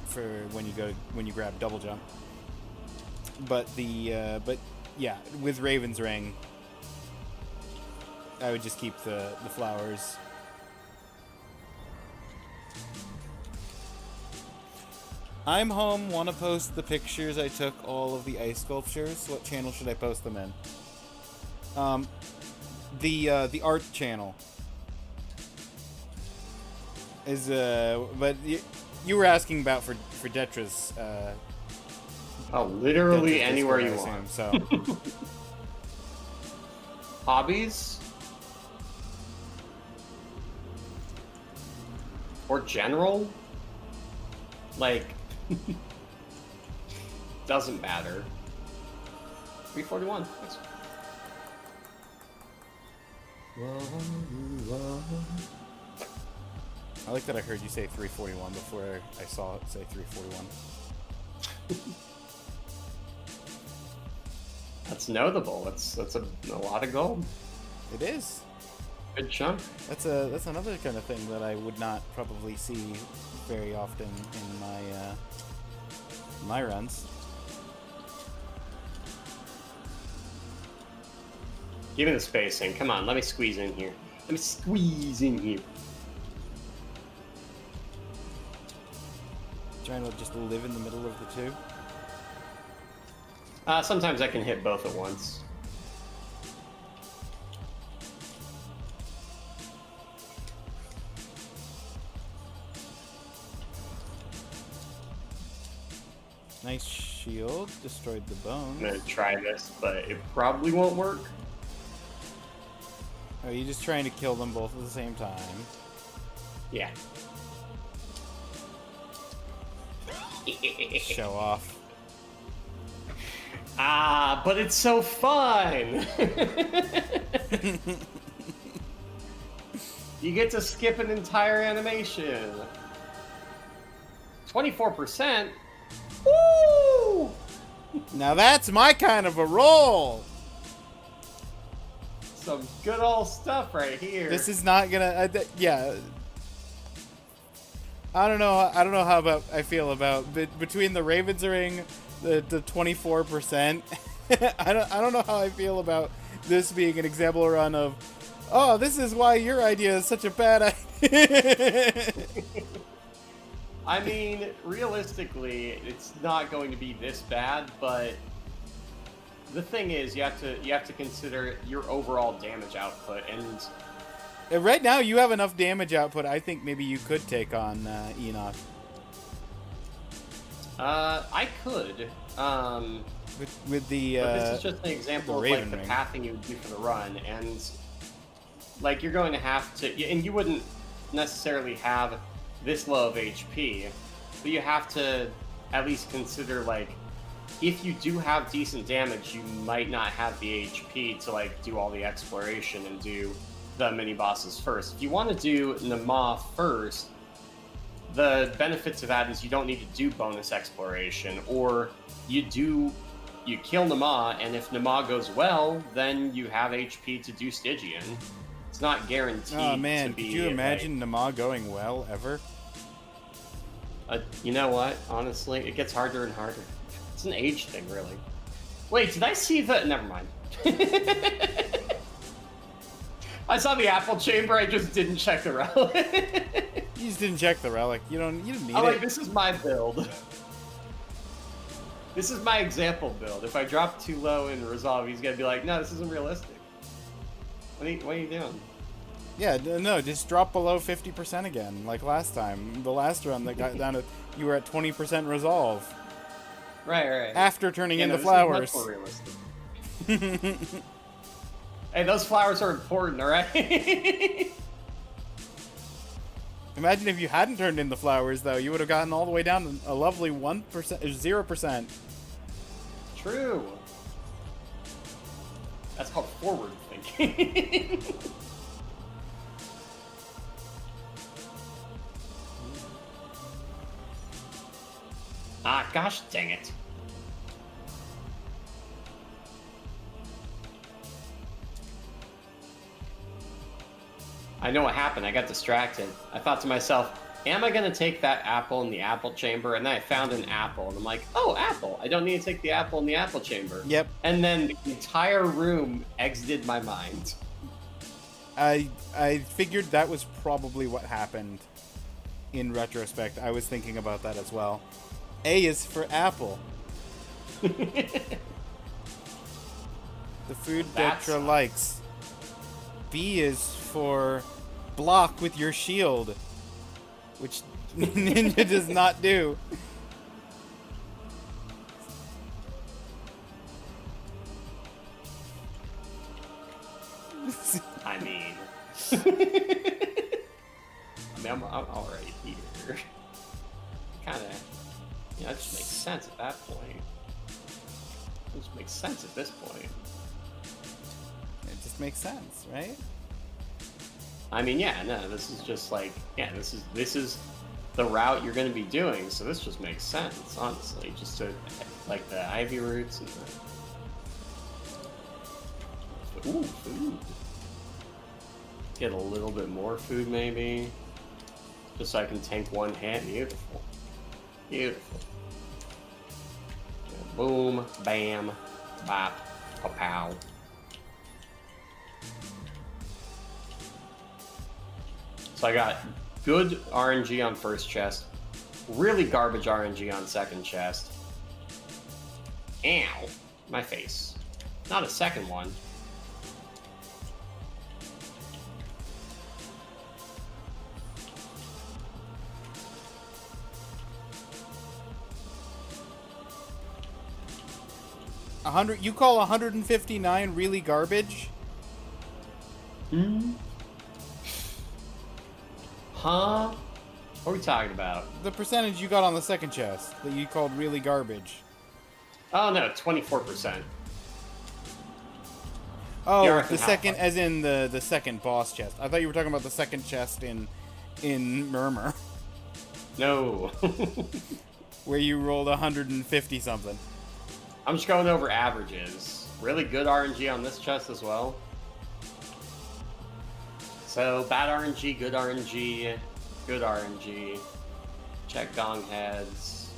for when you grab double jump. But yeah, with Raven's Ring, I would just keep the flowers. I'm home. Want to post the pictures I took all of the ice sculptures. What channel should I post them in? The art channel is but you were asking about for Detra's. Literally Detra's anywhere Discord, you want. So hobbies or general, like. Doesn't matter. 341. Thanks. I like that I heard you say 341 before I saw it say 341. That's notable. That's a lot of gold. It is. Good chunk. That's another kind of thing that I would not probably see very often in my runs. Give me the spacing. Come on, let me squeeze in here. Trying to just live in the middle of the two. Sometimes I can hit both at once. Nice shield. Destroyed the bones. I'm gonna try this, but it probably won't work. Are you just trying to kill them both at the same time? Yeah. Show off. But it's so fun! You get to skip an entire animation. 24%? Woo! Now that's my kind of a roll! Some good old stuff right here. This is not gonna... yeah. I don't know how I feel about... Between the Raven's Ring, the 24%, I don't know how I feel about this being an example run of, oh, this is why your idea is such a bad idea. I mean, realistically, it's not going to be this bad, but the thing is, you have to consider your overall damage output, and right now you have enough damage output. I think maybe you could take on Enoch. I could. With the. But this is just an example of like the pathing you would do for the run, and like you're going to have to, and you wouldn't necessarily have this low of HP, but you have to at least consider, like, if you do have decent damage, you might not have the HP to like do all the exploration and do the mini bosses first. If you want to do Nama first, the benefit to that is you don't need to do bonus exploration, or you kill Nama, and if Nama goes well, then you have HP to do Stygian. It's not guaranteed. Oh man, to be, could you imagine Nama going well ever? You know what? Honestly, it gets harder and harder. It's an age thing, really. Wait, did I see the? Never mind. I saw the apple chamber. I just didn't check the relic. You just didn't check the relic. You didn't need I'm it. like, this is my build. This is my example build. If I drop too low in resolve, he's gonna be like, no, this isn't realistic. What are you doing? Yeah, no, just drop below 50% again, like last time. The last run that got down to, you were at 20% resolve. Right. After turning Yeah, in the this flowers. is much more realistic. Hey, those flowers are important, alright? Imagine if you hadn't turned in the flowers, though. You would have gotten all the way down to a lovely 1%, 0%. True. That's called forward thinking. Ah, gosh dang it. I know what happened. I got distracted. I thought to myself, am I going to take that apple in the apple chamber? And then I found an apple, and I'm like, oh, apple. I don't need to take the apple in the apple chamber. Yep. And then the entire room exited my mind. I figured that was probably what happened in retrospect. I was thinking about that as well. A is for apple. The food That's Detra likes. B is for block with your shield, which Ninja does not do. I mean, I'm already here. Kind of, that just makes sense at that point. It just makes sense at this point. It just makes sense, right? I mean, yeah, no, this is just like, yeah, this is the route you're going to be doing, so this just makes sense, honestly. Just to, like, the ivy roots and the... Ooh, food. Get a little bit more food, maybe. Just so I can tank one hit. Beautiful. Beautiful. Yeah, boom, bam, bop, pow. So I got good RNG on first chest, really garbage RNG on second chest. Ow, my face. Not a second one. You call 159 really garbage? Hmm? Huh? What are we talking about? The percentage you got on the second chest that you called really garbage. Oh no, 24%. Oh, Yeah, the second, as in the second boss chest. I thought you were talking about the second chest in Murmur, No. where you rolled 150 something. I'm just going over averages. Really good RNG on this chest as well. So, bad RNG, good RNG, good RNG. Check gong heads.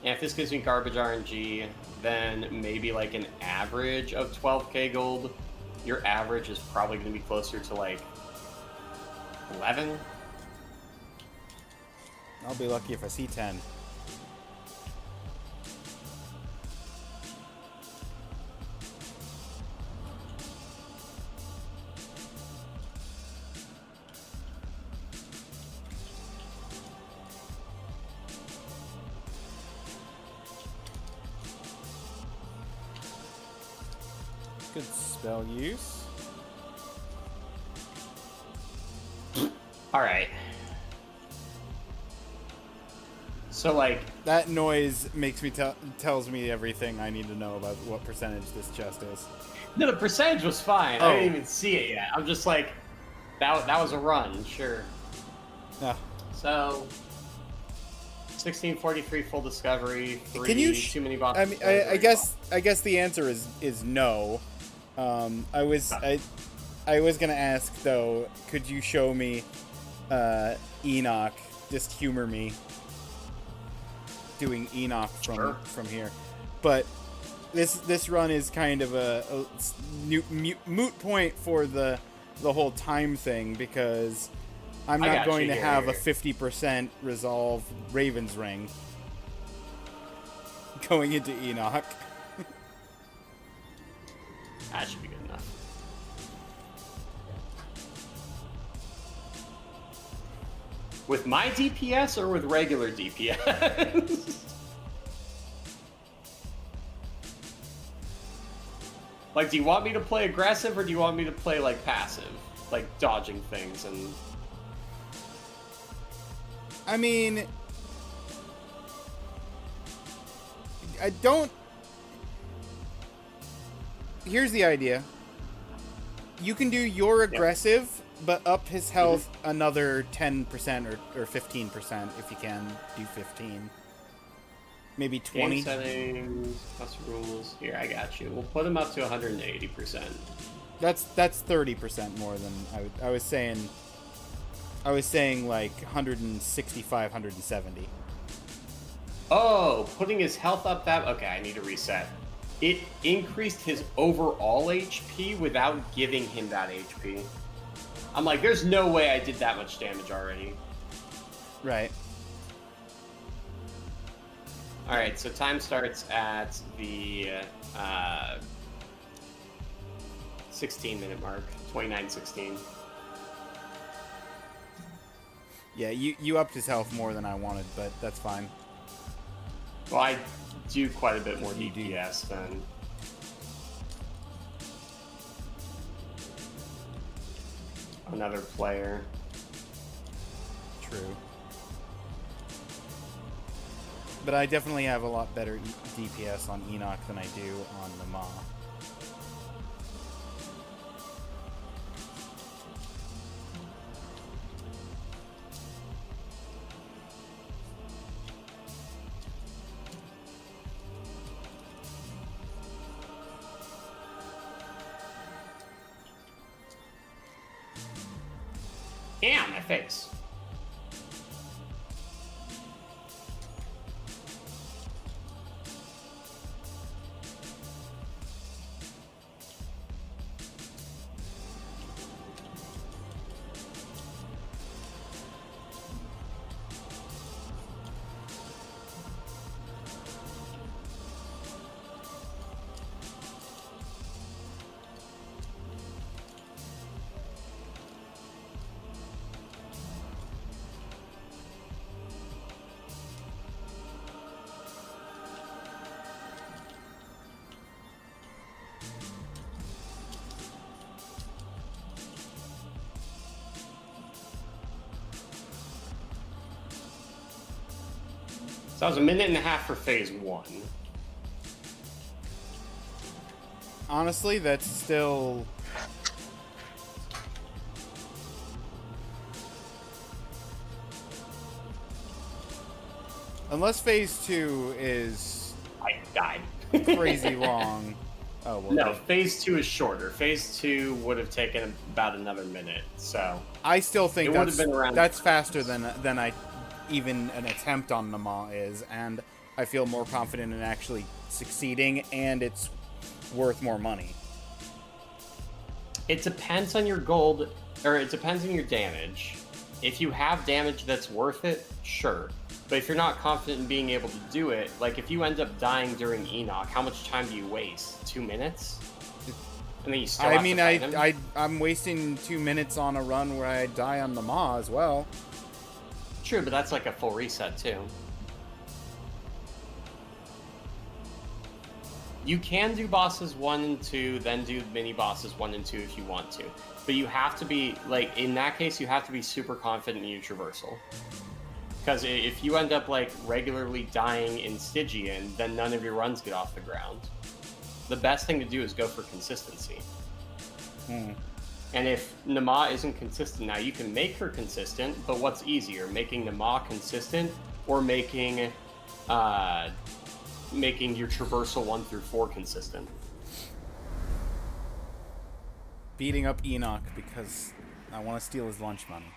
And if this gives me garbage RNG, then maybe like an average of 12k gold. Your average is probably going to be closer to like 11. I'll be lucky if I see 10. Good spell use. Alright. So, like... That noise makes me tells me everything I need to know about what percentage this chest is. No, the percentage was fine. Oh. I didn't even see it yet. I'm just like, that was a run, sure. Yeah. So... 1643 full discovery, 3 Can you too many bosses. I mean, I guess the answer is no. I was gonna ask though. Could you show me Enoch? Just humor me doing Enoch from here. But this run is kind of a moot point for the whole time thing, because I'm I not got going you to here. have a 50% resolve Raven's Ring going into Enoch. That should be good enough. With my DPS or with regular DPS? Like, do you want me to play aggressive or do you want me to play, like, passive? Like, dodging things and... I mean, I don't... Here's the idea. You can do your aggressive, but up his health another 10% or 15% if you can do 15. Maybe 20. Game settings, plus rules. Here, I got you. We'll put him up to 180%. That's 30% more than I was saying. I was saying like 165, 170. Oh, putting his health up that... Okay, I need to reset. It increased his overall HP without giving him that HP. I'm like, there's no way I did that much damage already. Right. Alright, so time starts at the 16-minute mark. 29:16. Yeah, you upped his health more than I wanted, but that's fine. Well, I do quite a bit more You do. DPS than... another player. True. But I definitely have a lot better DPS on Enoch than I do on Nama. Damn, my face. So that was 1.5 minutes for phase 1. Honestly, that's still... Unless phase 2 is I died. crazy long. Oh, well, No, phase 2 is shorter. Phase 2 would have taken about another minute, so... I still think It would have that's, been around that's 5 faster minutes. than I even an attempt on Nama is, and I feel more confident in actually succeeding, and it's worth more money. It depends on your gold, or it depends on your damage. If you have damage that's worth it, sure. But if you're not confident in being able to do it, like if you end up dying during Enoch, how much time do you waste? 2 minutes? And then you still have to fight him? I'm wasting 2 minutes on a run where I die on Nama as well. True, but that's like a full reset too. You can do bosses 1 and 2, then do mini bosses 1 and 2 if you want to. But you have to be, like, in that case, you have to be super confident in your traversal. Because if you end up, like, regularly dying in Stygian, then none of your runs get off the ground. The best thing to do is go for consistency. And if Nama isn't consistent, now you can make her consistent, but what's easier, making Nama consistent or making your traversal 1 through 4 consistent? Beating up Enoch because I want to steal his lunch money.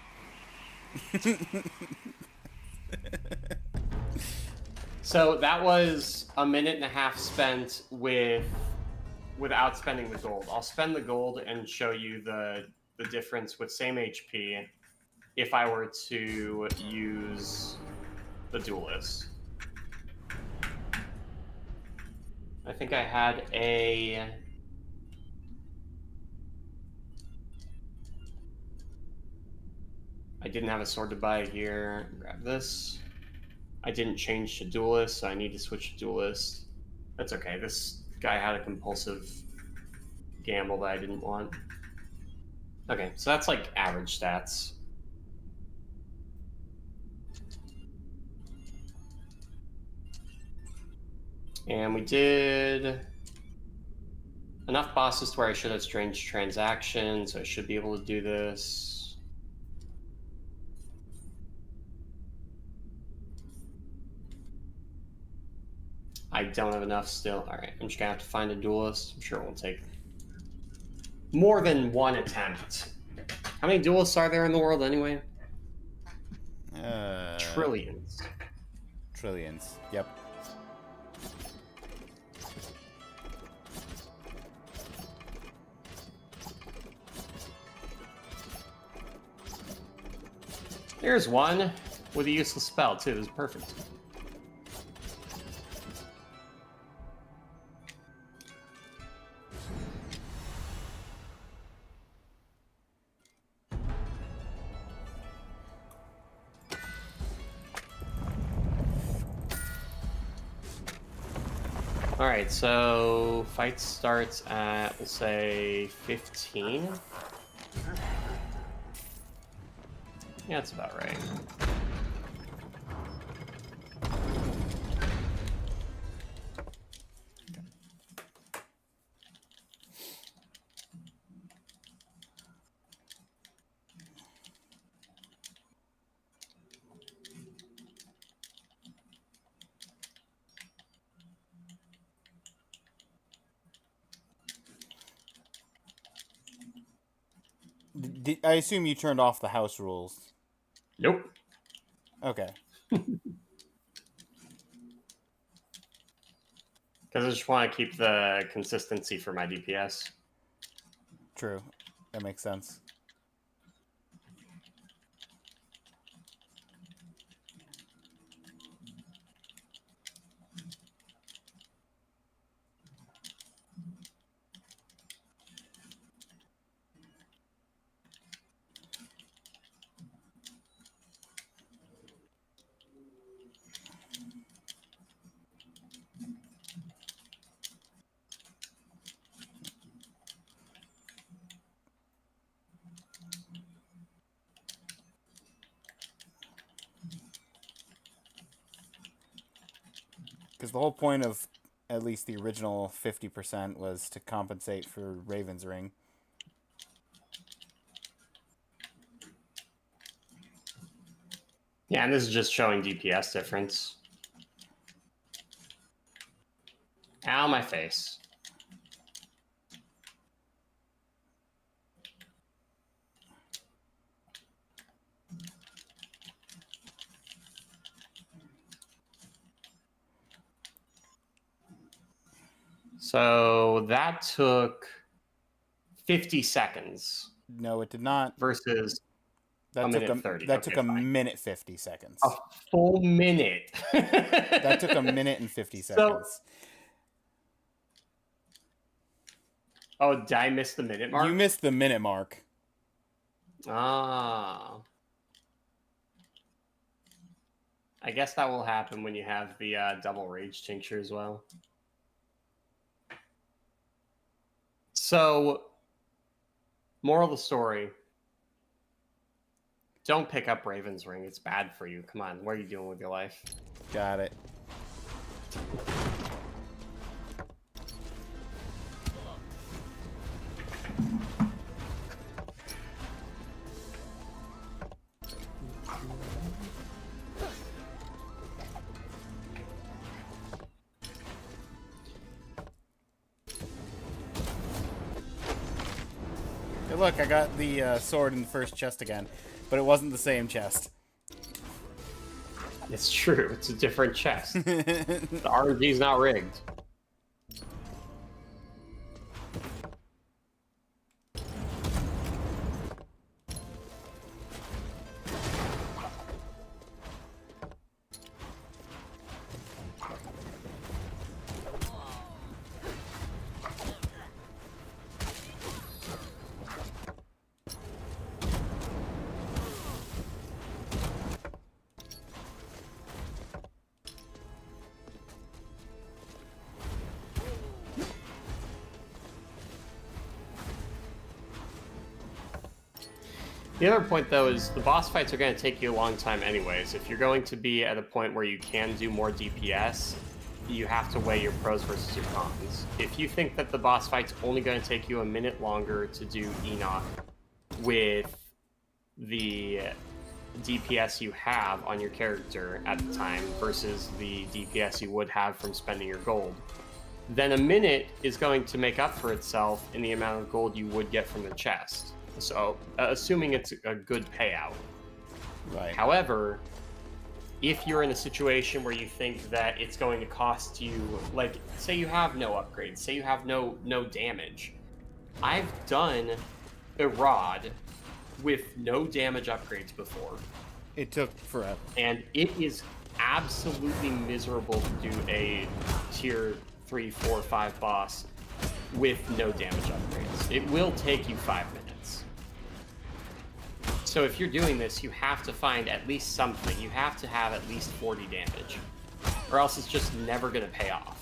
So that was 1.5 minutes spent without spending the gold. I'll spend the gold and show you the difference with same HP if I were to use the duelist. I think I had a... I didn't have a sword to buy here. Grab this. I didn't change to duelist, so I need to switch to duelist. That's okay. This guy had a compulsive gamble that I didn't want. Okay, so that's like average stats. And we did enough bosses to where I should have strange transactions, so I should be able to do this. I don't have enough still. Alright, I'm just gonna have to find a duelist. I'm sure it won't take more than one attempt. How many duelists are there in the world anyway? Trillions. Trillions. Yep. There's one with a useless spell too. This is perfect. Alright, so fight starts at, we'll say, 15. Yeah, that's about right. I assume you turned off the house rules. Nope. Okay. Because I just want to keep the consistency for my DPS. True. That makes sense. Because the whole point of at least the original 50% was to compensate for Raven's Ring. Yeah, and this is just showing DPS difference. Ow, my face. So that took 50 seconds. No, it did not. Versus that a took minute 30. That took a minute 50 seconds. A full minute. That took a minute and 50 seconds. Oh, did I miss the minute mark? You missed the minute mark. Ah. I guess that will happen when you have the double rage tincture as well. So, moral of the story. Don't pick up Raven's Ring. It's bad for you. Come on, what are you doing with your life? Got it. Hey, look, I got the sword in the first chest again, but it wasn't the same chest. It's true. It's a different chest. The RNG's not rigged. The other point, though, is the boss fights are going to take you a long time anyways. If you're going to be at a point where you can do more DPS, you have to weigh your pros versus your cons. If you think that the boss fight's only going to take you a minute longer to do Enoch with the DPS you have on your character at the time versus the DPS you would have from spending your gold, then a minute is going to make up for itself in the amount of gold you would get from the chest. So, assuming it's a good payout. Right. However, if you're in a situation where you think that it's going to cost you, like, say you have no upgrades, say you have no damage. I've done a rod with no damage upgrades before. It took forever. And it is absolutely miserable to do a tier 3, 4, 5 boss with no damage upgrades. It will take you 5 minutes. So if you're doing this, you have to find at least something. You have to have at least 40 damage, or else it's just never going to pay off.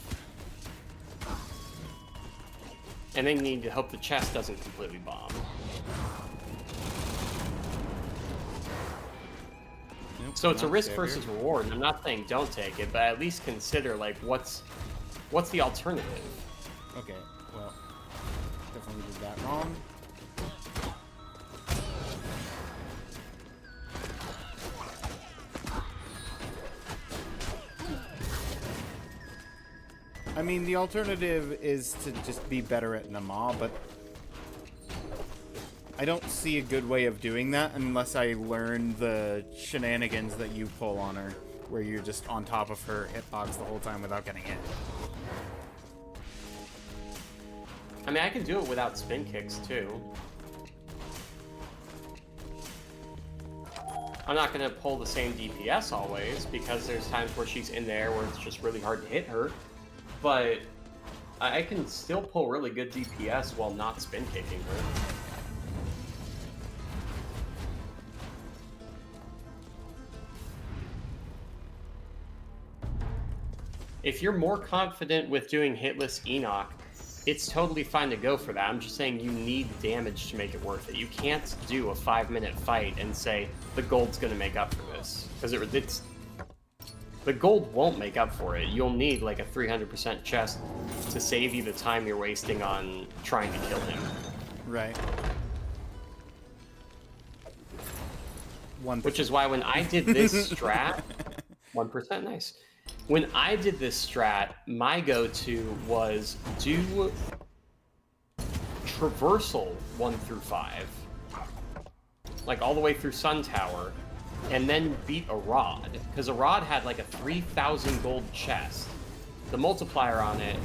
And then you need to hope the chest doesn't completely bomb. Nope, So it's a risk savior. versus reward, and I'm not saying don't take it, but at least consider, like, what's the alternative? Okay, well, definitely did that wrong. I mean, the alternative is to just be better at Nama, but I don't see a good way of doing that unless I learn the shenanigans that you pull on her, where you're just on top of her hitbox the whole time without getting hit. I mean, I can do it without spin kicks, too. I'm not going to pull the same DPS always, because there's times where she's in there where it's just really hard to hit her. But I can still pull really good DPS while not spin kicking her. If you're more confident with doing hitless Enoch, it's totally fine to go for that. I'm just saying you need damage to make it worth it. You can't do a 5-minute fight and say the gold's going to make up for this, because it's the gold won't make up for it. You'll need like a 300% chest to save you the time you're wasting on trying to kill him. Right. 1%. Which is why when I did this strat, 1% nice. When I did this strat, my go-to was do traversal 1 through 5, like all the way through Sun Tower, and then beat a rod, because a rod had like a 3,000 gold chest. The multiplier on it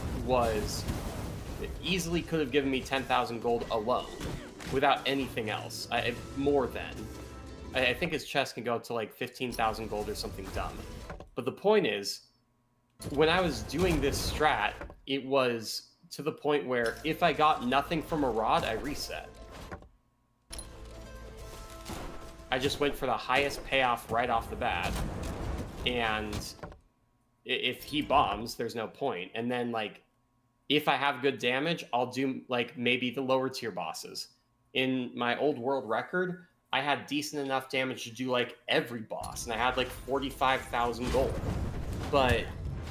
it easily could have given me 10,000 gold alone, without anything else. More than. I think his chest can go up to like 15,000 gold or something dumb. But the point is, when I was doing this strat, it was to the point where if I got nothing from a rod, I reset. I just went for the highest payoff right off the bat, and if he bombs, there's no point. And then, like, if I have good damage, I'll do, like, maybe the lower tier bosses. In my old world record, I had decent enough damage to do, like, every boss, and I had, like, 45,000 gold. But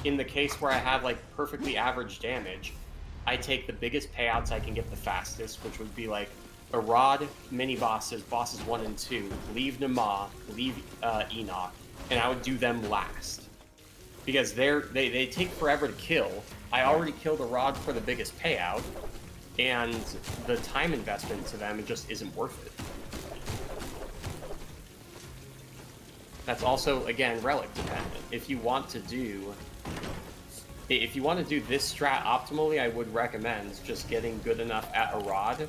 in the case where I have, like, perfectly average damage, I take the biggest payouts I can get the fastest, which would be, like, a rod, mini bosses, bosses 1 and 2, leave Nama, leave Enoch, and I would do them last. Because they take forever to kill. I already killed a rod for the biggest payout, and the time investment to them, it just isn't worth it. That's also, again, relic dependent. If you want to do this strat optimally, I would recommend just getting good enough at a rod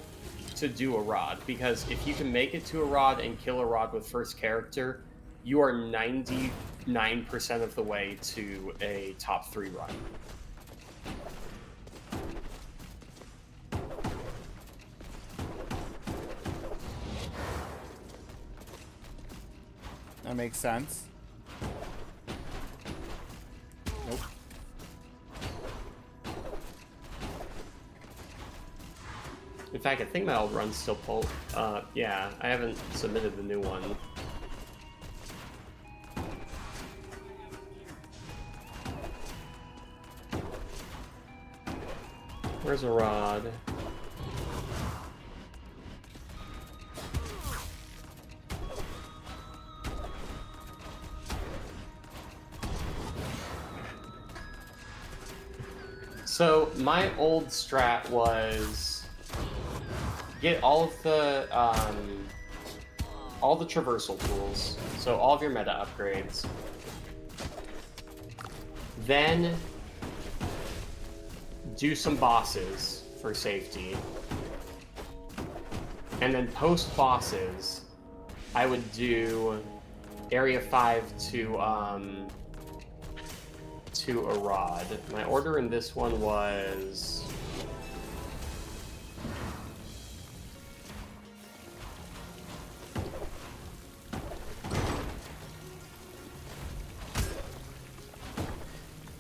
to do a rod, because if you can make it to a rod and kill a rod with first character, you are 99% of the way to a top 3 run. That makes sense. Nope. fact, I think my old run's still pulled. Yeah, I haven't submitted the new one. Where's a rod? So my old strat was get all the traversal tools, so all of your meta upgrades, then do some bosses for safety, and then post bosses, I would do Area 5 to a rod. My order in this one was...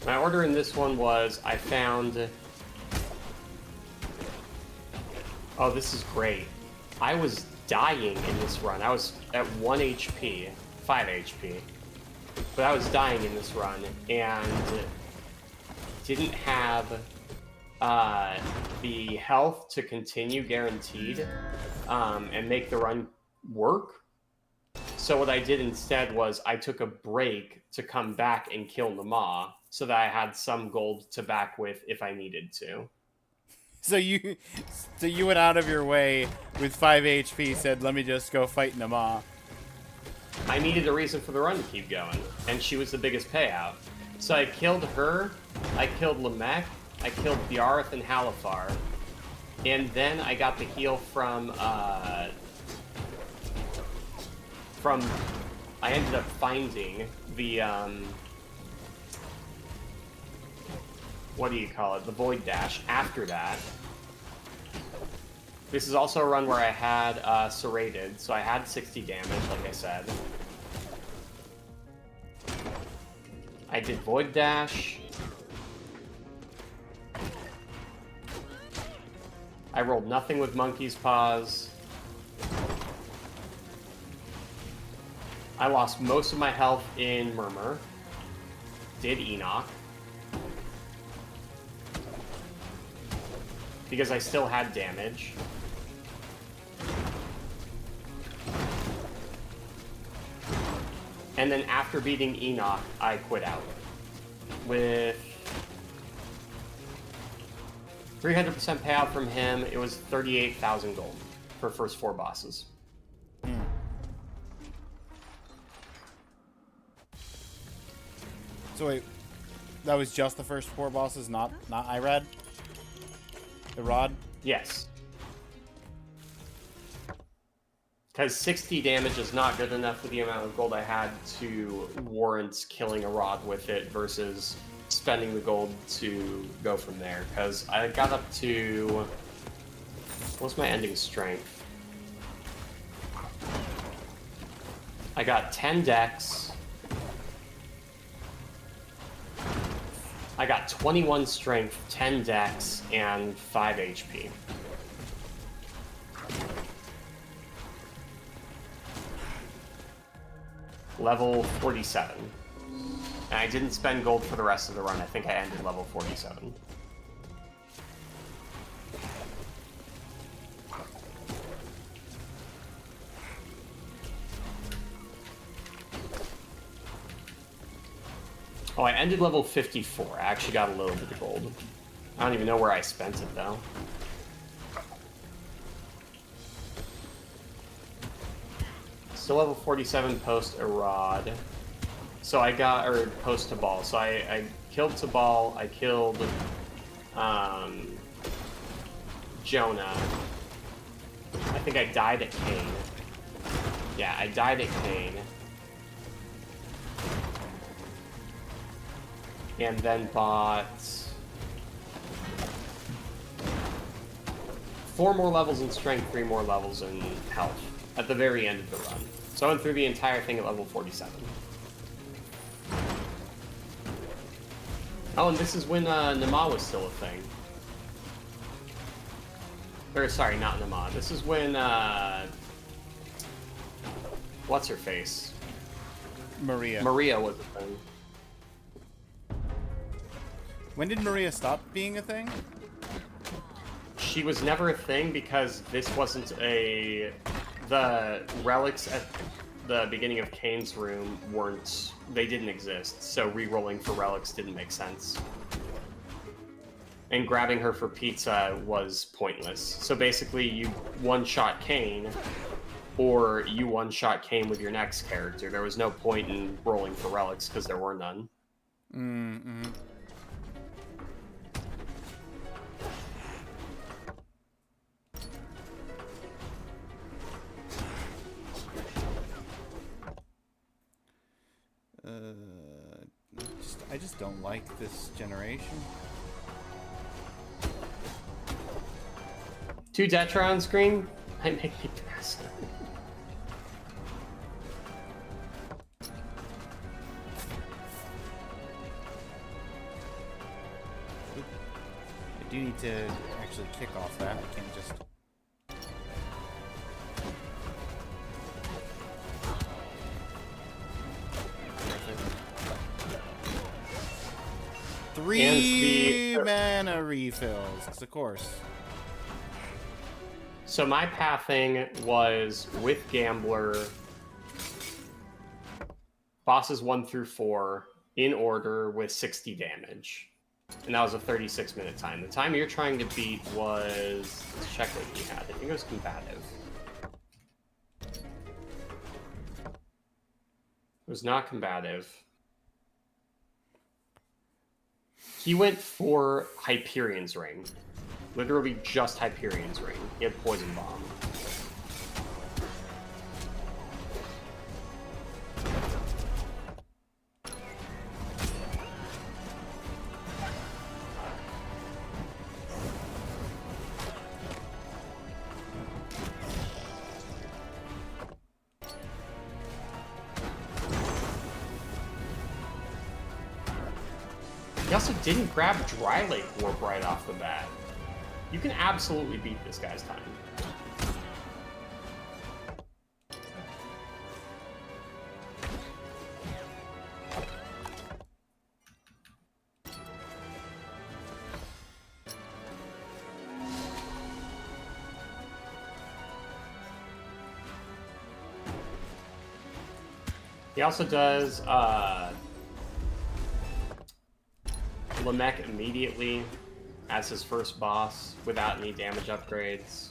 My order in this one was, I found... Oh, this is great. I was dying in this run. I was at 1 HP, 5 HP. But I was dying in this run, and didn't have the health to continue guaranteed and make the run work. So what I did instead was I took a break to come back and kill Nama, so that I had some gold to back with if I needed to. So you went out of your way with 5 HP, said, let me just go fight Nama. I needed a reason for the run to keep going, and she was the biggest payout. So I killed her, I killed Lamech, I killed Biarth and Halifar, and then I got the heal from I ended up finding the, what do you call it, the Void Dash after that. This is also a run where I had serrated, so I had 60 damage, like I said. I did Void Dash. I rolled nothing with Monkey's Paws. I lost most of my health in Murmur. Did Enoch. Because I still had damage. And then after beating Enoch, I quit out. With 300% payout from him, it was 38,000 gold for first 4 bosses. So wait, that was just the first 4 bosses, not Irad? The rod? Yes. Because 60 damage is not good enough for the amount of gold I had to warrant killing a rod with it versus spending the gold to go from there. Because I got up to... What's my ending strength? I got 10 dex. I got 21 strength, 10 dex, and 5 HP. Level 47. And I didn't spend gold for the rest of the run. I think I ended level 47. Oh, I ended level 54. I actually got a little bit of gold. I don't even know where I spent it, though. Still level 47 post Erod. So I got, or post Tabal. So I killed Tabal, I killed Jonah. I think I died at Kane. Yeah, I died at Kane. And then bought 4 more levels in strength, 3 more levels in health at the very end of the run. So I went through the entire thing at level 47. Oh, and this is when Nama was still a thing. Or sorry, not in the mod. This is when what's her face? Maria. Maria was a thing. When did Maria stop being a thing? She was never a thing because this wasn't a... The relics at the beginning of Kane's room weren't... They didn't exist, so re-rolling for relics didn't make sense. And grabbing her for pizza was pointless. So basically, you one-shot Kane, or you one-shot Kane with your next character. There was no point in rolling for relics because there were none. Mm-hmm. I just don't like this generation. 2 Detra on screen? I make me pass. I do need to actually kick off that. I can't just... Three mana refills, of course. So my pathing was with Gambler, bosses 1 through 4, in order with 60 damage. And that was a 36-minute time. The time you're trying to beat was... Let's check what you had. I think it was combative. It was not combative. He went for Hyperion's Ring. Literally just Hyperion's Ring. He had Poison Bomb. He also didn't grab Dry Lake Warp right off the bat. You can absolutely beat this guy's time. He also does Lamech immediately as his first boss without any damage upgrades.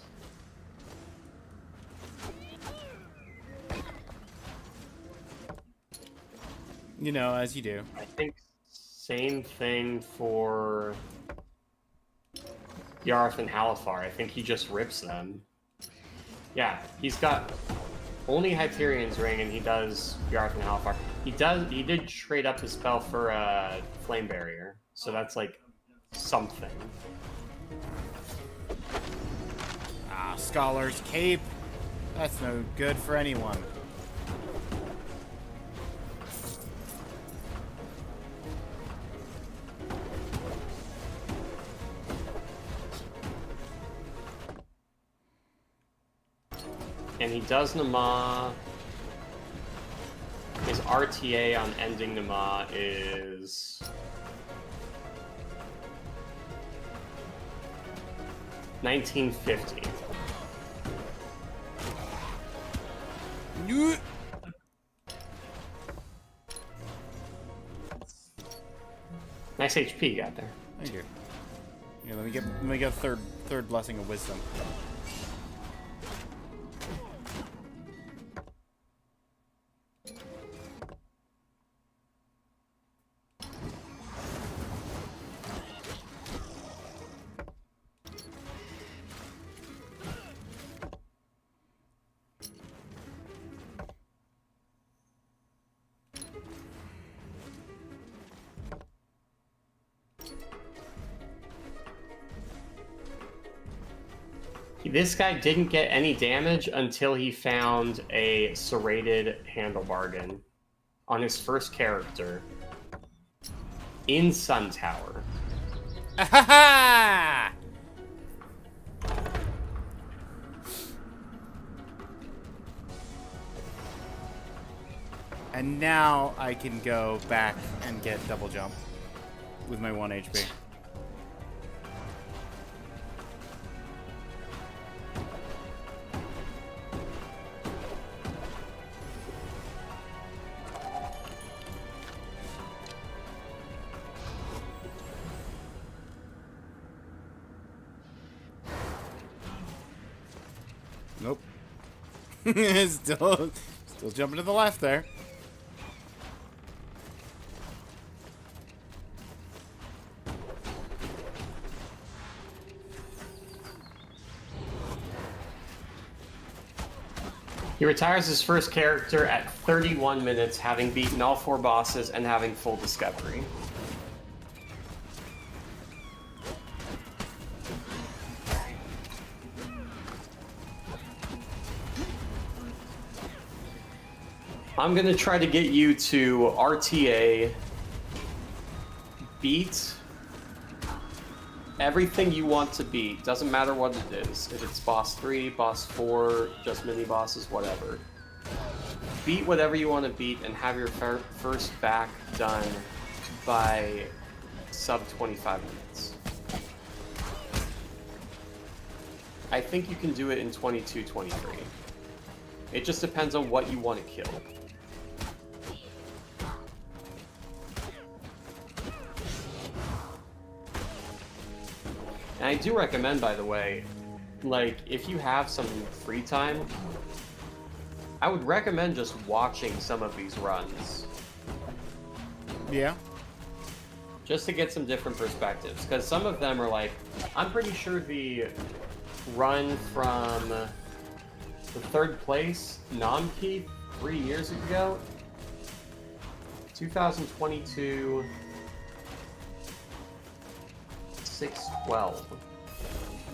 You know, as you do. I think same thing for Yarth and Halifar. I think he just rips them. Yeah, he's got only Hyperion's Ring, and he does Yarth and Halifar. He did trade up his spell for a Flame Barrier, so that's like something. Ah, Scholar's Cape. That's no good for anyone. And he does Nama. His RTA on ending Nama is 1950. Nice HP you got there. Thank you. Yeah, let me get a third blessing of wisdom. This guy didn't get any damage until he found a serrated handle bargain on his first character in Sun Tower. And now I can go back and get double jump with my 1 HP. Nope. Still jumping to the left there. He retires his first character at 31 minutes, having beaten all 4 bosses and having full discovery. I'm gonna try to get you to RTA, beat everything you want to beat. Doesn't matter what it is. If it's boss 3, boss 4, just mini bosses, whatever. Beat whatever you want to beat and have your first back done by sub 25 minutes. I think you can do it in 22, 23. It just depends on what you want to kill. And I do recommend, by the way, like, if you have some free time, I would recommend just watching some of these runs. Yeah. Just to get some different perspectives, because some of them are like, I'm pretty sure the run from the 3rd place, Namki, 3 years ago, 2022, 6/12,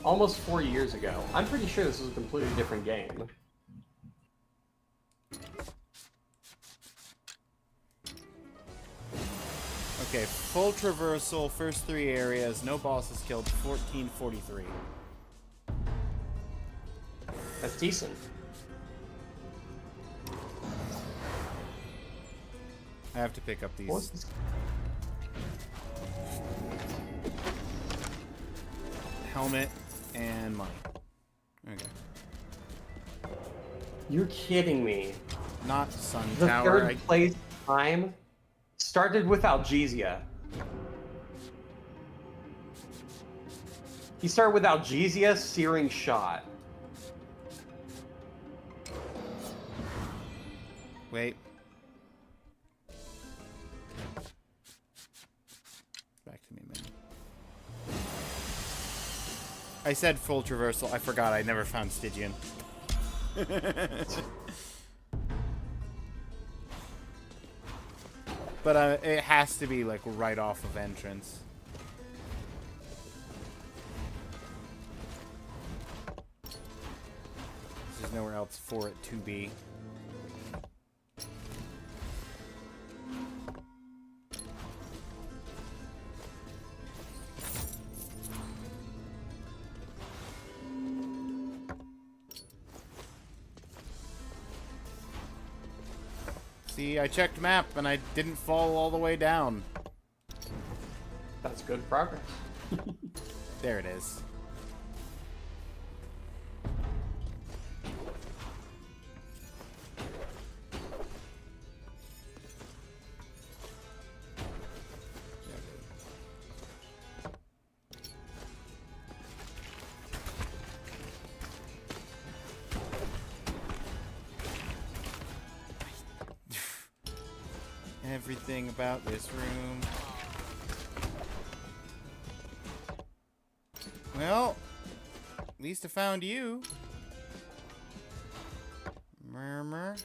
almost 4 years ago. I'm pretty sure this was a completely different game. Okay, full traversal, first 3 areas, no bosses killed, 1443. That's decent. I have to pick up these. What's this? Helmet and money. Okay. You're kidding me. Not Sun The Tower. 3rd place time started with Algesia. He started with Algesia, Searing Shot. Wait. Back to me, man. I said full traversal. I forgot I never found Stygian. But it has to be like right off of entrance. There's nowhere else for it to be. See, I checked map and I didn't fall all the way down. That's good progress. There it is. Everything about this room. Well, at least I found you. Murmur.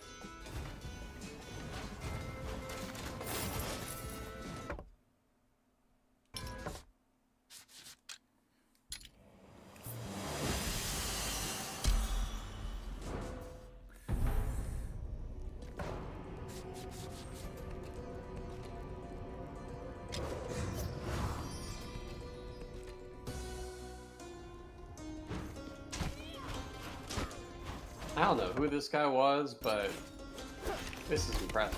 I don't know who this guy was, but This is impressive.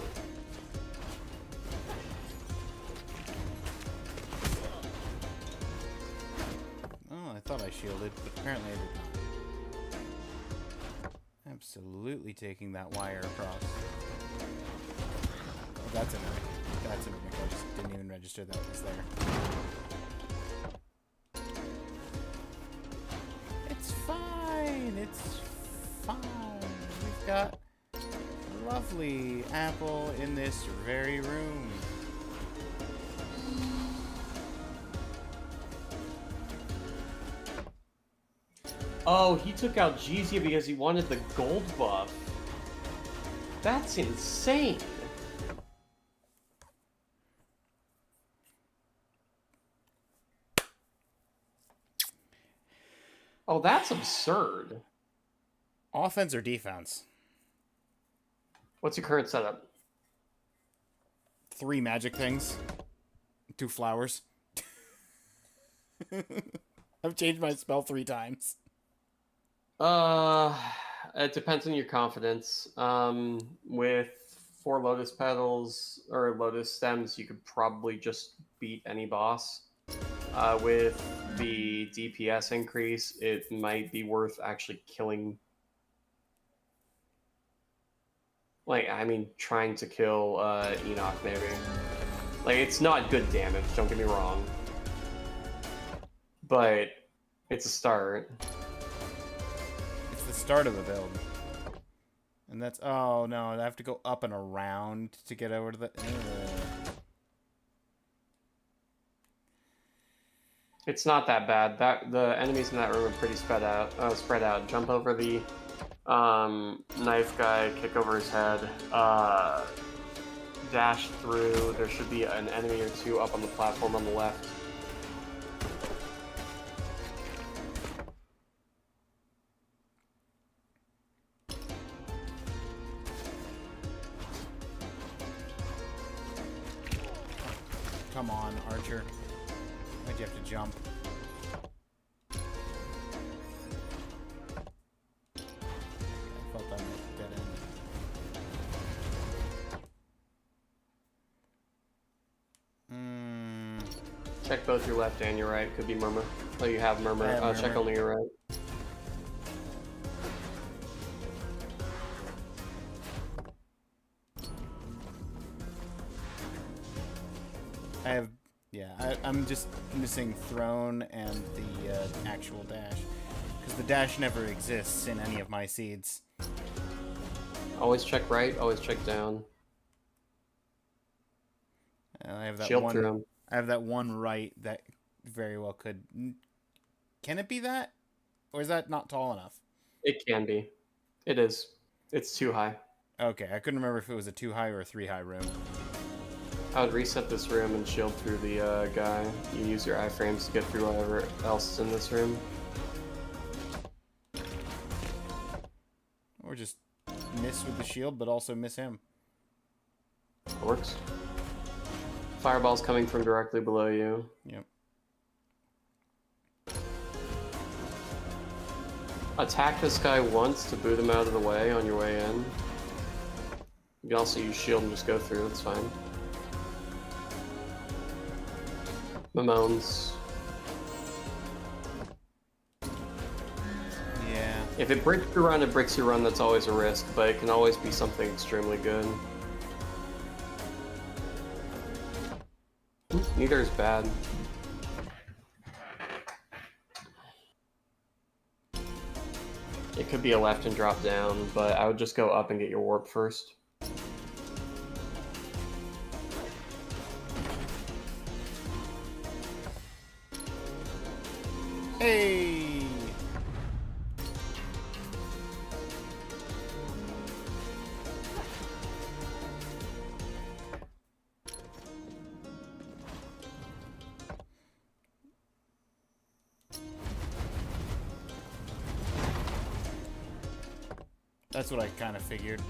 Oh, I thought I shielded, but apparently I did not. Absolutely taking that wire across. Oh, that's a mimic. That's a mimic. I just didn't even register that was there. It's fine. It's fine. We've got a lovely apple in this very room. Oh, he took out Jizia because he wanted the gold buff. That's insane. Oh, that's absurd. Offense or defense? What's your current setup? 3 magic things. 2 flowers. I've changed my spell 3 times. It depends on your confidence. With 4 lotus petals or lotus stems, you could probably just beat any boss. With the DPS increase, it might be worth actually killing. Like, I mean, trying to kill Enoch, maybe. Like, it's not good damage, don't get me wrong. But it's a start. It's the start of a build. And that's... Oh, no. I have to go up and around to get over to the... It's not that bad. The enemies in that room are pretty spread out. Jump over the knife guy, kick over his head, dash through. There should be an enemy or 2 up on the platform on the left. Come on, Archer. Why'd you have to jump? I felt that might dead end. Check both your left and your right. Could be Murmur. Oh, you have Murmur. I have Murmur. Check only your right. I have... Yeah, I'm just missing Throne and the actual dash. Because the dash never exists in any of my seeds. Always check right, always check down. I have that Shield through one. him. I have that one right that very well could. Can it be that, or is that not tall enough? It can be. It is. It's too high. Okay, I couldn't remember if it was a 2 high or a 3 high room. I would reset this room and shield through the guy. You use your iframes to get through whatever else is in this room. Or just miss with the shield, but also miss him. It works. Fireball's coming from directly below you. Yep. Attack this guy once to boot him out of the way on your way in. You can also use shield and just go through, that's fine. Mamones. Yeah. If it breaks your run, it breaks your run, that's always a risk, but it can always be something extremely good. Neither is bad. It could be a left and drop down, but I would just go up and get your warp first. Hey! That's what I kind of figured.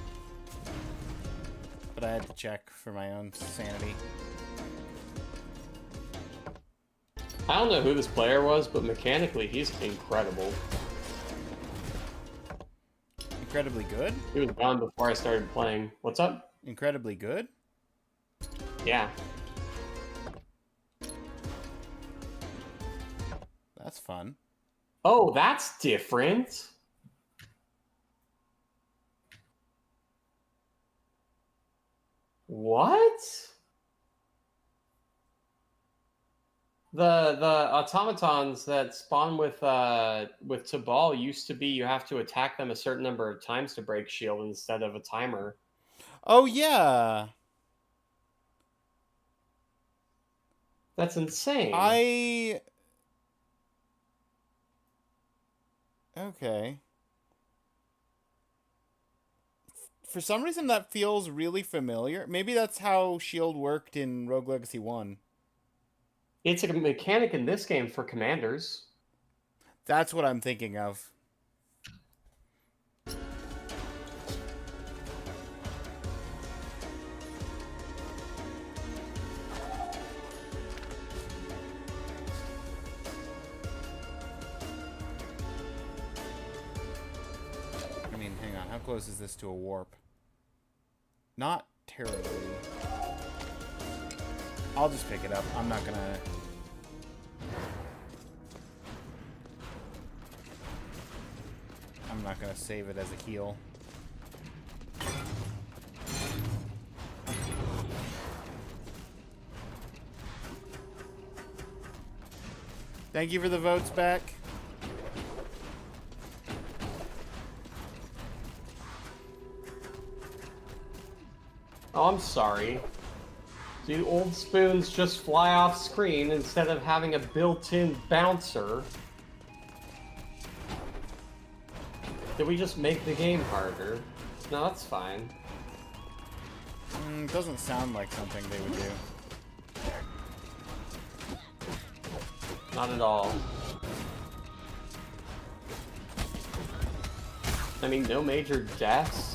But I had to check for my own sanity. I don't know who this player was, but mechanically he's incredible. Incredibly good? He was gone before I started playing. What's up? Incredibly good? Yeah. That's fun. Oh, that's different. What? The automatons that spawn with Tabal used to be you have to attack them a certain number of times to break shield instead of a timer. Oh, yeah. That's insane. Okay. For some reason, that feels really familiar. Maybe that's how shield worked in Rogue Legacy 1. It's a mechanic in this game for commanders. That's what I'm thinking of. I mean, hang on. How close is this to a warp? Not terribly. I'll just pick it up. I'm not gonna... I'm not gonna save it as a heal. Thank you for the votes back. Oh, I'm sorry. Do old spoons just fly off screen instead of having a built-in bouncer? Did we just make the game harder? No, that's fine. Doesn't sound like something they would do. Not at all. I mean, no major deaths.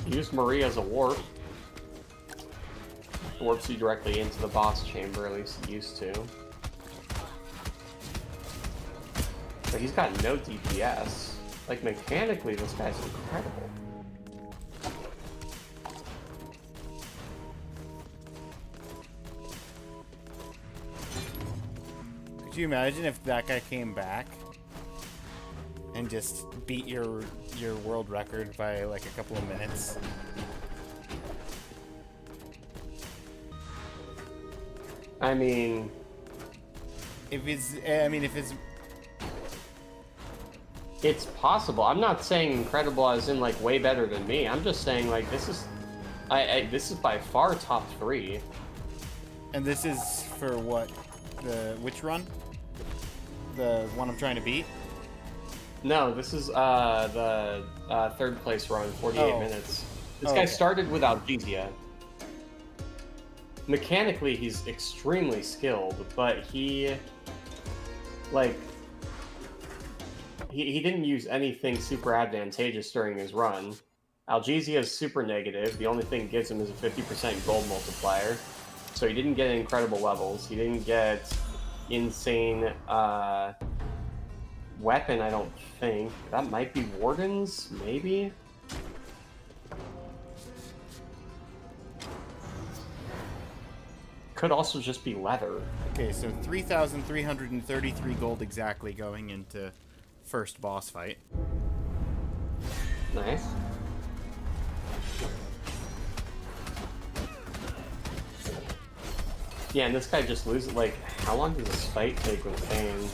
Use Marie as a warp. Warps you directly into the boss chamber, at least it used to. But he's got no DPS. Like, mechanically, this guy's incredible. Could you imagine if that guy came back and just beat your world record by like a couple of minutes? I mean, if it's it's possible. I'm not saying incredible as in like way better than me. I'm just saying like this is by far top 3. and this is for what, which run? The one I'm trying to beat? No, this is the 3rd place run, 48 minutes. This guy okay. started with Algesia. Mechanically, he's extremely skilled, but he didn't use anything super advantageous during his run. Algesia is super negative. The only thing it gives him is a 50% gold multiplier. So he didn't get incredible levels. He didn't get insane weapon, I don't think. That might be Wardens, maybe? Could also just be leather. Okay, so 3,333 gold exactly going into first boss fight. Nice. Yeah, and this guy just loses, like, how long does this fight take with Pain?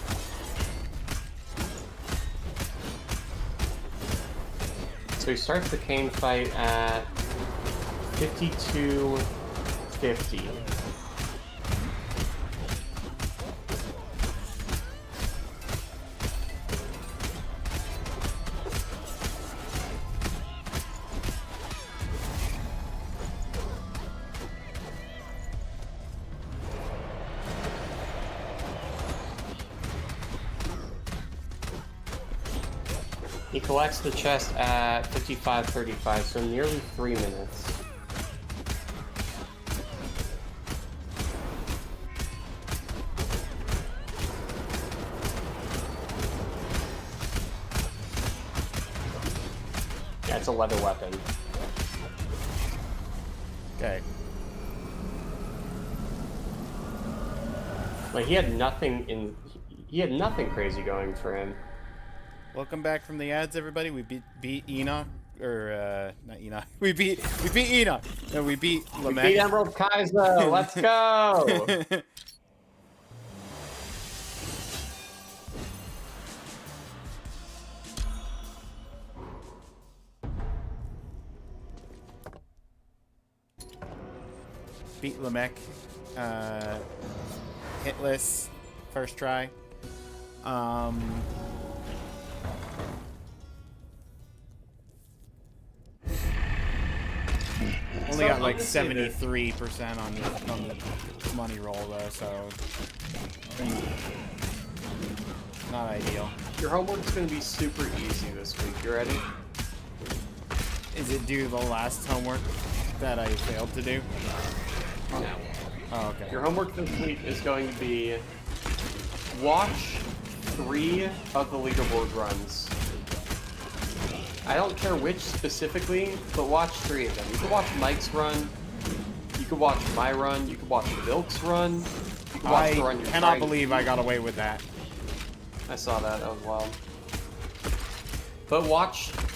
So he starts the Kane fight at 52:50. He collects the chest at 55:35, so nearly 3 minutes. it's a leather weapon. Okay. Like he had nothing crazy going for him. Welcome back from the ads, everybody. We beat Enoch, or not Enoch. We beat Enoch. No, we beat Lamech. We beat Emerald Kaiser. Let's go. Beat Lamech. Hitless. First try. Only got like 73% on the money roll though, so not ideal. Your homework's gonna be super easy this week. You ready? Is it due to the last homework that I failed to do? No. Oh, okay. Your homework this week is going to be watch 3 of the leaderboard runs. I don't care which specifically, but watch 3 of them. You can watch Mike's run, you can watch my run, you can watch Vilk's run, you can watch the run you're cannot believe I got away with that. I saw that, that was wild. But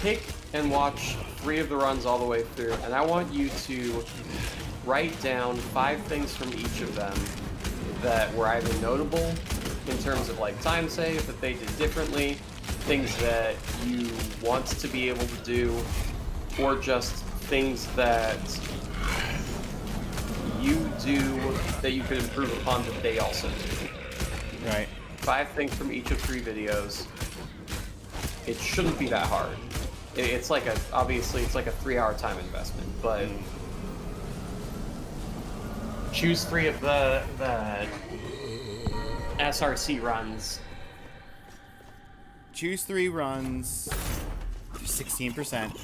pick and watch 3 of the runs all the way through, and I want you to write down 5 things from each of them that were either notable in terms of like time save, that they did differently, things that you want to be able to do, or just things that you do that you could improve upon that they also do. Right. 5 things from each of 3 videos. It shouldn't be that hard. It's like obviously it's like a 3-hour time investment, but choose 3 of the SRC runs. Choose 3 runs. 16%.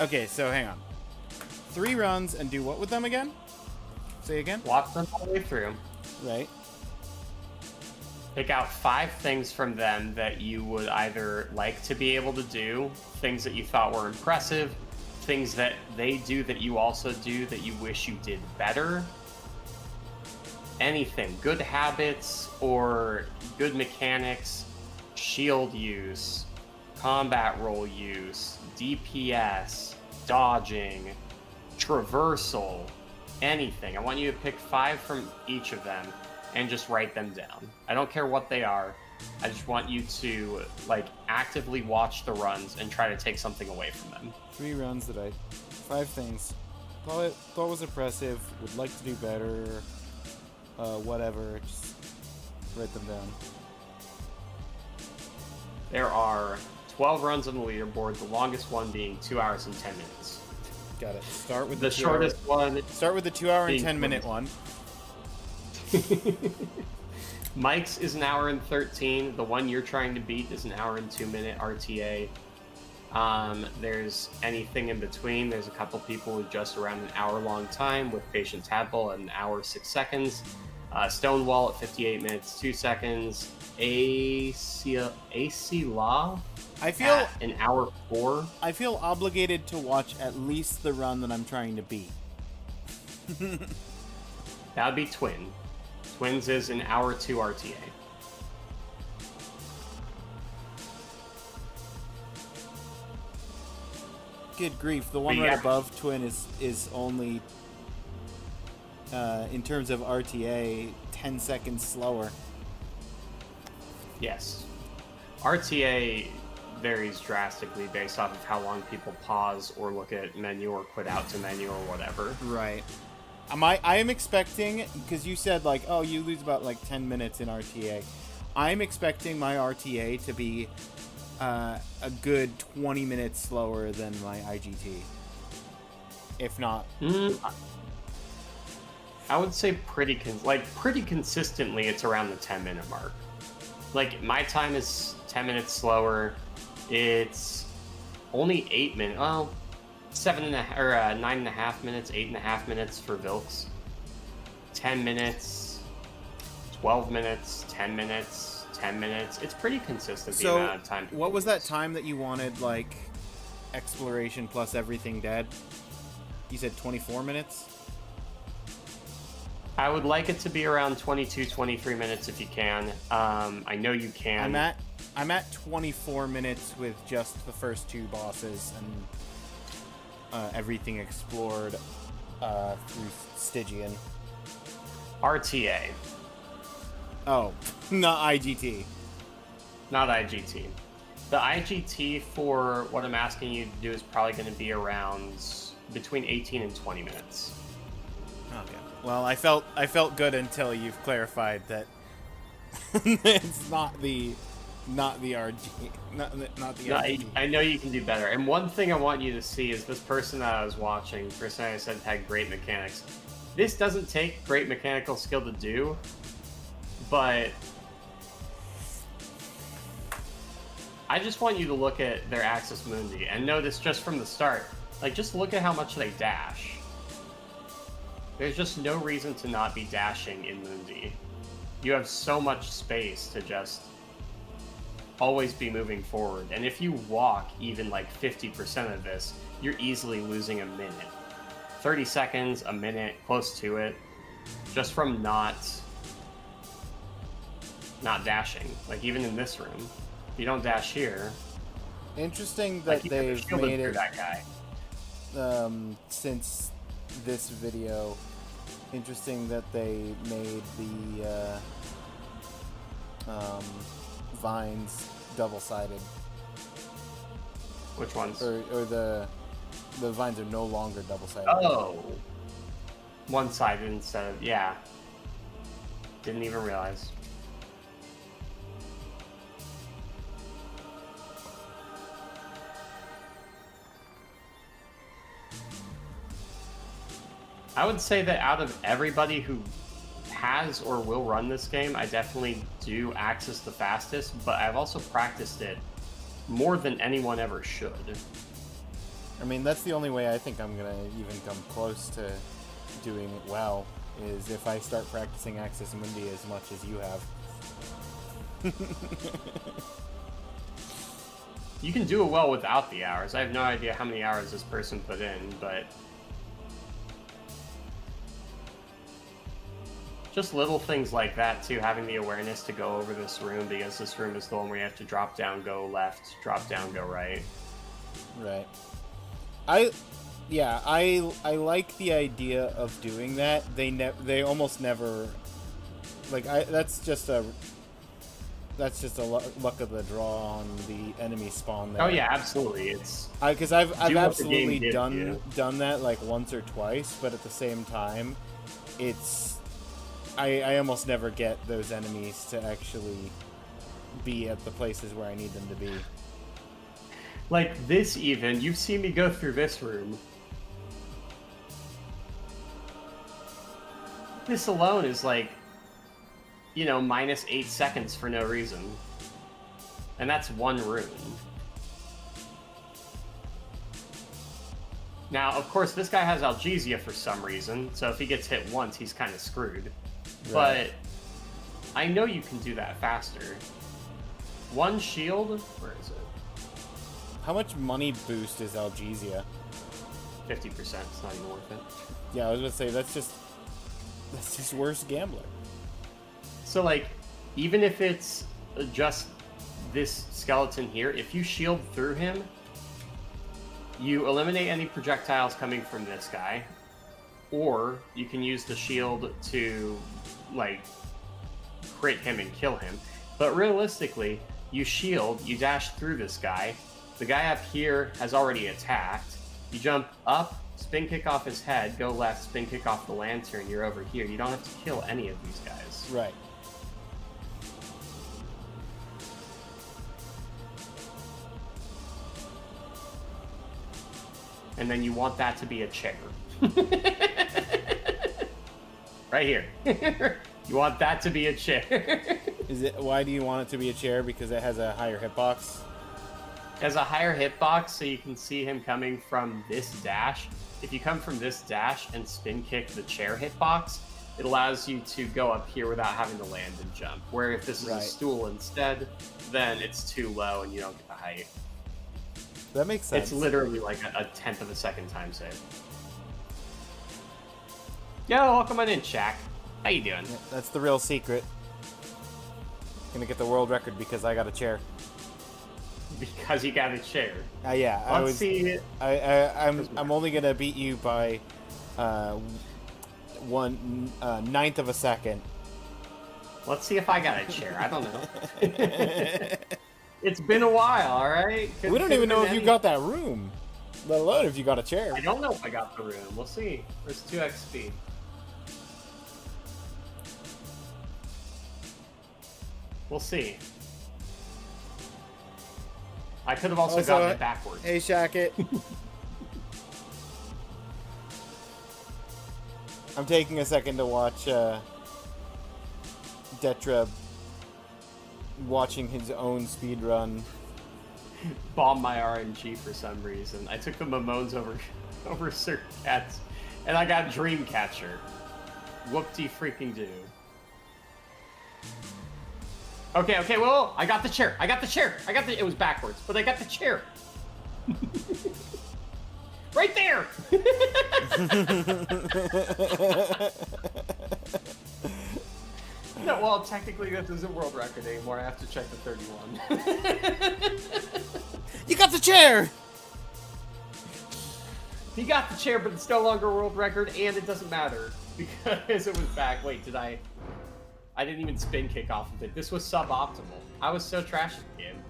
Okay, so hang on. 3 runs and do what with them again? Say again? Watch them all the way through. Right. Pick out 5 things from them that you would either like to be able to do, things that you thought were impressive, things that they do that you also do that you wish you did better. Anything. Good habits or good mechanics, shield use, combat roll use, DPS, dodging, traversal, anything. I want you to pick 5 from each of them and just write them down. I don't care what they are. I just want you to like actively watch the runs and try to take something away from them. 3 runs that 5 things. Thought was impressive. Would like to do better. Whatever. Just write them down. There are 12 runs on the leaderboard, the longest one being 2 hours and 10 minutes. Got it. Start with the shortest one. Start with the 2 hour and 10 minute one. Mike's is 1 hour and 13. The one you're trying to beat is 1 hour and 2 minute RTA. There's anything in between. There's a couple people with just around an hour long time with Patient Tadpole at 1 hour 6 seconds. Stonewall at 58 minutes 2 seconds. AC Law I feel at 1 hour 4. I feel obligated to watch at least the run that I'm trying to beat. That would be Twin. Twins is 1 hour 2 RTA. Good grief, the one right above Twin is only in terms of RTA 10 seconds slower. Yes. RTA varies drastically based off of how long people pause or look at menu or quit out to menu or whatever. Right. I am expecting, because you said like, oh, you lose about like 10 minutes in RTA. I'm expecting my RTA to be a good 20 minutes slower than my IGT. If not. I would say pretty consistently it's around the 10-minute mark. Like, my time is 10 minutes slower. It's only 8 minutes. Well, 9.5 minutes, 8.5 minutes for Vilks. 10 minutes, 12 minutes, 10 minutes, 10 minutes. It's pretty consistent, the So, amount of time. what was that time that you wanted, like, exploration plus everything dead? You said 24 minutes? I would like it to be around 22, 23 minutes if you can. I know you can. I'm at 24 minutes with just the first 2 bosses and everything explored through Stygian. RTA, Oh, not IGT. not IGT. The IGT for what I'm asking you to do is probably going to be around between 18 and 20 minutes. Okay. Well, I felt good until you've clarified that it's not the RG, not the No, RG. I know you can do better. And one thing I want you to see is this person that I was watching, the person I said had great mechanics. This doesn't take great mechanical skill to do, but I just want you to look at their Axis Mundi and notice just from the start, like, just look at how much they dash. There's just no reason to not be dashing in Mundi. You have so much space to just always be moving forward. And if you walk even like 50% of this, you're easily losing a minute. 30 seconds, a minute, close to it, just from not dashing. Like, even in this room, if you don't dash here, Interesting that like, you they've shielded made through it that guy. Since this video. Interesting that they made the vines double-sided, Which ones? or the vines are no longer double-sided. Oh, one-sided instead of, yeah. Didn't even realize. I would say that out of everybody who has or will run this game, I definitely do Axis the fastest, but I've also practiced it more than anyone ever should. I mean, that's the only way I think I'm gonna even come close to doing it well, is if I start practicing Axis Mundi as much as you have. You can do it well without the hours. I have no idea how many hours this person put in, but just little things like that too, having the awareness to go over this room, because this room is the one where you have to drop down, go left, drop down, go right. Right. I like the idea of doing that. They almost never, like, that's just a luck of the draw on the enemy spawn there. Oh yeah, absolutely. It's because I've do what the absolutely game gives you. done that like once or twice, but at the same time, I almost never get those enemies to actually be at the places where I need them to be. like this even, you've seen me go through this room. This alone is like, you know, minus 8 seconds for no reason. And that's one room. Now, of course, this guy has Algesia for some reason, so if he gets hit once, he's kind of screwed. Right. But I know you can do that faster. One shield, where is it? How much money boost is Algesia? 50%, it's not even worth it. Yeah, I was gonna say that's just worse gambler. So, like, even if it's just this skeleton here, if you shield through him, you eliminate any projectiles coming from this guy, or you can use the shield to, like, crit him and kill him. But realistically, you shield, you dash through this guy, the guy up here has already attacked, you jump up, spin kick off his head, go left, spin kick off the lantern, you're over here. You don't have to kill any of these guys. Right. And then you want that to be a chair. Right here. You want that to be a chair. Is it? Why do you want it to be a chair? Because it has a higher hitbox? It has a higher hitbox, so you can see him coming from this dash. If you come from this dash and spin kick the chair hitbox, it allows you to go up here without having to land and jump. Where if this is a stool instead, then it's too low and you don't get the height. That makes sense. It's literally like a tenth of a second time save. Yo, welcome on in, Shaq. How you doing? Yeah, that's the real secret. Gonna get the world record because I got a chair. Because you got a chair. Yeah, Let's see it. I'm only gonna beat you by 1/9 of a second. Let's see if I got a chair. I don't know. It's been a while, all right? We don't even know if you got that room, let alone if you got a chair. I don't know if I got the room. We'll see. There's 2x speed. We'll see. I could have also gotten it backwards. Hey, Shacket. I'm taking a second to watch Detra watching his own speed run. Bomb my RNG for some reason. I took the Momones over Sir Cats, and I got Dreamcatcher. Whoop-de freaking do. Okay, well, I got the chair. It was backwards, but I got the chair. Right there! No, well, technically this isn't world record anymore. I have to check the 31. You got the chair! He got the chair, but it's no longer a world record, and it doesn't matter. Because it was back. Wait, did I didn't even spin kick off of it. This was suboptimal. I was so trash at the game.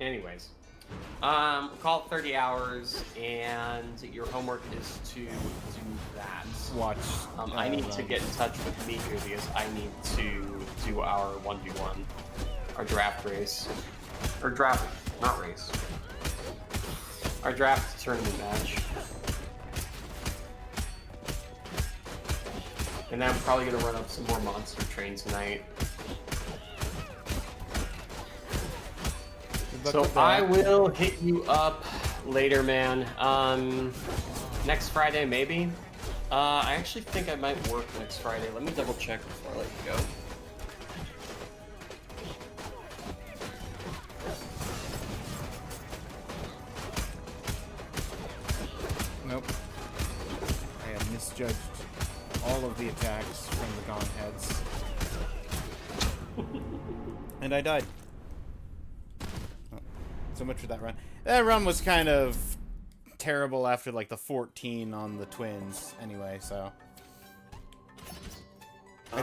Anyways. Call it 30 hours, and your homework is to do that. Watch. I need to get in touch with Miku because I need to do our 1v1. Our draft race. Or draft, not race. Our draft tournament match. And then I'm probably going to run up some more Monster Train tonight. So I will hit you up later, man. Next Friday, maybe? I actually think I might work next Friday. Let me double check before I let you go. Nope. I have misjudged all of the attacks from the Gone Heads. And I died. So much for that run. That run was kind of terrible after like the 14 on the twins anyway, so I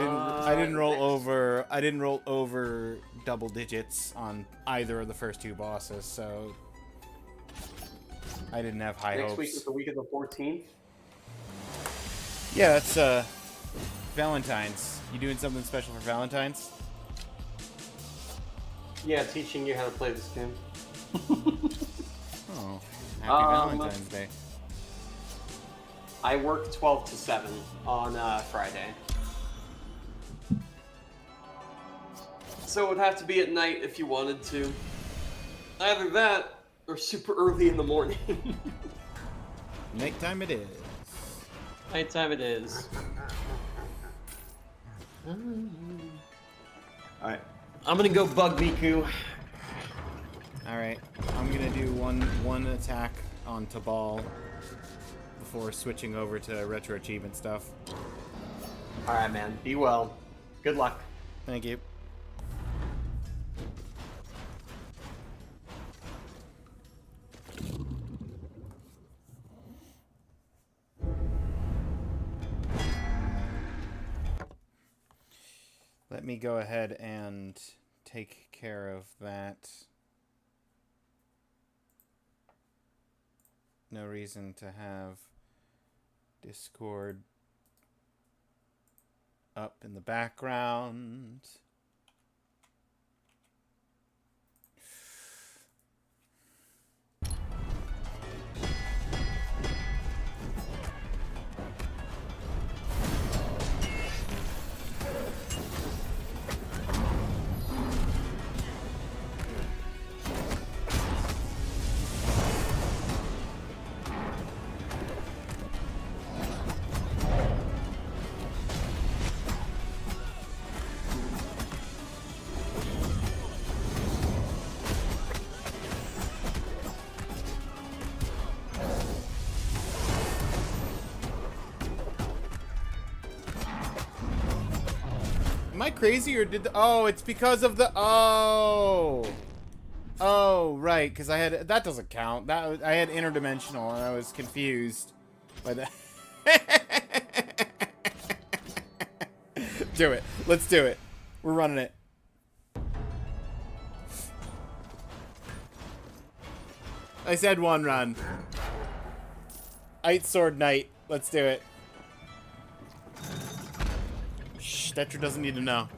didn't roll over double digits on either of the first two bosses, so I didn't have high hopes. Next week is the week of the 14th? Yeah, that's Valentine's. You doing something special for Valentine's? Yeah, teaching you how to play this game. Oh, happy Valentine's Day. I work 12 to 7 on Friday. So it would have to be at night if you wanted to. Either that, or super early in the morning. Nighttime it is. Nighttime it is. Alright. I'm gonna go bug Miku. Alright, I'm gonna do one attack on Tabal before switching over to retro achievement stuff. Alright, man. Be well. Good luck. Thank you. Let me go ahead and take care of that. No reason to have Discord up in the background. crazy, or did the... Oh, it's because of the... Oh! Oh, right, because I had... That doesn't count. I had interdimensional, and I was confused by that. Do it. Let's do it. We're running it. I said one run. Ice Sword Knight. Let's do it. Shh, Detra doesn't need to know.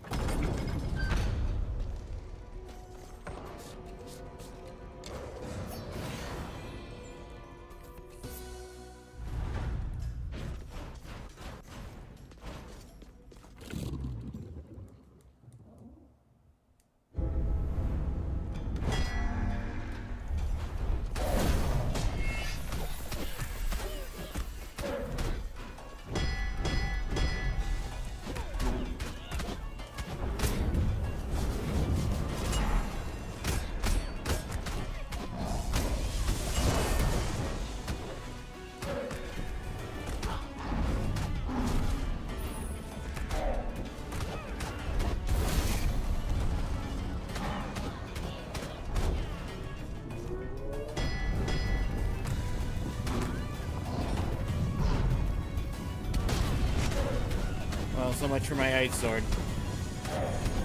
Well, so much for my Ice Sword.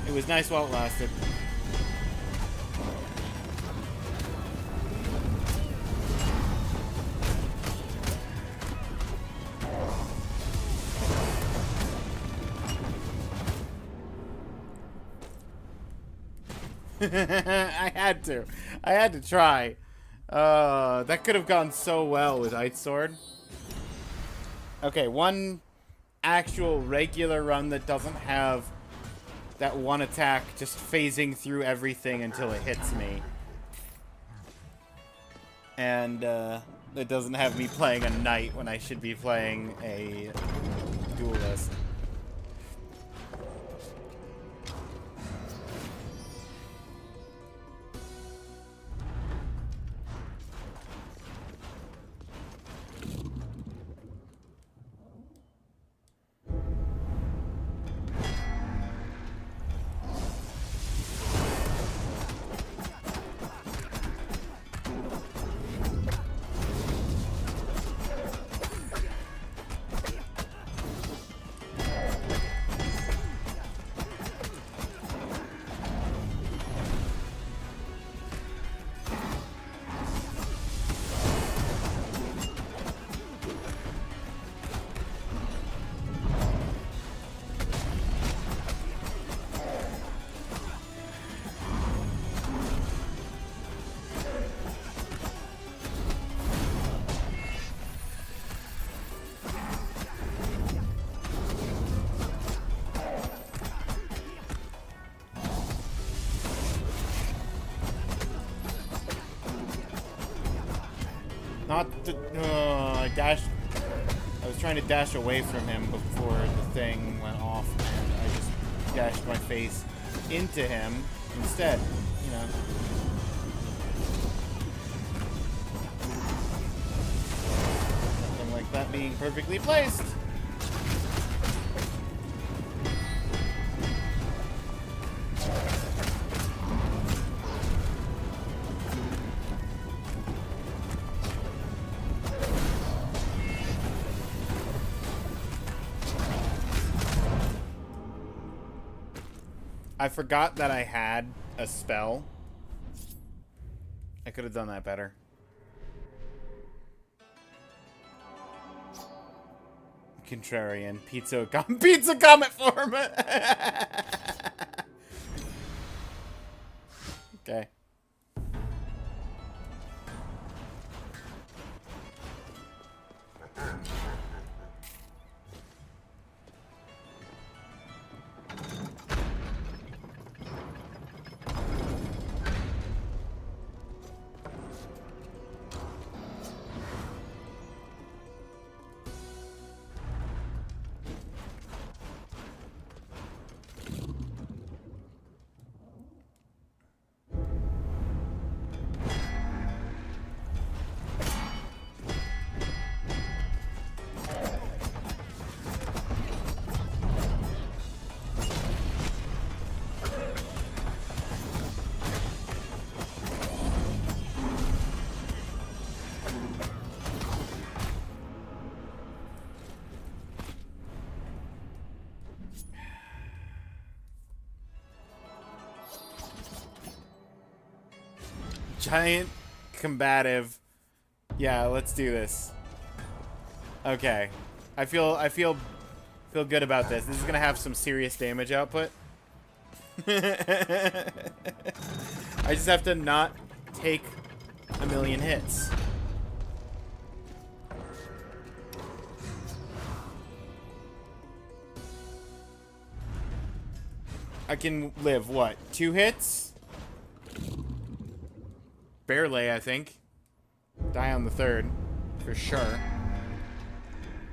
It was nice while it lasted. I had to. I had to try. That could have gone so well with Ice Sword. Okay, one actual regular run that doesn't have that one attack just phasing through everything until it hits me. And, it doesn't have me playing a knight when I should be playing a duelist. Not the... I dashed... I was trying to dash away from him before the thing went off, and I just dashed my face into him instead, you know. Something like that being perfectly placed. I forgot that I had a spell. I could have done that better. Contrarian. Pizza comet form! Okay. Giant combative. Yeah, let's do this. Okay. I feel good about this. This is gonna have some serious damage output. I just have to not take a million hits. I can live, what, 2 hits? Barely, I think. Die on the 3rd, for sure.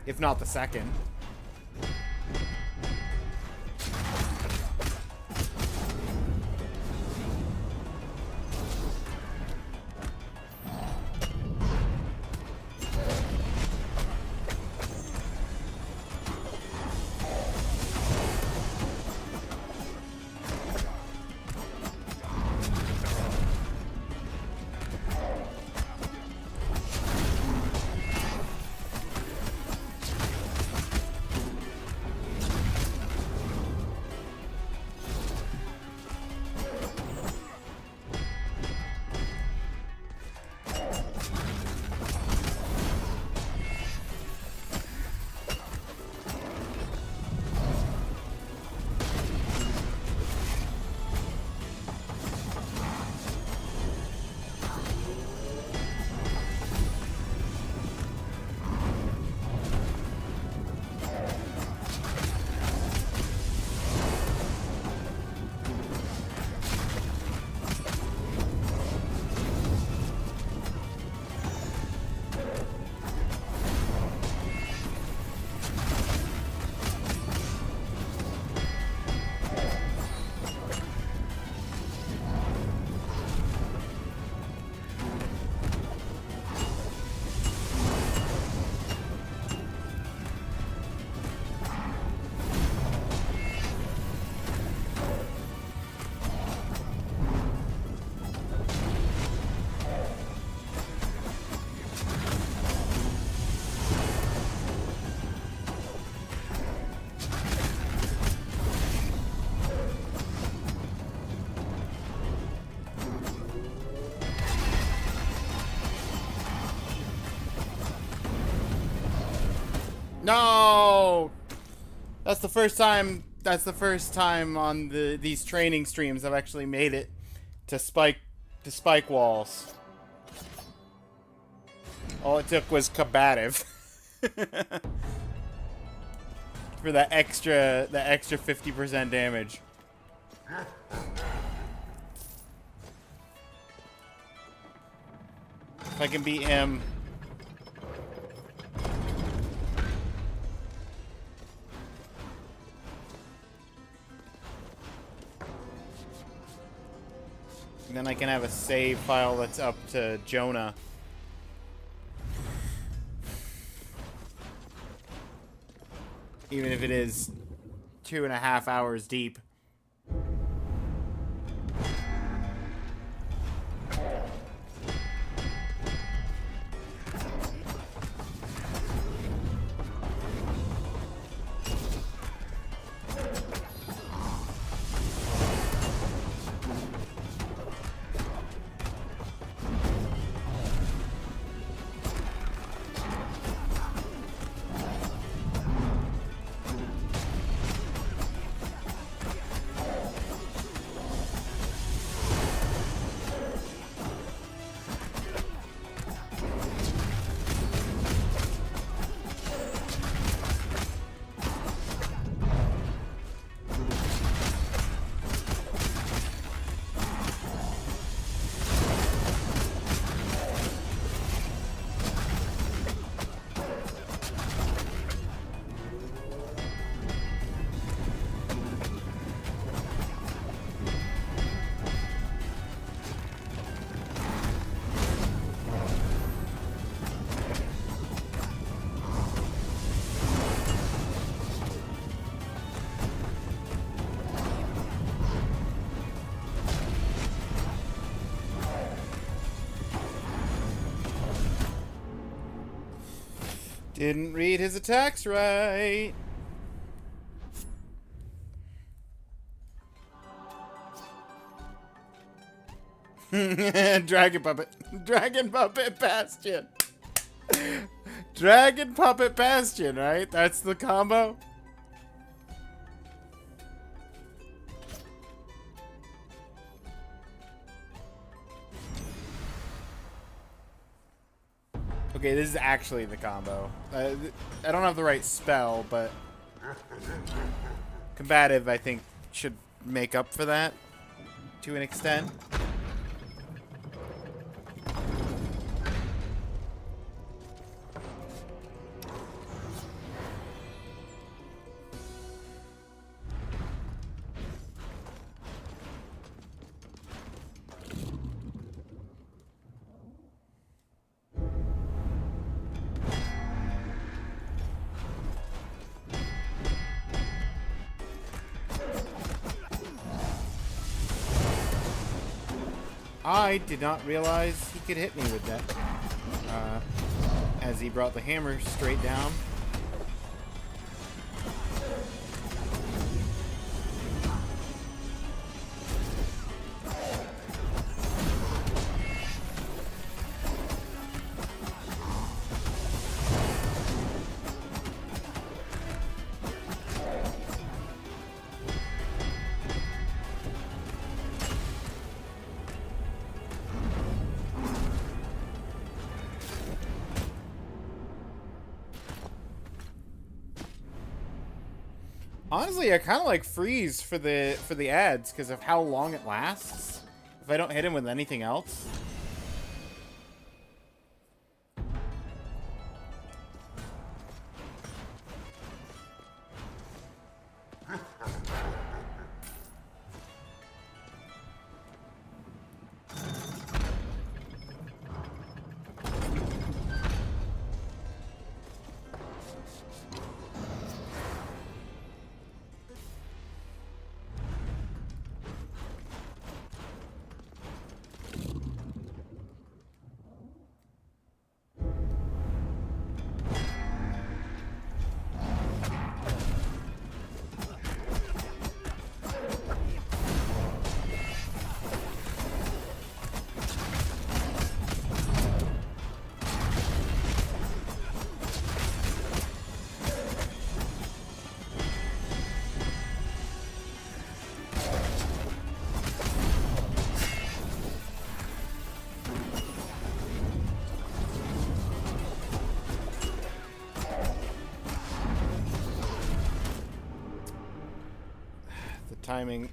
If not the 2nd. No! That's the first time. That's the first time on these training streams I've actually made it to spike walls. All it took was combative for the extra 50% damage. If I can beat him. Then I can have a save file that's up to Jonah. Even if it is 2.5 hours deep. Didn't read his attacks right. Dragon Puppet. Dragon Puppet Bastion. Dragon Puppet Bastion, right? That's the combo? Okay, this is actually the combo. I don't have the right spell, but combative, I think, should make up for that to an extent. I did not realize he could hit me with that. As he brought the hammer straight down. Honestly, I kind of like freeze for the ads because of how long it lasts. If I don't hit him with anything else.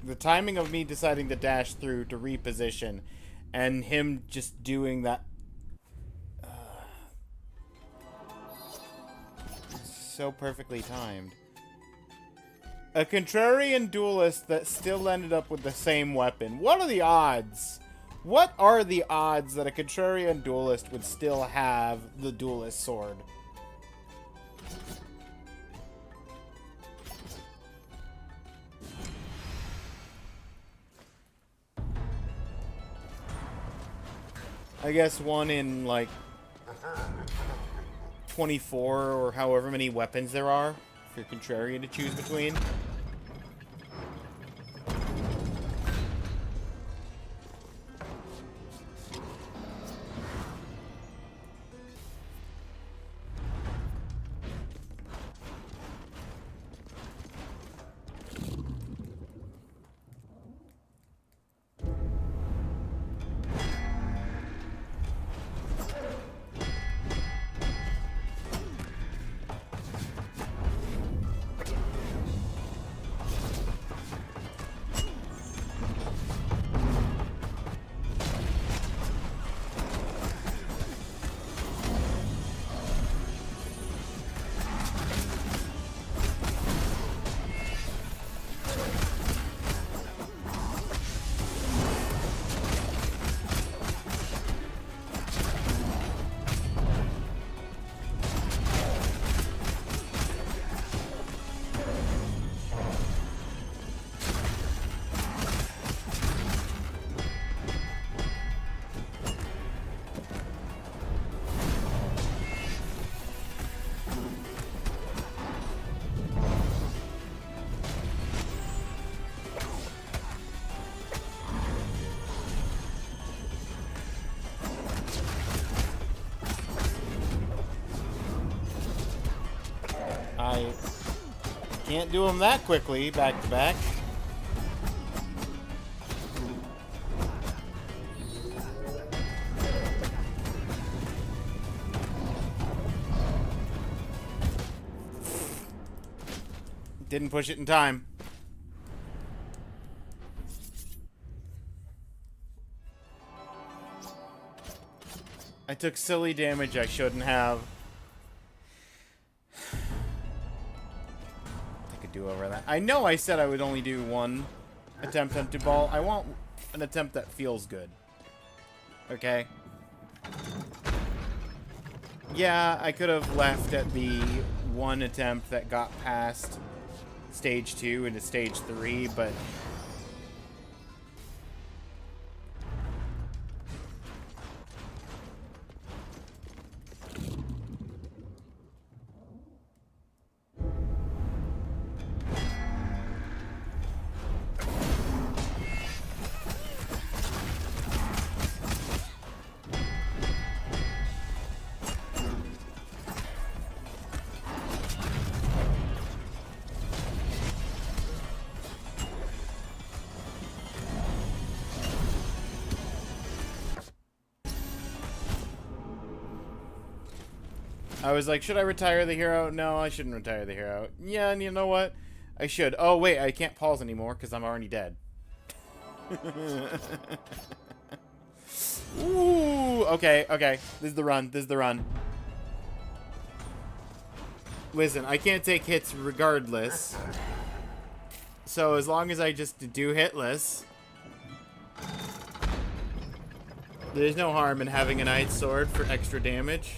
The timing of me deciding to dash through to reposition and him just doing that so perfectly timed. A contrarian duelist that still ended up with the same weapon. What are the odds? What are the odds that a contrarian duelist would still have the duelist sword? I guess one in, like, 24 or however many weapons there are for contrarian to choose between. Can't do them that quickly, back to back. Didn't push it in time. I took silly damage I shouldn't have. I could do over that. I know I said I would only do one attempt on ball. I want an attempt that feels good. Okay? Yeah, I could have left at the one attempt that got past stage 2 into stage 3, but I was like, should I retire the hero? No, I shouldn't retire the hero. Yeah, and you know what? I should. Oh, wait, I can't pause anymore because I'm already dead. Ooh, okay, okay. This is the run. This is the run. Listen, I can't take hits regardless. So as long as I just do hitless, there's no harm in having a Knight's Sword for extra damage.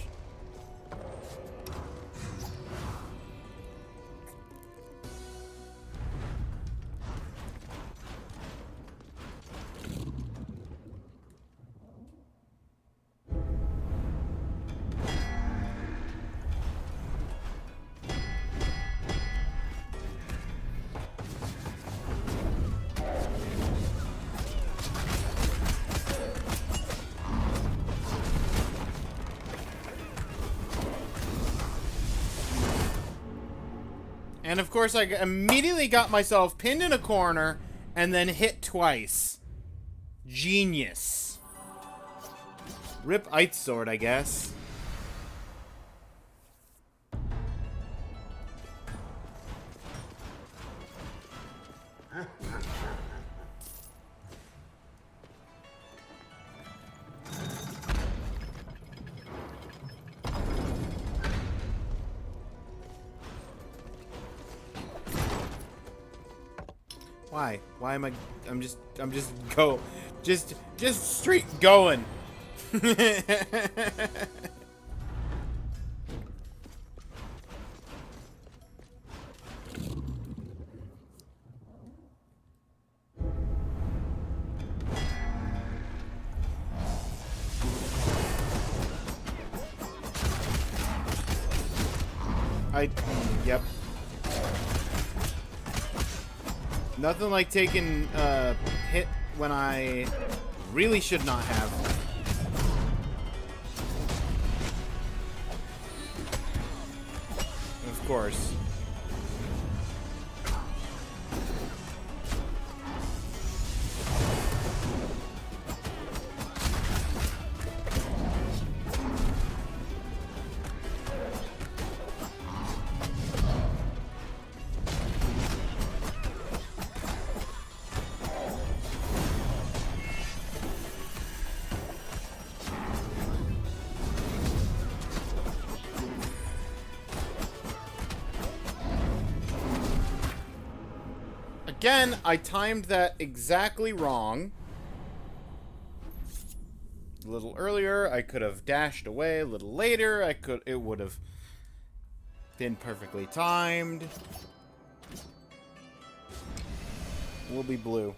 And of course, I immediately got myself pinned in a corner and then hit twice. Genius. Rip Knight's Sword, I guess. Why? Why am I? I'm just straight going. Yep. Nothing like taking a hit when I really should not have. Of course. Again, I timed that exactly wrong. A little earlier, I could have dashed away. A little later, it would have been perfectly timed. We'll be blue.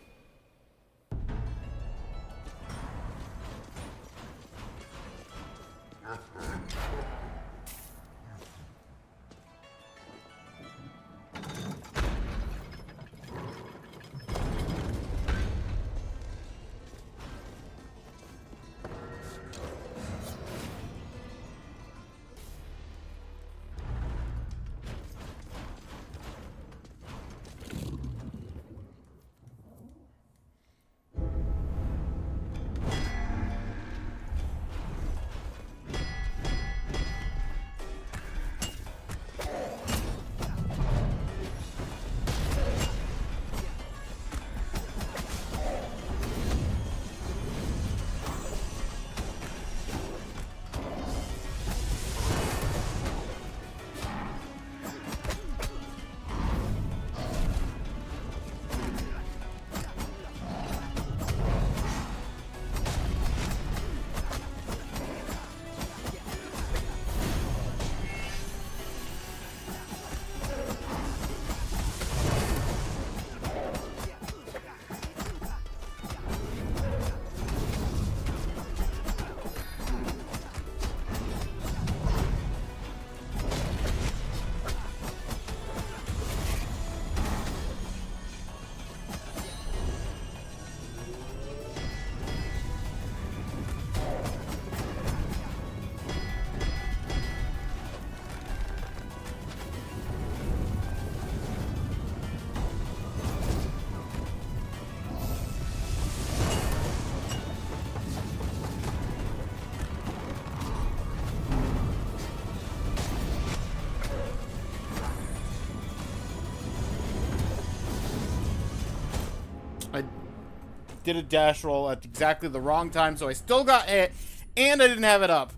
did a dash roll at exactly the wrong time, so I still got hit, and I didn't have it up.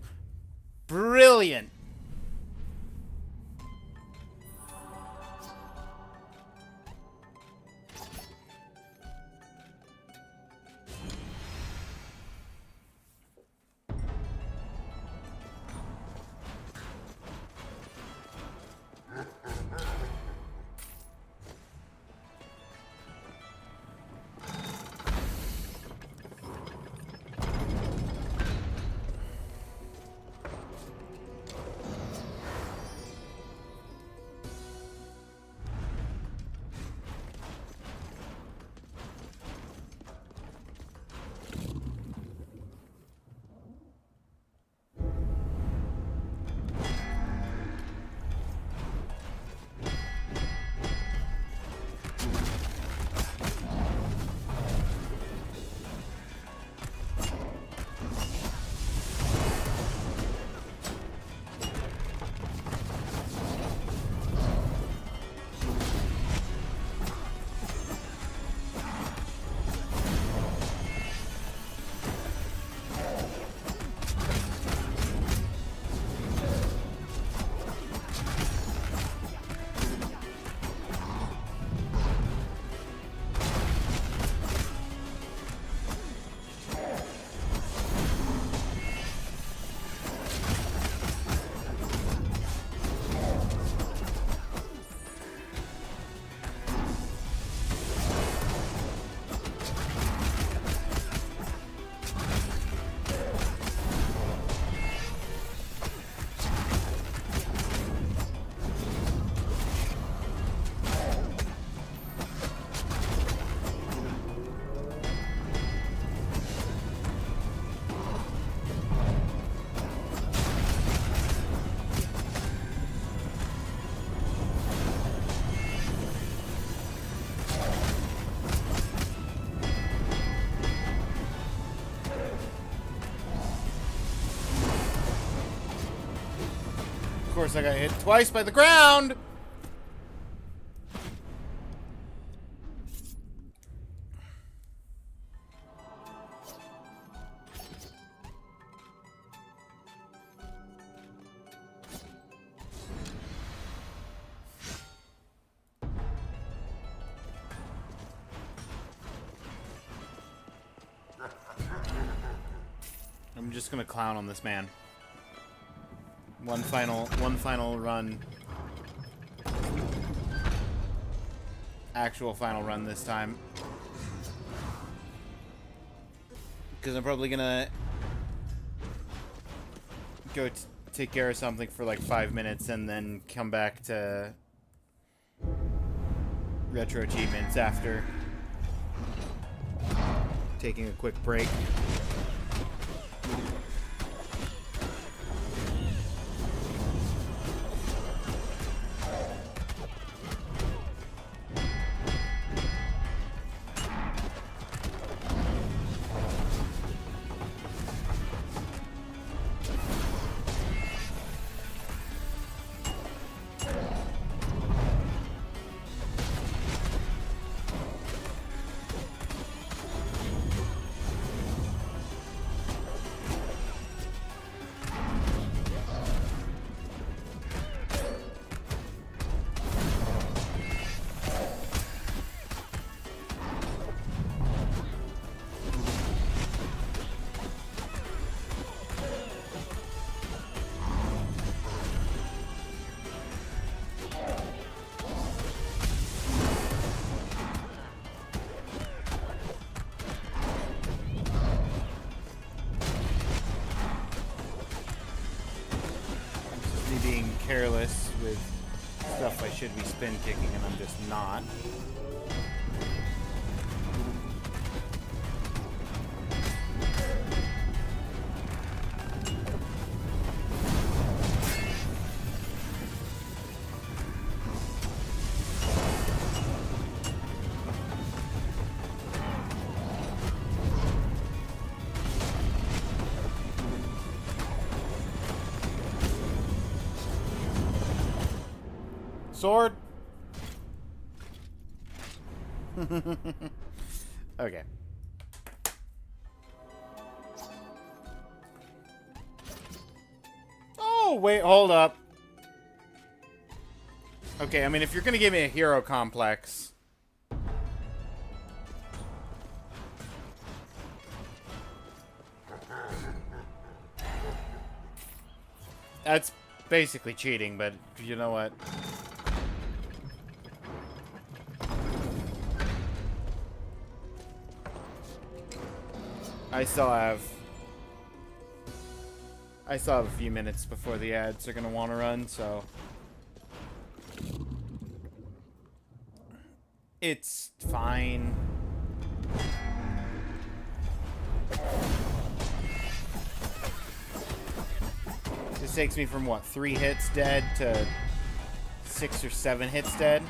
Brilliant. Of course, I got hit twice by the ground. I'm just gonna clown on this man. One final run. Actual final run this time. Because I'm probably gonna go take care of something for like 5 minutes and then come back to retro achievements after taking a quick break. Being careless with stuff I should be spin kicking and I'm just not. Sword. Okay. Oh, wait, hold up. Okay, I mean, if you're gonna give me a hero complex... That's basically cheating, but you know what? I still have a few minutes before the ads are gonna want to run, so it's fine. This takes me from what, 3 hits dead to 6 or 7 hits dead.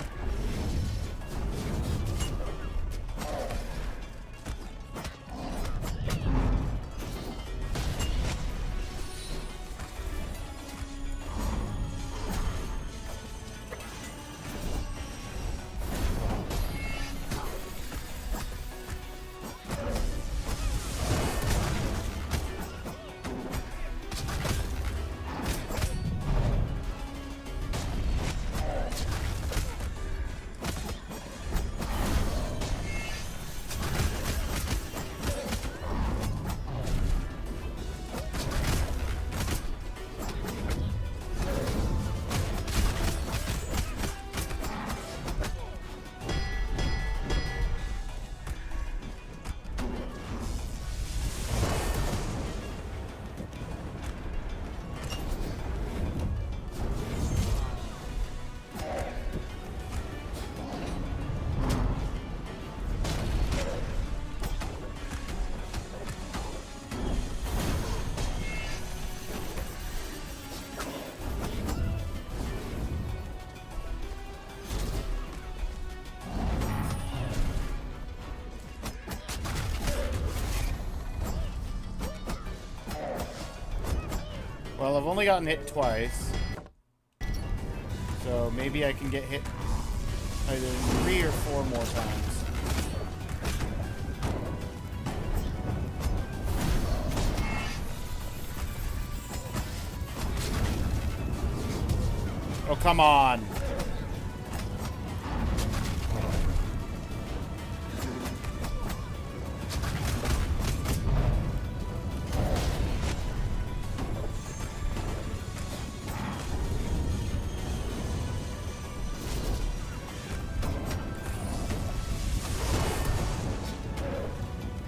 Well, I've only gotten hit twice. So maybe I can get hit either 3 or 4 more times. Oh, come on.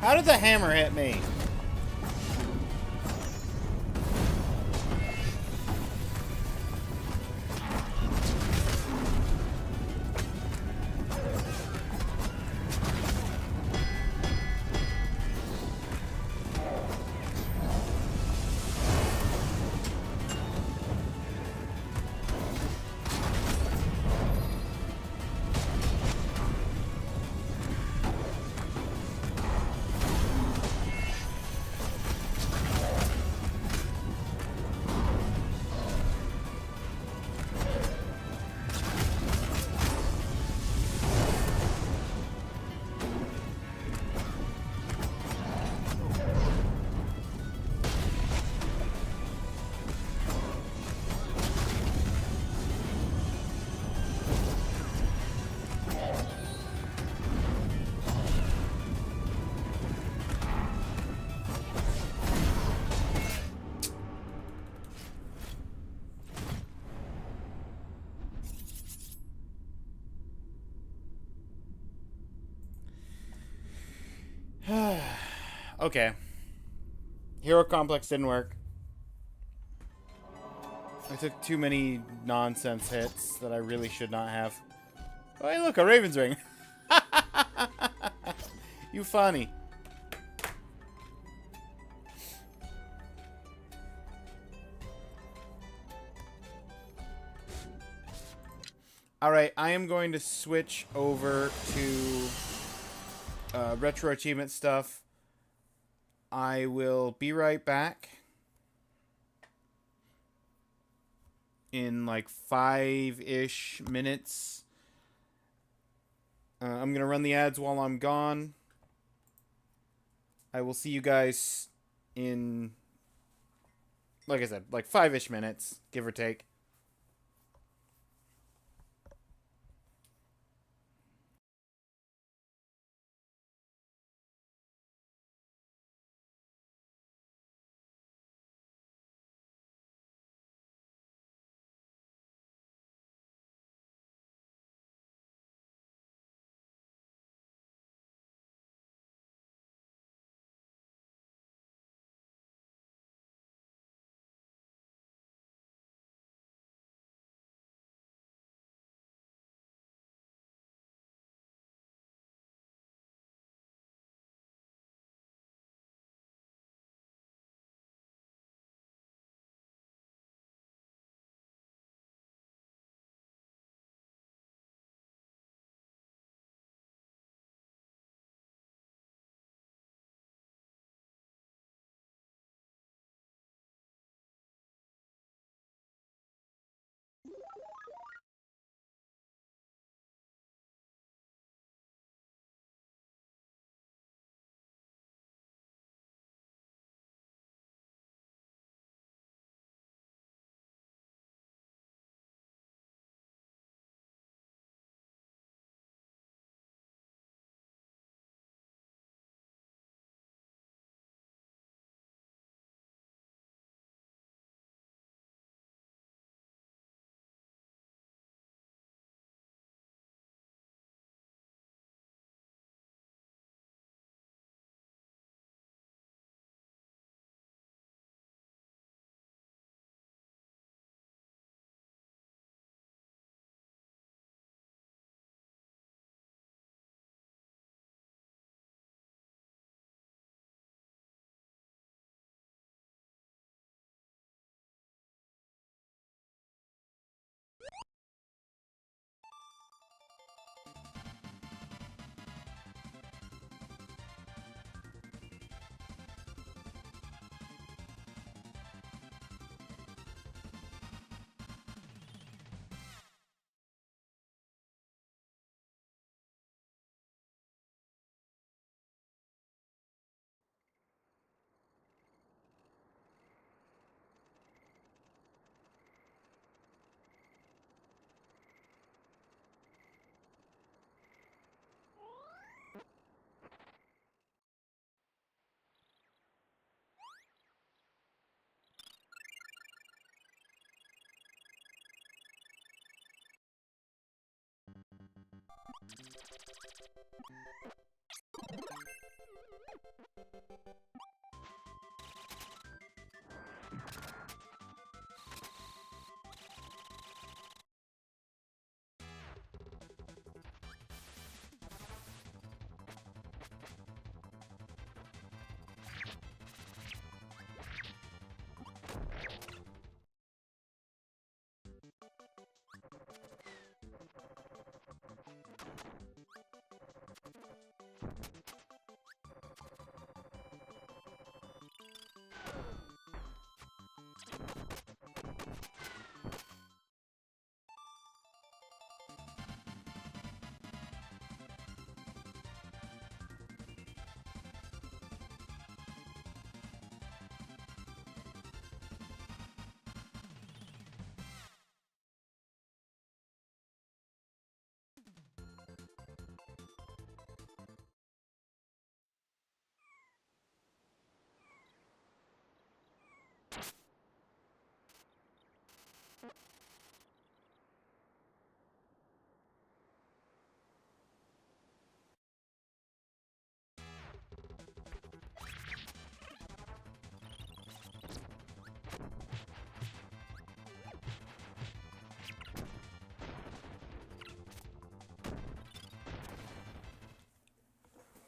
How did the hammer hit me? Okay. Hero complex didn't work. I took too many nonsense hits that I really should not have. Oh, hey, look, a Raven's Ring. You funny. Alright, I am going to switch over to retro achievement stuff. I will be right back in like 5-ish minutes. I'm going to run the ads while I'm gone. I will see you guys in like I said, like 5-ish minutes, give or take.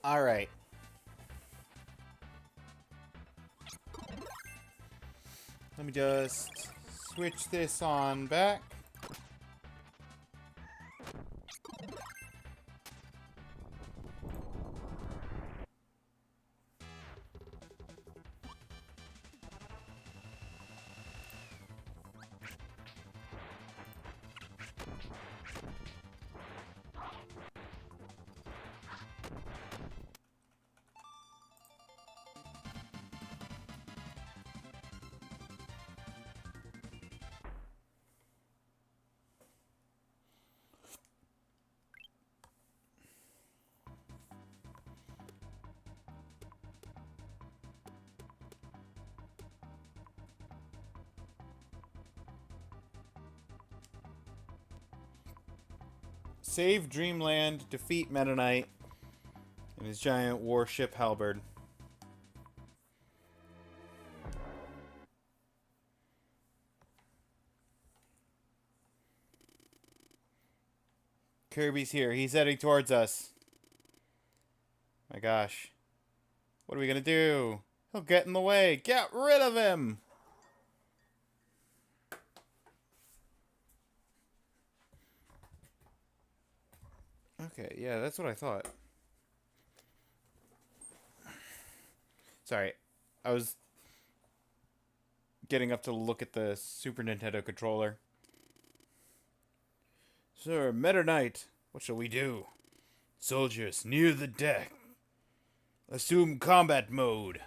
All right. Let me just switch this on back. Save Dreamland, defeat Meta Knight, and his giant warship halberd. Kirby's here. He's heading towards us. My gosh. What are we gonna do? He'll get in the way. Get rid of him! Okay, yeah, that's what I thought. Sorry. I was getting up to look at the Super Nintendo controller. Sir, Meta Knight, what shall we do? Soldiers, near the deck. Assume combat mode.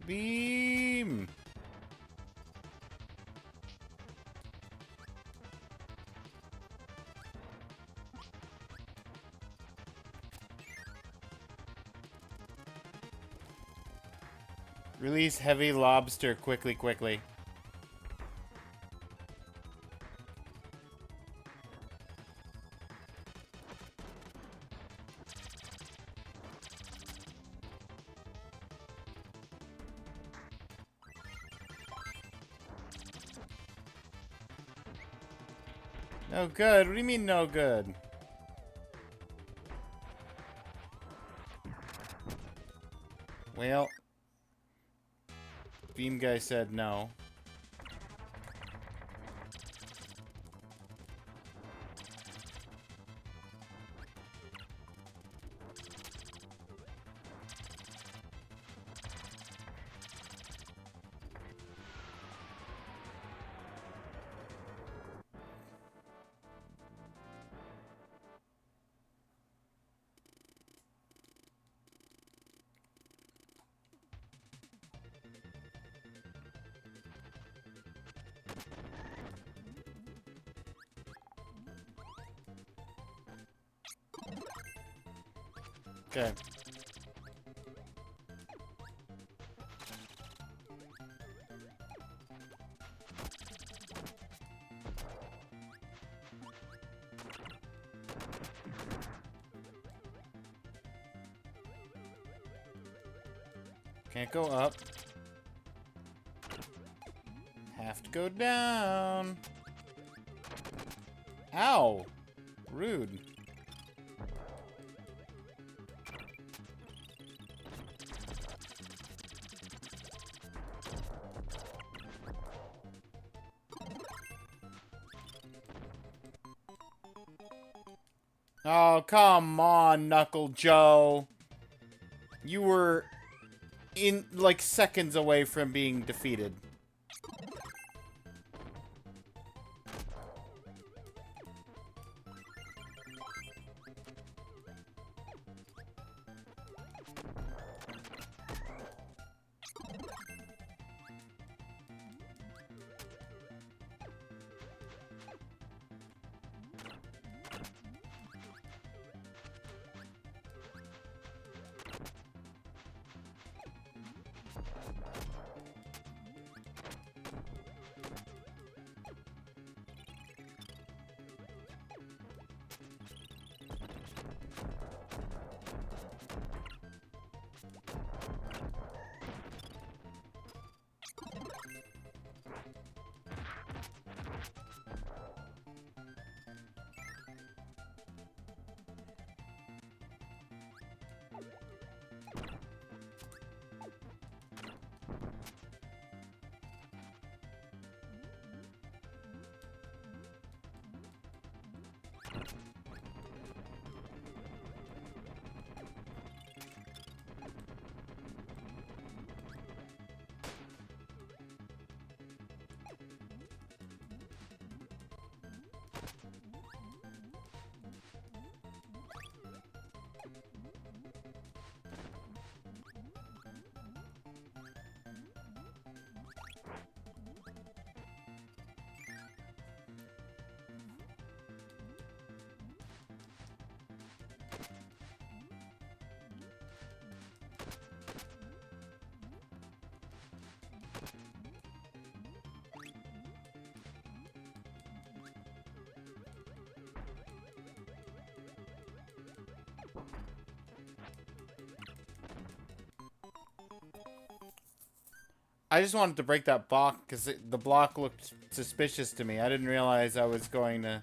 Beam! Release heavy lobster quickly, quickly. No good? What do you mean no good? Well, Beam guy said no. Okay. Can't go up. Have to go down. Ow! Rude. Oh, come on, Knuckle Joe. You were in like seconds away from being defeated. I just wanted to break that block because the block looked suspicious to me. I didn't realize I was going to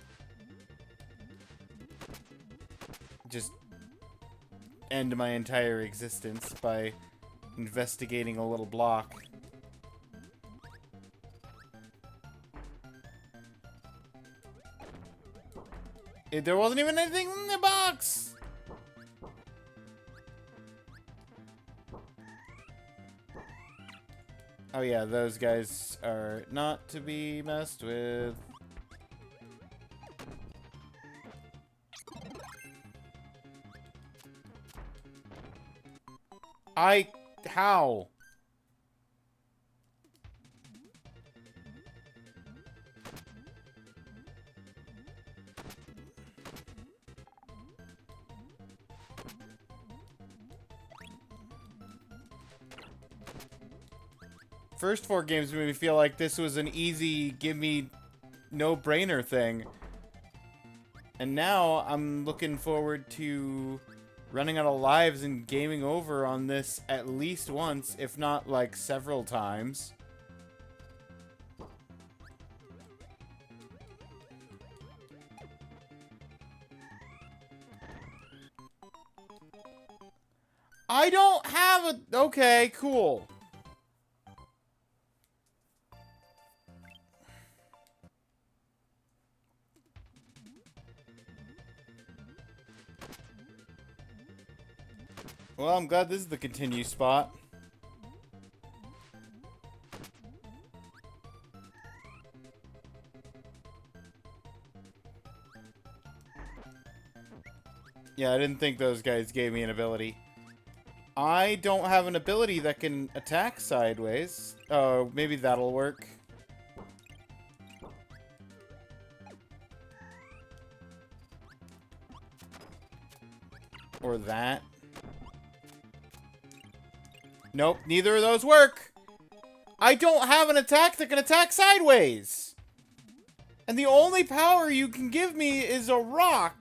just end my entire existence by investigating a little block. There wasn't even anything in the box! Oh yeah, those guys are not to be messed with. How? First 4 games made me feel like this was an easy, give me no-brainer thing. And now I'm looking forward to running out of lives and gaming over on this at least once, if not like several times. I don't have a... Okay, cool. Well, I'm glad this is the continue spot. Yeah, I didn't think those guys gave me an ability. I don't have an ability that can attack sideways. Oh, maybe that'll work. Or that. Nope, neither of those work. I don't have an attack that can attack sideways. And the only power you can give me is a rock.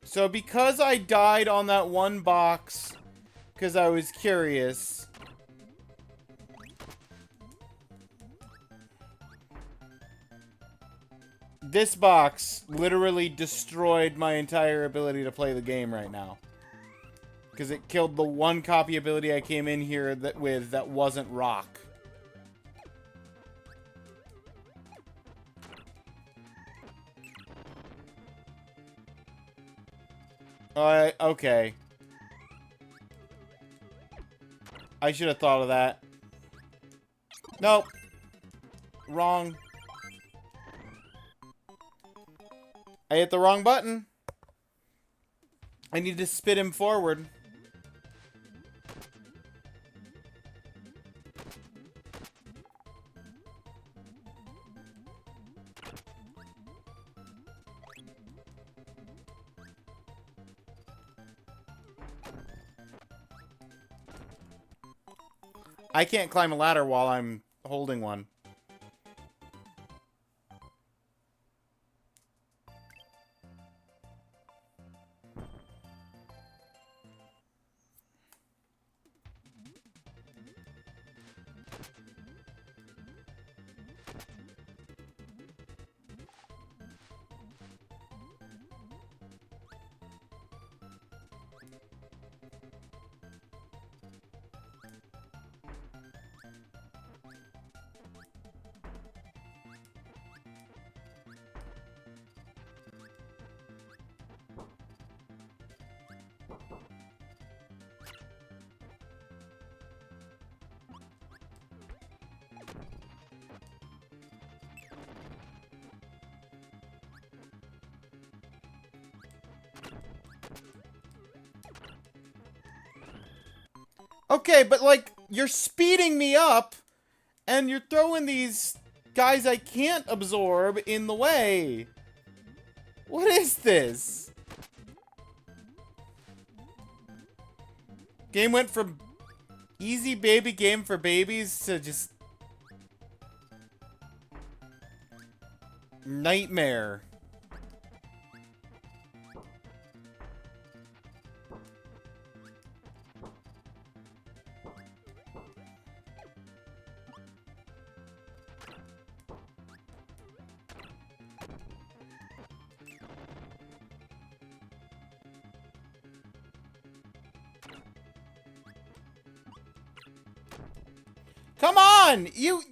So because I died on that one box, because I was curious, this box literally destroyed my entire ability to play the game right now. Because it killed the one copy ability I came in here with that wasn't rock. Okay. I should have thought of that. Nope. Wrong. I hit the wrong button. I need to spit him forward. I can't climb a ladder while I'm holding one. Okay, but like, you're speeding me up, and you're throwing these guys I can't absorb in the way. What is this? Game went from easy baby game for babies to just nightmare. Come on! You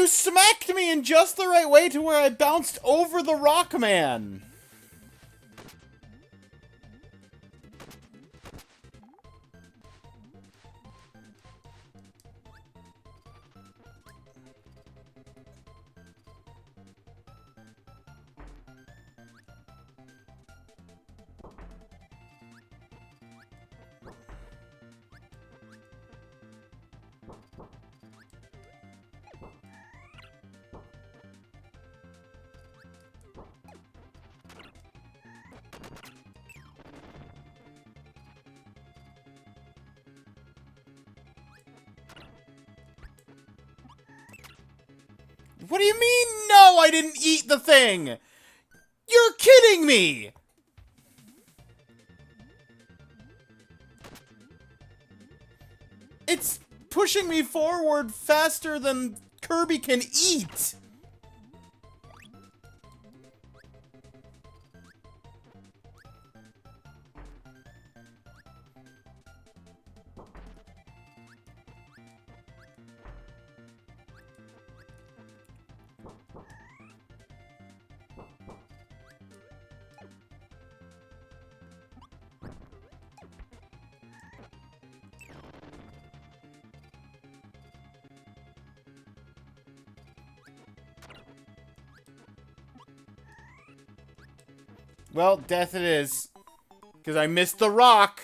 smacked me in just the right way to where I bounced over the rock man. What do you mean, no, I didn't eat the thing? You're kidding me! It's pushing me forward faster than Kirby can eat! Well, death it is. Because I missed the rock.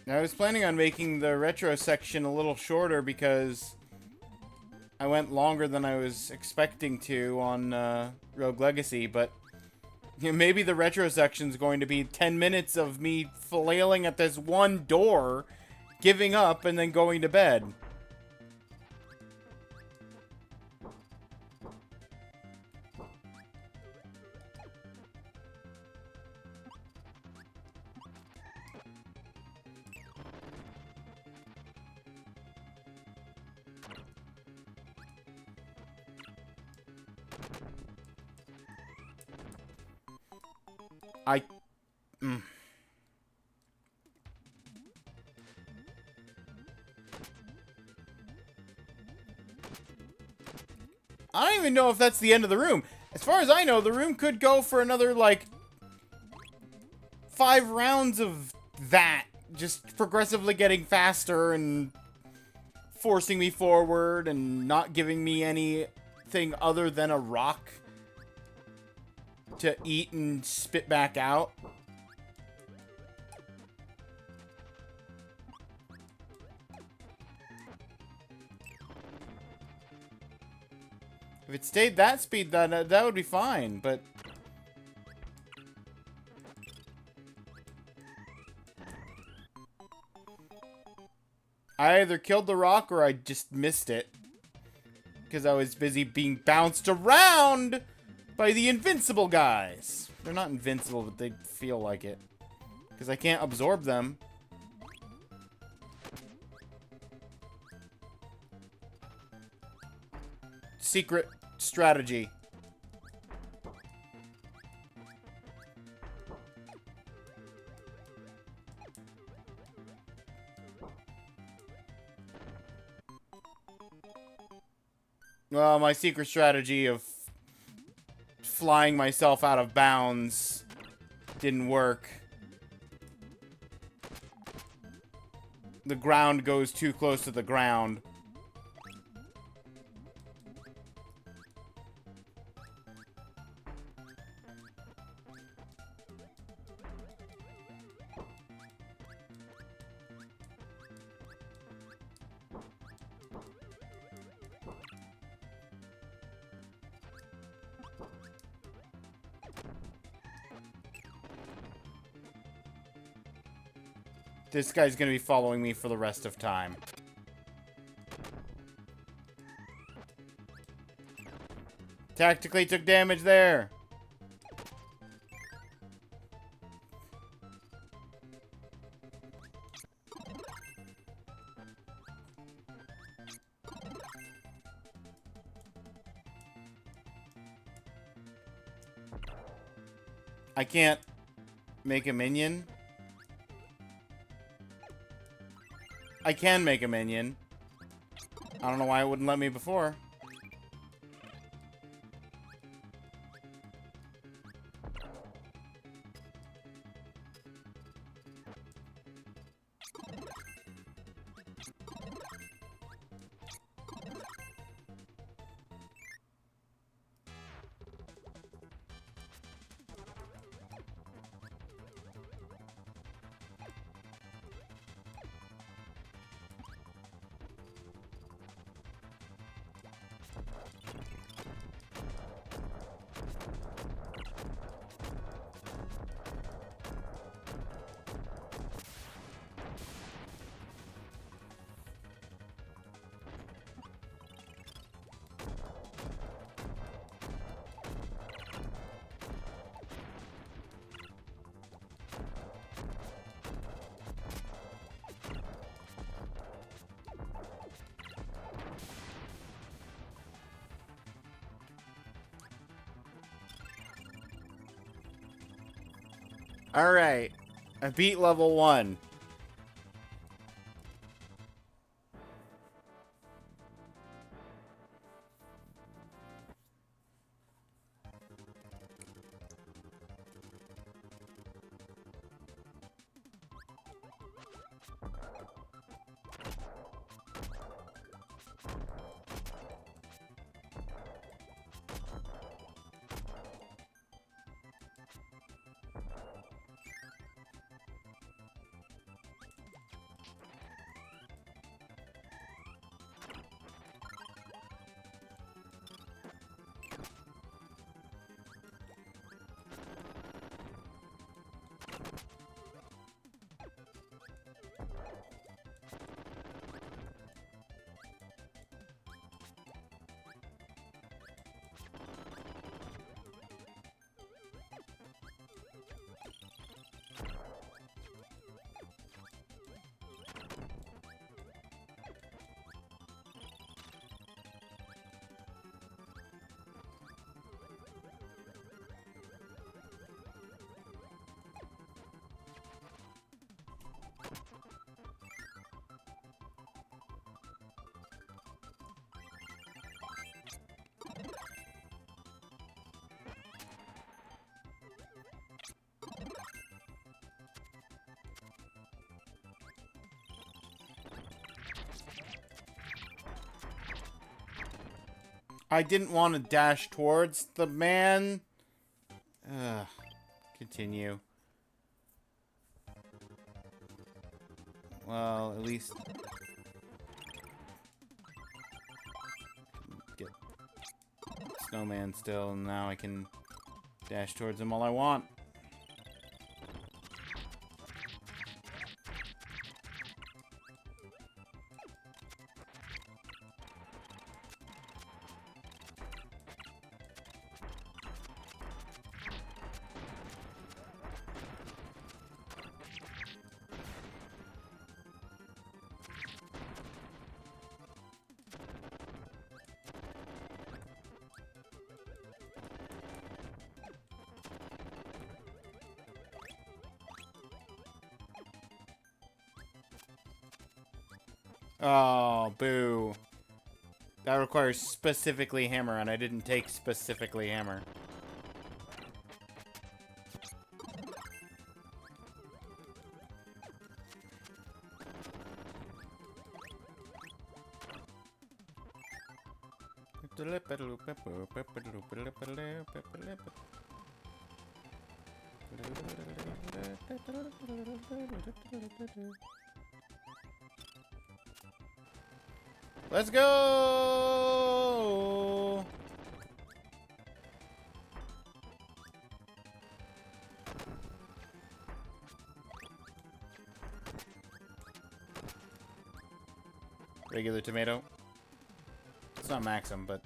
I was planning on making the retro section a little shorter because I went longer than I was expecting to on Rogue Legacy, but you know, maybe the retro section's going to be 10 minutes of me flailing at this one door, giving up, and then going to bed. I don't even know if that's the end of the room. As far as I know, the room could go for another, like, 5 rounds of that. Just progressively getting faster and forcing me forward and not giving me anything other than a rock to eat and spit back out. If it stayed that speed, that would be fine, but... I either killed the rock or I just missed it. Because I was busy being bounced around by the invincible guys. They're not invincible, but they feel like it. Because I can't absorb them. Secret strategy. Well, my secret strategy of flying myself out of bounds didn't work. The ground goes too close to the ground. This guy's gonna be following me for the rest of time. Tactically took damage there. I can't make a minion. I can make a minion. I don't know why it wouldn't let me before. Alright. I beat level 1. I didn't want to dash towards the man. Continue. Well, at least get Snowman still, and now I can dash towards him all I want. Oh, boo. That requires specifically hammer, and I didn't take specifically hammer. Let's go! Regular tomato. It's not Maxim, but...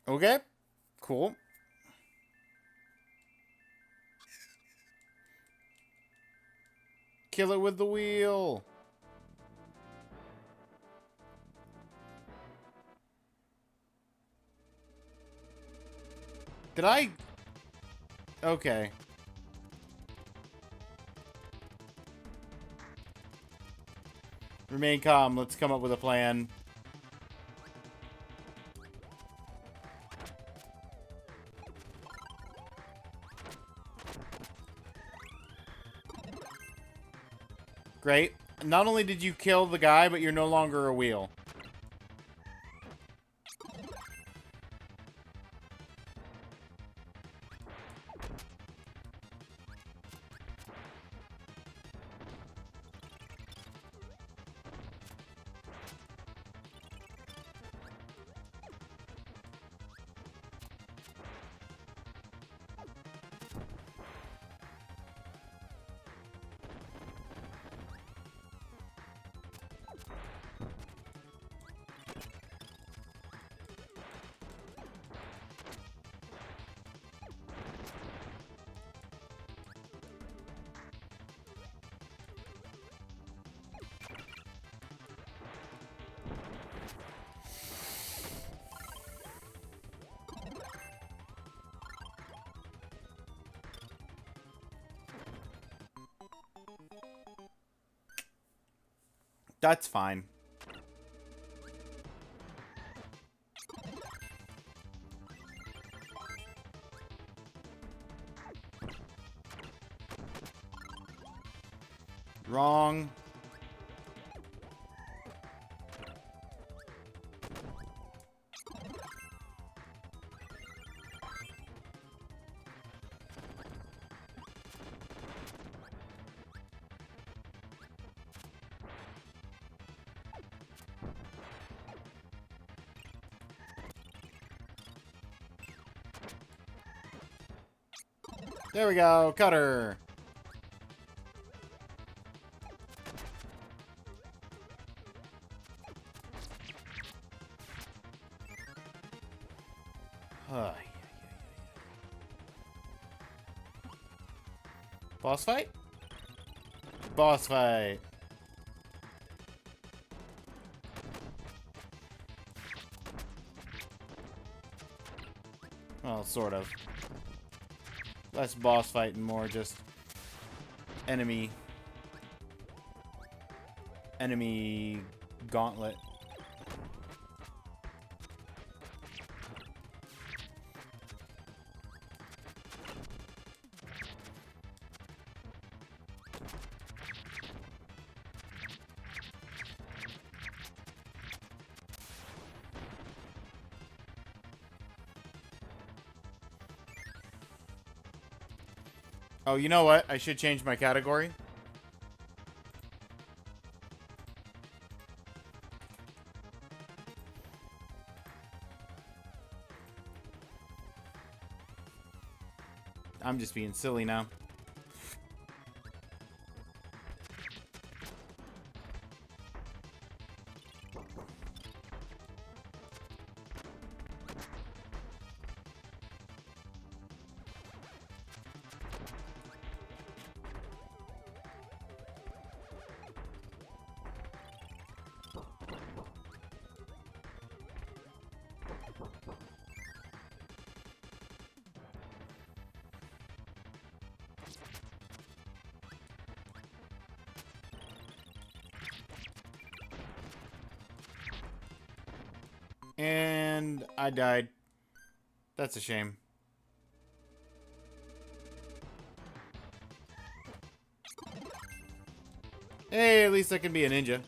Okay. Cool. Kill it with the wheel. Did I? Okay. Remain calm. Let's come up with a plan. Great. Not only did you kill the guy, but you're no longer a wheel. That's fine. Wrong. There we go, cutter. Boss fight? Boss fight. Well, sort of. Less boss fight and more just enemy gauntlet. Oh, you know what? I should change my category. I'm just being silly now. And I died. That's a shame. Hey, at least I can be a ninja.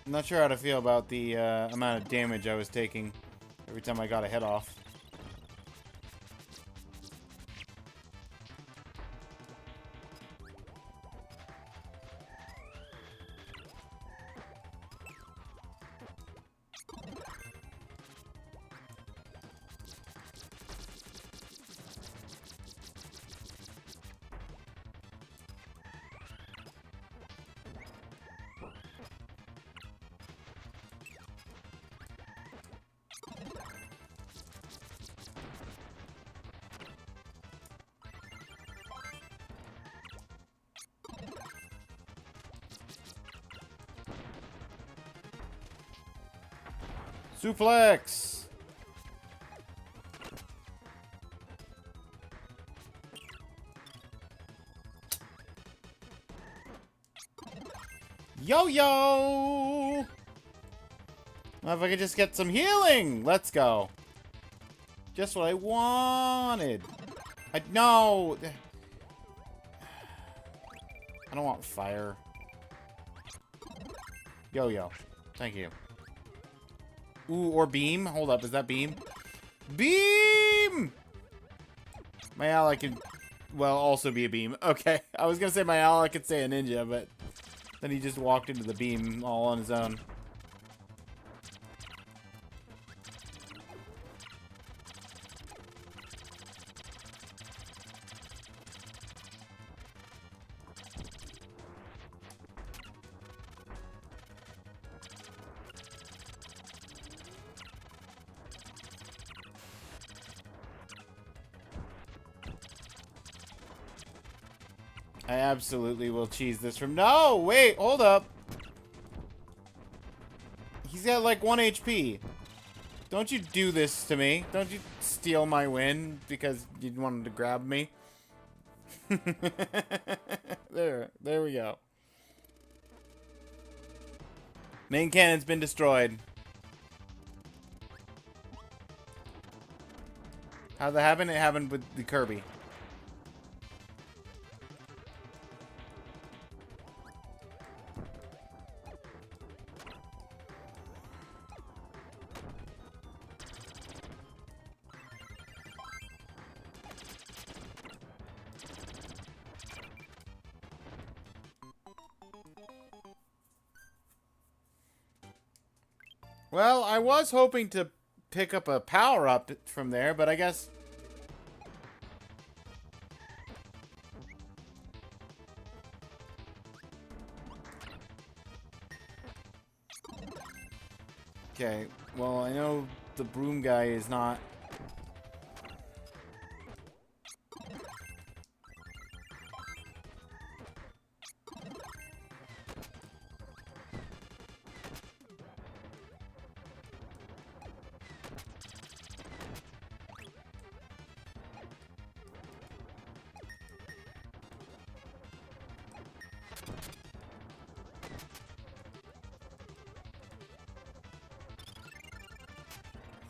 I'm not sure how to feel about the amount of damage I was taking every time I got a head off. Suplex! Yo-yo! Well, if I could just get some healing! Let's go. Just what I wanted. No! I don't want fire. Yo-yo. Thank you. Ooh, or beam. Hold up, is that beam? Beam! My ally can, well, also be a beam. Okay, I was gonna say my ally could say a ninja, but then he just walked into the beam all on his own. I absolutely will cheese this from... No! Wait, hold up. He's got like 1 HP. Don't you do this to me. Don't you steal my win because you wanted to grab me. There we go. Main cannon's been destroyed. How'd that happen? It happened with the Kirby. Well, I was hoping to pick up a power-up from there, but I guess... Okay, well, I know the broom guy is not...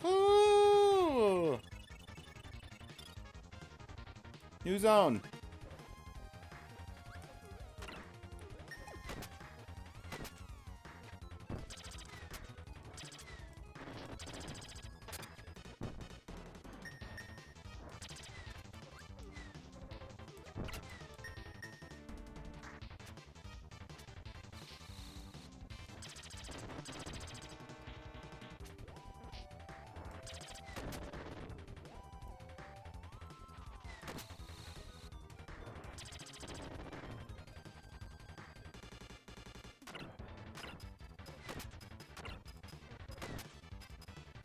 Ooh. New zone.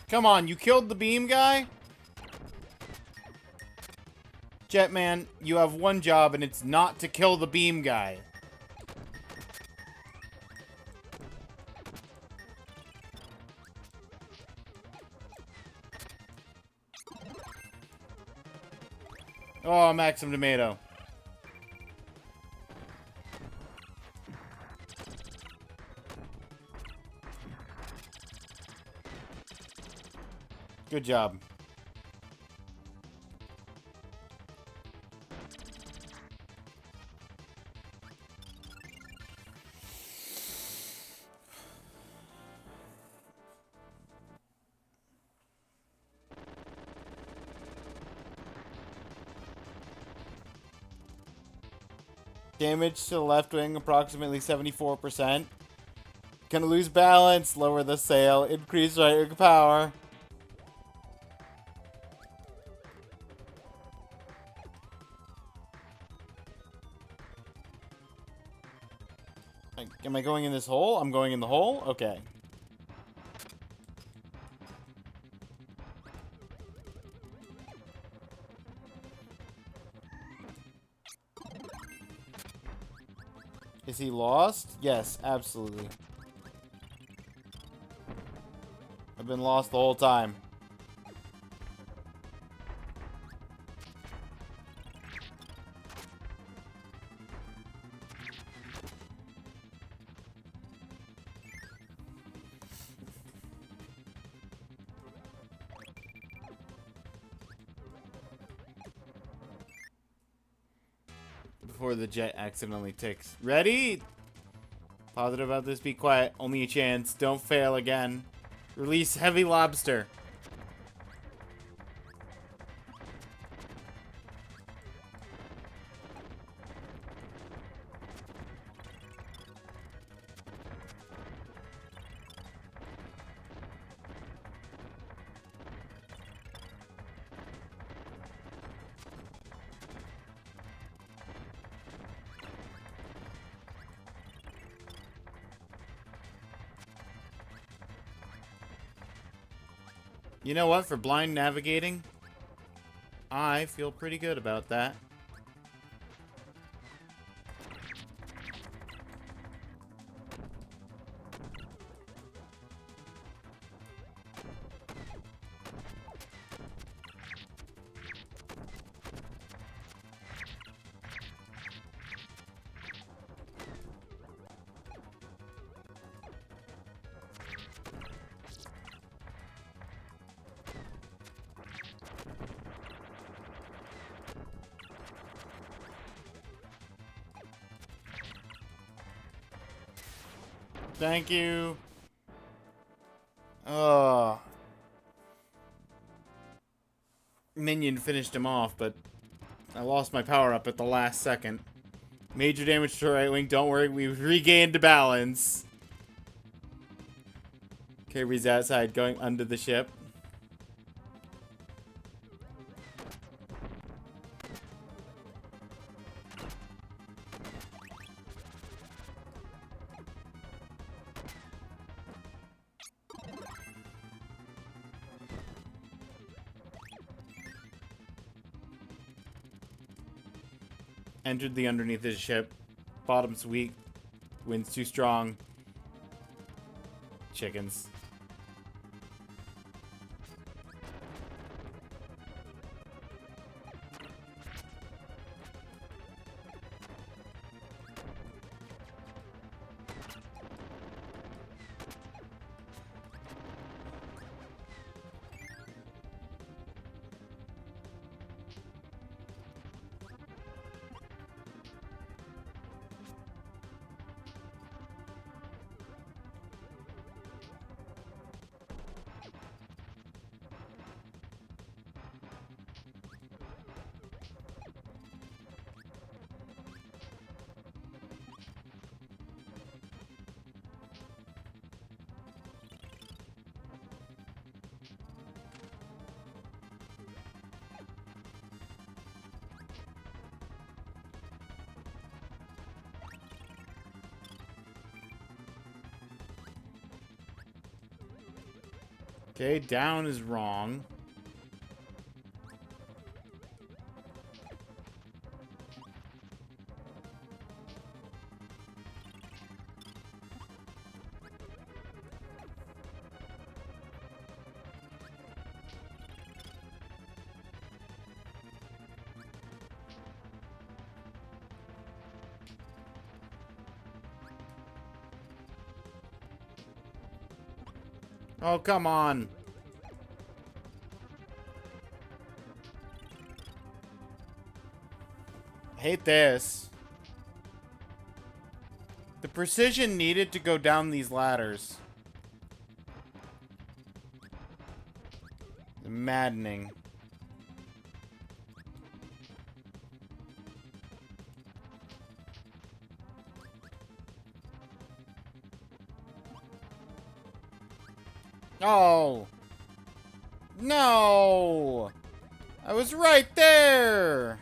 Come on, you killed the beam guy? Jetman, you have one job, and it's not to kill the beam guy. Oh, Maxim Tomato. Good job. Damage to the left wing, approximately 74%. Gonna lose balance, lower the sail, increase right wing power. Am I going in this hole? I'm going in the hole? Okay. Is he lost? Yes, absolutely. I've been lost the whole time. Before the jet accidentally ticks. Ready? Positive about this. Be quiet. Only a chance. Don't fail again. Release heavy lobster. You know what? For blind navigating, I feel pretty good about that. Thank you. Oh. Minion finished him off, but I lost my power up at the last second. Major damage to right wing. Don't worry, we've regained balance. Kirby's outside, going under the ship. Entered the underneath his ship. Bottom's weak. Wind's too strong. Chickens. Okay, down is wrong. Oh, come on. Hate this. The precision needed to go down these ladders. Maddening. Oh. No. I was right there.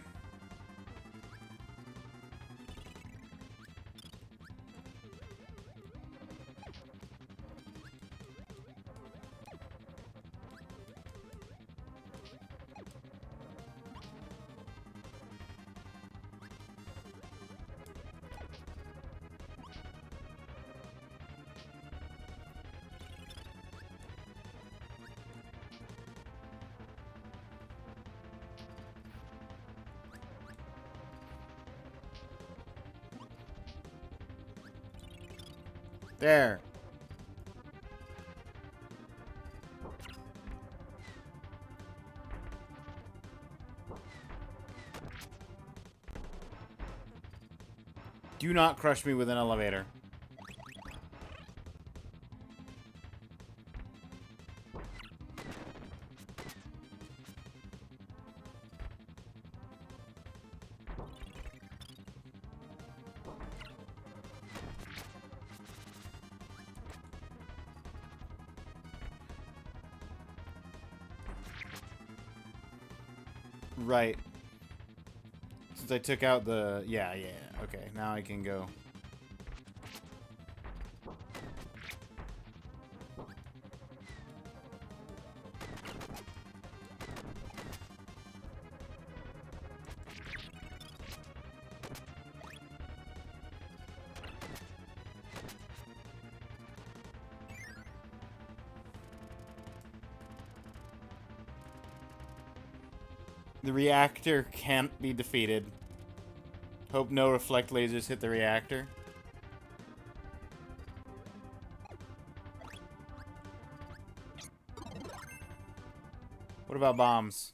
There. Do not crush me with an elevator. Right. Since I took out the... Yeah. Okay, now I can go. The reactor can't be defeated. Hope no reflect lasers hit the reactor. What about bombs?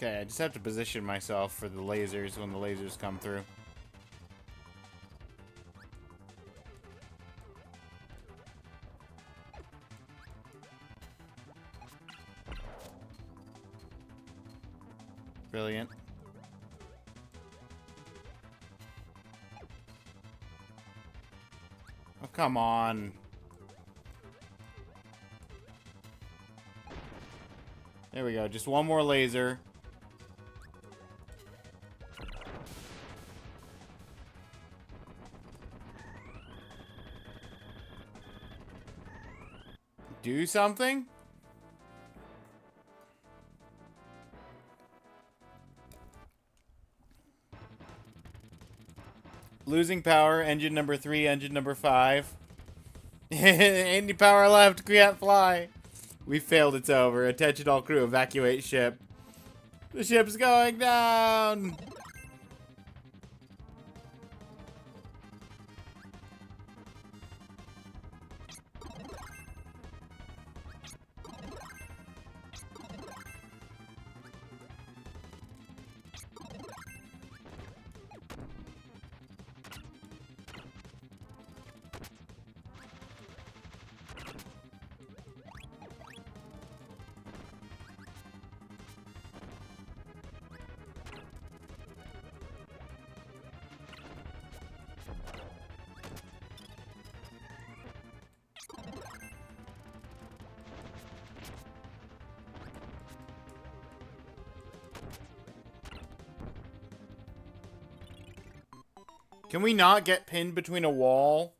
Okay, I just have to position myself for the lasers when the lasers come through. Brilliant. Oh, come on. There we go. Just one more laser. Do something? Losing power, engine number 3, engine number 5. Any power left, can't fly. We failed, it's over. Attention all crew, evacuate ship. The ship's going down! Can we not get pinned between a wall?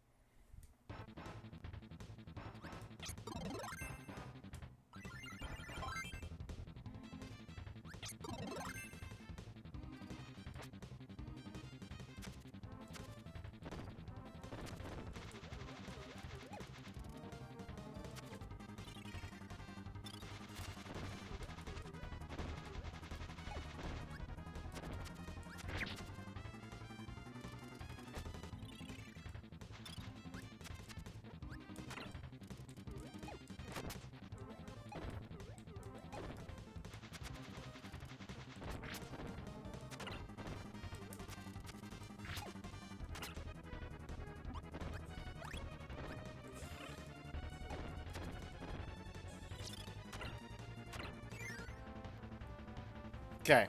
Okay.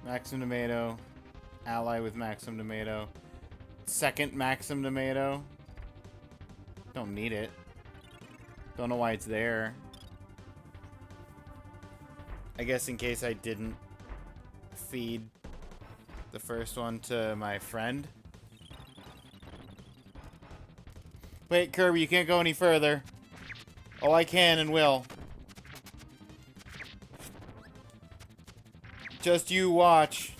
Maximum tomato. Ally with maximum tomato. Second maximum tomato. Don't need it. Don't know why it's there. I guess in case I didn't feed the first one to my friend. Wait, Kirby, you can't go any further. Oh, I can and will. Just you watch.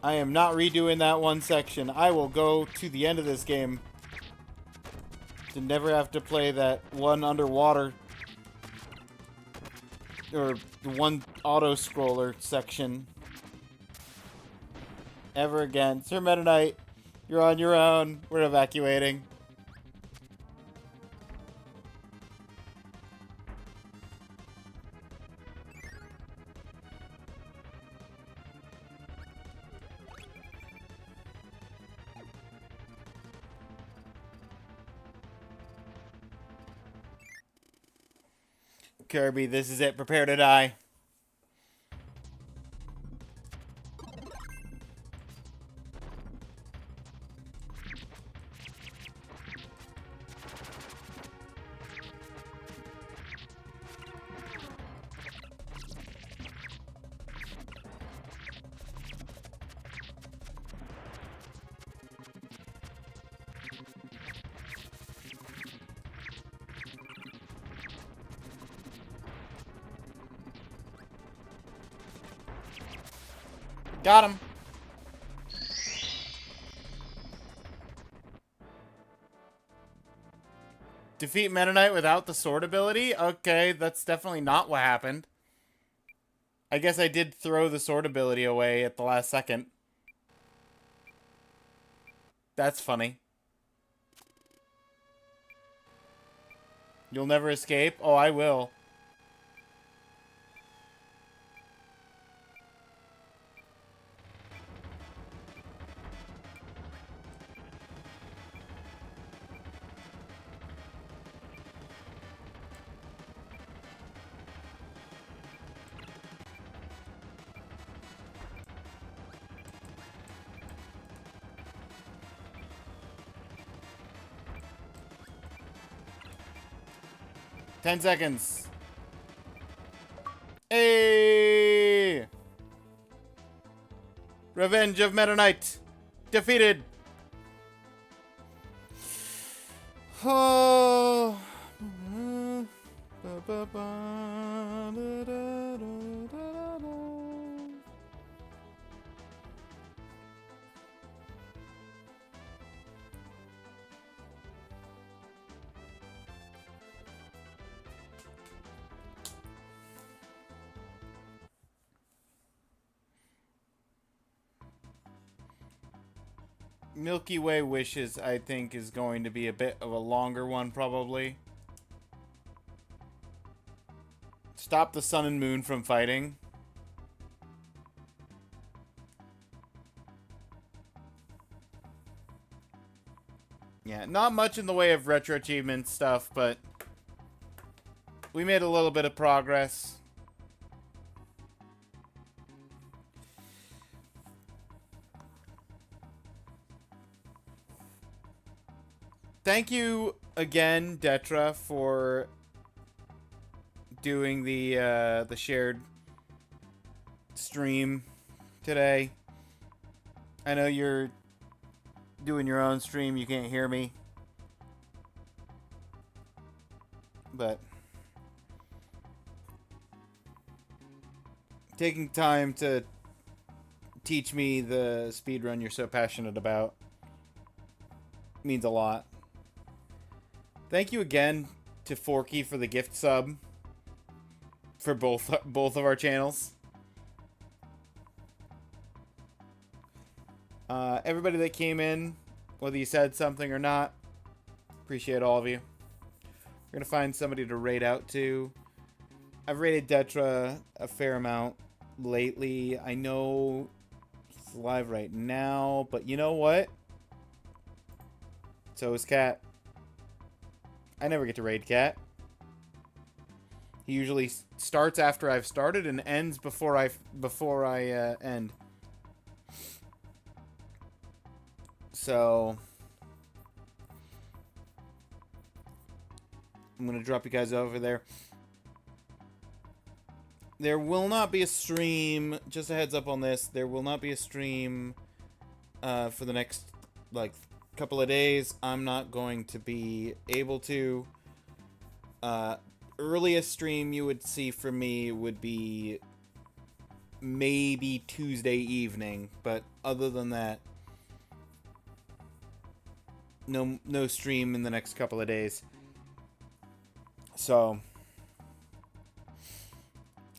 I am not redoing that one section. I will go to the end of this game to never have to play that one underwater or the one auto-scroller section ever again. Sir Meta Knight, you're on your own. We're evacuating. Kirby, this is it. Prepare to die. Got him. Defeat Meta Knight without the sword ability? Okay, that's definitely not what happened. I guess I did throw the sword ability away at the last second. That's funny. You'll never escape? Oh, I will. Ten seconds. Hey! Revenge of Meta Knight. Defeated. Oh. Milky Way Wishes, I think, is going to be a bit of a longer one, probably. Stop the sun and moon from fighting. Yeah, not much in the way of retro achievement stuff, but we made a little bit of progress. Thank you again, Detra, for doing the shared stream today. I know you're doing your own stream. You can't hear me. But taking time to teach me the speedrun you're so passionate about means a lot. Thank you again to Forky for the gift sub for both of our channels. Everybody that came in, whether you said something or not, appreciate all of you. We're gonna find somebody to raid out to. I've raided Detra a fair amount lately. I know he's live right now, but you know what? So is Cat. I never get to raid Cat. He usually starts after I've started and ends before I end. So I'm gonna drop you guys over there. There will not be a stream. Just a heads up on this. There will not be a stream for the next like couple of days. I'm not going to be able to. Earliest stream you would see from me would be maybe Tuesday evening, but other than that, no stream in the next couple of days. So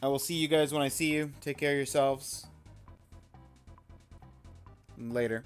I will see you guys when I see you. Take care of yourselves. Later.